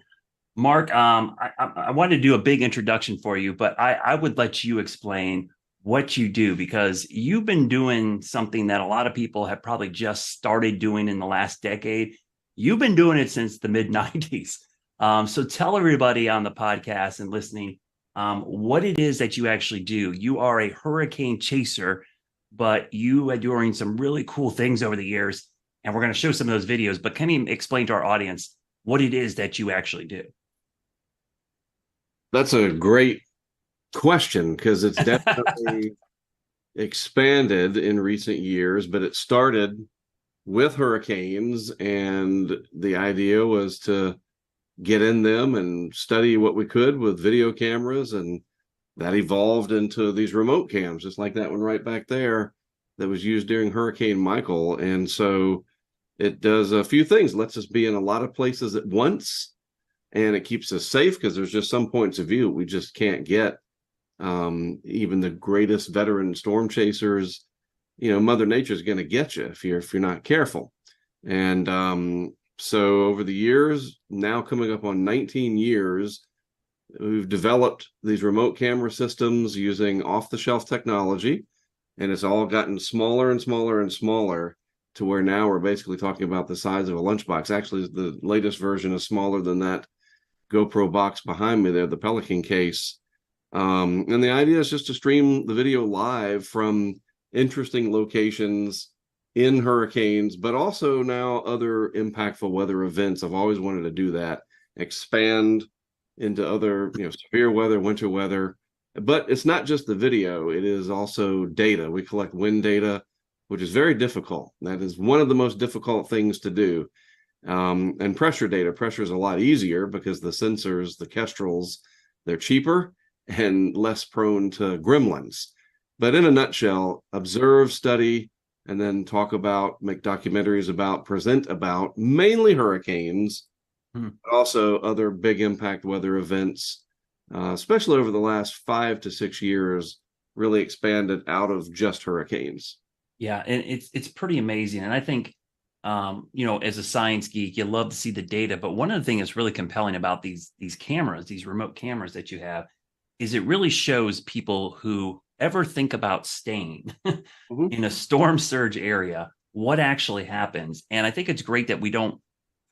Mark, I wanted to do a big introduction for you, but I would let you explain what you do, because you've been doing something that a lot of people have probably just started doing in the last decade. You've been doing it since the mid-90s. So tell everybody on the podcast and listening what it is that you actually do. You are a hurricane chaser, but you are doing some really cool things over the years, and we're going to show some of those videos. But can you explain to our audience what it is that you actually do? That's a great question, because it's definitely expanded in recent years, but it started with hurricanes, and the idea was to get in them and study what we could with video cameras, and that evolved into these remote cams, just like that one right back there that was used during Hurricane Michael. And so it does a few things. It lets us be in a lot of places at once, and it keeps us safe, because there's just some points of view we just can't get. Even the greatest veteran storm chasers, Mother Nature is going to get you if you're not careful. And so over the years, now coming up on 19 years, we've developed these remote camera systems using off-the-shelf technology, and it's all gotten smaller and smaller and smaller, to where now we're basically talking about the size of a lunchbox. Actually, the latest version is smaller than that GoPro box behind me there, the Pelican case. And the idea is just to stream the video live from interesting locations in hurricanes, but also now other impactful weather events. I've always wanted to do that, expand into other, severe weather, winter weather. But it's not just the video, it is also data. We collect wind data, which is very difficult. That is one of the most difficult things to do. And pressure data. Pressure is a lot easier, because the sensors, the Kestrels, they're cheaper and less prone to gremlins. But in a nutshell, observe, study, and then talk about, make documentaries about, present about, mainly hurricanes, but also other big impact weather events, especially over the last 5 to 6 years, really expanded out of just hurricanes. Yeah, and it's pretty amazing. And I think, as a science geek, you love to see the data. But one of the things that's really compelling about these cameras, these remote cameras that you have, is it really shows people who ever think about staying in a storm surge area, what actually happens. And I think it's great that we don't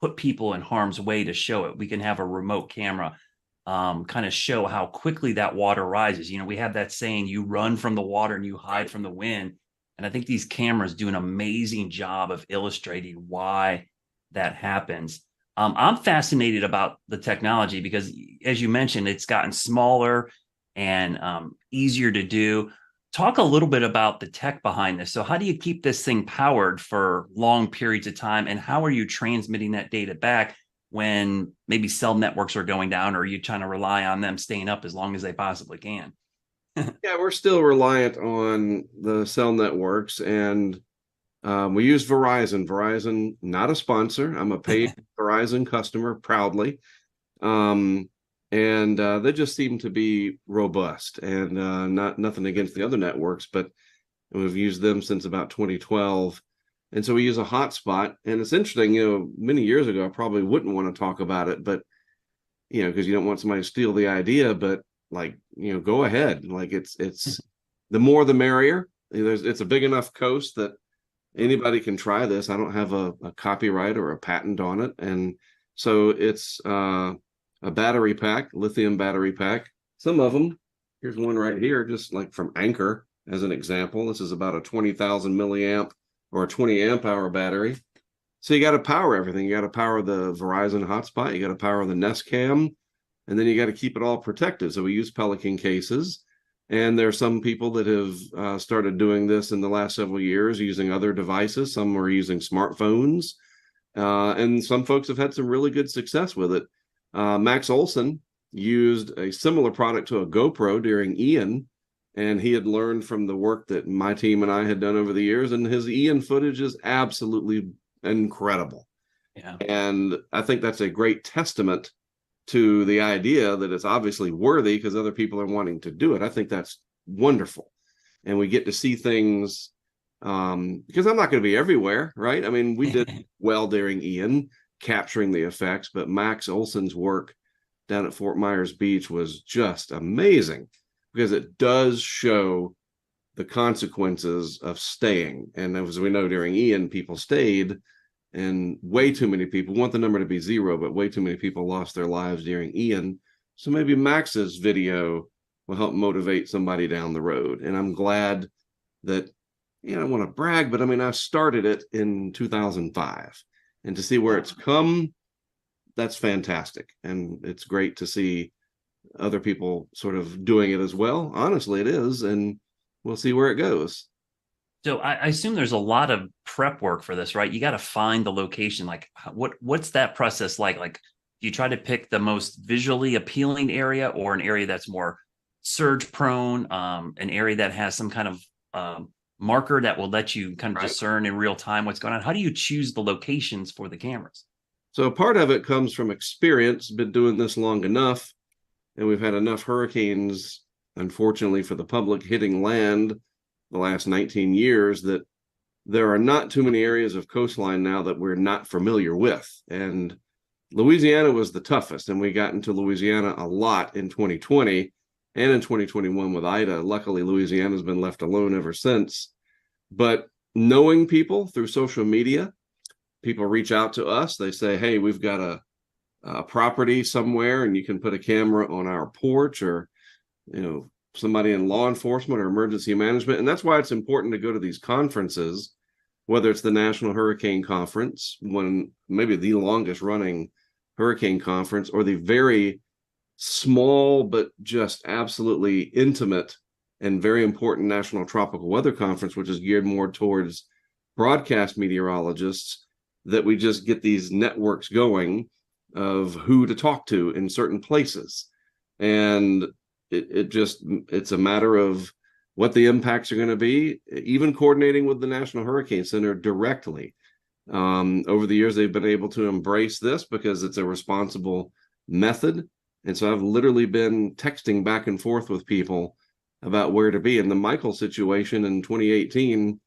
put people in harm's way to show it. We can have a remote camera kind of show how quickly that water rises. We have that saying, you run from the water and you hide from the wind. And I think these cameras do an amazing job of illustrating why that happens. I'm fascinated about the technology because, as you mentioned, it's gotten smaller and easier to do. Talk a little bit about the tech behind this. So how do you keep this thing powered for long periods of time? And how are you transmitting that data back when maybe cell networks are going down, or are you trying to rely on them staying up as long as they possibly can? Yeah, we're still reliant on the cell networks, and we use Verizon. Verizon, not a sponsor. I'm a paid Verizon customer, proudly. And they just seem to be robust, and nothing against the other networks, but we've used them since about 2012. And so we use a hotspot, and it's interesting, many years ago, I probably wouldn't want to talk about it, but, because you don't want somebody to steal the idea, but go ahead. It's the more the merrier. It's a big enough coast that anybody can try this. I don't have a copyright or a patent on it. And so it's a battery pack, lithium battery pack. Some of them, here's one right here, just like from Anchor as an example. This is about a 20,000 milliamp or a 20 amp hour battery. So you got to power everything. You got to power the Verizon hotspot. You got to power the Nest Cam, and then you got to keep it all protected. So we use Pelican cases, and there are some people that have started doing this in the last several years using other devices. Some are using smartphones, and some folks have had some really good success with it. Max Olson used a similar product to a GoPro during Ian, and he had learned from the work that my team and I had done over the years, and his Ian footage is absolutely incredible. Yeah. And I think that's a great testament to the idea that it's obviously worthy because other people are wanting to do it. I think that's wonderful. And we get to see things because I'm not going to be everywhere, right? I mean, we did well during Ian capturing the effects, but Max Olson's work down at Fort Myers Beach was just amazing because it does show the consequences of staying. And as we know, during Ian, people stayed, and way too many people want the number to be 0, but way too many people lost their lives during Ian. So maybe Max's video will help motivate somebody down the road. And I'm glad that, I don't want to brag, but I mean, I started it in 2005, and to see where it's come, that's fantastic. And it's great to see other people sort of doing it as well. Honestly, it is. And we'll see where it goes. So I assume there's a lot of prep work for this, right? You got to find the location. Like what's that process like? Like, do you try to pick the most visually appealing area, or an area that's more surge prone, an area that has some kind of marker that will let you kind of discern in real time what's going on? How do you choose the locations for the cameras? So part of it comes from experience, been doing this long enough, and we've had enough hurricanes, unfortunately for the public, hitting land the last 19 years that there are not too many areas of coastline now that we're not familiar with. And Louisiana was the toughest, and we got into Louisiana a lot in 2020 and in 2021 with Ida. Luckily, Louisiana's been left alone ever since. But knowing people through social media, people reach out to us. They say, hey, we've got a property somewhere, and you can put a camera on our porch, or, somebody in law enforcement or emergency management. And that's why it's important to go to these conferences, whether it's the National Hurricane Conference, one maybe the longest running hurricane conference, or the very small but just absolutely intimate and very important National Tropical Weather Conference, which is geared more towards broadcast meteorologists, that we just get these networks going of who to talk to in certain places. And it's a matter of what the impacts are going to be, even coordinating with the National Hurricane Center directly. Over the years, they've been able to embrace this because it's a responsible method. And so I've literally been texting back and forth with people about where to be. In the Michael situation in 2018,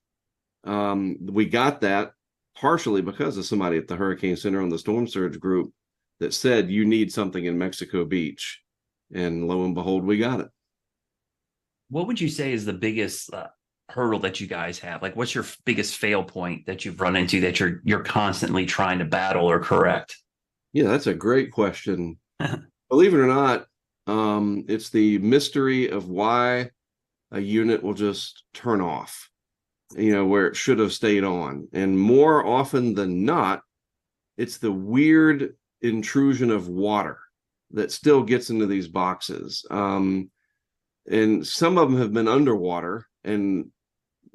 we got that partially because of somebody at the Hurricane Center on the Storm Surge group that said, you need something in Mexico Beach. And lo and behold, we got it. What would you say is the biggest hurdle that you guys have? Like, what's your biggest fail point that you've run into that you're constantly trying to battle or correct? Yeah, that's a great question. Believe it or not, it's the mystery of why a unit will just turn off, where it should have stayed on. And more often than not, it's the weird intrusion of water that still gets into these boxes. And some of them have been underwater and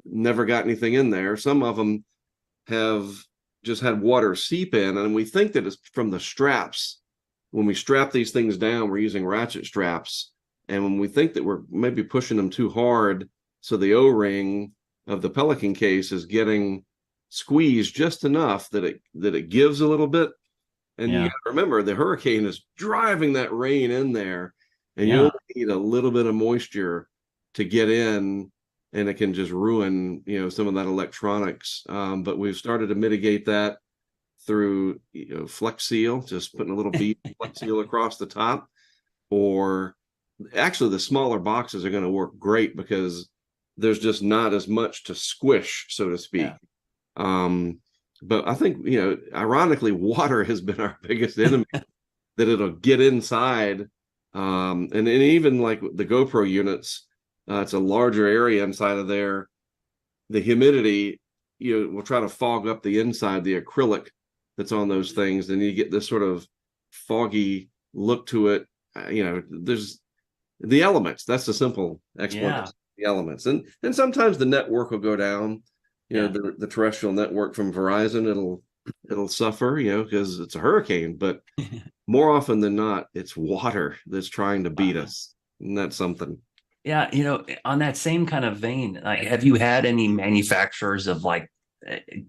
never got anything in there. Some of them have just had water seep in, and we think that it's from the straps. When we strap these things down, we're using ratchet straps. And when we think that we're maybe pushing them too hard, so the O-ring of the Pelican case is getting squeezed just enough that it gives a little bit. And you got to remember, the hurricane is driving that rain in there, and you only need a little bit of moisture to get in, and it can just ruin, some of that electronics. But we've started to mitigate that through, Flex Seal, just putting a little bead Flex Seal across the top. Or actually, the smaller boxes are going to work great because there's just not as much to squish, so to speak. But I think, ironically, water has been our biggest enemy, that it'll get inside. And even like the GoPro units, it's a larger area inside of there. The humidity we'll try to fog up the inside, the acrylic that's on those things, then you get this sort of foggy look to it. There's the elements. That's the simple explanation. The elements, and sometimes the network will go down. The terrestrial network from Verizon, it'll suffer, because it's a hurricane. But more often than not, it's water that's trying to beat us, and that's something. Yeah, on that same kind of vein, have you had any manufacturers of like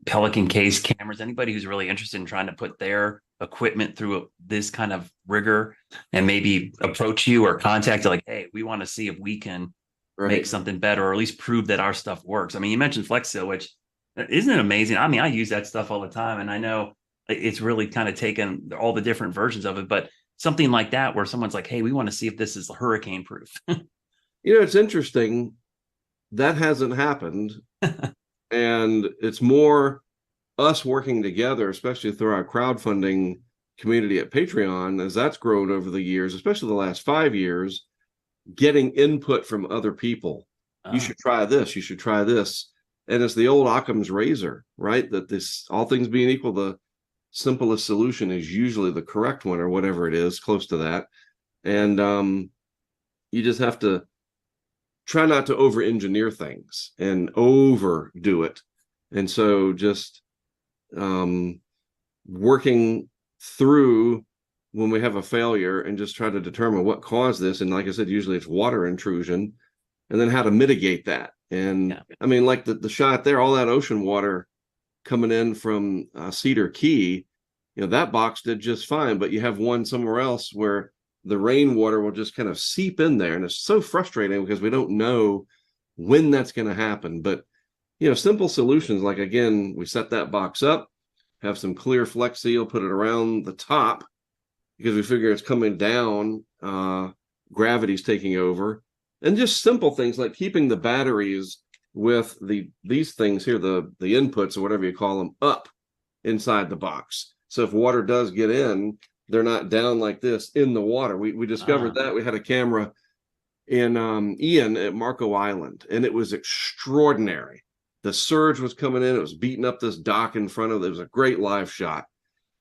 Pelican case cameras, anybody who's really interested in trying to put their equipment through this kind of rigor and maybe approach you or contact you like, hey, we want to see if we can make something better, or at least prove that our stuff works? I mean, you mentioned FlexSeal, which isn't it amazing? I mean, I use that stuff all the time, and I know it's really kind of taken all the different versions of it, but something like that where someone's like, hey, we want to see if this is hurricane proof. It's interesting. That hasn't happened. And it's more us working together, especially through our crowdfunding community at Patreon, as that's grown over the years, especially the last 5 years, getting input from other people. You should try this. You should try this. And it's the old Occam's razor, right? That this, all things being equal, the simplest solution is usually the correct one, or whatever it is, close to that. And you just have to try not to over-engineer things and overdo it. And so just working through when we have a failure and just try to determine what caused this. And like I said, usually it's water intrusion, and then how to mitigate that. And I mean, like the shot there, all that ocean water coming in from Cedar Key, that box did just fine, but you have one somewhere else where the rainwater will just kind of seep in there. And it's so frustrating because we don't know when that's going to happen. But, simple solutions, like, again, we set that box up, have some clear Flex Seal, put it around the top because we figure it's coming down, gravity's taking over. And just simple things like keeping the batteries with these things here, the inputs or whatever you call them, up inside the box. So if water does get in, they're not down like this in the water. We discovered that. We had a camera in Ian at Marco Island, and it was extraordinary. The surge was coming in. It was beating up this dock in front of it. It was a great live shot,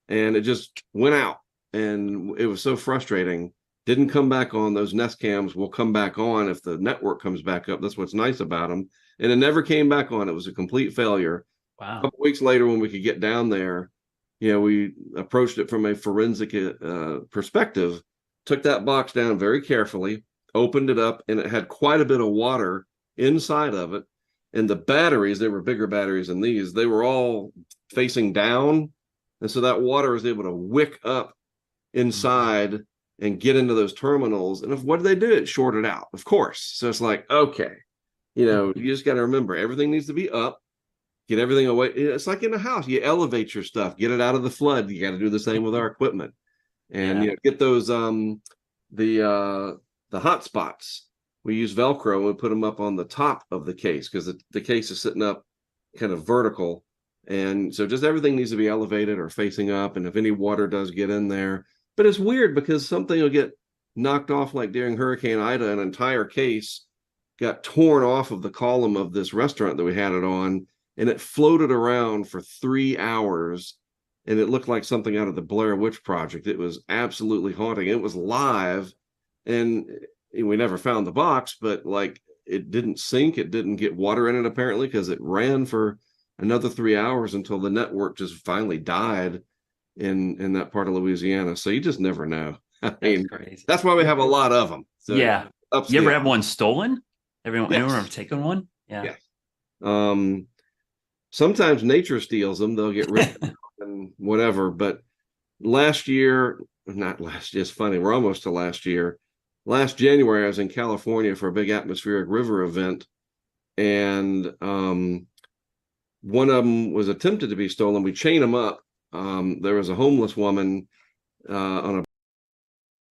and it just went out, and it was so frustrating. Didn't come back on. Those Nest cams will come back on if the network comes back up. That's what's nice about them. And it never came back on. It was a complete failure. Wow. A couple weeks later, when we could get down there, we approached it from a forensic perspective, took that box down very carefully, opened it up, and it had quite a bit of water inside of it. And the batteries, they were bigger batteries than these, they were all facing down. And so that water was able to wick up inside and get into those terminals. And what did they do? It shorted out, of course. So it's like, okay, you just got to remember, everything needs to be up. Get everything away. It's like in a house. You elevate your stuff, get it out of the flood. You got to do the same with our equipment, and get those the hot spots. We use Velcro and we put them up on the top of the case because the case is sitting up kind of vertical, and so just everything needs to be elevated or facing up. And if any water does get in there, but it's weird because something will get knocked off, like during Hurricane Ida, an entire case got torn off of the column of this restaurant that we had it on. And it floated around for 3 hours, and it looked like something out of the Blair Witch Project. It was absolutely haunting. It was live, and we never found the box, but like it didn't sink. It didn't get water in it, apparently, because it ran for another 3 hours until the network just finally died in that part of Louisiana. So you just never know. I mean, that's why we have a lot of them. So you ever have one stolen? Anyone ever taken one? Yeah. Sometimes nature steals them. They'll get rid of them and whatever. But not last year, it's funny. We're almost to last year. Last January, I was in California for a big atmospheric river event. And one of them was attempted to be stolen. We chained them up. There was a homeless woman on a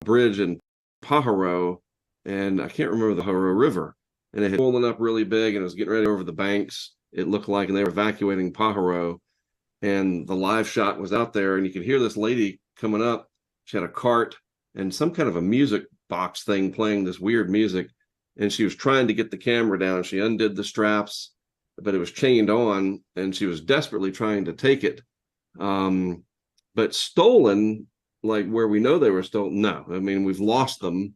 bridge in Pajaro, and I can't remember the Pajaro River. And it had swollen up really big, and it was getting ready over the banks. It looked like, and they were evacuating Pajaro, and the live shot was out there, and you could hear this lady coming up. She had a cart and some kind of a music box thing playing this weird music, and she was trying to get the camera down. She undid the straps but it was chained on, and she was desperately trying to take it. But stolen, like where we know they were stolen, no. I mean, we've lost them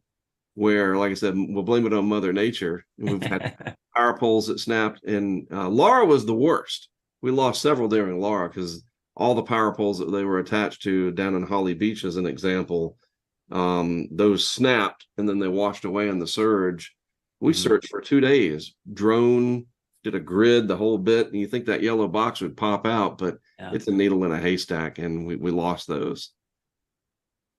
where, like I said, we'll blame it on Mother Nature. We've had power poles that snapped, and Laura was the worst. We lost several during Laura because all the power poles that they were attached to down in Holly Beach, as an example, those snapped and then they washed away in the surge. We searched for 2 days, drone, did a grid, the whole bit, and you think that yellow box would pop out, but it's a needle in a haystack, and we lost those.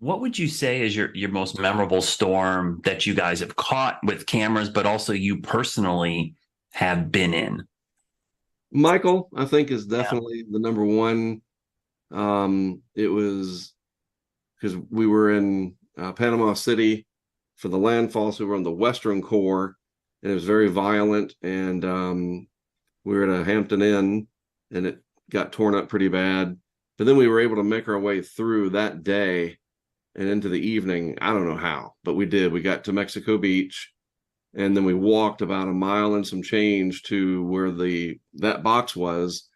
What would you say is your most memorable storm that you guys have caught with cameras, but also you personally have been in? Michael, I think, is definitely the number one. It was because we were in Panama City for the landfall, so we were on the western core, and it was very violent, and we were at a Hampton Inn, and it got torn up pretty bad. But then we were able to make our way through that day and into the evening. I don't know how, but we did. We got to Mexico Beach, and then we walked about a mile and some change to where that box was,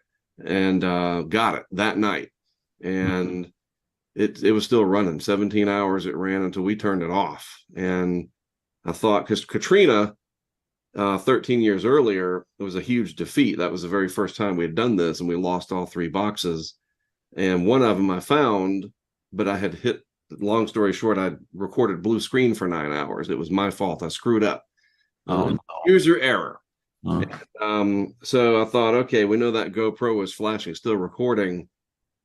and got it that night. And it was still running. 17 hours it ran until we turned it off. And I thought, because Katrina, 13 years earlier, it was a huge defeat. That was the very first time we had done this, and we lost all 3 boxes. And one of them I found, but I had hit, long story short, I recorded blue screen for 9 hours. It was my fault. I screwed up. User error. So I thought, okay, we know that GoPro was flashing, still recording.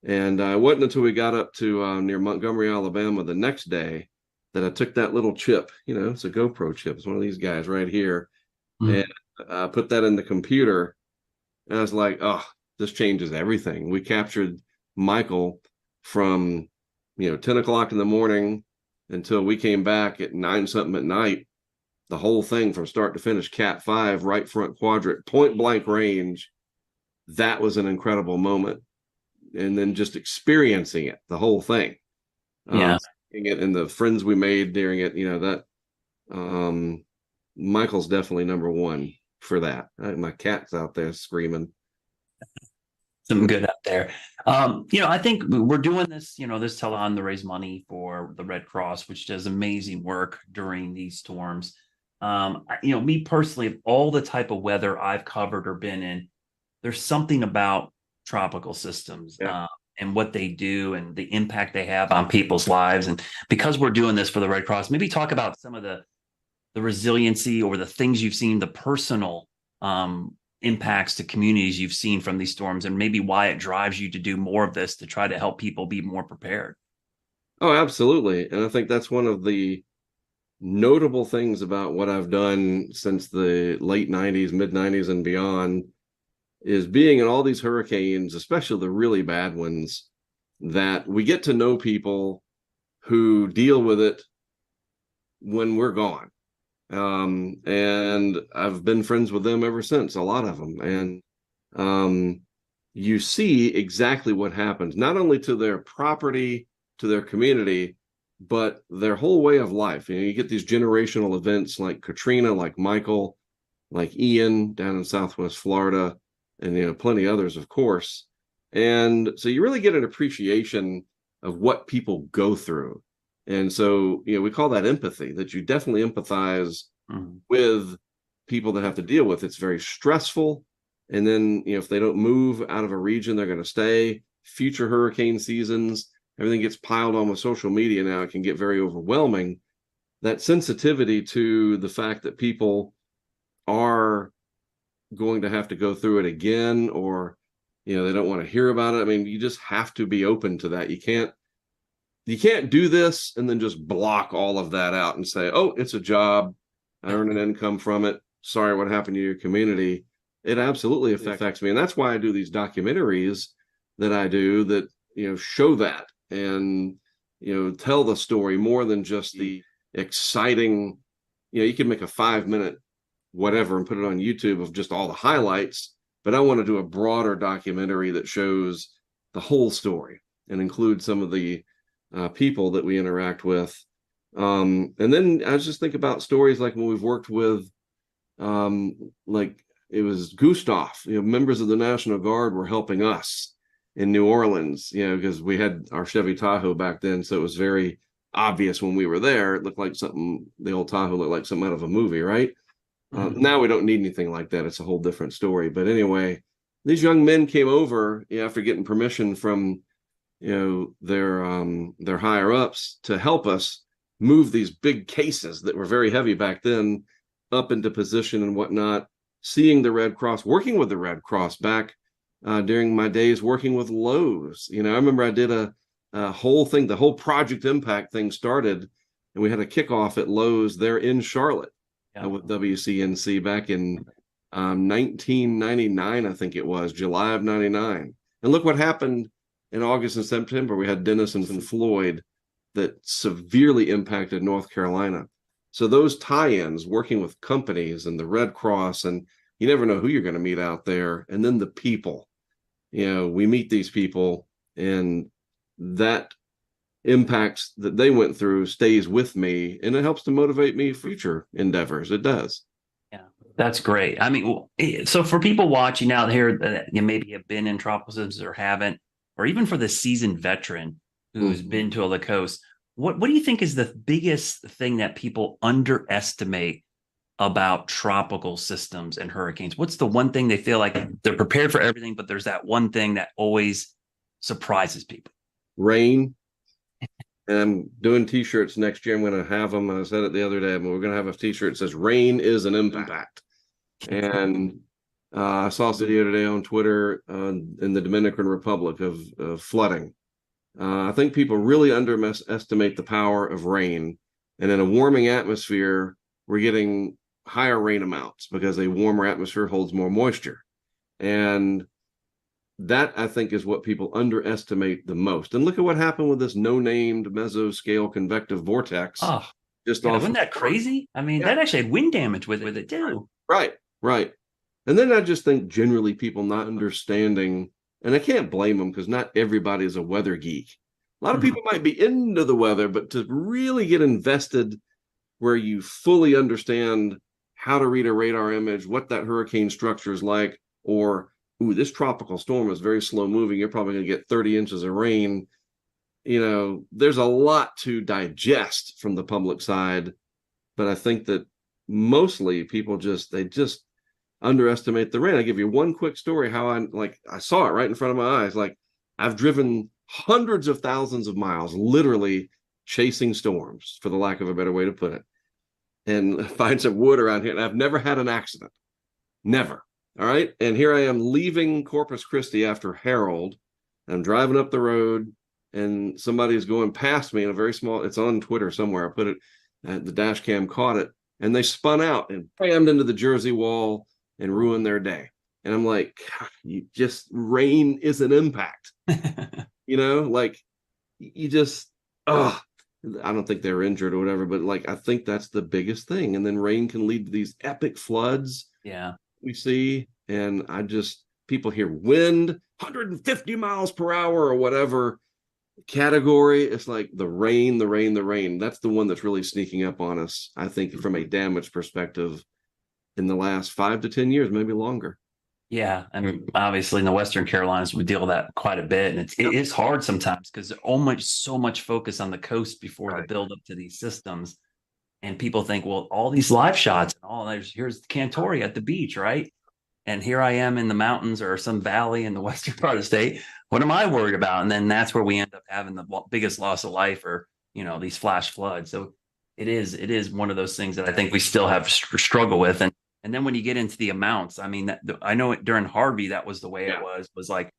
And it wasn't until we got up to near Montgomery, Alabama the next day that I took that little chip, it's a GoPro chip. It's one of these guys right here. And put that in the computer. And I was like, oh, this changes everything. We captured Michael from, 10 o'clock in the morning until we came back at 9 something at night. The whole thing from start to finish, Cat 5, right front quadrant, point blank range. That was an incredible moment. And then just experiencing it, the whole thing. It, and the friends we made during it, that Michael's definitely number one for that. My cat's out there screaming. Some good up there. I think we're doing this, this telethon to raise money for the Red Cross, which does amazing work during these storms. Me personally, of all the type of weather I've covered or been in, there's something about tropical systems and what they do and the impact they have on people's lives. And because we're doing this for the Red Cross, maybe talk about some of the resiliency or the things you've seen, the personal impacts to communities you've seen from these storms, and maybe why it drives you to do more of this to try to help people be more prepared. Oh, absolutely. And I think that's one of the notable things about what I've done since the late 90s, mid 90s and beyond is being in all these hurricanes, especially the really bad ones, that we get to know people who deal with it when we're gone. And I've been friends with them ever since, a lot of them. And you see exactly what happens, not only to their property, to their community, but their whole way of life. You get these generational events like Katrina, like Michael, like Ian down in Southwest Florida, and plenty others, of course. And so you really get an appreciation of what people go through. And so, we call that empathy, that you definitely empathize with people that have to deal with. It's very stressful. And then, if they don't move out of a region, they're going to stay. Future hurricane seasons, everything gets piled on with social media now. It can get very overwhelming. That sensitivity to the fact that people are going to have to go through it again, or, they don't want to hear about it. I mean, you just have to be open to that. You can't do this and then just block all of that out and say, oh, it's a job. I earn an income from it. Sorry, what happened to your community? It absolutely affects me. And that's why I do these documentaries that I do that, show that and, tell the story more than just the exciting, you can make a 5-minute whatever and put it on YouTube of just all the highlights. But I want to do a broader documentary that shows the whole story and includes some of the people that we interact with. And then I just think about stories like when we've worked with, like it was Gustav. Members of the National Guard were helping us in New Orleans, because we had our Chevy Tahoe back then, so it was very obvious when we were there. It looked like something. The old Tahoe looked like something out of a movie, right? Now we don't need anything like that. It's a whole different story. But anyway, these young men came over after getting permission from their higher ups to help us move these big cases that were very heavy back then up into position and whatnot. Seeing the Red Cross, working with the Red Cross back during my days working with Lowe's. I remember I did a whole thing. The whole Project Impact thing started, and we had a kickoff at Lowe's there in Charlotte with WCNC back in 1999, I think it was, July of 99. And look what happened in August and September. We had Dennis and Floyd that severely impacted North Carolina. So those tie-ins, working with companies and the Red Cross, and you never know who you're going to meet out there. And then the people, we meet these people, and that impact that they went through stays with me, and it helps to motivate me future endeavors. It does. Yeah, that's great. I mean, so for people watching out here that maybe have been in tropical systems or haven't, or even for the seasoned veteran who's been to the coast, what do you think is the biggest thing that people underestimate about tropical systems and hurricanes? What's the one thing they feel like they're prepared for everything, but there's that one thing that always surprises people? Rain. And I'm doing t-shirts next year. I'm going to have them. I said it the other day, but we're going to have a t-shirt that says rain is an impact. And I saw a video today on Twitter in the Dominican Republic of flooding. I think people really underestimate the power of rain. And in a warming atmosphere, we're getting higher rain amounts because a warmer atmosphere holds more moisture. And that, I think, is what people underestimate the most. And look at what happened with this no-named mesoscale convective vortex. Oh, wasn't that crazy? I mean, that actually had wind damage with it too. Right. And then I just think generally people not understanding, and I can't blame them because not everybody is a weather geek. A lot of people might be into the weather, but to really get invested where you fully understand how to read a radar image, what that hurricane structure is like, or this tropical storm is very slow moving, you're probably going to get 30 inches of rain. There's a lot to digest from the public side, but I think that mostly people just underestimate the rain. I give you one quick story how I saw it right in front of my eyes. Like, I've driven hundreds of thousands of miles, literally chasing storms, for the lack of a better way to put it, and find some wood around here. And I've never had an accident. Never. All right. And here I am leaving Corpus Christi after Harold. I'm driving up the road, and somebody's going past me in a very small, it's on Twitter somewhere. I put it, the dash cam caught it, and they spun out and rammed into the Jersey wall and ruined their day. And I'm like, rain is an impact. I don't think they were injured or whatever, but I think that's the biggest thing. And then rain can lead to these epic floods. Yeah. We see, and people hear wind 150 miles per hour or whatever category. It's like the rain. That's the one that's really sneaking up on us, I think, from a damage perspective in the last 5 to 10 years, maybe longer. Yeah. I mean, obviously in the Western Carolinas, we deal with that quite a bit. And it is hard sometimes because there's so much focus on the coast before the build up to these systems. And people think, well, all these live shots and here's Cantore at the beach, right? And here I am in the mountains or some valley in the western part of the state. What am I worried about? And then that's where we end up having the biggest loss of life, or these flash floods. So it is one of those things that I think we still have struggle with. And then when you get into the amounts, I mean, I know during Harvey, that was the way it was like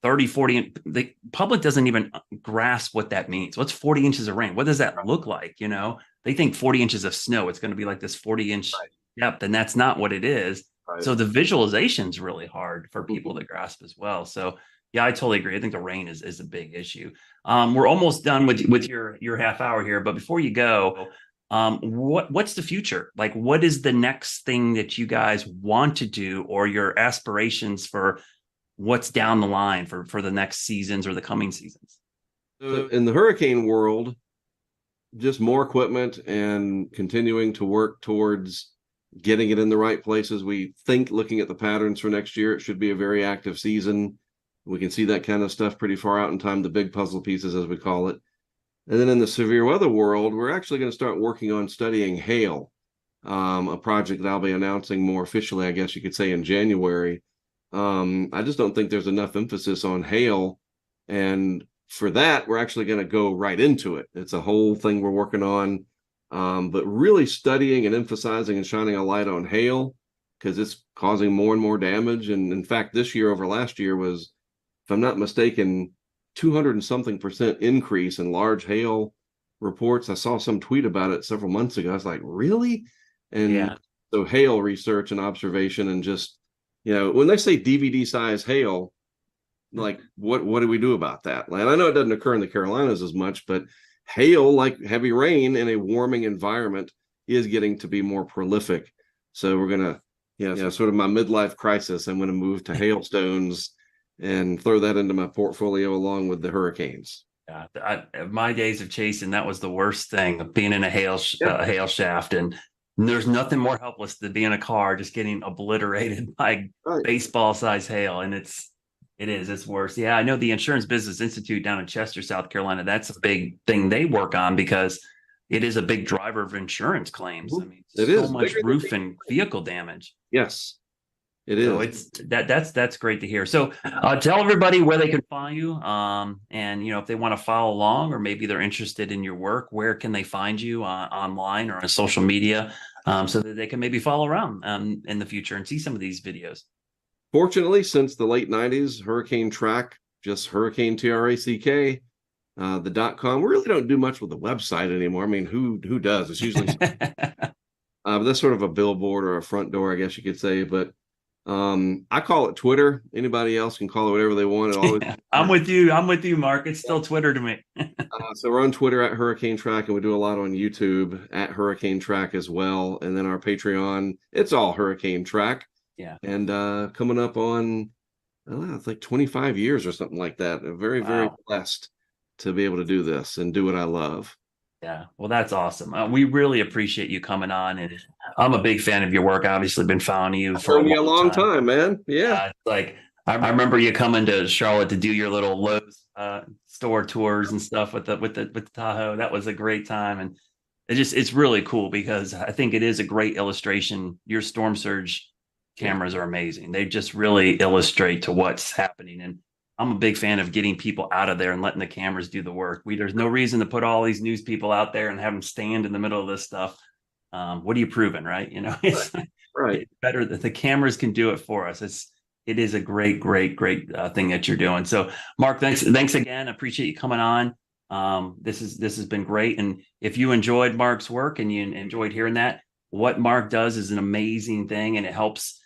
30, 40. The public doesn't even grasp what that means. What's 40 inches of rain? What does that look like? They think 40 inches of snow, it's going to be like this 40-inch depth, and that's not what it is. Right. So the visualization is really hard for people to grasp as well. So yeah, I totally agree. I think the rain is a big issue. We're almost done with your half hour here, but before you go, what's the future? Like, what is the next thing that you guys want to do, or your aspirations for what's down the line for the next seasons or the coming seasons? So in the hurricane world, just more equipment and continuing to work towards getting it in the right places. We think, looking at the patterns for next year, it should be a very active season. We can see that kind of stuff pretty far out in time, the big puzzle pieces, as we call it. And then in the severe weather world, we're actually going to start working on studying hail, a project that I'll be announcing more officially, I guess you could say, in January. I just don't think there's enough emphasis on hail. And for that, we're actually going to go right into it. It's a whole thing we're working on, but really studying and emphasizing and shining a light on hail, because it's causing more and more damage. And in fact, this year over last year was, if I'm not mistaken, 200 and something% increase in large hail reports. I saw some tweet about it several months ago. I was like, really? And so hail research and observation, and just, when they say DVD size hail, like what do we do about that? And I know it doesn't occur in the Carolinas as much, but hail, like heavy rain in a warming environment, is getting to be more prolific. So we're going to, sort of my midlife crisis, I'm going to move to hailstones and throw that into my portfolio along with the hurricanes. Yeah, my days of chasing, that was the worst thing, of being in a hail shaft, and there's nothing more helpless than being in a car just getting obliterated by baseball size hail. And it's worse. Yeah, I know the Insurance Business Institute down in Chester, South Carolina, that's a big thing they work on, because it is a big driver of insurance claims. I mean, it is so much roof and vehicle damage. Yes. It is. So it's that's great to hear. So tell everybody where they can find you, and if they want to follow along, or maybe they're interested in your work, where can they find you online or on social media, so that they can maybe follow around in the future and see some of these videos. Fortunately, since the late 90s, Hurricane Track, just Hurricane TRACK, the .com. We really don't do much with the website anymore. I mean, who does? It's usually that's sort of a billboard or a front door, I guess you could say. But I call it Twitter. Anybody else can call it whatever they want. I'm with you, Mark. It's still Twitter to me. So we're on Twitter at Hurricane Track, and we do a lot on YouTube at Hurricane Track as well. And then our Patreon, it's all Hurricane Track. Yeah. And coming up on, it's like 25 years or something like that. I'm very, very blessed to be able to do this and do what I love. Yeah, well, that's awesome. We really appreciate you coming on, and I'm a big fan of your work. Obviously, been following you for a long time, man. Yeah, like I remember you coming to Charlotte to do your little Lowe's store tours and stuff with the Tahoe. That was a great time, and it's really cool, because I think it is a great illustration. Your storm surge cameras are amazing. They just really illustrate to what's happening, and I'm a big fan of getting people out of there and letting the cameras do the work. There's no reason to put all these news people out there and have them stand in the middle of this stuff. What are you proving, right? It's right. Better that the cameras can do it for us. It is a great thing that you're doing. So, Mark, thanks again. I appreciate you coming on. This has been great. And if you enjoyed Mark's work and you enjoyed hearing that, what Mark does is an amazing thing, and it helps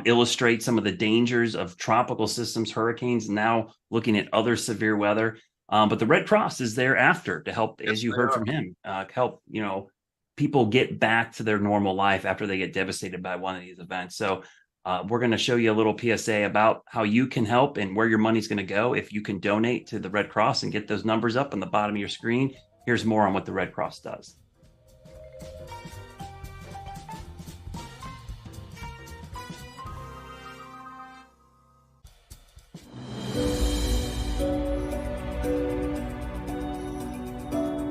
illustrate some of the dangers of tropical systems, hurricanes, and now looking at other severe weather. But the Red Cross is there after to help, as you heard from him, help people get back to their normal life after they get devastated by one of these events. So we're going to show you a little PSA about how you can help and where your money's going to go if you can donate to the Red Cross and get those numbers up on the bottom of your screen. Here's more on what the Red Cross does.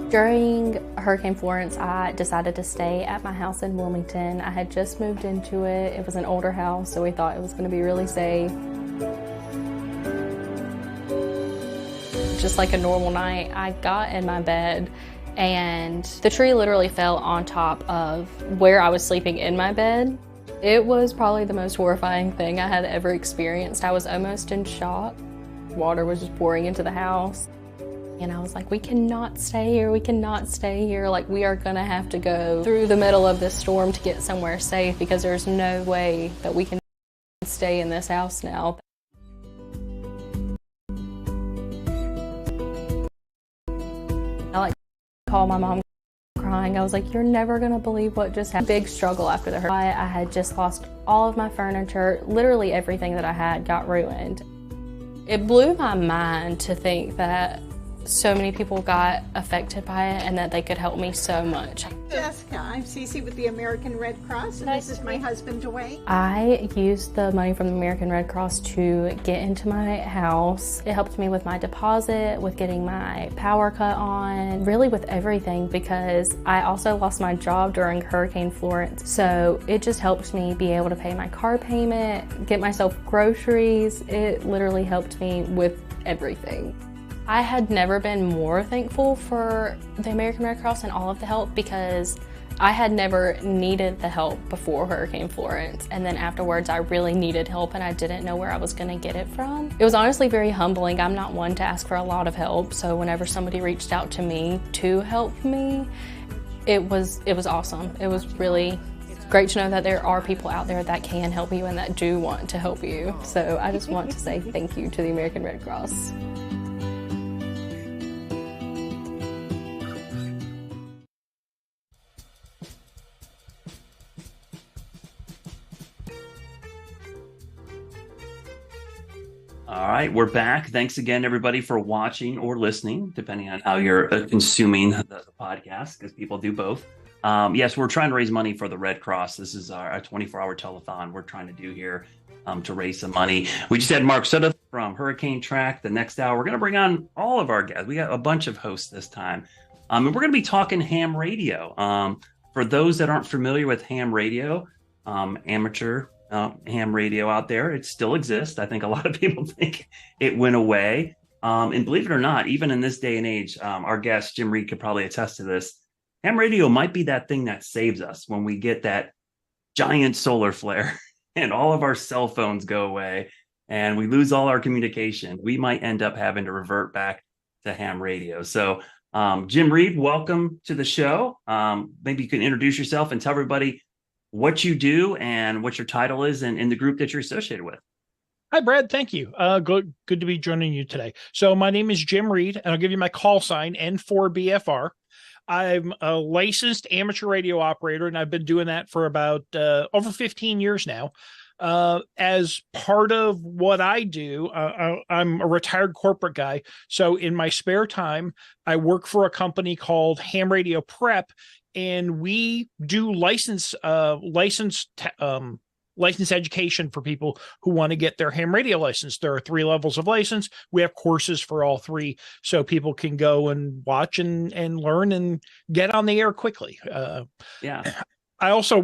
During Hurricane Florence, I decided to stay at my house in Wilmington. I had just moved into it. It was an older house, so we thought it was going to be really safe. Just like a normal night, I got in my bed and the tree literally fell on top of where I was sleeping in my bed. It was probably the most horrifying thing I had ever experienced. I was almost in shock. Water was just pouring into the house. And I was like, we cannot stay here, we cannot stay here. Like, we are gonna have to go through the middle of this storm to get somewhere safe, because there's no way that we can stay in this house now. I called my mom crying. I was like, you're never gonna believe what just happened. Big struggle after the hurricane. I had just lost all of my furniture. Literally everything that I had got ruined. It blew my mind to think that so many people got affected by it and that they could help me so much. Jessica, I'm Cece with the American Red Cross, and this is my husband, Dwayne. I used the money from the American Red Cross to get into my house. It helped me with my deposit, with getting my power cut on, really with everything, because I also lost my job during Hurricane Florence. So it just helped me be able to pay my car payment, get myself groceries. It literally helped me with everything. I had never been more thankful for the American Red Cross and all of the help, because I had never needed the help before Hurricane Florence, and then afterwards I really needed help and I didn't know where I was going to get it from. It was honestly very humbling. I'm not one to ask for a lot of help, so whenever somebody reached out to me to help me, it was awesome. It was really great to know that there are people out there that can help you and that do want to help you. So I just want to say thank you to the American Red Cross. All right, we're back. Thanks again, everybody, for watching or listening, depending on how you're consuming the podcast, because people do both. Yes, we're trying to raise money for the Red Cross. This is our 24-hour telethon we're trying to do here to raise some money. We just had Mark Sudduth from Hurricane Track. The next hour, we're going to bring on all of our guests. We got a bunch of hosts this time. And we're going to be talking ham radio. For those that aren't familiar with ham radio, amateur ham radio out there, it still exists. I think a lot of people think it went away. And believe it or not, even in this day and age, our guest, Jim Reed, could probably attest to this. Ham radio might be that thing that saves us when we get that giant solar flare and all of our cell phones go away and we lose all our communication. We might end up having to revert back to ham radio. So Jim Reed, welcome to the show. Maybe you can introduce yourself and tell everybody what you do and what your title is in the group that you're associated with. Hi, Brad. Thank you. Good to be joining you today. So my name is Jim Reed, and I'll give you my call sign, N4BFR. I'm a licensed amateur radio operator, and I've been doing that for about over 15 years now. As part of what I do, I'm a retired corporate guy. So in my spare time, I work for a company called Ham Radio Prep, and we do license education for people who want to get their ham radio license. There are 3 levels of license. We have courses for all 3, so people can go and watch and learn and get on the air quickly. I also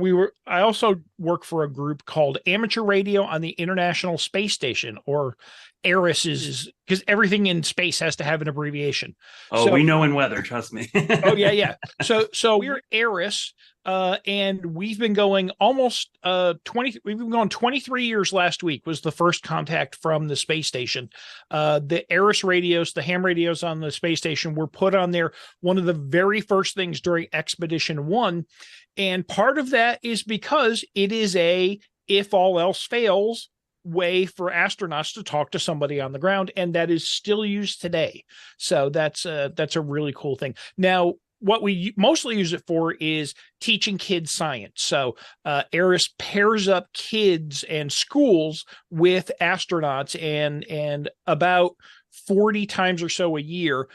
work for a group called Amateur Radio on the International Space Station, or ARIS, is because everything in space has to have an abbreviation. Oh, so, we know in weather, trust me. Oh yeah. So we're ARIS, and we've been going almost 23 years. Last week was the first contact from the space station. The ARIS radios, the ham radios on the space station, were put on there one of the very first things during Expedition 1. And part of that is because it is a, if all else fails, way for astronauts to talk to somebody on the ground, and that is still used today. So that's a really cool thing. Now, what we mostly use it for is teaching kids science. So ARIS pairs up kids and schools with astronauts, and about 40 times or so a year,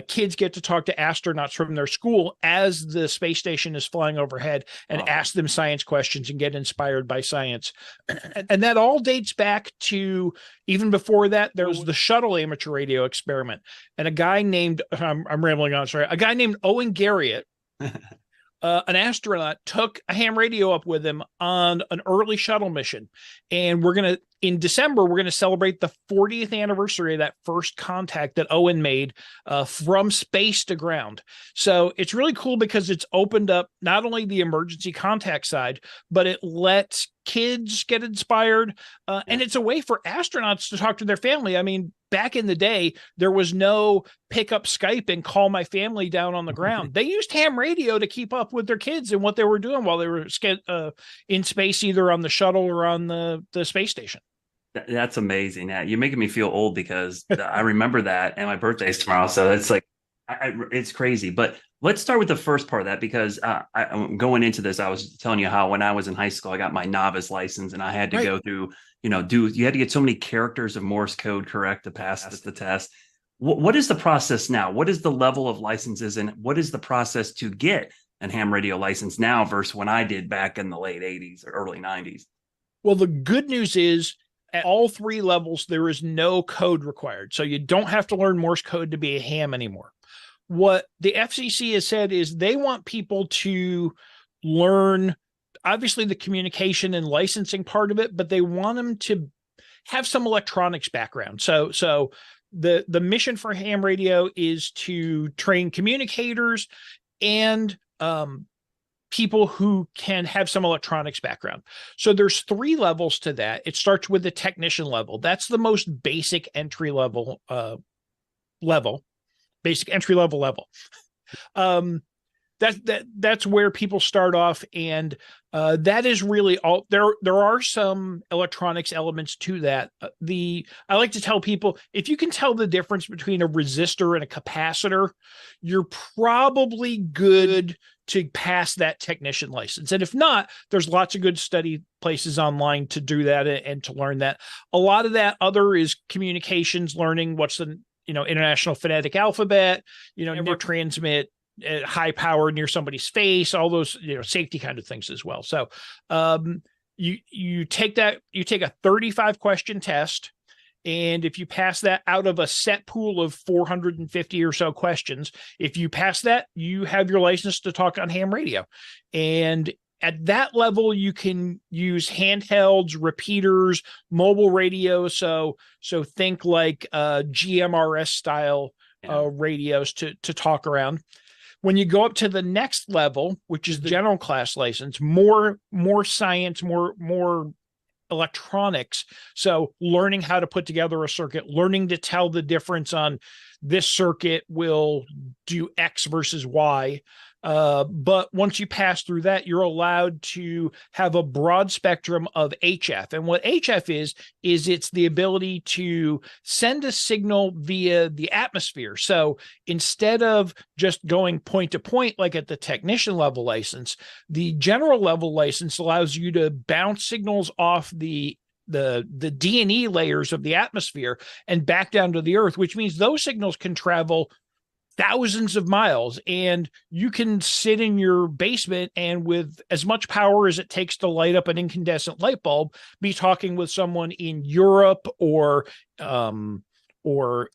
kids get to talk to astronauts from their school as the space station is flying overhead and ask them science questions and get inspired by science. And that all dates back to, even before that, there was the shuttle amateur radio experiment. And a guy named, I'm rambling on, sorry, a guy named Owen Garriott, an astronaut, took a ham radio up with him on an early shuttle mission. And in December, we're going to celebrate the 40th anniversary of that first contact that Owen made from space to ground. So it's really cool because it's opened up not only the emergency contact side, but it lets kids get inspired. And it's a way for astronauts to talk to their family. I mean, back in the day, there was no pick up Skype and call my family down on the ground. They used ham radio to keep up with their kids and what they were doing while they were in space, either on the shuttle or on the space station. That's amazing. Yeah, you're making me feel old because I remember that, and my birthday's tomorrow. So it's like, it's crazy. But let's start with the first part of that, because I'm going into this. I was telling you how when I was in high school, I got my novice license, and I had to go through, you had to get so many characters of Morse code correct to pass the test. what is the process now? What is the level of licenses, and what is the process to get an ham radio license now versus when I did back in the late 80s or early 90s? Well, the good news is at all 3 levels, there is no code required. So you don't have to learn Morse code to be a ham anymore. What the FCC has said is they want people to learn, obviously, the communication and licensing part of it, but they want them to have some electronics background. So the mission for ham radio is to train communicators and people who can have some electronics background. So there's 3 levels to that. It starts with the technician level. That's the most basic entry level basic entry level. That's where people start off, and that is really all. There are some electronics elements to that. I like to tell people, if you can tell the difference between a resistor and a capacitor, you're probably good to pass that technician license. And if not, there's lots of good study places online to do that and to learn that. A lot of that other is communications, learning what's the International Phonetic Alphabet, never transmit at high power near somebody's face, all those safety kind of things as well. So you take a 35 question test, and if you pass that out of a set pool of 450 or so questions, if you pass that, you have your license to talk on ham radio. And at that level, you can use handhelds, repeaters, mobile radio. So think like GMRS style radios to talk around. When you go up to the next level, which is the general class license, more science, more electronics. So learning how to put together a circuit, learning to tell the difference on this circuit will do X versus Y. But once you pass through that, you're allowed to have a broad spectrum of HF. And what HF is it's the ability to send a signal via the atmosphere. So instead of just going point to point, like at the technician level license, the general level license allows you to bounce signals off the D&E layers of the atmosphere and back down to the earth, which means those signals can travel thousands of miles, and you can sit in your basement and with as much power as it takes to light up an incandescent light bulb, be talking with someone in Europe or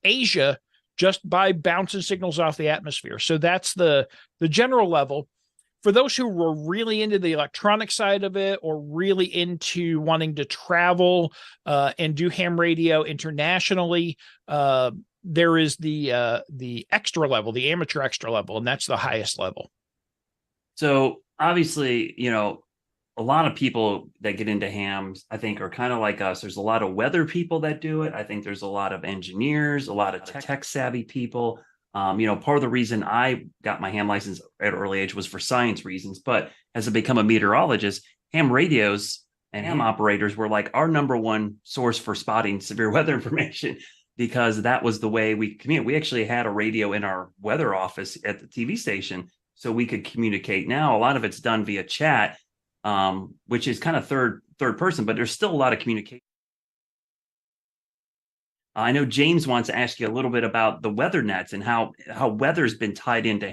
Asia just by bouncing signals off the atmosphere. So that's the general level. For those who were really into the electronic side of it, or really into wanting to travel and do ham radio internationally, there is the extra level, the amateur extra level, and that's the highest level. So obviously, a lot of people that get into hams, I think, are kind of like us. There's a lot of weather people that do it. I think there's a lot of engineers, a lot of tech savvy people. Part of the reason I got my ham license at an early age was for science reasons. But as I become a meteorologist, ham radios and ham operators were like our number one source for spotting severe weather information, because that was the way we communicate. We actually had a radio in our weather office at the TV station so we could communicate. Now, a lot of it's done via chat, which is kind of third person, but there's still a lot of communication. I know James wants to ask you a little bit about the weather nets and how weather's been tied into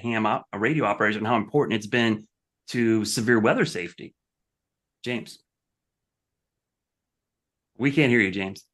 radio operators and how important it's been to severe weather safety. James. We can't hear you, James.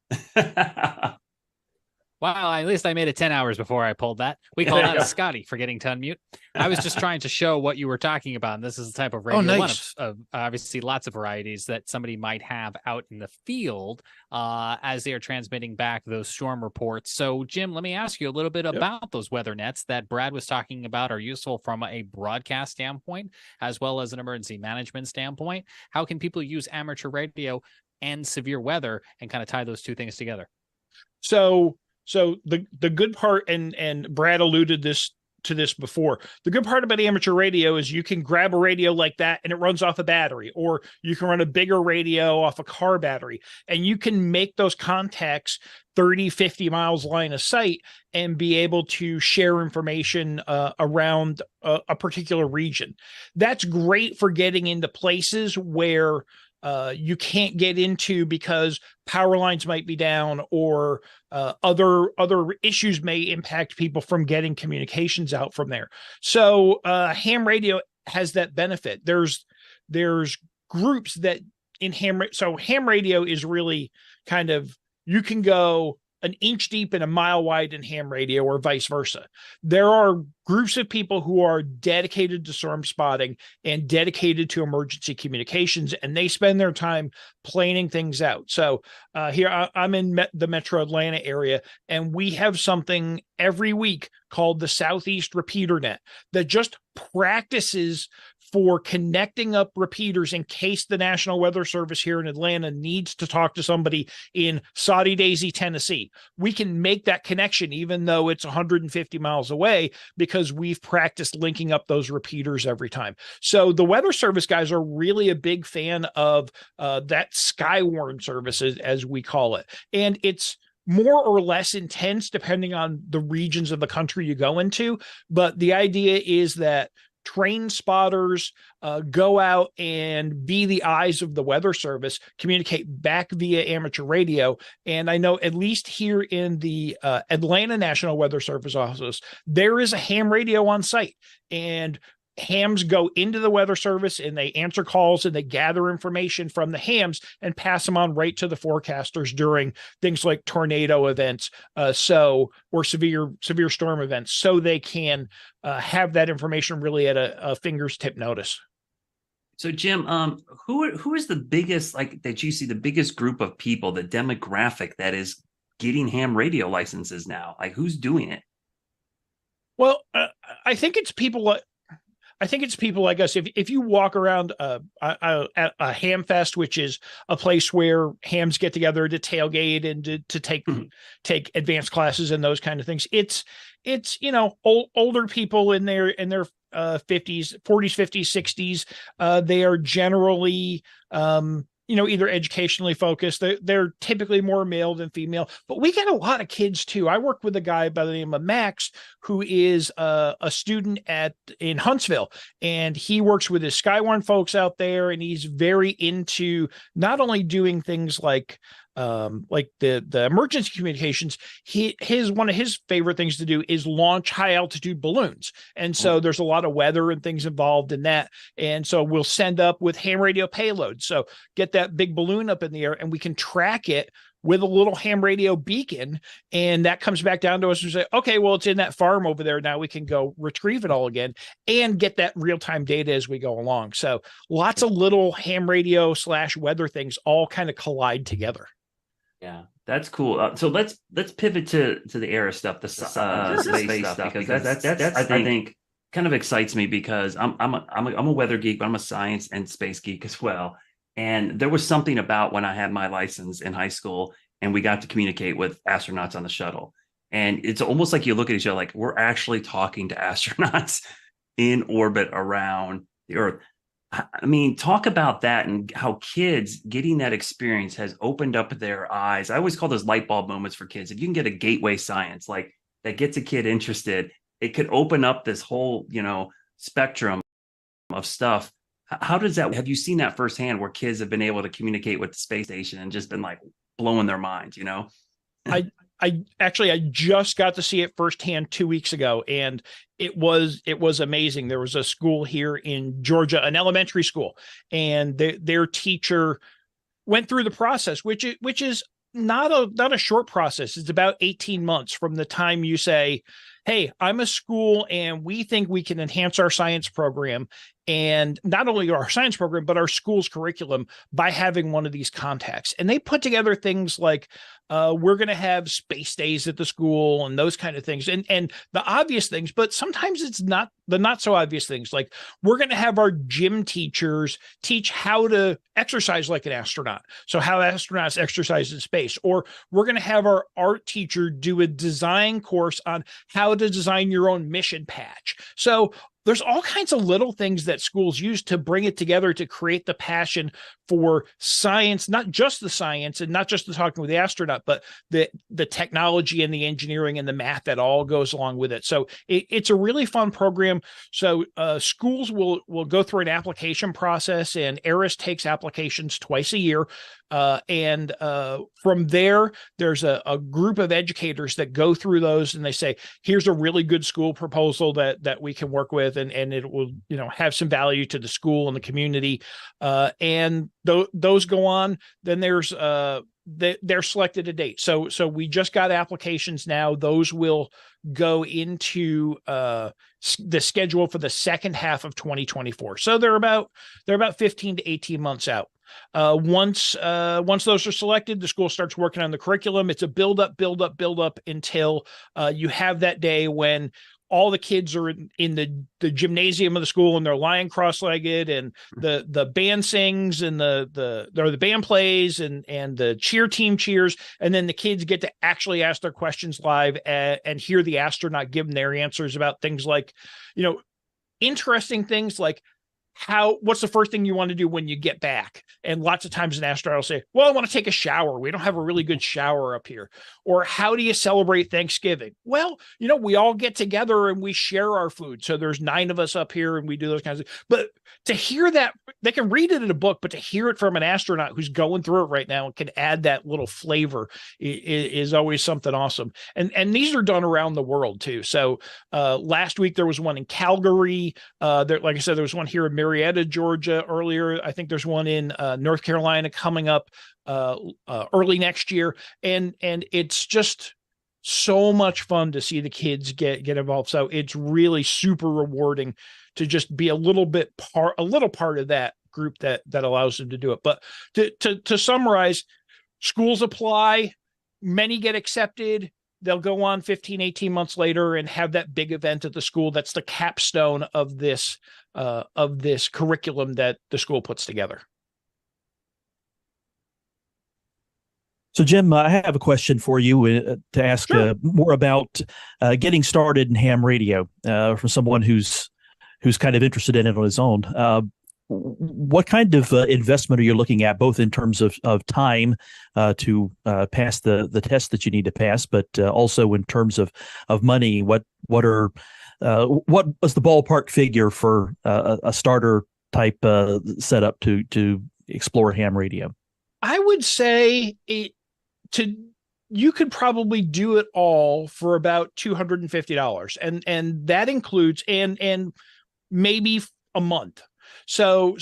Wow, at least I made it 10 hours before I pulled that. We call that a Scotty for getting to unmute. I was just trying to show what you were talking about. And this is the type of radio, one of obviously lots of varieties that somebody might have out in the field as they are transmitting back those storm reports. So, Jim, let me ask you a little bit about those weather nets that Brad was talking about are useful from a broadcast standpoint as well as an emergency management standpoint. How can people use amateur radio and severe weather and kind of tie those two things together? So the good part, and Brad alluded to this before, the good part about amateur radio is you can grab a radio like that and it runs off a battery, or you can run a bigger radio off a car battery, and you can make those contacts 30, 50 miles line of sight and be able to share information around a particular region. That's great for getting into places where you can't get into because power lines might be down, or other issues may impact people from getting communications out from there. So ham radio has that benefit. There's groups that in so ham radio is really kind of, you can go an inch deep and a mile wide in ham radio, or vice versa. There are groups of people who are dedicated to storm spotting and dedicated to emergency communications, and they spend their time planning things out. So here I'm in the Metro Atlanta area, and we have something every week called the Southeast Repeater Net that just practices for connecting up repeaters in case the National Weather Service here in Atlanta needs to talk to somebody in Soddy Daisy, Tennessee. We can make that connection even though it's 150 miles away, because we've practiced linking up those repeaters every time. So the Weather Service guys are really a big fan of that Skywarn service, as we call it. And it's more or less intense depending on the regions of the country you go into. But the idea is that trained spotters go out and be the eyes of the Weather Service, communicate back via amateur radio. And I know at least here in the Atlanta National Weather Service office, there is a ham radio on site, and hams go into the Weather Service and they answer calls and they gather information from the hams and pass them on right to the forecasters during things like tornado events, or severe storm events, so they can have that information really at a finger's tip notice. So Jim, who is the biggest, like, that you see the biggest group of people, the demographic that is getting ham radio licenses now? Like, who's doing it? Well, I think it's people like us. If you walk around a ham fest, which is a place where hams get together to tailgate and to take advanced classes and those kind of things, it's older people in their 50s, 40s, 50s, 60s. They are generally either educationally focused. They're typically more male than female, but we get a lot of kids too. I work with a guy by the name of Max, who is a student in Huntsville, and he works with his Skywarn folks out there, and he's very into not only doing things like the emergency communications. One of his favorite things to do is launch high altitude balloons. And so there's a lot of weather and things involved in that. And so we'll send up with ham radio payloads. So get that big balloon up in the air and we can track it with a little ham radio beacon. And that comes back down to us and say, okay, well, it's in that farm over there. Now we can go retrieve it all again and get that real-time data as we go along. So lots of little ham radio / weather things all kind of collide together. Yeah, that's cool. So let's pivot to the era stuff, the space stuff, because that's I think kind of excites me, because I'm a weather geek, but I'm a science and space geek as well. And there was something about when I had my license in high school and we got to communicate with astronauts on the shuttle. And it's almost like you look at each other like we're actually talking to astronauts in orbit around the Earth. I mean, talk about that and how kids getting that experience has opened up their eyes. I always call those light bulb moments for kids. If you can get a gateway science like that gets a kid interested, it could open up this whole, spectrum of stuff. How does that, have you seen that firsthand where kids have been able to communicate with the space station and just been like blowing their minds, I just got to see it firsthand 2 weeks ago, and it was amazing. There was a school here in Georgia, an elementary school, and their teacher went through the process, which is not a short process. It's about 18 months from the time you say, hey, I'm a school and we think we can enhance our science program, and not only our science program, but our school's curriculum by having one of these contacts. And they put together things like, we're going to have space days at the school and those kind of things. And the obvious things, but sometimes it's not the not so obvious things. Like we're going to have our gym teachers teach how to exercise like an astronaut. So how astronauts exercise in space, or we're going to have our art teacher do a design course on how to design your own mission patch. So there's all kinds of little things that schools use to bring it together to create the passion for science, not just the science and not just the talking with the astronaut, but the technology and the engineering and the math that all goes along with it. So it's a really fun program. So schools will go through an application process, and ARIS takes applications twice a year. And from there, there's a group of educators that go through those, and they say, here's a really good school proposal that we can work with, and it will, have some value to the school and the community. And those go on. Then there's they're selected a date. So we just got applications now. Those will go into the schedule for the second half of 2024. So they're about 15 to 18 months out. Once those are selected, the school starts working on the curriculum. It's a build up until you have that day when all the kids are in the gymnasium of the school, and they're lying cross-legged, and the band sings, and the band plays, and the cheer team cheers. And then the kids get to actually ask their questions live and hear the astronaut give them their answers about things like, interesting things like, what's the first thing you want to do when you get back? And lots of times an astronaut will say, well, I want to take a shower. We don't have a really good shower up here. Or how do you celebrate Thanksgiving? Well, we all get together and we share our food. So there's 9 of us up here and we do those kinds of, but to hear that, they can read it in a book, but to hear it from an astronaut who's going through it right now and can add that little flavor is always something awesome. And these are done around the world too. So last week there was one in Calgary. Like I said, there was one here in Marietta, Georgia earlier. I think there's one in North Carolina coming up early next year. And it's just so much fun to see the kids get involved. So it's really super rewarding to just be a little part of that group that allows them to do it. But to summarize, schools apply, many get accepted. They'll go on 15, 18 months later and have that big event at the school. That's the capstone of this curriculum that the school puts together. So, Jim, I have a question for you to ask more about getting started in ham radio from someone who's kind of interested in it on his own. What kind of investment are you looking at, both in terms of time to pass the test that you need to pass, but also in terms of money? What was the ballpark figure for a starter type setup to explore ham radio? I would say you could probably do it all for about $250, and that includes and maybe a month. So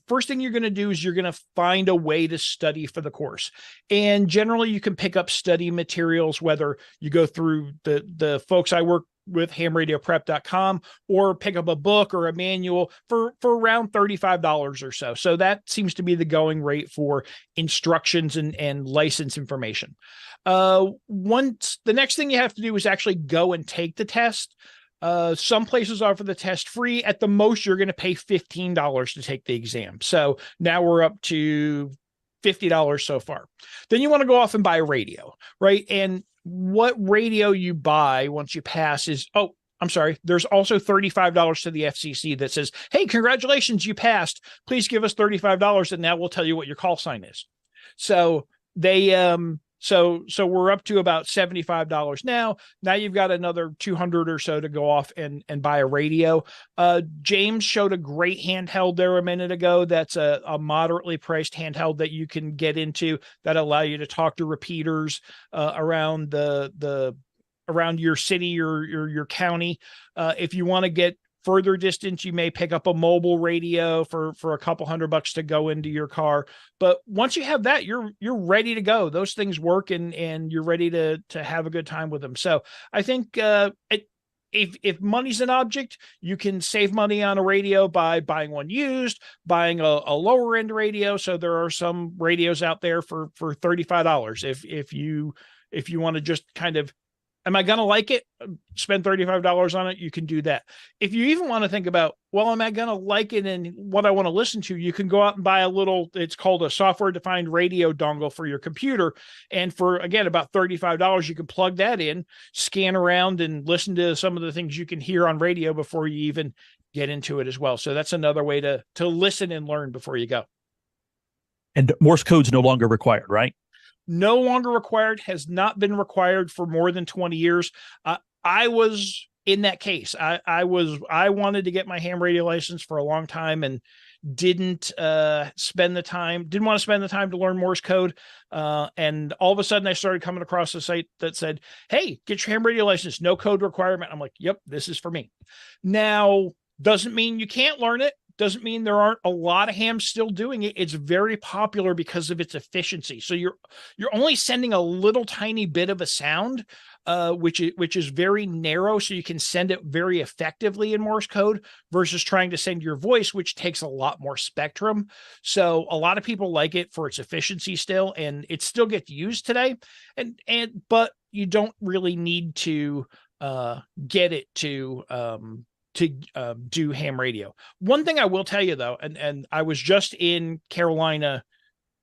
first thing you're going to do is you're going to find a way to study for the course. And generally you can pick up study materials, whether you go through the folks I work with, hamradioprep.com, or pick up a book or a manual for around $35 or so. So that seems to be the going rate for instructions and license information. Once the next thing you have to do is actually go and take the test. Some places offer the test free. At the most, you're going to pay $15 to take the exam. So now we're up to $50 so far. Then you want to go off and buy a radio, right? And what radio you buy once you pass is, there's also $35 to the FCC that says, hey, congratulations, you passed. Please give us $35, and now we'll tell you what your call sign is. So they So we're up to about $75 now. Now you've got another $200 or so to go off and buy a radio. James showed a great handheld there a minute ago. That's a moderately priced handheld that you can get into that allow you to talk to repeaters around around your city or your county. If you want to get further distance, you may pick up a mobile radio for a couple $100 to go into your car. But once you have that, you're ready to go. Those things work and you're ready to have a good time with them. So I think if money's an object, you can save money on a radio by buying one used, buying a lower end radio. So there are some radios out there for $35. If you want to just kind of, am I going to like it? Spend $35 on it. You can do that. If you even want to think about, well, am I going to like it and what I want to listen to? You can go out and buy it's called a software defined radio dongle for your computer. And for, again, about $35, you can plug that in, scan around and listen to some of the things you can hear on radio before you even get into it as well. So that's another way to listen and learn before you go. And Morse code's no longer required, right? No longer required, has not been required for more than 20 years. I was in that case. I wanted to get my ham radio license for a long time and didn't want to spend the time to learn Morse code. And all of a sudden I started coming across a site that said, hey, get your ham radio license, no code requirement. I'm like, yep, this is for me. Now, doesn't mean you can't learn it. Doesn't mean there aren't a lot of hams still doing it. It's very popular because of its efficiency. So you're only sending a little tiny bit of a sound, which is very narrow, so you can send it very effectively in Morse code versus trying to send your voice, which takes a lot more spectrum. So a lot of people like it for its efficiency still, and it still gets used today. But you don't really need to get it to do ham radio. One thing I will tell you though, and I was just in Carolina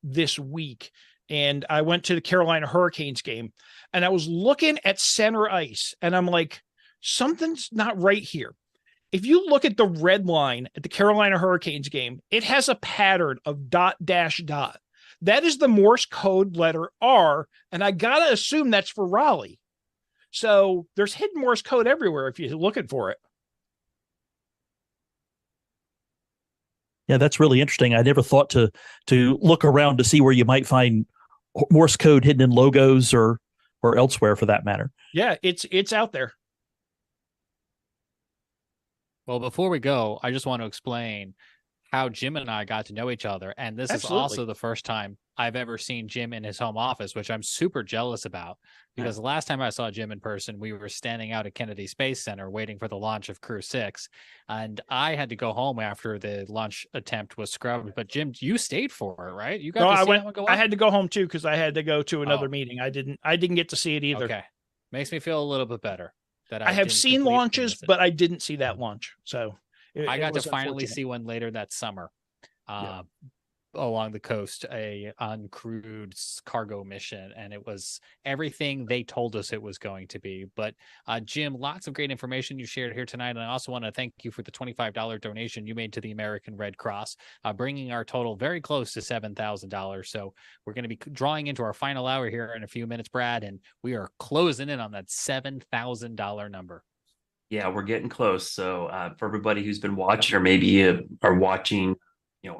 this week, and I went to the Carolina Hurricanes game, and I was looking at center ice, and I'm like, something's not right here. If you look at the red line at the Carolina Hurricanes game, it has a pattern of dot dash dot. That is the Morse code letter R, and I gotta assume that's for Raleigh. So there's hidden Morse code everywhere if you're looking for it. Yeah, that's really interesting. I never thought to look around to see where you might find Morse code hidden in logos or elsewhere for that matter. Yeah, it's out there. Well, before we go, I just want to explain how Jim and I got to know each other. And this is also the first time I've ever seen Jim in his home office, which I'm super jealous about, because the last time I saw Jim in person, we were standing out at Kennedy Space Center waiting for the launch of Crew 6. And I had to go home after the launch attempt was scrubbed. But Jim, you stayed for it, right? You got to see that one go up? I had to go home too, because I had to go to another meeting. I didn't get to see it either. Okay. Makes me feel a little bit better that I have seen launches, but I didn't see that launch. So I got to finally see one later that summer. Along the coast, a uncrewed cargo mission, and it was everything they told us it was going to be. But Jim, lots of great information you shared here tonight, and I also want to thank you for the $25 donation you made to the American Red Cross, bringing our total very close to $7,000. So we're going to be drawing into our final hour here in a few minutes, Brad, and we are closing in on that $7,000 number. Yeah, we're getting close. So for everybody who's been watching, or maybe you are watching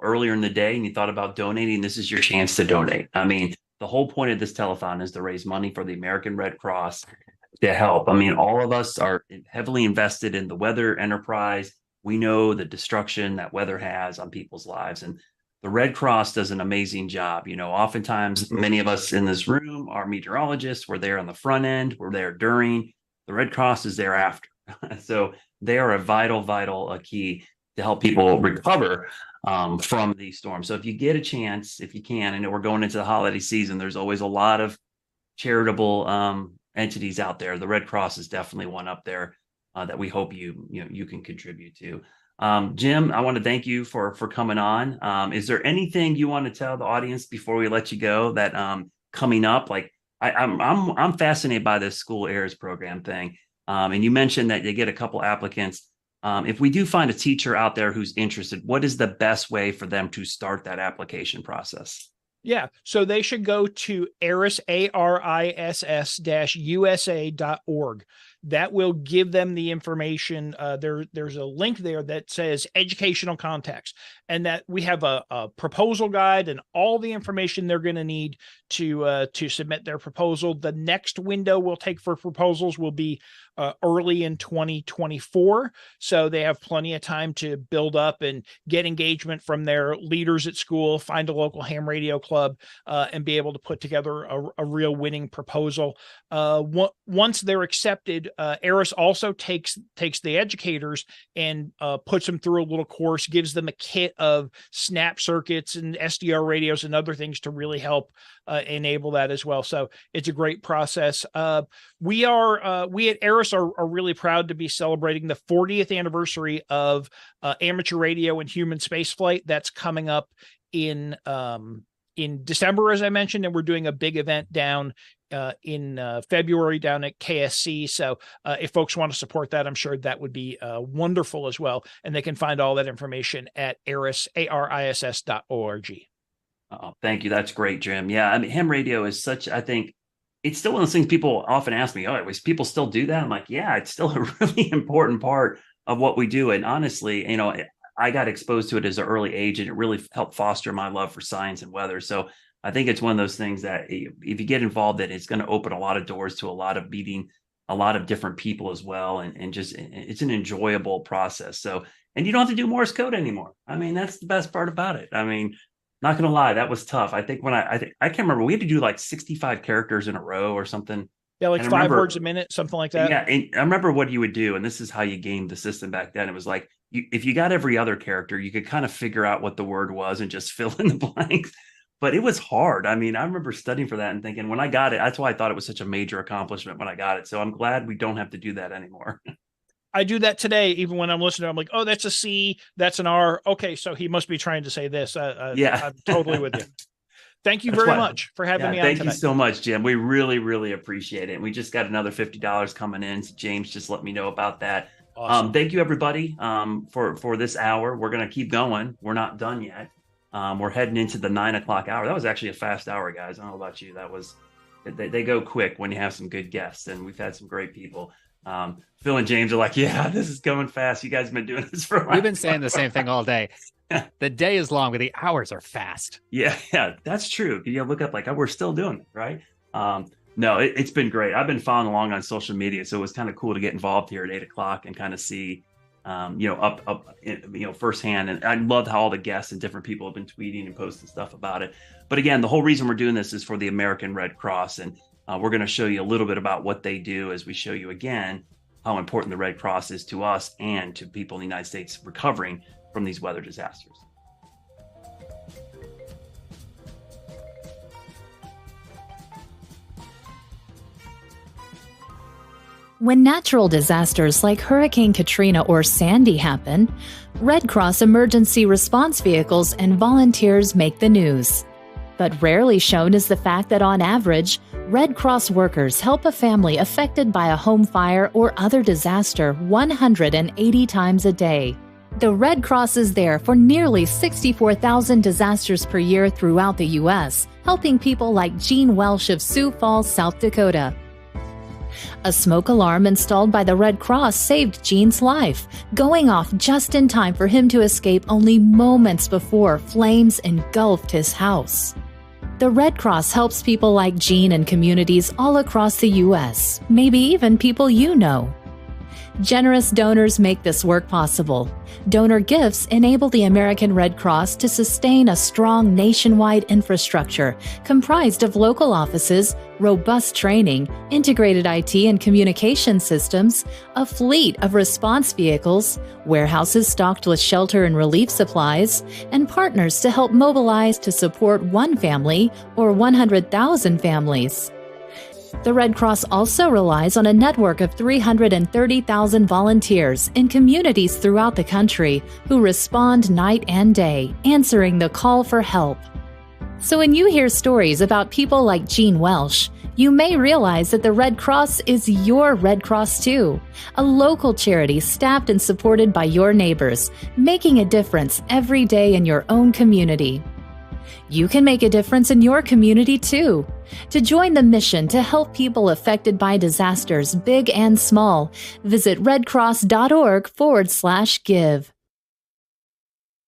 earlier in the day and you thought about donating, this is your chance to donate. I mean, the whole point of this telethon is to raise money for the American Red Cross to help. I mean, all of us are heavily invested in the weather enterprise. We know the destruction that weather has on people's lives, and the Red Cross does an amazing job. Oftentimes many of us in this room are meteorologists. We're there on the front end. We're there during. The Red Cross is there after. So they are a vital key to help people recover from these storms. So if you get a chance, if you can, I know we're going into the holiday season, there's always a lot of charitable entities out there. The Red Cross is definitely one up there that we hope you can contribute to. Jim, I want to thank you for coming on. Is there anything you want to tell the audience before we let you go that coming up? Like I'm fascinated by this School Heirs program thing. And you mentioned that they get a couple applicants. If we do find a teacher out there who's interested, what is the best way for them to start that application process? Yeah, so they should go to ARISS, ARISS-USA.org. That will give them the information. There's a link there that says educational context, and that we have a proposal guide and all the information they're going to need to submit their proposal. The next window we'll take for proposals will be early in 2024. So they have plenty of time to build up and get engagement from their leaders at school, find a local ham radio club, and be able to put together a real winning proposal. Once they're accepted, ARISS also takes the educators and puts them through a little course, gives them a kit of snap circuits and SDR radios and other things to really help enable that as well. So it's a great process. We at ARISS are really proud to be celebrating the 40th anniversary of amateur radio and human spaceflight. That's coming up in December, as I mentioned, and we're doing a big event down in February down at KSC. So if folks want to support that, I'm sure that would be wonderful as well. And they can find all that information at ariss.org. Oh, thank you. That's great, Jim. Yeah, I mean, ham radio is such, I think, it's still one of those things people often ask me, was people still do that? I'm like, yeah, it's still a really important part of what we do. And honestly, I got exposed to it as an early age, and it really helped foster my love for science and weather. So I think it's one of those things that if you get involved in, it's going to open a lot of doors to a lot of meeting a lot of different people as well. And just, it's an enjoyable process. So, and you don't have to do Morse code anymore. I mean, that's the best part about it. I mean, not going to lie, that was tough. I think when I can't remember, we had to do like 65 characters in a row or something. Yeah, like 5 words a minute, something like that. Yeah, and I remember what you would do, and this is how you gamed the system back then. It was like, if you got every other character, you could kind of figure out what the word was and just fill in the blanks. But it was hard. I mean, I remember studying for that and thinking, when I got it, that's why I thought it was such a major accomplishment when I got it. So I'm glad we don't have to do that anymore. I do that today, even when I'm listening. I'm like, oh, that's a C, that's an R. Okay, so he must be trying to say this. Yeah, I'm totally with you. Thank you very much for having me on thank tonight. You so much, Jim. We really, really appreciate it. And we just got another $50 coming in. So James just let me know about that. Awesome. Thank you, everybody, for this hour. We're going to keep going. We're not done yet. We're heading into the 9 o'clock hour. That was actually a fast hour, guys. I don't know about you. That was they go quick when you have some good guests, and we've had some great people. Phil and James are like, yeah, this is going fast. You guys have been doing this for a while. We've been saying the same thing all day. The day is long, but the hours are fast. Yeah, that's true. You look up like, oh, we're still doing it, right? No, it's been great. I've been following along on social media, so it was kind of cool to get involved here at 8 o'clock and kind of see, firsthand. And I loved how all the guests and different people have been tweeting and posting stuff about it. But again, the whole reason we're doing this is for the American Red Cross, and we're going to show you a little bit about what they do as we show you again how important the Red Cross is to us and to people in the United States recovering from these weather disasters. When natural disasters like Hurricane Katrina or Sandy happen, Red Cross emergency response vehicles and volunteers make the news. But rarely shown is the fact that on average, Red Cross workers help a family affected by a home fire or other disaster 180 times a day. The Red Cross is there for nearly 64,000 disasters per year throughout the U.S., helping people like Gene Welsh of Sioux Falls, South Dakota. A smoke alarm installed by the Red Cross saved Gene's life, going off just in time for him to escape only moments before flames engulfed his house. The Red Cross helps people like Gene and communities all across the U.S., maybe even people you know. Generous donors make this work possible. Donor gifts enable the American Red Cross to sustain a strong nationwide infrastructure comprised of local offices, robust training, integrated IT and communication systems, a fleet of response vehicles, warehouses stocked with shelter and relief supplies, and partners to help mobilize to support one family or 100,000 families. The Red Cross also relies on a network of 330,000 volunteers in communities throughout the country who respond night and day, answering the call for help. So when you hear stories about people like Gene Welsh, you may realize that the Red Cross is your Red Cross too, a local charity staffed and supported by your neighbors, making a difference every day in your own community. You can make a difference in your community too. To join the mission to help people affected by disasters, big and small, visit redcross.org/give.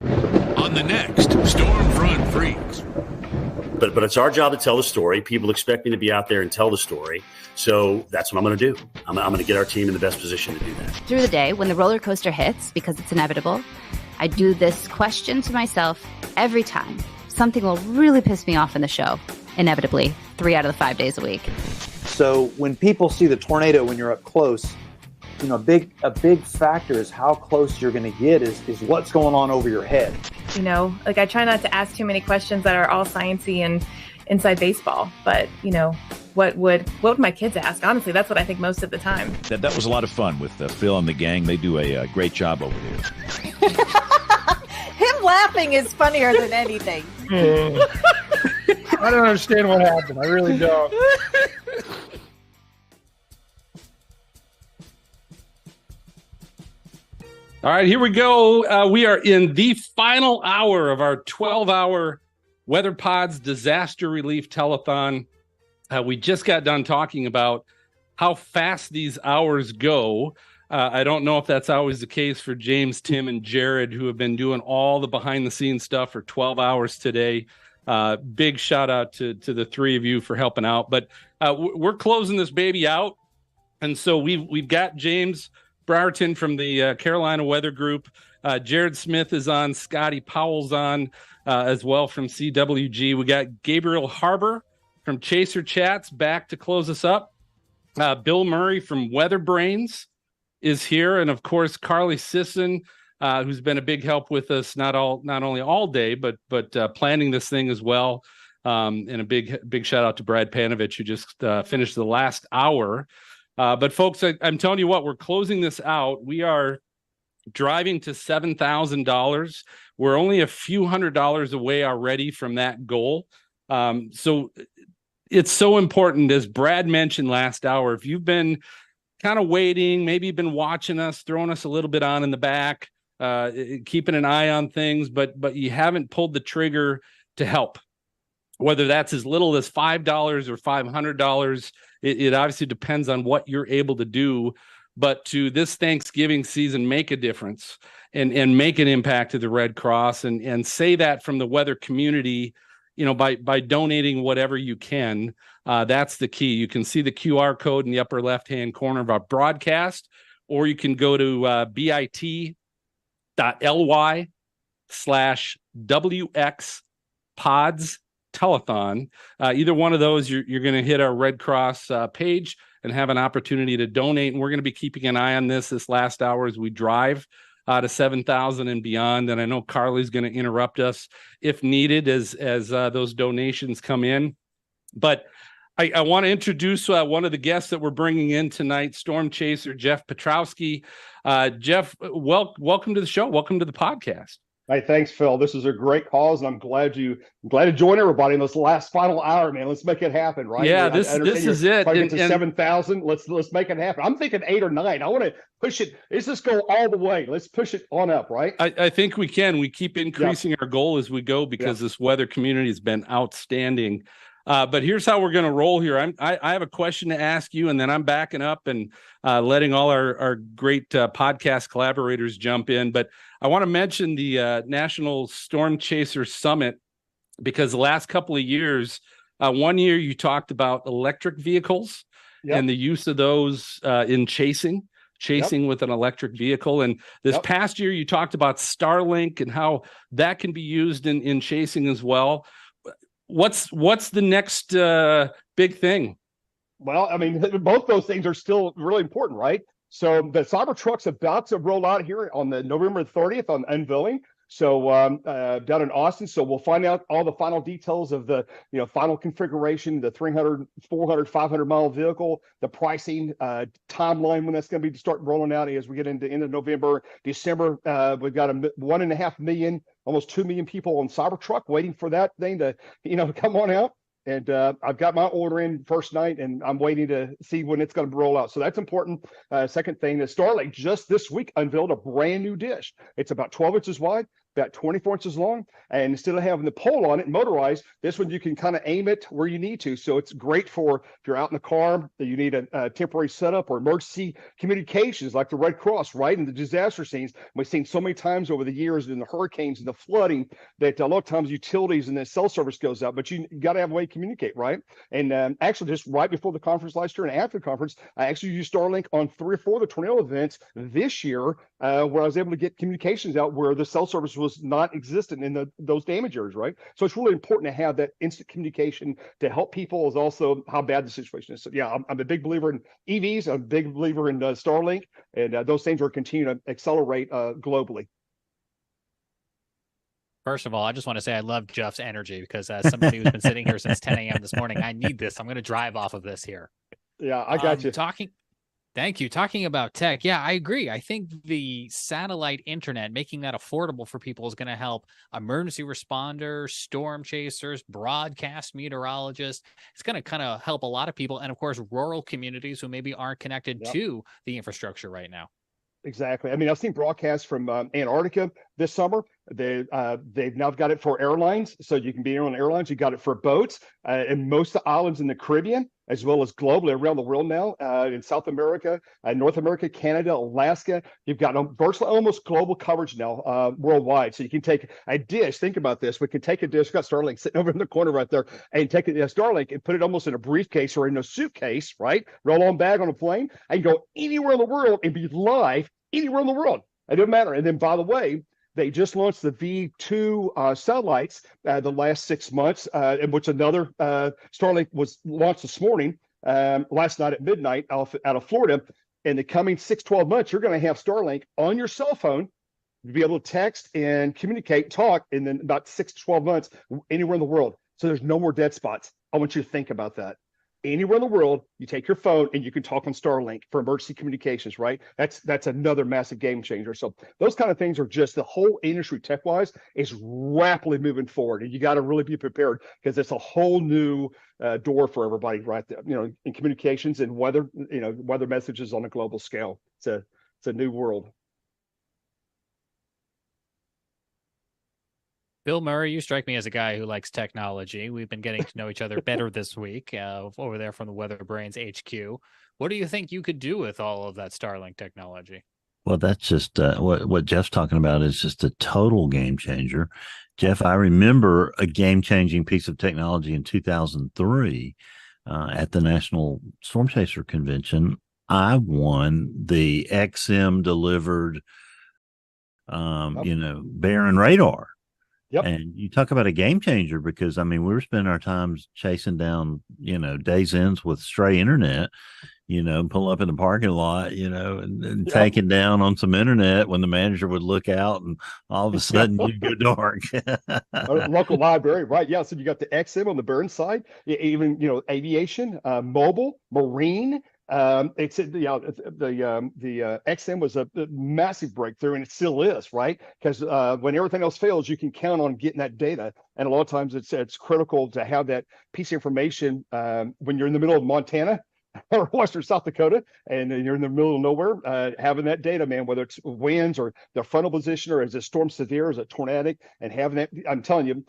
On the next Stormfront Freaks. But it's our job to tell the story. People expect me to be out there and tell the story. So that's what I'm going to do. I'm going to get our team in the best position to do that. Through the day, when the roller coaster hits, because it's inevitable, I do this question to myself every time. Something will really piss me off in the show, inevitably, 3 out of the 5 days a week. So when people see the tornado when you're up close, a big factor is how close you're going to get is what's going on over your head. I try not to ask too many questions that are all sciencey and inside baseball, but what would my kids ask? Honestly, that's what I think most of the time. That was a lot of fun with Phil and the gang. They do a great job over there. Him laughing is funnier than anything. I don't understand what happened. I really don't. All right, here we go. We are in the final hour of our 12-hour Weather Pods Disaster Relief Telethon. We just got done talking about how fast these hours go. I don't know if that's always the case for James, Tim, and Jared, who have been doing all the behind-the-scenes stuff for 12 hours today. Big shout out to the three of you for helping out. But we're closing this baby out, and so we've got James Brierton from the Carolina Weather Group. Jared Smith is on. Scotty Powell's on as well from CWG. We got Gabriel Harbor from Chaser Chats back to close us up. Bill Murray from Weather Brains is here, and of course Carly Sisson, who's been a big help with us not only all day but planning this thing as well. And a big shout out to Brad Panovich, who just finished the last hour. But folks, I'm telling you what, we're closing this out. We are driving to $7,000. We're only a few $100s away already from that goal. So it's so important, as Brad mentioned last hour, if you've been kind of waiting, maybe you've been watching us, throwing us a little bit on in the back, keeping an eye on things, but you haven't pulled the trigger to help, whether that's as little as $5 or $500, it obviously depends on what you're able to do. But to this Thanksgiving season, make a difference and make an impact to the Red Cross, and say that from the weather community, by donating whatever you can. That's the key. You can see the QR code in the upper left-hand corner of our broadcast, or you can go to bit.ly/WX Pods Telethon. Either one of those, you're going to hit our Red Cross page and have an opportunity to donate. And we're going to be keeping an eye on this last hour as we drive to 7,000 and beyond. And I know Carly's going to interrupt us if needed as those donations come in. But I want to introduce one of the guests that we're bringing in tonight, Storm Chaser Jeff Petrowski. Jeff, welcome to the show. Welcome to the podcast. Hey, thanks, Phil. This is a great cause, and I'm glad to join everybody in this last final hour, man. Let's make it happen, right? Yeah, this is it. Get to 7,000. Let's make it happen. I'm thinking 8 or 9. I want to push it. Let's just go all the way. Let's push it on up, right? I think we can. We keep increasing our goal as we go because this weather community has been outstanding. But here's how we're going to roll here. I have a question to ask you, and then I'm backing up and letting all our great podcast collaborators jump in. But I want to mention the National Storm Chaser Summit, because the last couple of years, one year you talked about electric vehicles and the use of those in chasing with an electric vehicle. And this past year, you talked about Starlink and how that can be used in chasing as well. What's the next big thing? Well, I mean, both those things are still really important, right? So the Cybertruck's about to roll out here on the November 30th on unveiling. So down in Austin. So we'll find out all the final details of the final configuration, the 300, 400, 500 mile vehicle, the pricing, timeline when that's going to be to start rolling out as we get into end of November, December. We've got 1.5 million, almost 2 million people on Cybertruck waiting for that thing to come on out. And I've got my order in first night, and I'm waiting to see when it's going to roll out. So that's important. Second thing is Starlink just this week unveiled a brand new dish. It's about 12 inches wide, about 24 inches long. And instead of having the pole on it motorized, this one you can kind of aim it where you need to. So it's great for if you're out in the car, that you need a temporary setup or emergency communications like the Red Cross, right? In the disaster scenes. We've seen so many times over the years in the hurricanes and the flooding that a lot of times utilities and the cell service goes out, but you got to have a way to communicate, right? And actually just right before the conference last year and after the conference, I actually used Starlink on 3 or 4 of the tornado events this year where I was able to get communications out where the cell service was not existent in those damage areas, right? So it's really important to have that instant communication to help people, is also how bad the situation is. So yeah, I'm a big believer in EVs. I'm a big believer in Starlink, and those things are continuing to accelerate globally. First of all, I just want to say I love Jeff's energy, because as somebody who's been sitting here since 10 a.m. this morning, I need this. I'm going to drive off of this here. Yeah, I got you. Thank you. Talking about tech. Yeah, I agree. I think the satellite internet, making that affordable for people, is going to help emergency responders, storm chasers, broadcast meteorologists. It's going to kind of help a lot of people. And of course, rural communities who maybe aren't connected to the infrastructure right now. Exactly. I mean, I've seen broadcasts from Antarctica this summer. They've now got it for airlines, so you can be on airlines. You got it for boats, and most of the islands in the Caribbean, as well as globally around the world now, in South America, North America, Canada, Alaska. You've got virtually almost global coverage now worldwide. So you can take a dish. Think about this. We can take a dish. We've got Starlink sitting over in the corner right there, and take a Starlink and put it almost in a briefcase or in a suitcase, right? Roll-on bag on a plane, and go anywhere in the world and be live anywhere in the world. It doesn't matter. And then, by the way, they just launched the V2 satellites the last 6 months, in which another Starlink was launched this morning, last night at midnight out of Florida. In the coming 6-12 months, you're going to have Starlink on your cell phone to be able to text and communicate, talk, and then about 6 to 12 months anywhere in the world. So there's no more dead spots. I want you to think about that. Anywhere in the world, you take your phone and you can talk on Starlink for emergency communications, right? That's another massive game changer. So those kind of things are just, the whole industry tech-wise is rapidly moving forward, and you got to really be prepared, because it's a whole new door for everybody right there, in communications and weather messages on a global scale. It's a new world. Bill Murray, you strike me as a guy who likes technology. We've been getting to know each other better this week over there from the Weather Brains HQ. What do you think you could do with all of that Starlink technology? Well, that's just what Jeff's talking about is just a total game changer. Jeff, I remember a game-changing piece of technology in 2003 at the National Storm Chaser Convention. I won the XM delivered, Baron radar. Yep. And you talk about a game changer, because, I mean, we were spending our times chasing down, days ends with stray internet, pull up in the parking lot, and Yep. taking down on some internet when the manager would look out and all of a sudden you'd go dark. Local library, right? Yeah. So you got the XM on the burn side, even, aviation, mobile, marine. It's the XM was a massive breakthrough, and it still is, right? Because when everything else fails, you can count on getting that data, and a lot of times it's critical to have that piece of information when you're in the middle of Montana or Western South Dakota, and you're in the middle of nowhere. Having that data, man, whether it's winds or the frontal position, or is it storm severe, is it tornadic, and having that, I'm telling you,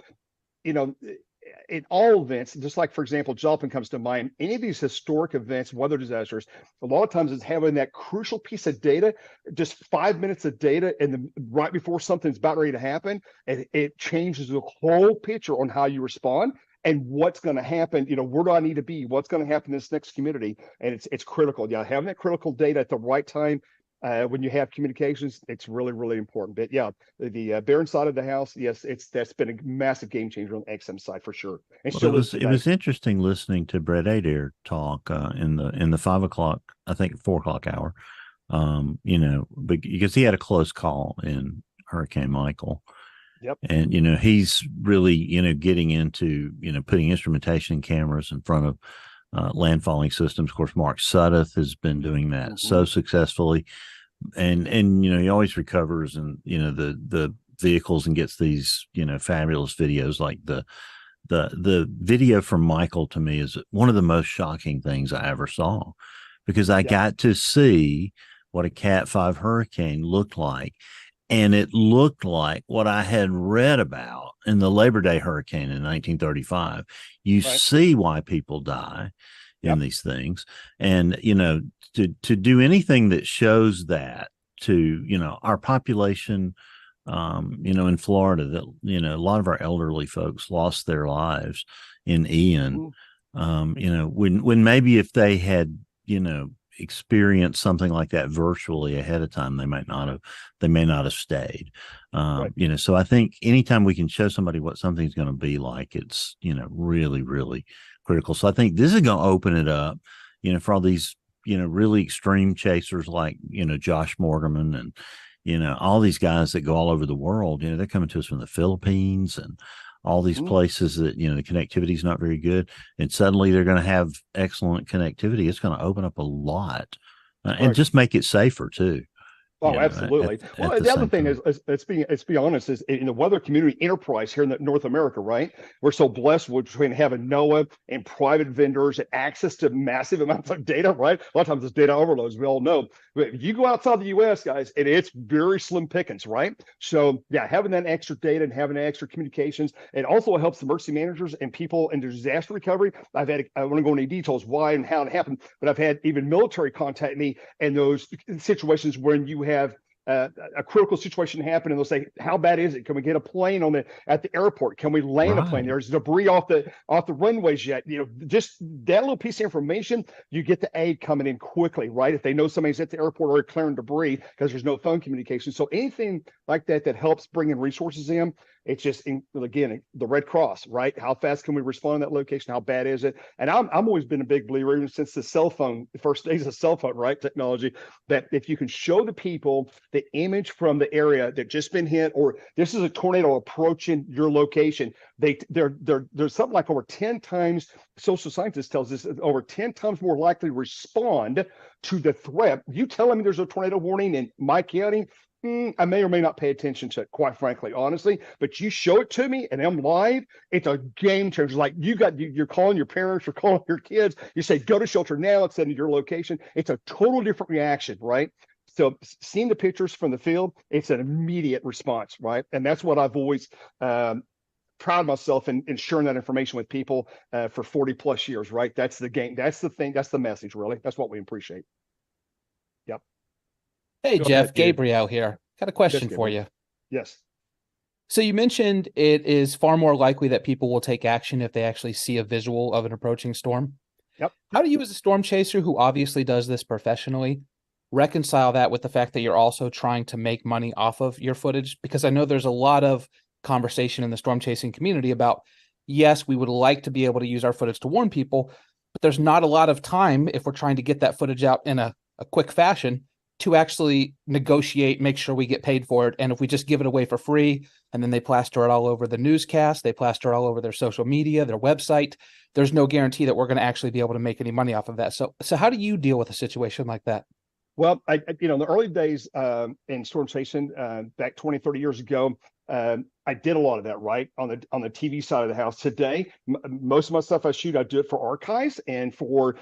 in all events, just like, for example, Joplin comes to mind, any of these historic events, weather disasters, a lot of times it's having that crucial piece of data, just 5 minutes of data, and right before something's about ready to happen, and it changes the whole picture on how you respond and what's going to happen. Where do I need to be? What's going to happen in this next community? And it's critical. Yeah, having that critical data at the right time. When you have communications, it's really, really important. But yeah, the Barron side of the house, yes, that's been a massive game changer on the XM side for sure. And well, it was interesting listening to Brett Adair talk in the 5 o'clock, I think 4 o'clock hour. Because he had a close call in Hurricane Michael. Yep. And he's really getting into putting instrumentation and cameras in front of landfalling systems. Of course, Mark Sudduth has been doing that so successfully, and he always recovers and the vehicles and gets these fabulous videos. Like the video from Michael, to me, is one of the most shocking things I ever saw, because I got to see what a Cat 5 hurricane looked like. And it looked like what I had read about in the Labor Day hurricane in 1935. You see why people die in these things. And, to do anything that shows that to, our population, in Florida, that, a lot of our elderly folks lost their lives in Ian, when maybe if they had, experience something like that virtually ahead of time, they may not have stayed. So I think anytime we can show somebody what something's going to be like, it's really, really critical. So I think this is going to open it up for all these really extreme chasers like Josh Morgerman and all these guys that go all over the world. They're coming to us from the Philippines and all these places that, the connectivity is not very good, and suddenly they're going to have excellent connectivity. It's going to open up a lot and just make it safer too. Oh, know, absolutely. Well, the the other same thing time. is, let's be honest, is in the weather community enterprise here in North America, right? We're so blessed with between having NOAA and private vendors and access to massive amounts of data, right? A lot of times it's data overloads, we all know. But if you go outside the U.S., guys, and it's very slim pickings, right? So yeah, having that extra data and having extra communications, it also helps the emergency managers and people in disaster recovery. I want to go into details why and how it happened, but I've had even military contact me in those situations when you have a critical situation happen, and they'll say, "How bad is it? Can we get a plane at the airport? Can we land a plane? There's debris off the runways yet." Just that little piece of information, you get the aid coming in quickly, right? If they know somebody's at the airport or clearing debris because there's no phone communication. So anything like that helps bring in resources in. It's just, again, the Red Cross, right? How fast can we respond to that location? How bad is it? And I'm always been a big believer, even since the first days of cell phone, right? Technology, that if you can show the people the image from the area that just been hit, or this is a tornado approaching your location, there's something like over 10 times, social scientists tells us, over 10 times more likely to respond to the threat. You telling me there's a tornado warning in my county, I may or may not pay attention to it, quite frankly, honestly, but you show it to me and I'm live, it's a game changer. Like you're calling your parents, you're calling your kids, you say, go to shelter now, it's in your location. It's a total different reaction, right? So seeing the pictures from the field, it's an immediate response, right? And that's what I've always proud of myself in sharing that information with people for 40 plus years, right? That's the game. That's the thing. That's the message, really. That's what we appreciate. Yep. Hey, Go Jeff, ahead, Gabe. Gabriel here. Got a question Yes, for Gabriel. you. Yes. So you mentioned it is far more likely that people will take action if they actually see a visual of an approaching storm. Yep. How do you, as a storm chaser who obviously does this professionally, reconcile that with the fact that you're also trying to make money off of your footage? Because I know there's a lot of conversation in the storm chasing community about, yes, we would like to be able to use our footage to warn people, but there's not a lot of time if we're trying to get that footage out in a quick fashion to actually negotiate, make sure we get paid for it. And if we just give it away for free and then they plaster it all over the newscast, they plaster it all over their social media, their website, there's no guarantee that we're going to actually be able to make any money off of that. So how do you deal with a situation like that? Well, in the early days in storm chasing, back 20, 30 years ago, I did a lot of that, right, on the TV side of the house. Today, most of my stuff I shoot, I do it for archives and for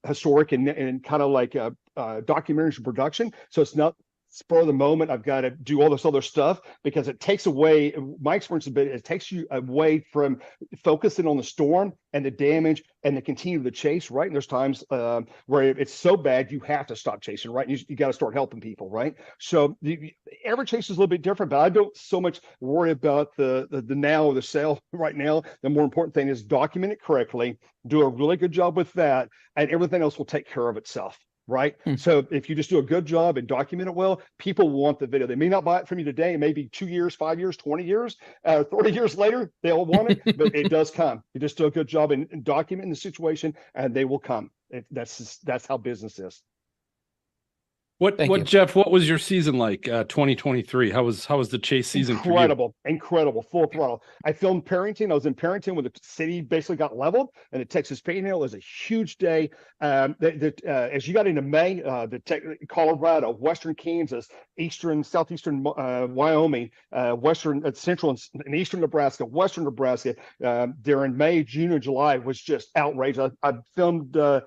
historic and kind of like documentaries production. So it's not spur of the moment. I've got to do all this other stuff because it takes away, my experience a bit, it takes you away from focusing on the storm and the damage and the continue of the chase, right? And there's times where it's so bad you have to stop chasing, right? You got to start helping people, right? So every chase is a little bit different, but I don't so much worry about the now or the sale right now. The more important thing is document it correctly, do a really good job with that, and everything else will take care of itself. Right. So if you just do a good job and document it well, people want the video. They may not buy it from you today. Maybe 2 years, 5 years, 20 years, 30 years later, they'll want it, but it does come. You just do a good job in documenting the situation and they will come. That's how business is. Jeff, what was your season like, 2023? How was the chase season for you? Incredible, full throttle. I filmed Perrington. I was in Perrington when the city basically got leveled, and the Texas Panhandle was a huge day. As you got into May, Colorado, Western Kansas, Southeastern Wyoming, Western, Central and Eastern Nebraska, Western Nebraska, during May, June, and July was just outrageous. I filmed about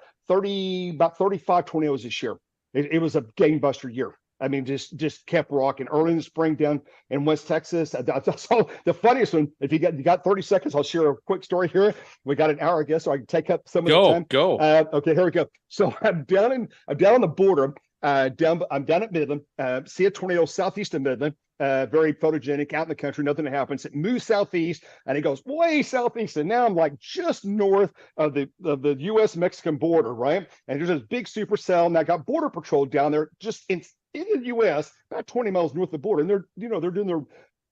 35 tornadoes this year. It was a gangbuster year. I mean, just kept rocking. Early in the spring down in West Texas. I saw the funniest one. If you got 30 seconds, I'll share a quick story here. We got an hour, I guess, so I can take up some of the time. Go. Okay, here we go. So I'm down on the border. I'm down at Midland. See a tornado southeast of Midland. Very photogenic, out in the country, nothing happens. It moves southeast and it goes way southeast. And now I'm like just north of the US-Mexican border, right? And there's this big supercell. And I got Border Patrol down there just in the US, about 20 miles north of the border. And they're doing their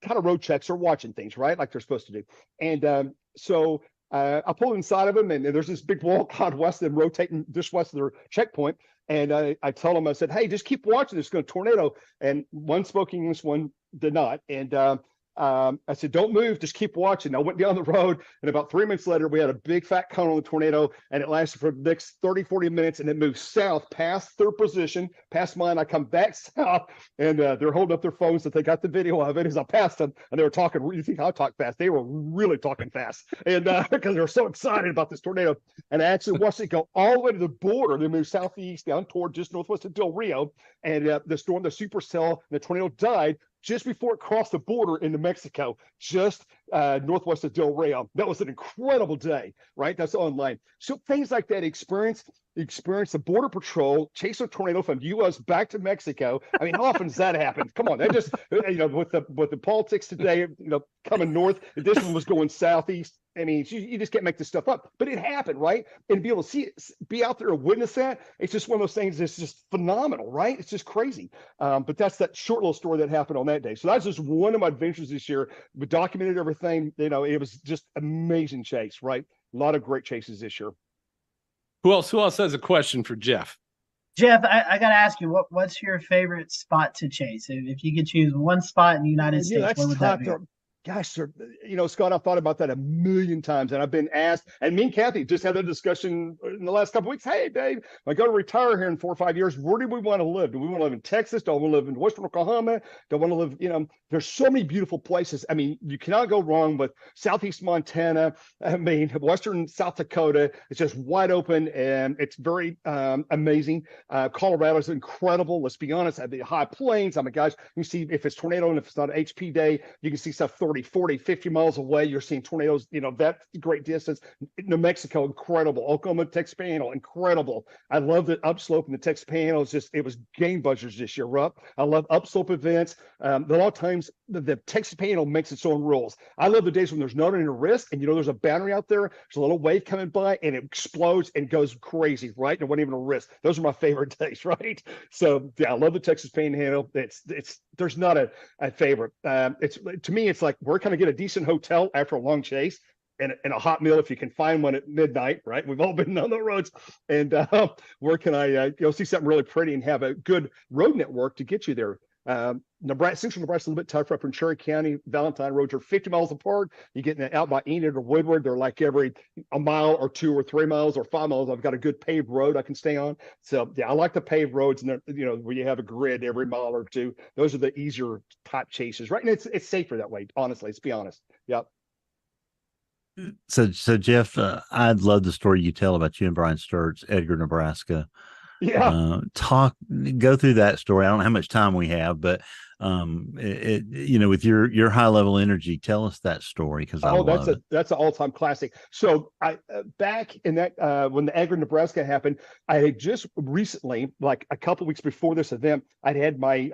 kind of road checks or watching things, right? Like they're supposed to do. And so I pulled inside of them and there's this big wall out west of them rotating just west of their checkpoint. And I told them, I said, hey, just keep watching. There's going to tornado. And one spoke English, one did not. And I said, don't move, just keep watching. I went down the road, and about 3 minutes later, we had a big fat cone on the tornado, and it lasted for the next 30, 40 minutes, and it moved south past their position, past mine. I come back south, and they're holding up their phones that they got the video of it as I passed them, and they were talking. You think I talk fast? They were really talking fast, and because they were so excited about this tornado. And I actually watched it go all the way to the border. They moved southeast down toward just northwest of Del Rio, and the supercell, the tornado died just before it crossed the border into Mexico, just northwest of Del Rio. That was an incredible day, right? That's online. So things like that, experience the Border Patrol chase a tornado from the U.S. back to Mexico. I mean, how often does that happen? Come on, that just, with the politics today, coming north, this one was going southeast. I mean, you just can't make this stuff up, but it happened, right? And be able to see it, be out there and witness that, it's just one of those things that's just phenomenal, right? It's just crazy. But that's that short little story that happened on that day. So that's just one of my adventures this year. We documented everything. It was just amazing chase, right? A lot of great chases this year. Who else has a question for Jeff? Jeff, I got to ask you, what's your favorite spot to chase? If you could choose one spot in the United States, what would that be? Gosh, sir, Scott, I've thought about that a million times, and I've been asked, and me and Kathy just had a discussion in the last couple of weeks. Hey, Dave, I go to retire here in 4 or 5 years. Where do we want to live? Do we want to live in Texas? Do we want to live in Western Oklahoma? Do we want to live, there's so many beautiful places. I mean, you cannot go wrong with Southeast Montana. I mean, Western South Dakota. It's just wide open, and it's very amazing. Colorado's incredible. Let's be honest. The high plains. I mean, guys, you see if it's tornado and if it's not an HP day, you can see stuff 30, 40, 50 miles away. You're seeing tornadoes, that great distance. New Mexico, incredible. Oklahoma, Texas Panhandle, incredible. I love the upslope in the Texas Panhandle. It was game buzzers this year, Rupp. I love upslope events. A lot of times the Texas Panhandle makes its own rules. I love the days when there's not any risk and there's a boundary out there. There's a little wave coming by and it explodes and goes crazy, right? There wasn't even a risk. Those are my favorite days, right? So yeah, I love the Texas Panhandle. There's not a favorite. To me, it's like, where can I get a decent hotel after a long chase and a hot meal if you can find one at midnight, right? We've all been on the roads. And where can I see something really pretty and have a good road network to get you there? Nebraska, Central Nebraska is a little bit tougher up in Cherry County. Valentine roads are 50 miles apart. You get out by Enid or Woodward, they're like every a mile or 2 or 3 miles or 5 miles. I've got a good paved road I can stay on. So yeah, I like the paved roads, and where you have a grid every mile or two. Those are the easier type chases, right? And it's safer that way. Honestly, let's be honest. Yep. So Jeff, I'd love the story you tell about you and Brian Sturtz, Edgar, Nebraska. Yeah. Go through that story. I don't know how much time we have, but with your high level energy, tell us that story, because that's an all-time classic. So I back in that when the Edgar, Nebraska happened, I had just recently, like a couple of weeks before this event, I'd had my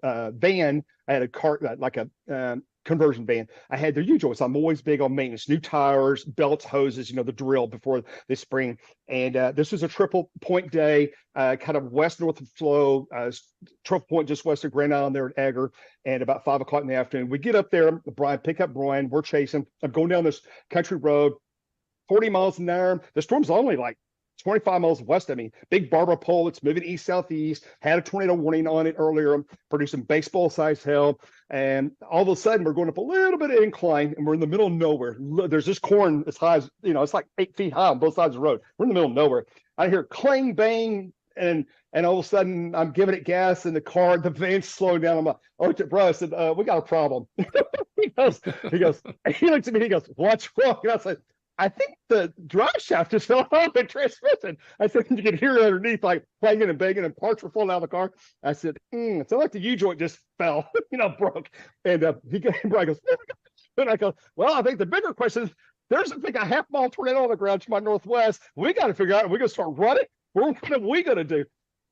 van. I had a car, like a conversion van. I had the usual. So I'm always big on maintenance, new tires, belts, hoses, the drill before this spring. And this was a triple point day, kind of west-north of flow, triple point just west of Grand Island there at Edgar, and about 5 o'clock in the afternoon. We get up there, pick up Brian, we're chasing. I'm going down this country road, 40 miles an hour. The storm's only like 25 miles west of me. Big barber pole. It's moving east southeast. Had a tornado warning on it earlier, producing baseball sized hail. And all of a sudden, we're going up a little bit of incline, and we're in the middle of nowhere. There's this corn as high as it's like 8 feet high on both sides of the road. We're in the middle of nowhere. I hear clang bang, and all of a sudden, I'm giving it gas, and the van's slowing down. I looked at Bro. I said, "We got a problem." He looks at me. He goes, "What's wrong?" And I said, "I think the drive shaft just fell off the transmission." I said, "You can hear it underneath, like clanging and banging, and parts were falling out of the car." I said, "It sounded like the U-joint just fell, broke." And Brian goes, "Oh my God." And I go, "Well, I think the bigger question is, there's a half-mile tornado on the ground to my northwest. We got to figure out, are we going to start running? What are we going to do?"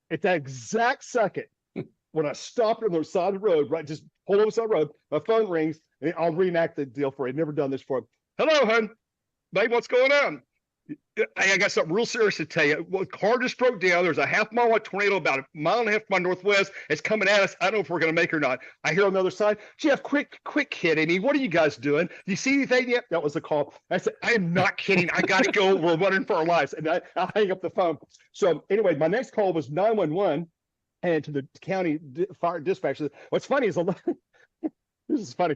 At that exact second, when I stopped on the side of the road, right, just pulled over the side of the road, my phone rings, and I'll reenact the deal for you. I've never done this before. "Hello, hon. Babe, what's going on?" "I got something real serious to tell you. Well, the car just broke down. There's a half-mile tornado about a mile and a half from my northwest. It's coming at us. I don't know if we're going to make it or not." I hear on the other side, "Jeff, quick kidding me. What are you guys doing? Do you see anything yet?" That was the call. I said, "I am not kidding. I got to go. We're running for our lives." And I'll hang up the phone. So anyway, my next call was 911 and to the county fire dispatcher. What's funny is This is funny.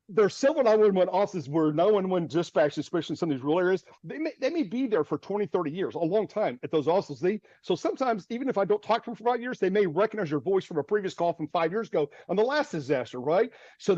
There's several 911 offices where 911 dispatch, especially in some of these rural areas, they may be there for 20, 30 years, a long time at those offices. So sometimes, even if I don't talk to them for 5 years, they may recognize your voice from a previous call from 5 years ago on the last disaster, right? So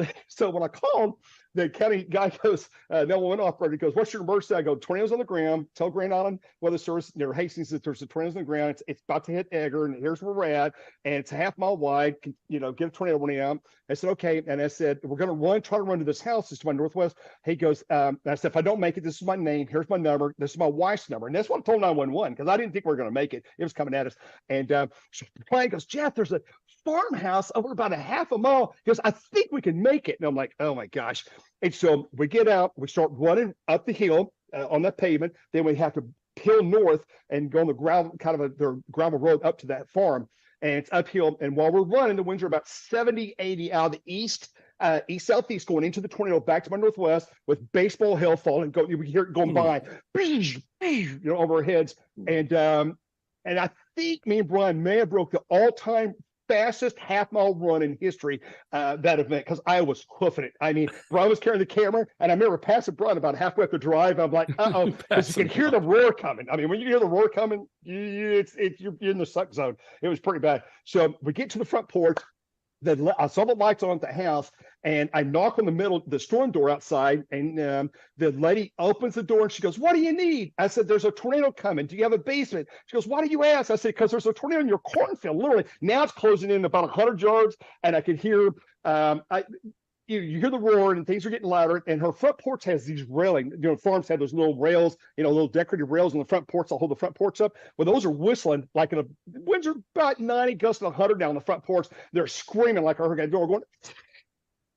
when I called, the county guy goes, 911 operator goes, "What's your emergency?" I go, "Tornadoes on the ground. Tell Grand Island Weather Service near Hastings that there's a tornado on the ground. It's about to hit Edgar, and here's where we're at, and it's a half mile wide. Get a tornado warning out." I said, "Okay," and I said, "We're going to try to run to this house. It's to my northwest." He goes, I said, "If I don't make it, this is my name. Here's my number. This is my wife's number." And that's what I told 911 because I didn't think we were going to make it. It was coming at us. And so Brian goes, "Jeff, there's a farmhouse over about a half a mile." He goes, "I think we can make it." And I'm like, "Oh my gosh." And so we get out, we start running up the hill on that pavement. Then we have to peel north and go on the gravel, the gravel road up to that farm. And it's uphill. And while we're running, the winds are about 70, 80 out of the east, southeast, going into the tornado back to my northwest with baseball hail falling. You hear it going by, over our heads. And I think me and Brian may have broke the all-time fastest half-mile run in history, that event, because I was hoofing it. I mean, Brian was carrying the camera, and I remember passing Brian about halfway up the drive. I'm like, uh-oh, because you can hear the roar coming. I mean, when you hear the roar coming, you're in the suck zone. It was pretty bad. So we get to the front porch. I saw the lights on at the house, and I knock on the storm door outside, and the lady opens the door, and she goes, "What do you need?" I said, "There's a tornado coming. Do you have a basement?" She goes, "Why do you ask?" I said, "Because there's a tornado in your cornfield, literally. Now it's closing in about 100 yards, and I could hear you hear the roar, and things are getting louder, and her front porch has these railing. Farms have those little rails, little decorative rails on the front porch that hold the front porch up. Well, those are whistling like winds are about 90, gusting 100 down the front porch. They're screaming like a hurricane. They're going,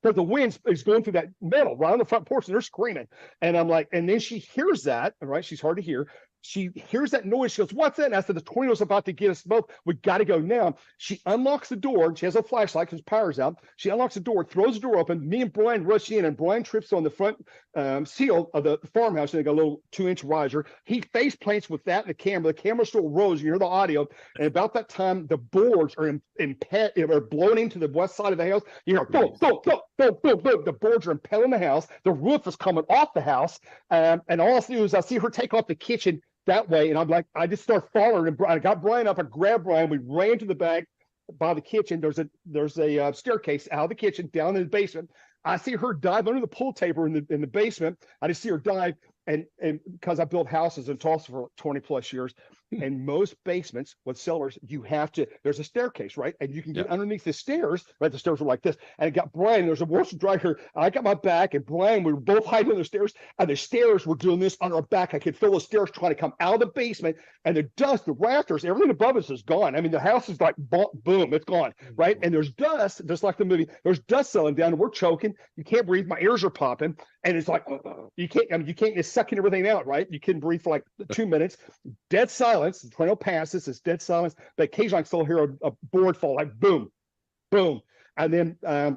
because the wind is going through that metal right on the front porch, and they're screaming. And I'm like, and then she hears that, right? She's hard to hear. She hears that noise. She goes, "What's that?" And I said, "The tornado's about to get us both. We got to go now." She unlocks the door. She has a flashlight because power's out. She unlocks the door, throws the door open. Me and Brian rush in, and Brian trips on the front seal of the farmhouse, and they got a little 2-inch riser. He face plants with that and the camera. The camera still rolls. You hear the audio. And about that time, the boards are blown into the west side of the house. You hear boom, boom, boom, boom, boom, boom. The boards are impelling the house. The roof is coming off the house. And all I see is I see her take off the kitchen that way, and I'm like, I just start following, and I got Brian up. I grabbed Brian. We ran to the back by the kitchen. There's a staircase out of the kitchen down in the basement. I see her dive under the pool table in the basement. I just see her dive, and because I built houses in Tulsa for 20 plus years, and most basements with cellars, there's a staircase, right? And you can get underneath the stairs, right? The stairs were like this, and it got Brian. There's a washer dryer. I got my back, and Brian, we were both hiding on the stairs, and the stairs were doing this on our back. I could feel the stairs trying to come out of the basement, and the dust, the rafters, everything above us is gone. I mean, the house is like, boom, it's gone, right? And there's dust, just like the movie. There's dust settling down, and we're choking. You can't breathe. My ears are popping, and it's like, you can't. It's sucking everything out, right? You couldn't breathe for like 2 minutes. Dead silence. The tornado passes. It's dead silence. But occasionally I still hear a board fall, like boom, boom. And then I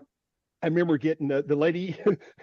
remember getting the lady.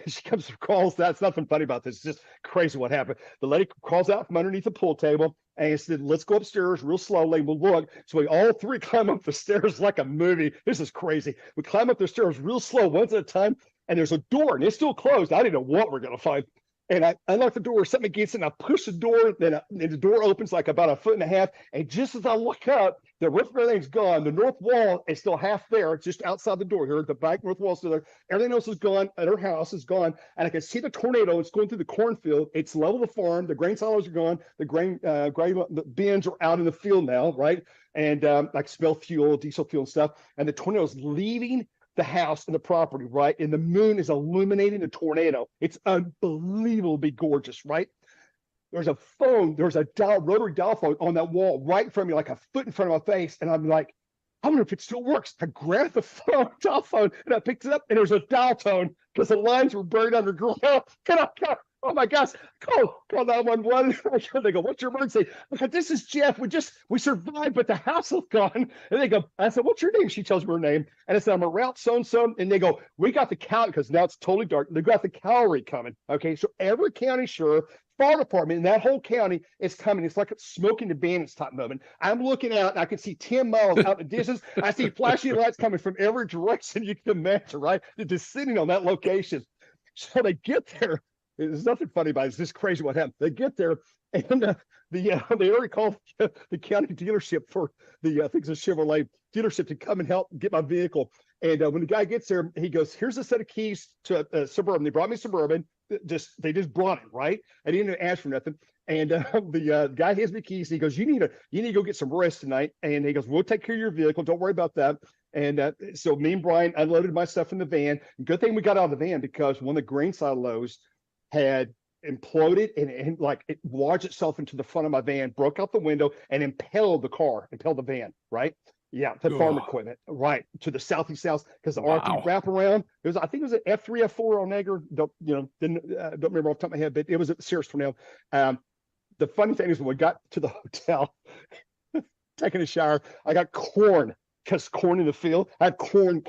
She comes and crawls. That's nothing funny about this. It's just crazy what happened. The lady crawls out from underneath the pool table and said, "Let's go upstairs real slowly. We'll look." So we all three climb up the stairs like a movie. This is crazy. We climb up the stairs real slow, once at a time. And there's a door, and it's still closed. I didn't know what we're gonna find. And I unlock the door, something gets in, I push the door, then the door opens like about 1.5 feet. And just as I look up, the roof of everything's gone. The north wall is still half there. It's just outside the door here. The back north wall is still there. Everything else is gone. And her house is gone. And I can see the tornado. It's going through the cornfield. It's level the farm. The grain silos are gone. The bins are out in the field now, right? And I can smell fuel, diesel fuel and stuff. And the tornado is leaving the house and the property, right? And the moon is illuminating the tornado. It's unbelievably gorgeous, right? There's a rotary dial phone on that wall right in front of me, like a foot in front of my face. And I'm like, I wonder if it still works. I grabbed the dial phone, and I picked it up, and there's a dial tone because the lines were buried underground. And Oh my gosh, call 911. They go, what's your emergency? I go, this is Jeff. We survived, but the house is gone. And they go, I said, what's your name? She tells me her name. And I said, I'm a route so-and-so. And they go, we got the county, because now it's totally dark. They got the cavalry coming. Okay, so every county sheriff, fire department in that whole county is coming. It's like it's smoking the bandits type moment. I'm looking out and I can see 10 miles out in the distance. I see flashing lights coming from every direction you can imagine, right? They're just sitting on that location. So they get there. There's nothing funny about it. It's just crazy what happened. They get there, and they already called the county dealership for I think it's a Chevrolet dealership to come and help get my vehicle. And when the guy gets there, he goes, "Here's a set of keys to a Suburban." They brought me a Suburban. They just brought it, right? I didn't even ask for nothing. And the guy hands me keys. And he goes, "You need to go get some rest tonight." And he goes, "We'll take care of your vehicle. Don't worry about that." And so me and Brian unloaded my stuff in the van. Good thing we got out of the van, because one of the grain silos had imploded and like it lodged itself into the front of my van, broke out the window, and impelled the van, right? Yeah, the farm equipment, right, to the southeast south, because the RP wraparound. I think it was an F3, F4 on Nager. Don't remember off the top of my head, but it was a serious tornado. The funny thing is, when we got to the hotel, taking a shower, I got corn, because corn in the field. I had corn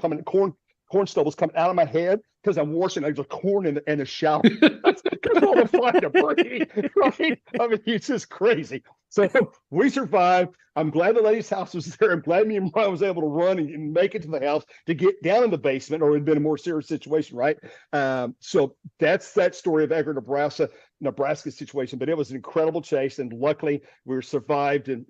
stubbles coming out of my head because I'm washing. I just corn in the shower. Because all the fire debris, right? I mean, it's just crazy. So we survived. I'm glad the lady's house was there. I'm glad me and Brian was able to run and make it to the house to get down in the basement, or it had been a more serious situation, right? So that's that story of Edgar, Nebraska situation. But it was an incredible chase, and luckily we survived. And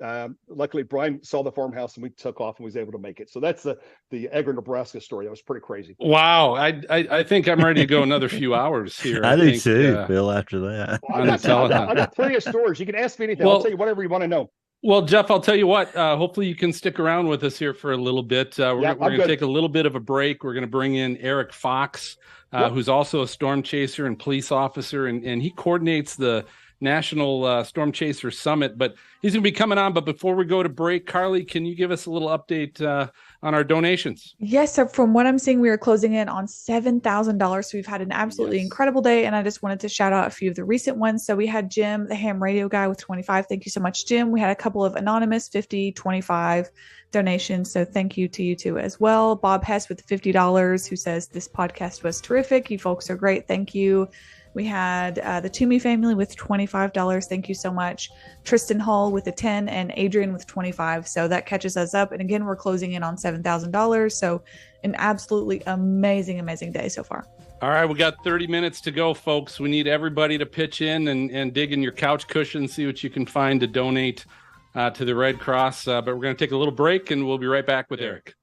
luckily Brian saw the farmhouse, and we took off and was able to make it. So that's the Edgar, Nebraska story. That was pretty crazy. Wow, I think I'm ready to go another few hours here. I do too, Phil. After that, I got plenty of stories. You can ask me anything. I'll tell you whatever you want to know. Well, Jeff, I'll tell you what, hopefully you can stick around with us here for a little bit. We're going to take a little bit of a break. We're going to bring in Eric Fox, who's also a storm chaser and police officer, and he coordinates the National Storm Chaser Summit, but he's going to be coming on. But before we go to break, Carly, can you give us a little update on our donations? Yes. So from what I'm seeing, we are closing in on $7,000. So we've had an absolutely incredible day. And I just wanted to shout out a few of the recent ones. So we had Jim, the ham radio guy, with 25. Thank you so much, Jim. We had a couple of anonymous 50, 25 donations. So thank you to you too as well. Bob Hess with $50, who says this podcast was terrific. You folks are great. Thank you. We had the Toomey family with $25. Thank you so much. Tristan Hall with a 10 and Adrian with 25. So that catches us up. And again, we're closing in on $7,000. So an absolutely amazing, amazing day so far. All right, we got 30 minutes to go, folks. We need everybody to pitch in and dig in your couch cushion, see what you can find to donate to the Red Cross. But we're going to take a little break, and we'll be right back with Eric.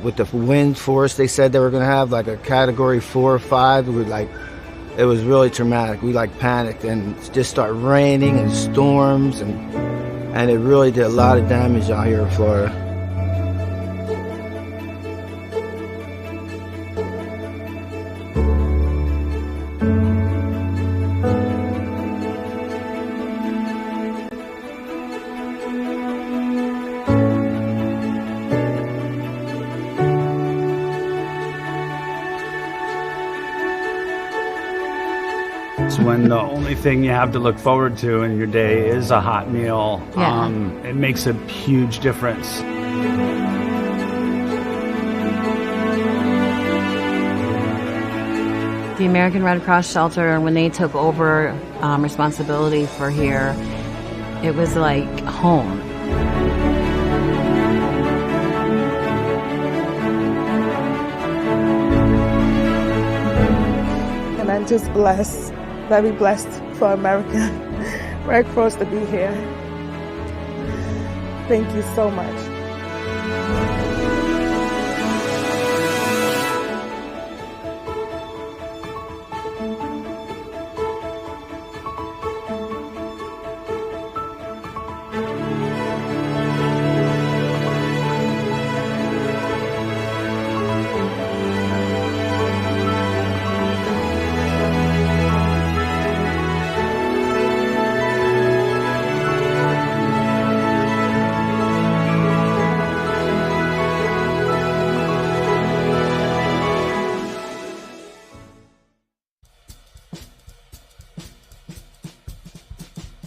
With the wind force, they said they were going to have like a category 4 or 5. It was really traumatic. We panicked, and it just started raining and storms, and it really did a lot of damage out here in Florida. When the only thing you have to look forward to in your day is a hot meal, it makes a huge difference. The American Red Cross shelter, when they took over responsibility for here, it was like home. And I'm just blessed. Very blessed for American Red Cross to be here. Thank you so much.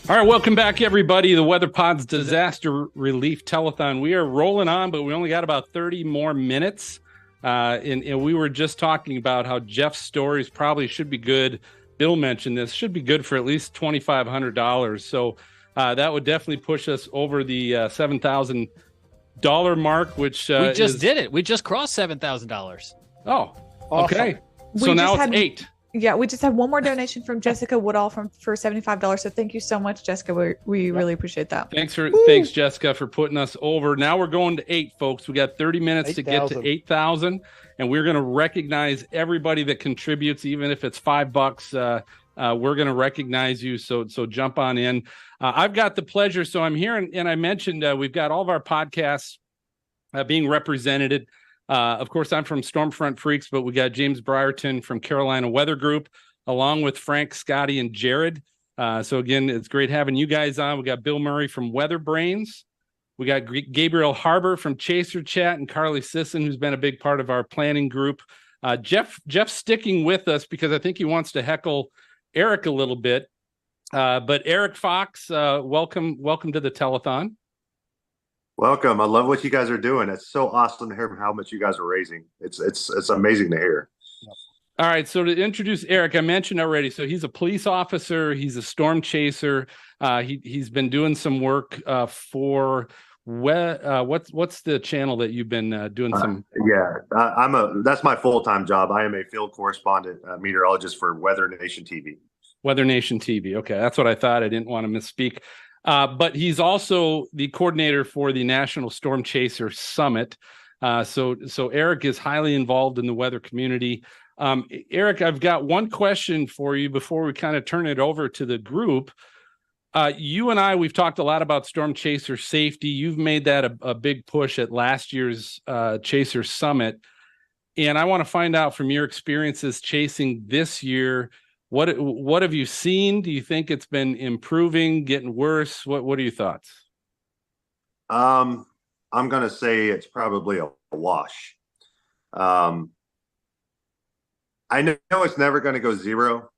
All right, welcome back, everybody. The Weather Pod's Disaster Relief Telethon. We are rolling on, but we only got about 30 more minutes. And we were just talking about how Jeff's stories probably should be good. Bill mentioned this, should be good for at least $2,500. So that would definitely push us over the $7,000 mark, which we just did it. We just crossed $7,000. Oh, okay. Awesome. So now it's 8. Yeah, we just had one more donation from Jessica Woodall for $75. So thank you so much, Jessica. We really appreciate that. Thanks, Jessica, for putting us over. Now we're going to 8, folks. We got 30 minutes 8, to get to 8,000, and we're going to recognize everybody that contributes, even if it's $5. We're going to recognize you. So jump on in. I've got the pleasure. So I'm here, and I mentioned we've got all of our podcasts being represented. Of course, I'm from Stormfront Freaks, but we got James Brierton from Carolina Weather Group, along with Frank, Scotty, and Jared. So again, it's great having you guys on. We got Bill Murray from Weather Brains. We got Gabriel Harbor from Chaser Chat, and Carly Sisson, who's been a big part of our planning group. Jeff's sticking with us because I think he wants to heckle Eric a little bit. But Eric Fox, welcome to the telethon. Welcome. I love what you guys are doing. It's so awesome to hear how much you guys are raising. It's amazing to hear. All right. So to introduce Eric, I mentioned already. So he's a police officer. He's a storm chaser. He's been doing some work for what's the channel that you've been doing some? That's my full-time job. I am a field correspondent meteorologist for Weather Nation TV. Weather Nation TV. Okay, that's what I thought. I didn't want to misspeak. But he's also the coordinator for the National Storm Chaser Summit. So Eric is highly involved in the weather community. Eric, I've got one question for you before we kind of turn it over to the group. You and I, we've talked a lot about storm chaser safety. You've made that a big push at last year's Chaser Summit. And I want to find out from your experiences chasing this year, what have you seen? Do you think it's been improving, getting worse? What are your thoughts? I'm going to say it's probably a wash. I know it's never going to go zero.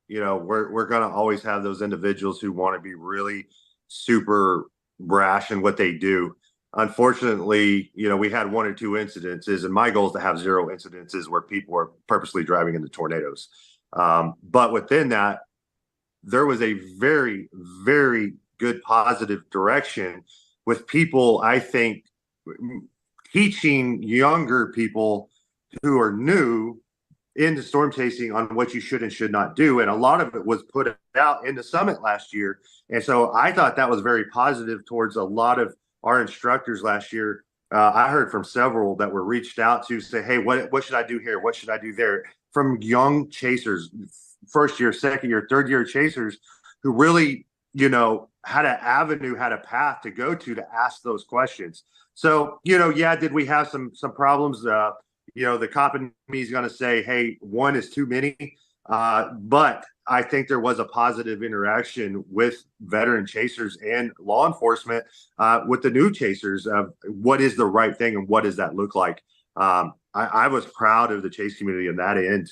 You know, we're going to always have those individuals who want to be really super brash in what they do. Unfortunately, you know, we had 1 or 2 incidences, and my goal is to have 0 incidences where people are purposely driving into tornadoes. But within that, there was a very, very good positive direction with people, I think, teaching younger people who are new into storm chasing on what you should and should not do. And a lot of it was put out in the summit last year. And so I thought that was very positive towards a lot of our instructors last year. I heard from several that were reached out to say, hey, what should I do here? What should I do there? From young chasers, first year, second year, third year chasers who really, you know, had an avenue, had a path to go to ask those questions. So, you know, yeah, did we have some problems? You know, the cop in me is going to say, hey, 1 is too many. But I think there was a positive interaction with veteran chasers and law enforcement with the new chasers of what is the right thing and what does that look like. I was proud of the chase community in that end,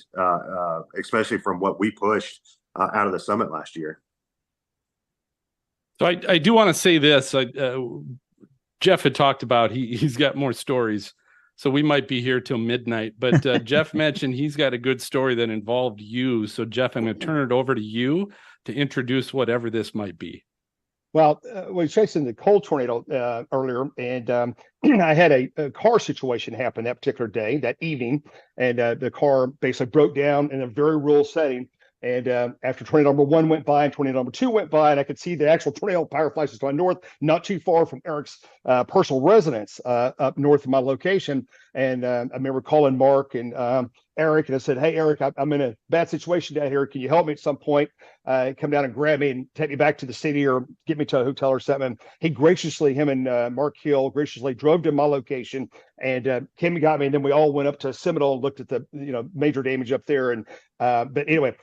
especially from what we pushed out of the summit last year. So I do want to say this. Jeff had talked about he's got more stories, so we might be here till midnight. But Jeff mentioned he's got a good story that involved you. So Jeff, I'm going to turn it over to you to introduce whatever this might be. Well, we were chasing the cold tornado earlier, and I had a car situation happen that particular day, that evening, and the car basically broke down in a very rural setting. And after tornado number 1 went by and tornado number 2 went by, and I could see the actual tornado power flashes to my north, not too far from Eric's personal residence up north of my location. And I remember calling Mark and Eric, and I said, hey, Eric, I'm in a bad situation down here. Can you help me at some point? Come down and grab me and take me back to the city or get me to a hotel or something. And he graciously, him and Mark Hill graciously drove to my location and came and got me. And then we all went up to Seminole and looked at the, you know, major damage up there. And but anyway,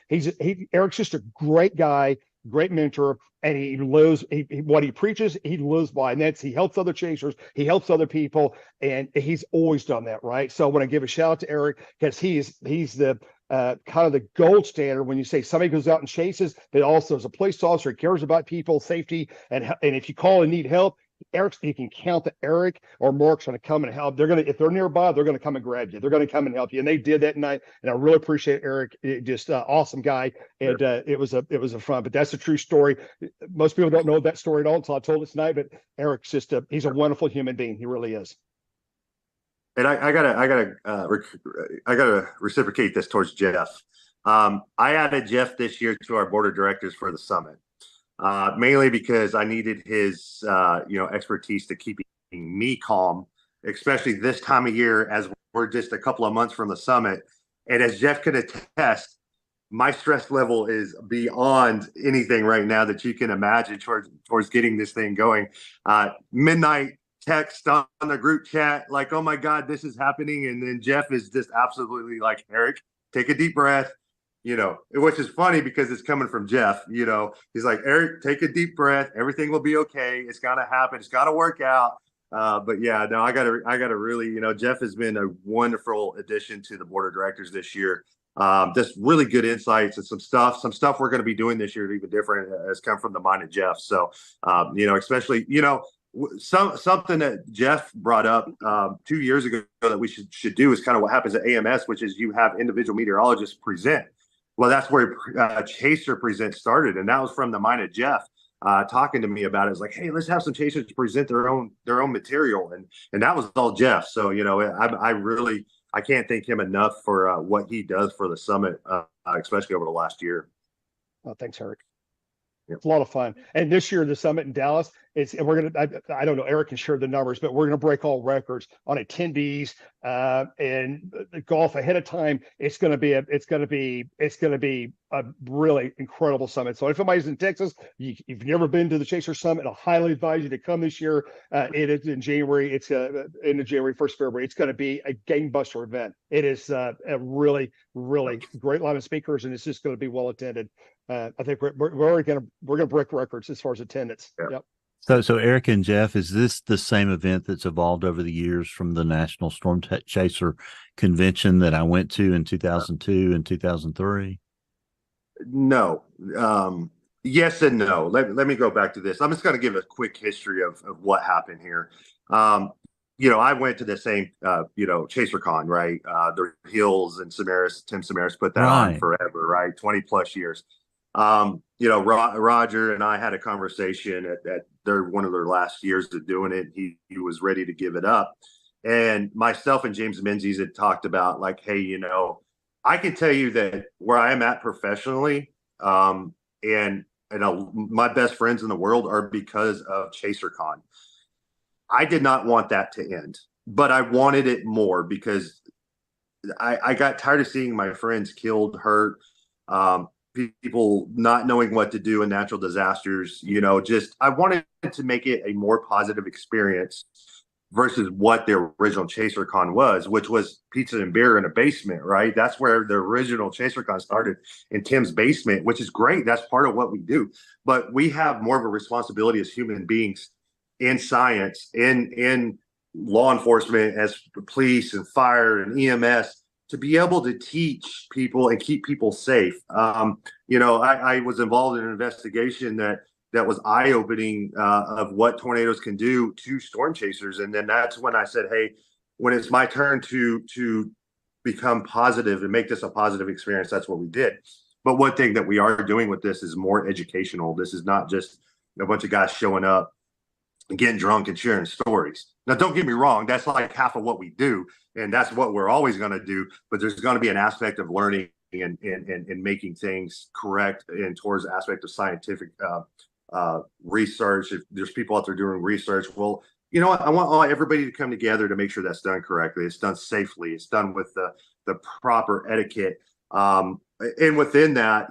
Eric's just a great guy, great mentor, and he lives what he preaches, he lives by, and that's he helps other chasers, he helps other people, and he's always done that, right? So I want to give a shout out to Eric because he's the kind of the gold standard when you say somebody goes out and chases, but also as a police officer, cares about people's safety. And if you call and need help, you can count that Eric or Mark's going to come and help. If they're nearby, they're going to come and grab you. They're going to come and help you. And they did that night. And I really appreciate Eric. Just awesome guy. And it was a fun, but that's a true story. Most people don't know that story at all until I told it tonight, but Eric's he's a wonderful human being. He really is. And I gotta reciprocate this towards Jeff. I added Jeff this year to our board of directors for the summit. Mainly because I needed his, expertise to keep me calm, especially this time of year as we're just a couple of months from the summit. And as Jeff could attest, my stress level is beyond anything right now that you can imagine towards getting this thing going. Midnight text on the group chat, like, oh my God, this is happening. And then Jeff is just absolutely like, Eric, take a deep breath. Which is funny because it's coming from Jeff. He's like, Eric, take a deep breath. Everything will be okay. It's gonna happen. It's gotta work out. But yeah, no, I gotta really, Jeff has been a wonderful addition to the board of directors this year. Just really good insights and some stuff we're going to be doing this year even different has come from the mind of Jeff. So, especially, something that Jeff brought up 2 years ago that we should do is kind of what happens at AMS, which is you have individual meteorologists present. Well, that's where Chaser Present started, and that was from the mind of Jeff talking to me about it. It's like, hey, let's have some chasers present their own material, and that was all Jeff. So I can't thank him enough for what he does for the summit, especially over the last year. Oh, thanks, Eric. It's a lot of fun. And this year, the summit in Dallas, I don't know, Eric can share the numbers, but we're going to break all records on attendees and the golf ahead of time. It's going to be a really incredible summit. So if anybody's in Texas, you've never been to the Chaser Summit, I highly advise you to come this year. It is in January. It's end of January, 1st February. It's going to be a gangbuster event. It is a really, really great line of speakers, and it's just going to be well attended. I think we're going to break records as far as attendance. Yeah. Yep. So Eric and Jeff, is this the same event that's evolved over the years from the National Storm Chaser Convention that I went to in 2002 and 2003? No. Yes and no. Let me go back to this. I'm just going to give a quick history of what happened here. I went to the same, ChaserCon, right? The Hills and Tim Samaras put that on forever, right? 20 plus years. Roger and I had a conversation at one of their last years of doing it. He was ready to give it up. And myself and James Menzies had talked about like, hey, I can tell you that where I am at professionally, and my best friends in the world are because of ChaserCon. I did not want that to end, but I wanted it more because I got tired of seeing my friends killed, hurt, people not knowing what to do in natural disasters. I wanted to make it a more positive experience versus what the original ChaserCon was, which was pizza and beer in a basement, right? That's where the original ChaserCon started, in Tim's basement, which is great. That's part of what we do. But we have more of a responsibility as human beings in science, in law enforcement, as police and fire and EMS, to be able to teach people and keep people safe. I was involved in an investigation that was eye-opening of what tornadoes can do to storm chasers. And then that's when I said, hey, when it's my turn to become positive and make this a positive experience, that's what we did. But one thing that we are doing with this is more educational. This is not just a bunch of guys showing up and getting drunk and sharing stories. Now, don't get me wrong, that's like half of what we do, and that's what we're always going to do. But there's going to be an aspect of learning and making things correct, and towards the aspect of scientific research. If there's people out there doing research, well, you know what? I want everybody to come together to make sure that's done correctly. It's done safely. It's done with the proper etiquette. And within that,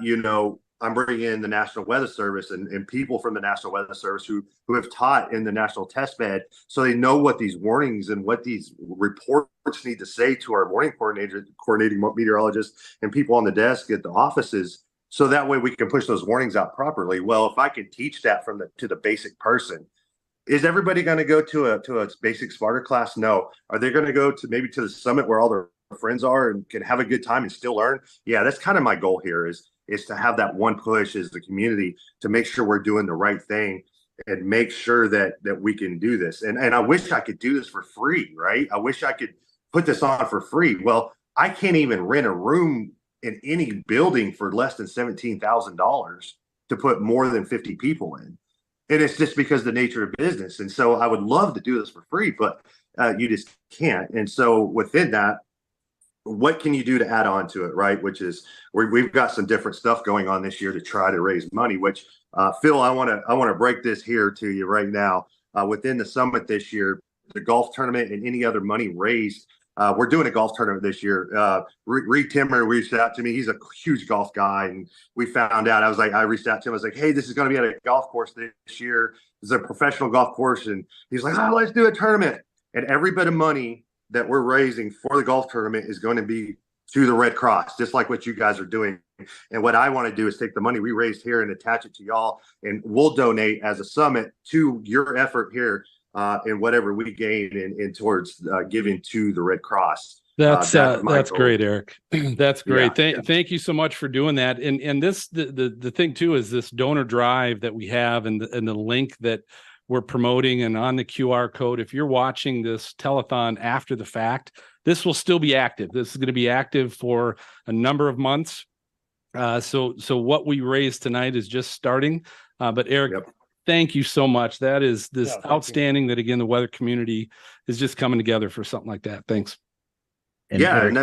I'm bringing in the National Weather Service and people from the National Weather Service who have taught in the National Test Bed, so they know what these warnings and what these reports need to say to our warning coordinating meteorologists and people on the desk at the offices, so that way we can push those warnings out properly. Well, if I can teach that to the basic person, is everybody going to go to a basic Sparta class? No. Are they going to go to maybe to the summit where all their friends are and can have a good time and still learn. Yeah, that's kind of my goal here is to have that one push as the community to make sure we're doing the right thing and make sure that we can do this. And I wish I could do this for free, right? I wish I could put this on for free. Well, I can't even rent a room in any building for less than $17,000 to put more than 50 people in. And it's just because of the nature of business. And so I would love to do this for free, but you just can't. And so within that, what can you do to add on to it, right? Which is we've got some different stuff going on this year to try to raise money, which Phil, I want to break this here to you right now. Within the summit this year, the golf tournament and any other money raised, we're doing a golf tournament this year. Reed Timmer reached out to me. He's a huge golf guy. And we found out, I reached out to him. I was like, hey, this is going to be at a golf course this year. It's a professional golf course. And he's like, oh, let's do a tournament. And every bit of money that we're raising for the golf tournament is going to be to the Red Cross, just like what you guys are doing. And what I want to do is take the money we raised here and attach it to y'all, and we'll donate as a summit to your effort here and whatever we gain in towards giving to the Red Cross. That's great, Eric. That's great. Thank you so much for doing that. And this the thing too is this donor drive that we have and the link that we're promoting and on the QR code. If you're watching this telethon after the fact, this will still be active. This is going to be active for a number of months. So what we raised tonight is just starting. But Eric, thank you so much. That is outstanding that, again, the weather community is just coming together for something like that. Thanks. And Eric,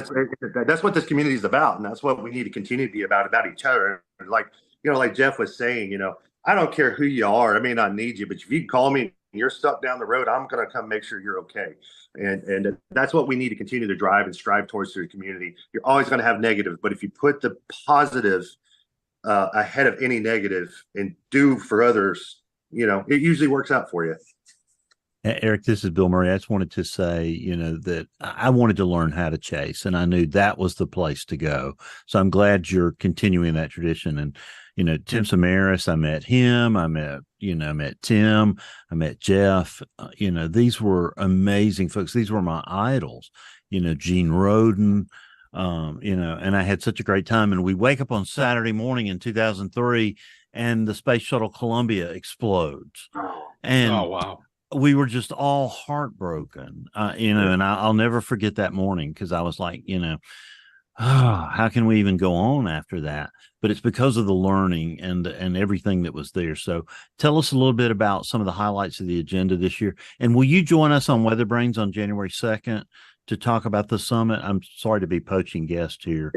and that's what this community is about. And that's what we need to continue to be about each other. Like Jeff was saying, I don't care who you are. I may not need you, but if you call me and you're stuck down the road, I'm going to come make sure you're okay. And that's what we need to continue to drive and strive towards through the community. You're always going to have negatives, but if you put the positive ahead of any negative and do for others, it usually works out for you. Eric, this is Bill Murray. I just wanted to say, that I wanted to learn how to chase, and I knew that was the place to go. So I'm glad you're continuing that tradition. And, Tim Samaras, I met him. I met Tim. I met Jeff. These were amazing folks. These were my idols, Gene Roden, and I had such a great time. And we wake up on Saturday morning in 2003 and the Space Shuttle Columbia explodes. And oh, wow. We were just all heartbroken, and I'll never forget that morning because I was like, how can we even go on after that? But it's because of the learning and everything that was there. So tell us a little bit about some of the highlights of the agenda this year. And will you join us on Weather Brains on January 2nd to talk about the summit? I'm sorry to be poaching guest here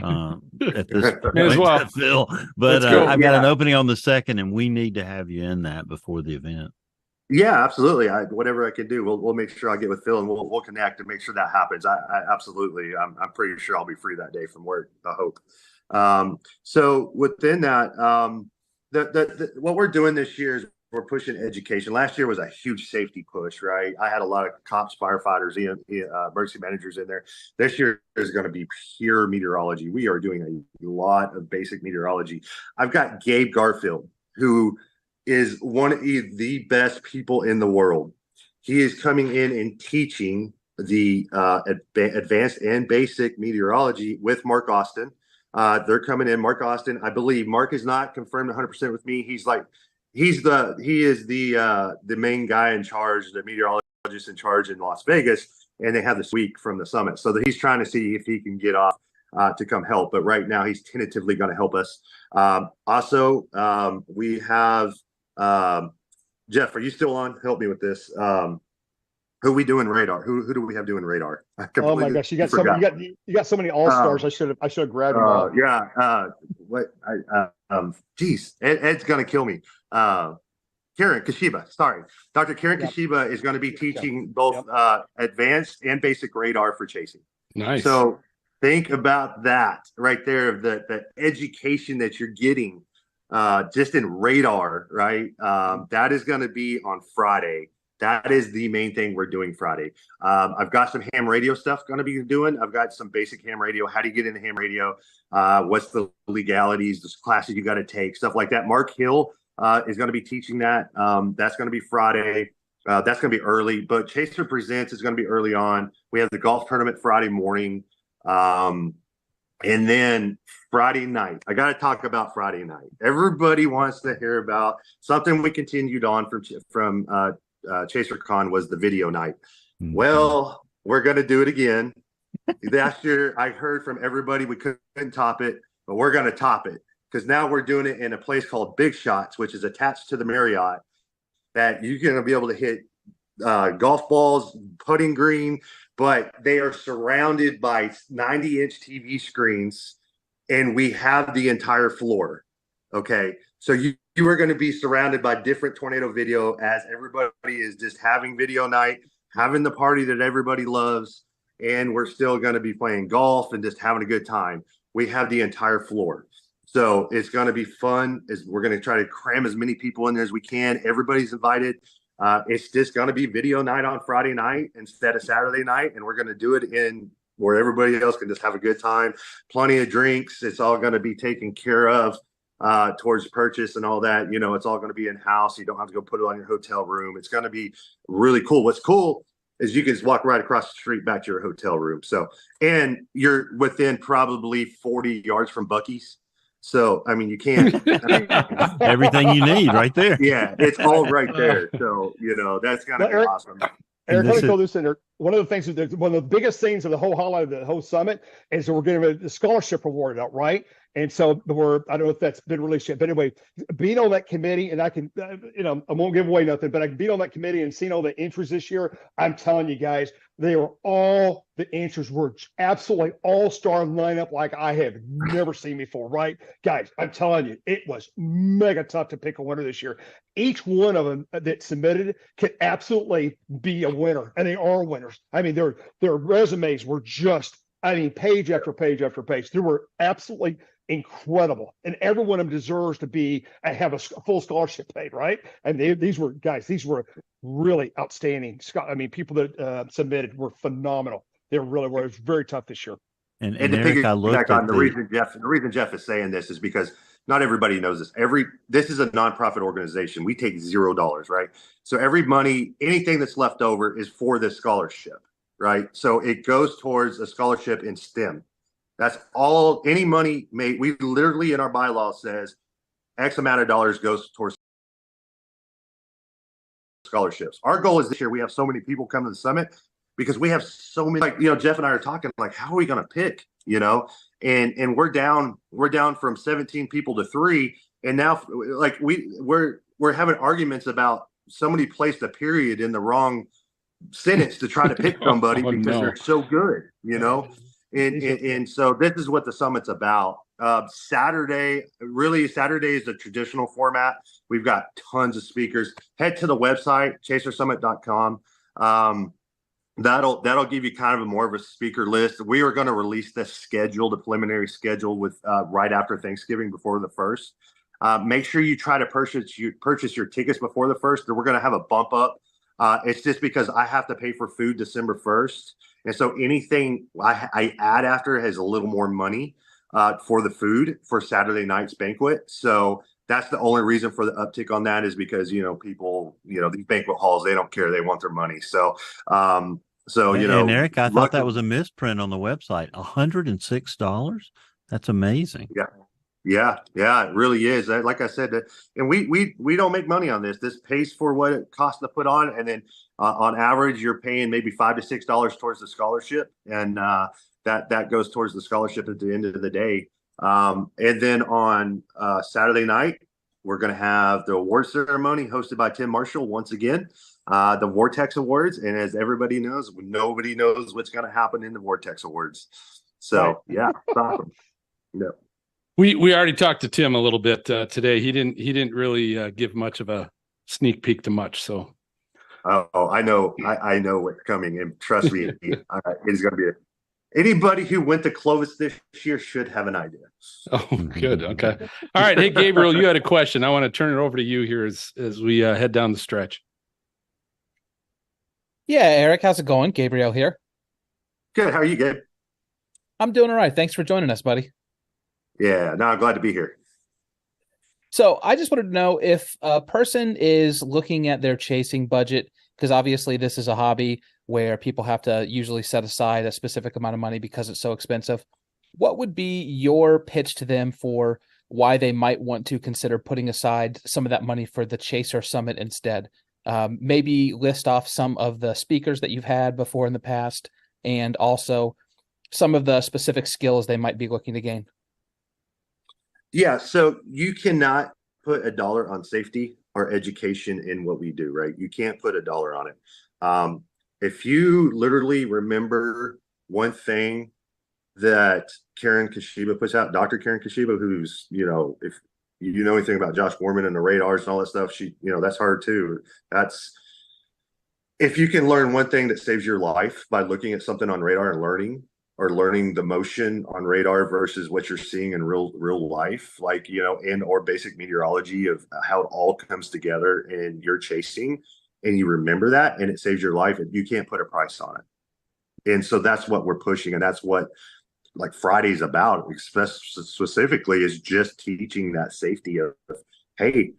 at this point, as well, Phil, but I've got an opening on the 2nd, and we need to have you in that before the event. Yeah, absolutely. Whatever I can do, we'll make sure I get with Phil and we'll connect and make sure that happens. I absolutely, I'm pretty sure I'll be free that day from work. I hope. So within that, what we're doing this year is we're pushing education. Last year was a huge safety push, right? I had a lot of cops, firefighters, emergency managers in there. This year is going to be pure meteorology. We are doing a lot of basic meteorology. I've got Gabe Garfield, who is one of the best people in the world. He is coming in and teaching the advanced and basic meteorology with Mark Austin. They're coming in. Mark Austin, I believe. Mark is not confirmed 100% with me. He is the main guy in charge, the meteorologist in charge in Las Vegas, and they have this week from the summit. So that he's trying to see if he can get off to come help. But right now he's tentatively going to help us. Also, we have Jeff, are you still on? Help me with this. Who are we doing radar? Who do we have doing radar? Oh my gosh, you got so many all stars. I should have grabbed them all. Yeah. Geez, Ed's gonna kill me. Karen Kashiba. Sorry, Dr. Karen Kashiba is going to be teaching both advanced and basic radar for chasing. Nice. So think about that right there. The education that you're getting. Just in radar, right? That is going to be on Friday. That is the main thing we're doing Friday. I've got some ham radio stuff going to be doing. I've got some basic ham radio. How do you get into ham radio? What's the legalities, the classes you got to take, stuff like that. Mark Hill is going to be teaching that. That's going to be Friday. That's going to be early, but Chaser Presents is going to be early on. We have the golf tournament Friday morning. And then Friday night, I got to talk about Friday night. Everybody wants to hear about something we continued on from ChaserCon was the video night. Mm-hmm. Well, we're going to do it again. Last year, I heard from everybody we couldn't top it, but we're going to top it because now we're doing it in a place called Big Shots, which is attached to the Marriott, that you're going to be able to hit golf balls, putting green, but they are surrounded by 90-inch TV screens, and we have the entire floor. Okay, so you are going to be surrounded by different tornado video as everybody is just having video night, having the party that everybody loves, and we're still going to be playing golf and just having a good time. We have the entire floor. So it's going to be fun. We're going to try to cram as many people in there as we can. Everybody's invited. It's just going to be video night on Friday night instead of Saturday night. And we're going to do it in where everybody else can just have a good time. Plenty of drinks. It's all going to be taken care of towards purchase and all that. You know, it's all going to be in-house. You don't have to go put it on your hotel room. It's going to be really cool. What's cool is you can just walk right across the street back to your hotel room. So, and you're within probably 40 yards from Buc-ee's. So, I mean, you can't. Everything you need right there. Yeah, it's all right there. So, you know, that's going to be awesome. Eric, let me throw this in there. One of the things, one of the biggest things of the whole highlight of the whole summit is that we're getting the scholarship awarded out, right? And so I don't know if that's been released yet, but anyway, being on that committee, and I can, I won't give away nothing, but I can be on that committee and seeing all the entries this year. I'm telling you guys, the entries were absolutely all-star lineup like I have never seen before, right? Guys, I'm telling you, it was mega tough to pick a winner this year. Each one of them that submitted could absolutely be a winner, and they are winners. I mean, their resumes were just, page after page after page. They were absolutely incredible, and every one of them deserves to have a full scholarship paid, right? And these were really outstanding. People that submitted were phenomenal. They really were. It was very tough this year. And to piggyback on the reason Jeff is saying this is because not everybody knows this. This is a nonprofit organization. We take $0, right? So anything that's left over is for this scholarship, right? So it goes towards a scholarship in STEM. That's all. Any money made, we literally in our bylaws says X amount of dollars goes towards scholarships. Our goal is this year we have so many people come to the summit because we have so many. Jeff and I are talking how are we going to pick? And we're down from 17 people to 3, and now we're having arguments about somebody placed a period in the wrong sentence to try to pick somebody they're so good, And so this is what the summit's about. Saturday is the traditional format. We've got tons of speakers. Head to the website, chasersummit.com. That'll give you kind of more of a speaker list. We are going to release the preliminary schedule with right after Thanksgiving before the 1st. Make sure you try to purchase your tickets before the 1st. We're going to have a bump up. It's just because I have to pay for food December 1st. And so anything I add after has a little more money for the food for Saturday night's banquet. So that's the only reason for the uptick on that is because, people, these banquet halls, they don't care. They want their money. So, and Eric, I thought that was a misprint on the website. $106. That's amazing. Yeah, it really is. Like I said, and we don't make money on this. This pays for what it costs to put on, and then on average, you're paying maybe $5 to $6 towards the scholarship, and that goes towards the scholarship at the end of the day. And then on Saturday night, we're going to have the award ceremony hosted by Tim Marshall once again, the Vortex Awards, and as everybody knows, nobody knows what's going to happen in the Vortex Awards. So yeah, it's awesome. Yeah. We already talked to Tim a little bit today. He didn't really give much of a sneak peek to much. So, I know what's coming, and trust me, it's going to be anybody who went to Clovis this year should have an idea. Oh, good. Okay. All right. Hey, Gabriel, you had a question. I want to turn it over to you here as we head down the stretch. Yeah, Eric, how's it going? Gabriel here. Good. How are you, Gabe? I'm doing all right. Thanks for joining us, buddy. Yeah, no, I'm glad to be here. So I just wanted to know if a person is looking at their chasing budget, because obviously this is a hobby. where people have to usually set aside a specific amount of money because it's so expensive. What would be your pitch to them for why they might want to consider putting aside some of that money for the Chaser Summit instead? Maybe list off some of the speakers that you've had before in the past, and also some of the specific skills they might be looking to gain. Yeah, so you cannot put a dollar on safety or education in what we do, right? You can't put a dollar on it. If you literally remember one thing that Karen Kashiba puts out, Dr. Karen Kashiba, who's, if you know anything about Josh Gorman and the radars and all that stuff, she, that's hard too. If you can learn one thing that saves your life by looking at something on radar and learning the motion on radar versus what you're seeing in real life, like, or basic meteorology of how it all comes together and you're chasing and you remember that and it saves your life, and you can't put a price on it. And so that's what we're pushing. And that's what like Friday's about, specifically, is just teaching that safety of, hey,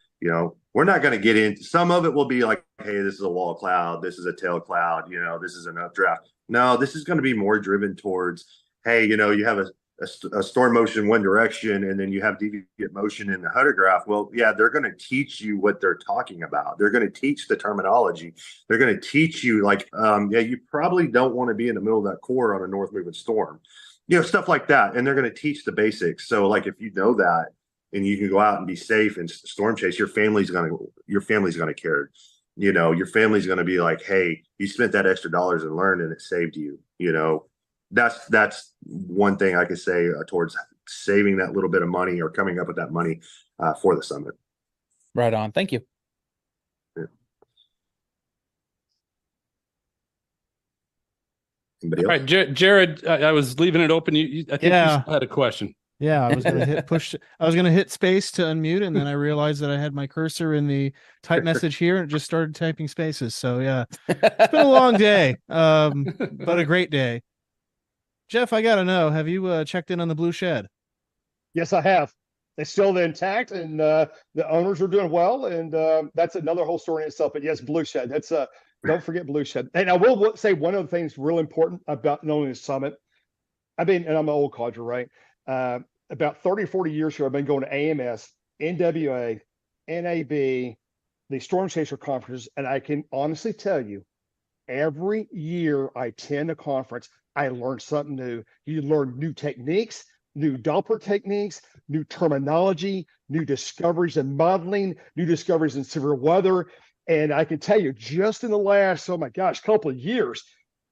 we're not going to get into, some of it will be like, hey, this is a wall cloud, this is a tail cloud, this is an updraft. No, this is going to be more driven towards, hey, you have a storm motion one direction and then you have deviant motion in the hydrograph. Well, yeah, they're going to teach you what they're talking about. They're going to teach the terminology. They're going to teach you like, you probably don't want to be in the middle of that core on a north moving storm, stuff like that. And they're going to teach the basics. So like, if you know that and you can go out and be safe and storm chase, your family's going to care. Your family's going to be like, hey, you spent that extra dollars and learned and it saved you. That's one thing I could say towards saving that little bit of money or coming up with that money for the summit. Right on. Thank you. Yeah. All right, Jared, I was leaving it open. I think you had a question. Yeah, I was going to hit space to unmute, and then I realized that I had my cursor in the type message here, and it just started typing spaces. So yeah, it's been a long day, but a great day. Jeff, I got to know, have you checked in on the Blue Shed? Yes, I have. They're still intact, and the owners are doing well, and that's another whole story in itself. But yes, Blue Shed. That's don't forget Blue Shed. And I will say one of the things real important about knowing the summit. And I'm an old codger, right? About 30 or 40 years ago, I've been going to AMS, NWA, NAB, the Storm Chaser conferences, and I can honestly tell you, every year I attend a conference, I learn something new. You learn new techniques, new Doppler techniques, new terminology, new discoveries in modeling, new discoveries in severe weather. And I can tell you, just in the last, couple of years,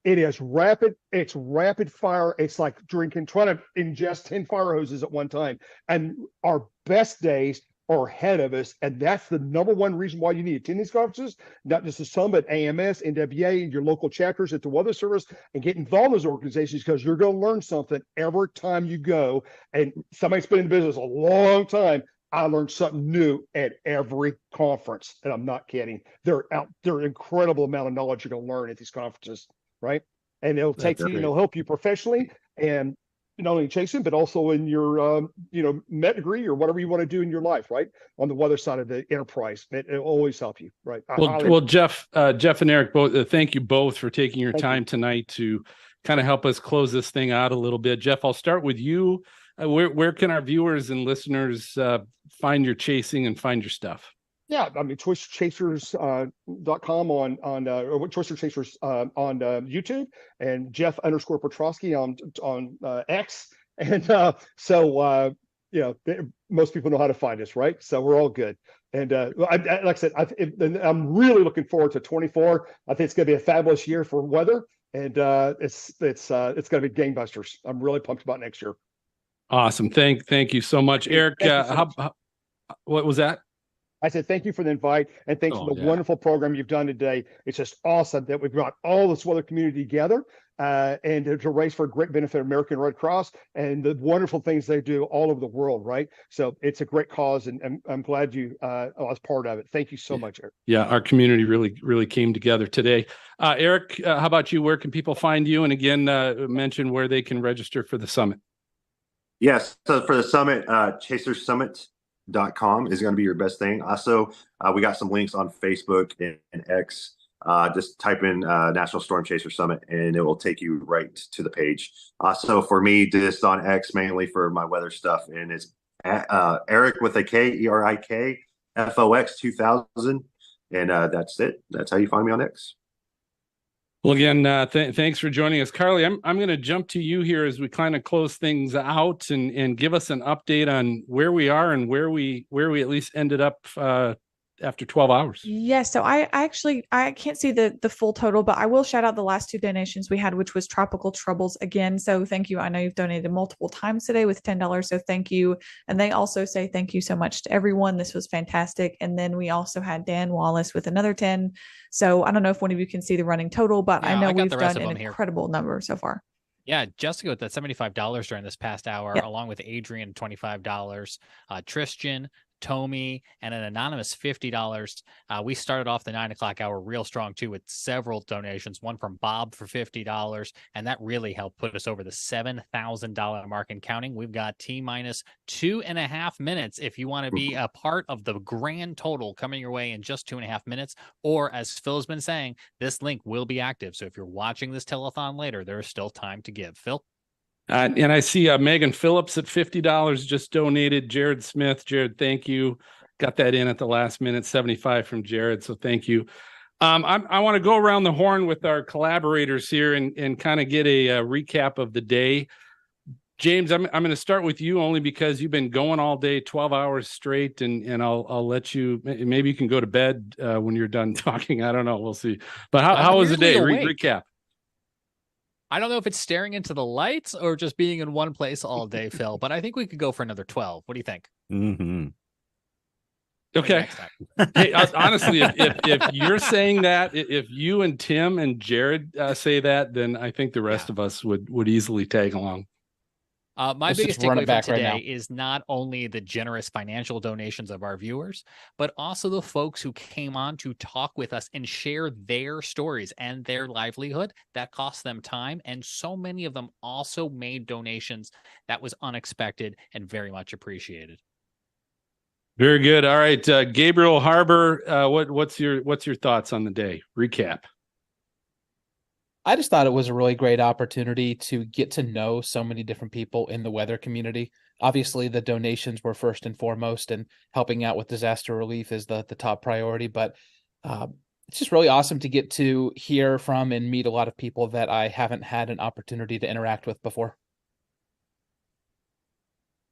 it is rapid. It's rapid fire. It's like trying to ingest 10 fire hoses at one time. And our best days are ahead of us. And that's the number one reason why you need to attend these conferences, not just the summit, AMS, NWA, your local chapters at the Weather Service, and get involved in those organizations, because you're going to learn something every time you go. And somebody's been in the business a long time. I learned something new at every conference. And I'm not kidding. They're an incredible amount of knowledge you're going to learn at these conferences. Right. And it'll take you, it'll help you professionally and not only chasing, but also in your, med degree or whatever you want to do in your life, right? On the weather side of the enterprise, it'll always help you. Right. Well, Jeff and Eric, both, thank you both for taking your time tonight to kind of help us close this thing out a little bit. Jeff, I'll start with you. Where can our viewers and listeners find your chasing and find your stuff? Yeah, I mean, choicerchasers.com on Choicer Chasers on YouTube, and Jeff _Petrosky on X, and most people know how to find us, right? So we're all good. And like I said, I'm really looking forward to 24. I think it's going to be a fabulous year for weather, and it's going to be gangbusters. I'm really pumped about next year. Awesome, thank you so much, Eric. What was that? I said, thank you for the invite, and thanks for the wonderful program you've done today. It's just awesome that we've brought all this weather community together and to raise for great benefit of American Red Cross and the wonderful things they do all over the world, right? So it's a great cause, and I'm glad you was part of it. Thank you so much, Eric. Yeah, our community really came together today. Eric, how about you? Where can people find you? And again, mention where they can register for the summit. Yes, so for the summit, chasersummit.com is going to be your best thing. Also, we got some links on Facebook and X Just type in National Storm Chaser Summit, and it will take you right to the page. So for me, just on X mainly for my weather stuff, and it's Eric with a K, ERIK, FOX 2000, and that's it. That's how you find me on X. Well, again, thanks for joining us, Carly. I'm going to jump to you here as we kind of close things out and give us an update on where we are and where we at least ended up after 12 hours. Yes. So I can't see the full total, but I will shout out the last 2 donations we had, which was Tropical Troubles again. So thank you. I know you've donated multiple times today with $10. So thank you. And they also say thank you so much to everyone. This was fantastic. And then we also had Dan Wallace with another 10. So I don't know if one of you can see the running total, but Yeah, I know I got we've the rest done of an them here. incredible number so far. Yeah, Jessica with that $75 during this past hour, Yep. along with Adrian, $25, Tristan, Tommy, and an anonymous $50. We started off the 9 o'clock hour real strong too, with several donations. One from Bob for $50, and that really helped put us over the $7,000 mark and counting. We've got T-minus 2.5 minutes if you want to be a part of the grand total coming your way in just 2.5 minutes. Or as Phil has been saying, this link will be active. So if you're watching this telethon later, there is still time to give. Phil? And I see Megan Phillips at $50 just donated. Jared Smith, Jared, thank you. Got that in at the last minute. 75 from Jared, so thank you. I want to go around the horn with our collaborators here and kind of get a recap of the day. James, I'm going to start with you only because you've been going all day, 12 hours straight, and I'll let you. Maybe you can go to bed when you're done talking. I don't know. We'll see. But how was the day? Recap. I don't know if it's staring into the lights or just being in one place all day, Phil, but I think we could go for another 12. What do you think? Mm-hmm. Okay. Hey, honestly, if you're saying that, if you and Tim and Jared say that, then I think the rest of us would easily tag along. My biggest takeaway from today is not only the generous financial donations of our viewers, but also the folks who came on to talk with us and share their stories and their livelihood. That cost them time. And so many of them also made donations that was unexpected and very much appreciated. Very good. All right. Gabriel Harbor, what's your thoughts on the day? Recap. I just thought it was a really great opportunity to get to know so many different people in the weather community. Obviously, the donations were first and foremost, and helping out with disaster relief is the top priority. But it's just really awesome to get to hear from and meet a lot of people that I haven't had an opportunity to interact with before.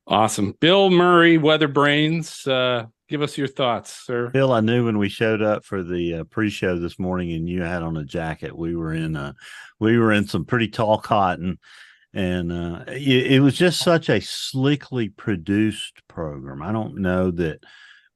Awesome. Bill Murray, Weather Brains, give us your thoughts, sir. Bill, I knew when we showed up for the pre-show this morning and you had on a jacket, we were in some pretty tall cotton, and it was just such a slickly produced program. I don't know that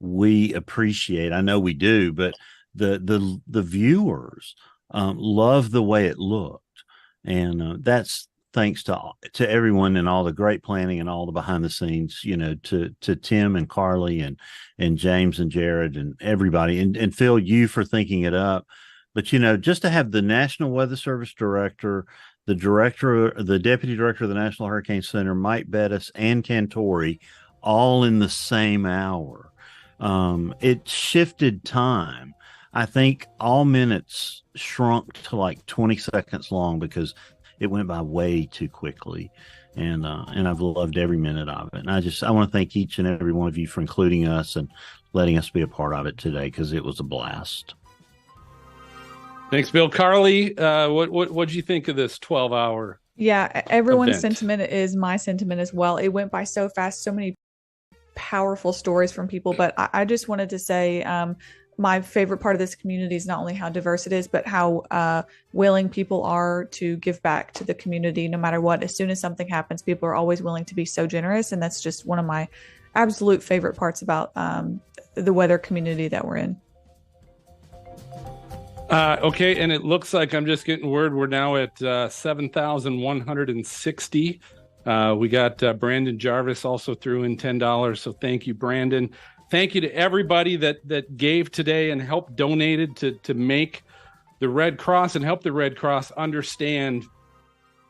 we appreciate, I know we do, but the viewers love the way it looked, and that's thanks to everyone and all the great planning and all the behind the scenes, to Tim and Carly and James and Jared and everybody, and Phil, you for thinking it up. But, just to have the National Weather Service director, the deputy director of the National Hurricane Center, Mike Bettis, and Cantore all in the same hour. It shifted time. I think all minutes shrunk to like 20 seconds long because it went by way too quickly, and I've loved every minute of it. And I want to thank each and every one of you for including us and letting us be a part of it today, because it was a blast. Thanks, Bill. Carly, what'd you think of this 12-hour? Yeah, everyone's event? sentiment is my sentiment as well. It went by so fast, so many powerful stories from people. But I just wanted to say, my favorite part of this community is not only how diverse it is, but how willing people are to give back to the community no matter what. As soon as something happens, people are always willing to be so generous. And that's just one of my absolute favorite parts about the weather community that we're in. Okay, and it looks like I'm just getting word we're now at 7,160. We got Brandon Jarvis also threw in $10. So thank you, Brandon. Thank you to everybody that gave today and helped donated to make the Red Cross and help the Red Cross understand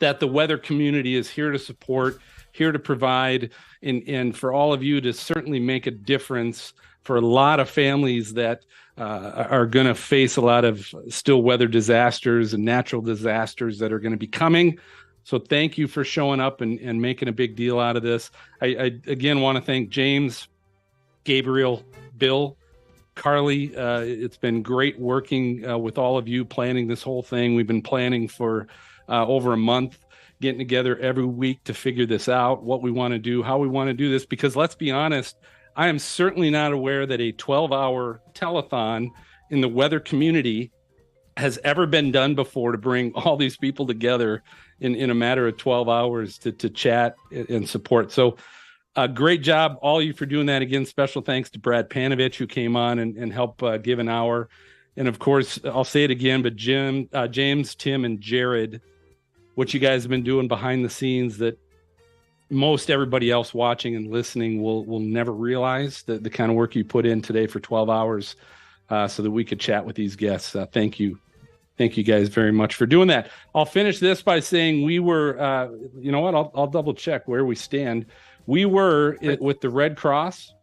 that the weather community is here to support, here to provide, and for all of you to certainly make a difference for a lot of families that are going to face a lot of still weather disasters and natural disasters that are going to be coming. So thank you for showing up and making a big deal out of this. I again want to thank James, Gabriel, Bill, Carly. It's been great working with all of you planning this whole thing. We've been planning for over a month, getting together every week to figure this out, what we want to do, how we want to do this, because let's be honest, I am certainly not aware that a 12-hour telethon in the weather community has ever been done before to bring all these people together in a matter of 12 hours to chat and support. So great job, all of you, for doing that. Again, special thanks to Brad Panovich, who came on and helped give an hour. And of course, I'll say it again, but James, Tim, and Jared, what you guys have been doing behind the scenes that most everybody else watching and listening will never realize, the kind of work you put in today for 12 hours so that we could chat with these guests. Thank you. Thank you guys very much for doing that. I'll finish this by saying we were, you know what, I'll double check where we stand. We were with the Red Cross.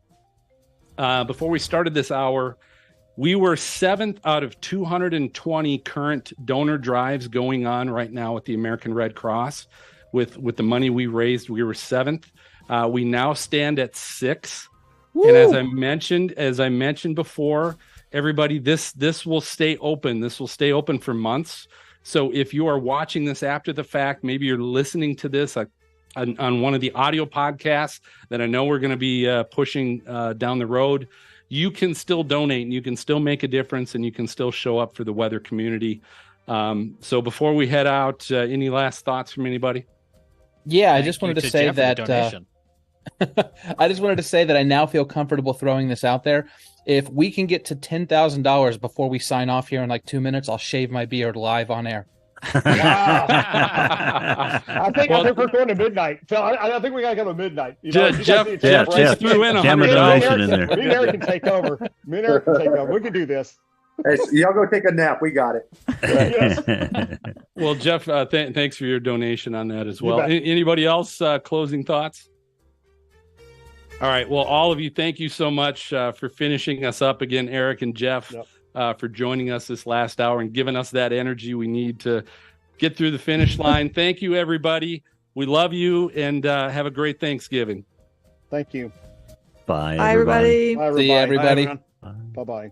Before we started this hour, we were 7th out of 220 current donor drives going on right now with the American Red Cross. With the money we raised, we were 7th. We now stand at 6. Woo! And as I mentioned before, everybody, this will stay open. This will stay open for months. So if you are watching this after the fact, maybe you're listening to this on one of the audio podcasts that I know we're going to be pushing down the road, you can still donate and you can still make a difference and you can still show up for the weather community. So before we head out, any last thoughts from anybody? Yeah, I just wanted to say that I just wanted to say that I now feel comfortable throwing this out there. If we can get to $10,000 before we sign off here in like 2 minutes, I'll shave my beard live on air. Wow. I think we're going to midnight. So I think we got to go to midnight. You know, Jeff threw in $100 in there. Me and Eric can take over. We can do this. Hey, y'all go take a nap. We got it. Yes. Well, Jeff, thanks for your donation on that as well. Anybody else closing thoughts? All right. Well, all of you, thank you so much for finishing us up again, Eric and Jeff, for joining us this last hour and giving us that energy we need to get through the finish line. Thank you, everybody. We love you, and have a great Thanksgiving. Thank you. Bye, everybody. Bye, everybody. See you, everybody. Bye-bye.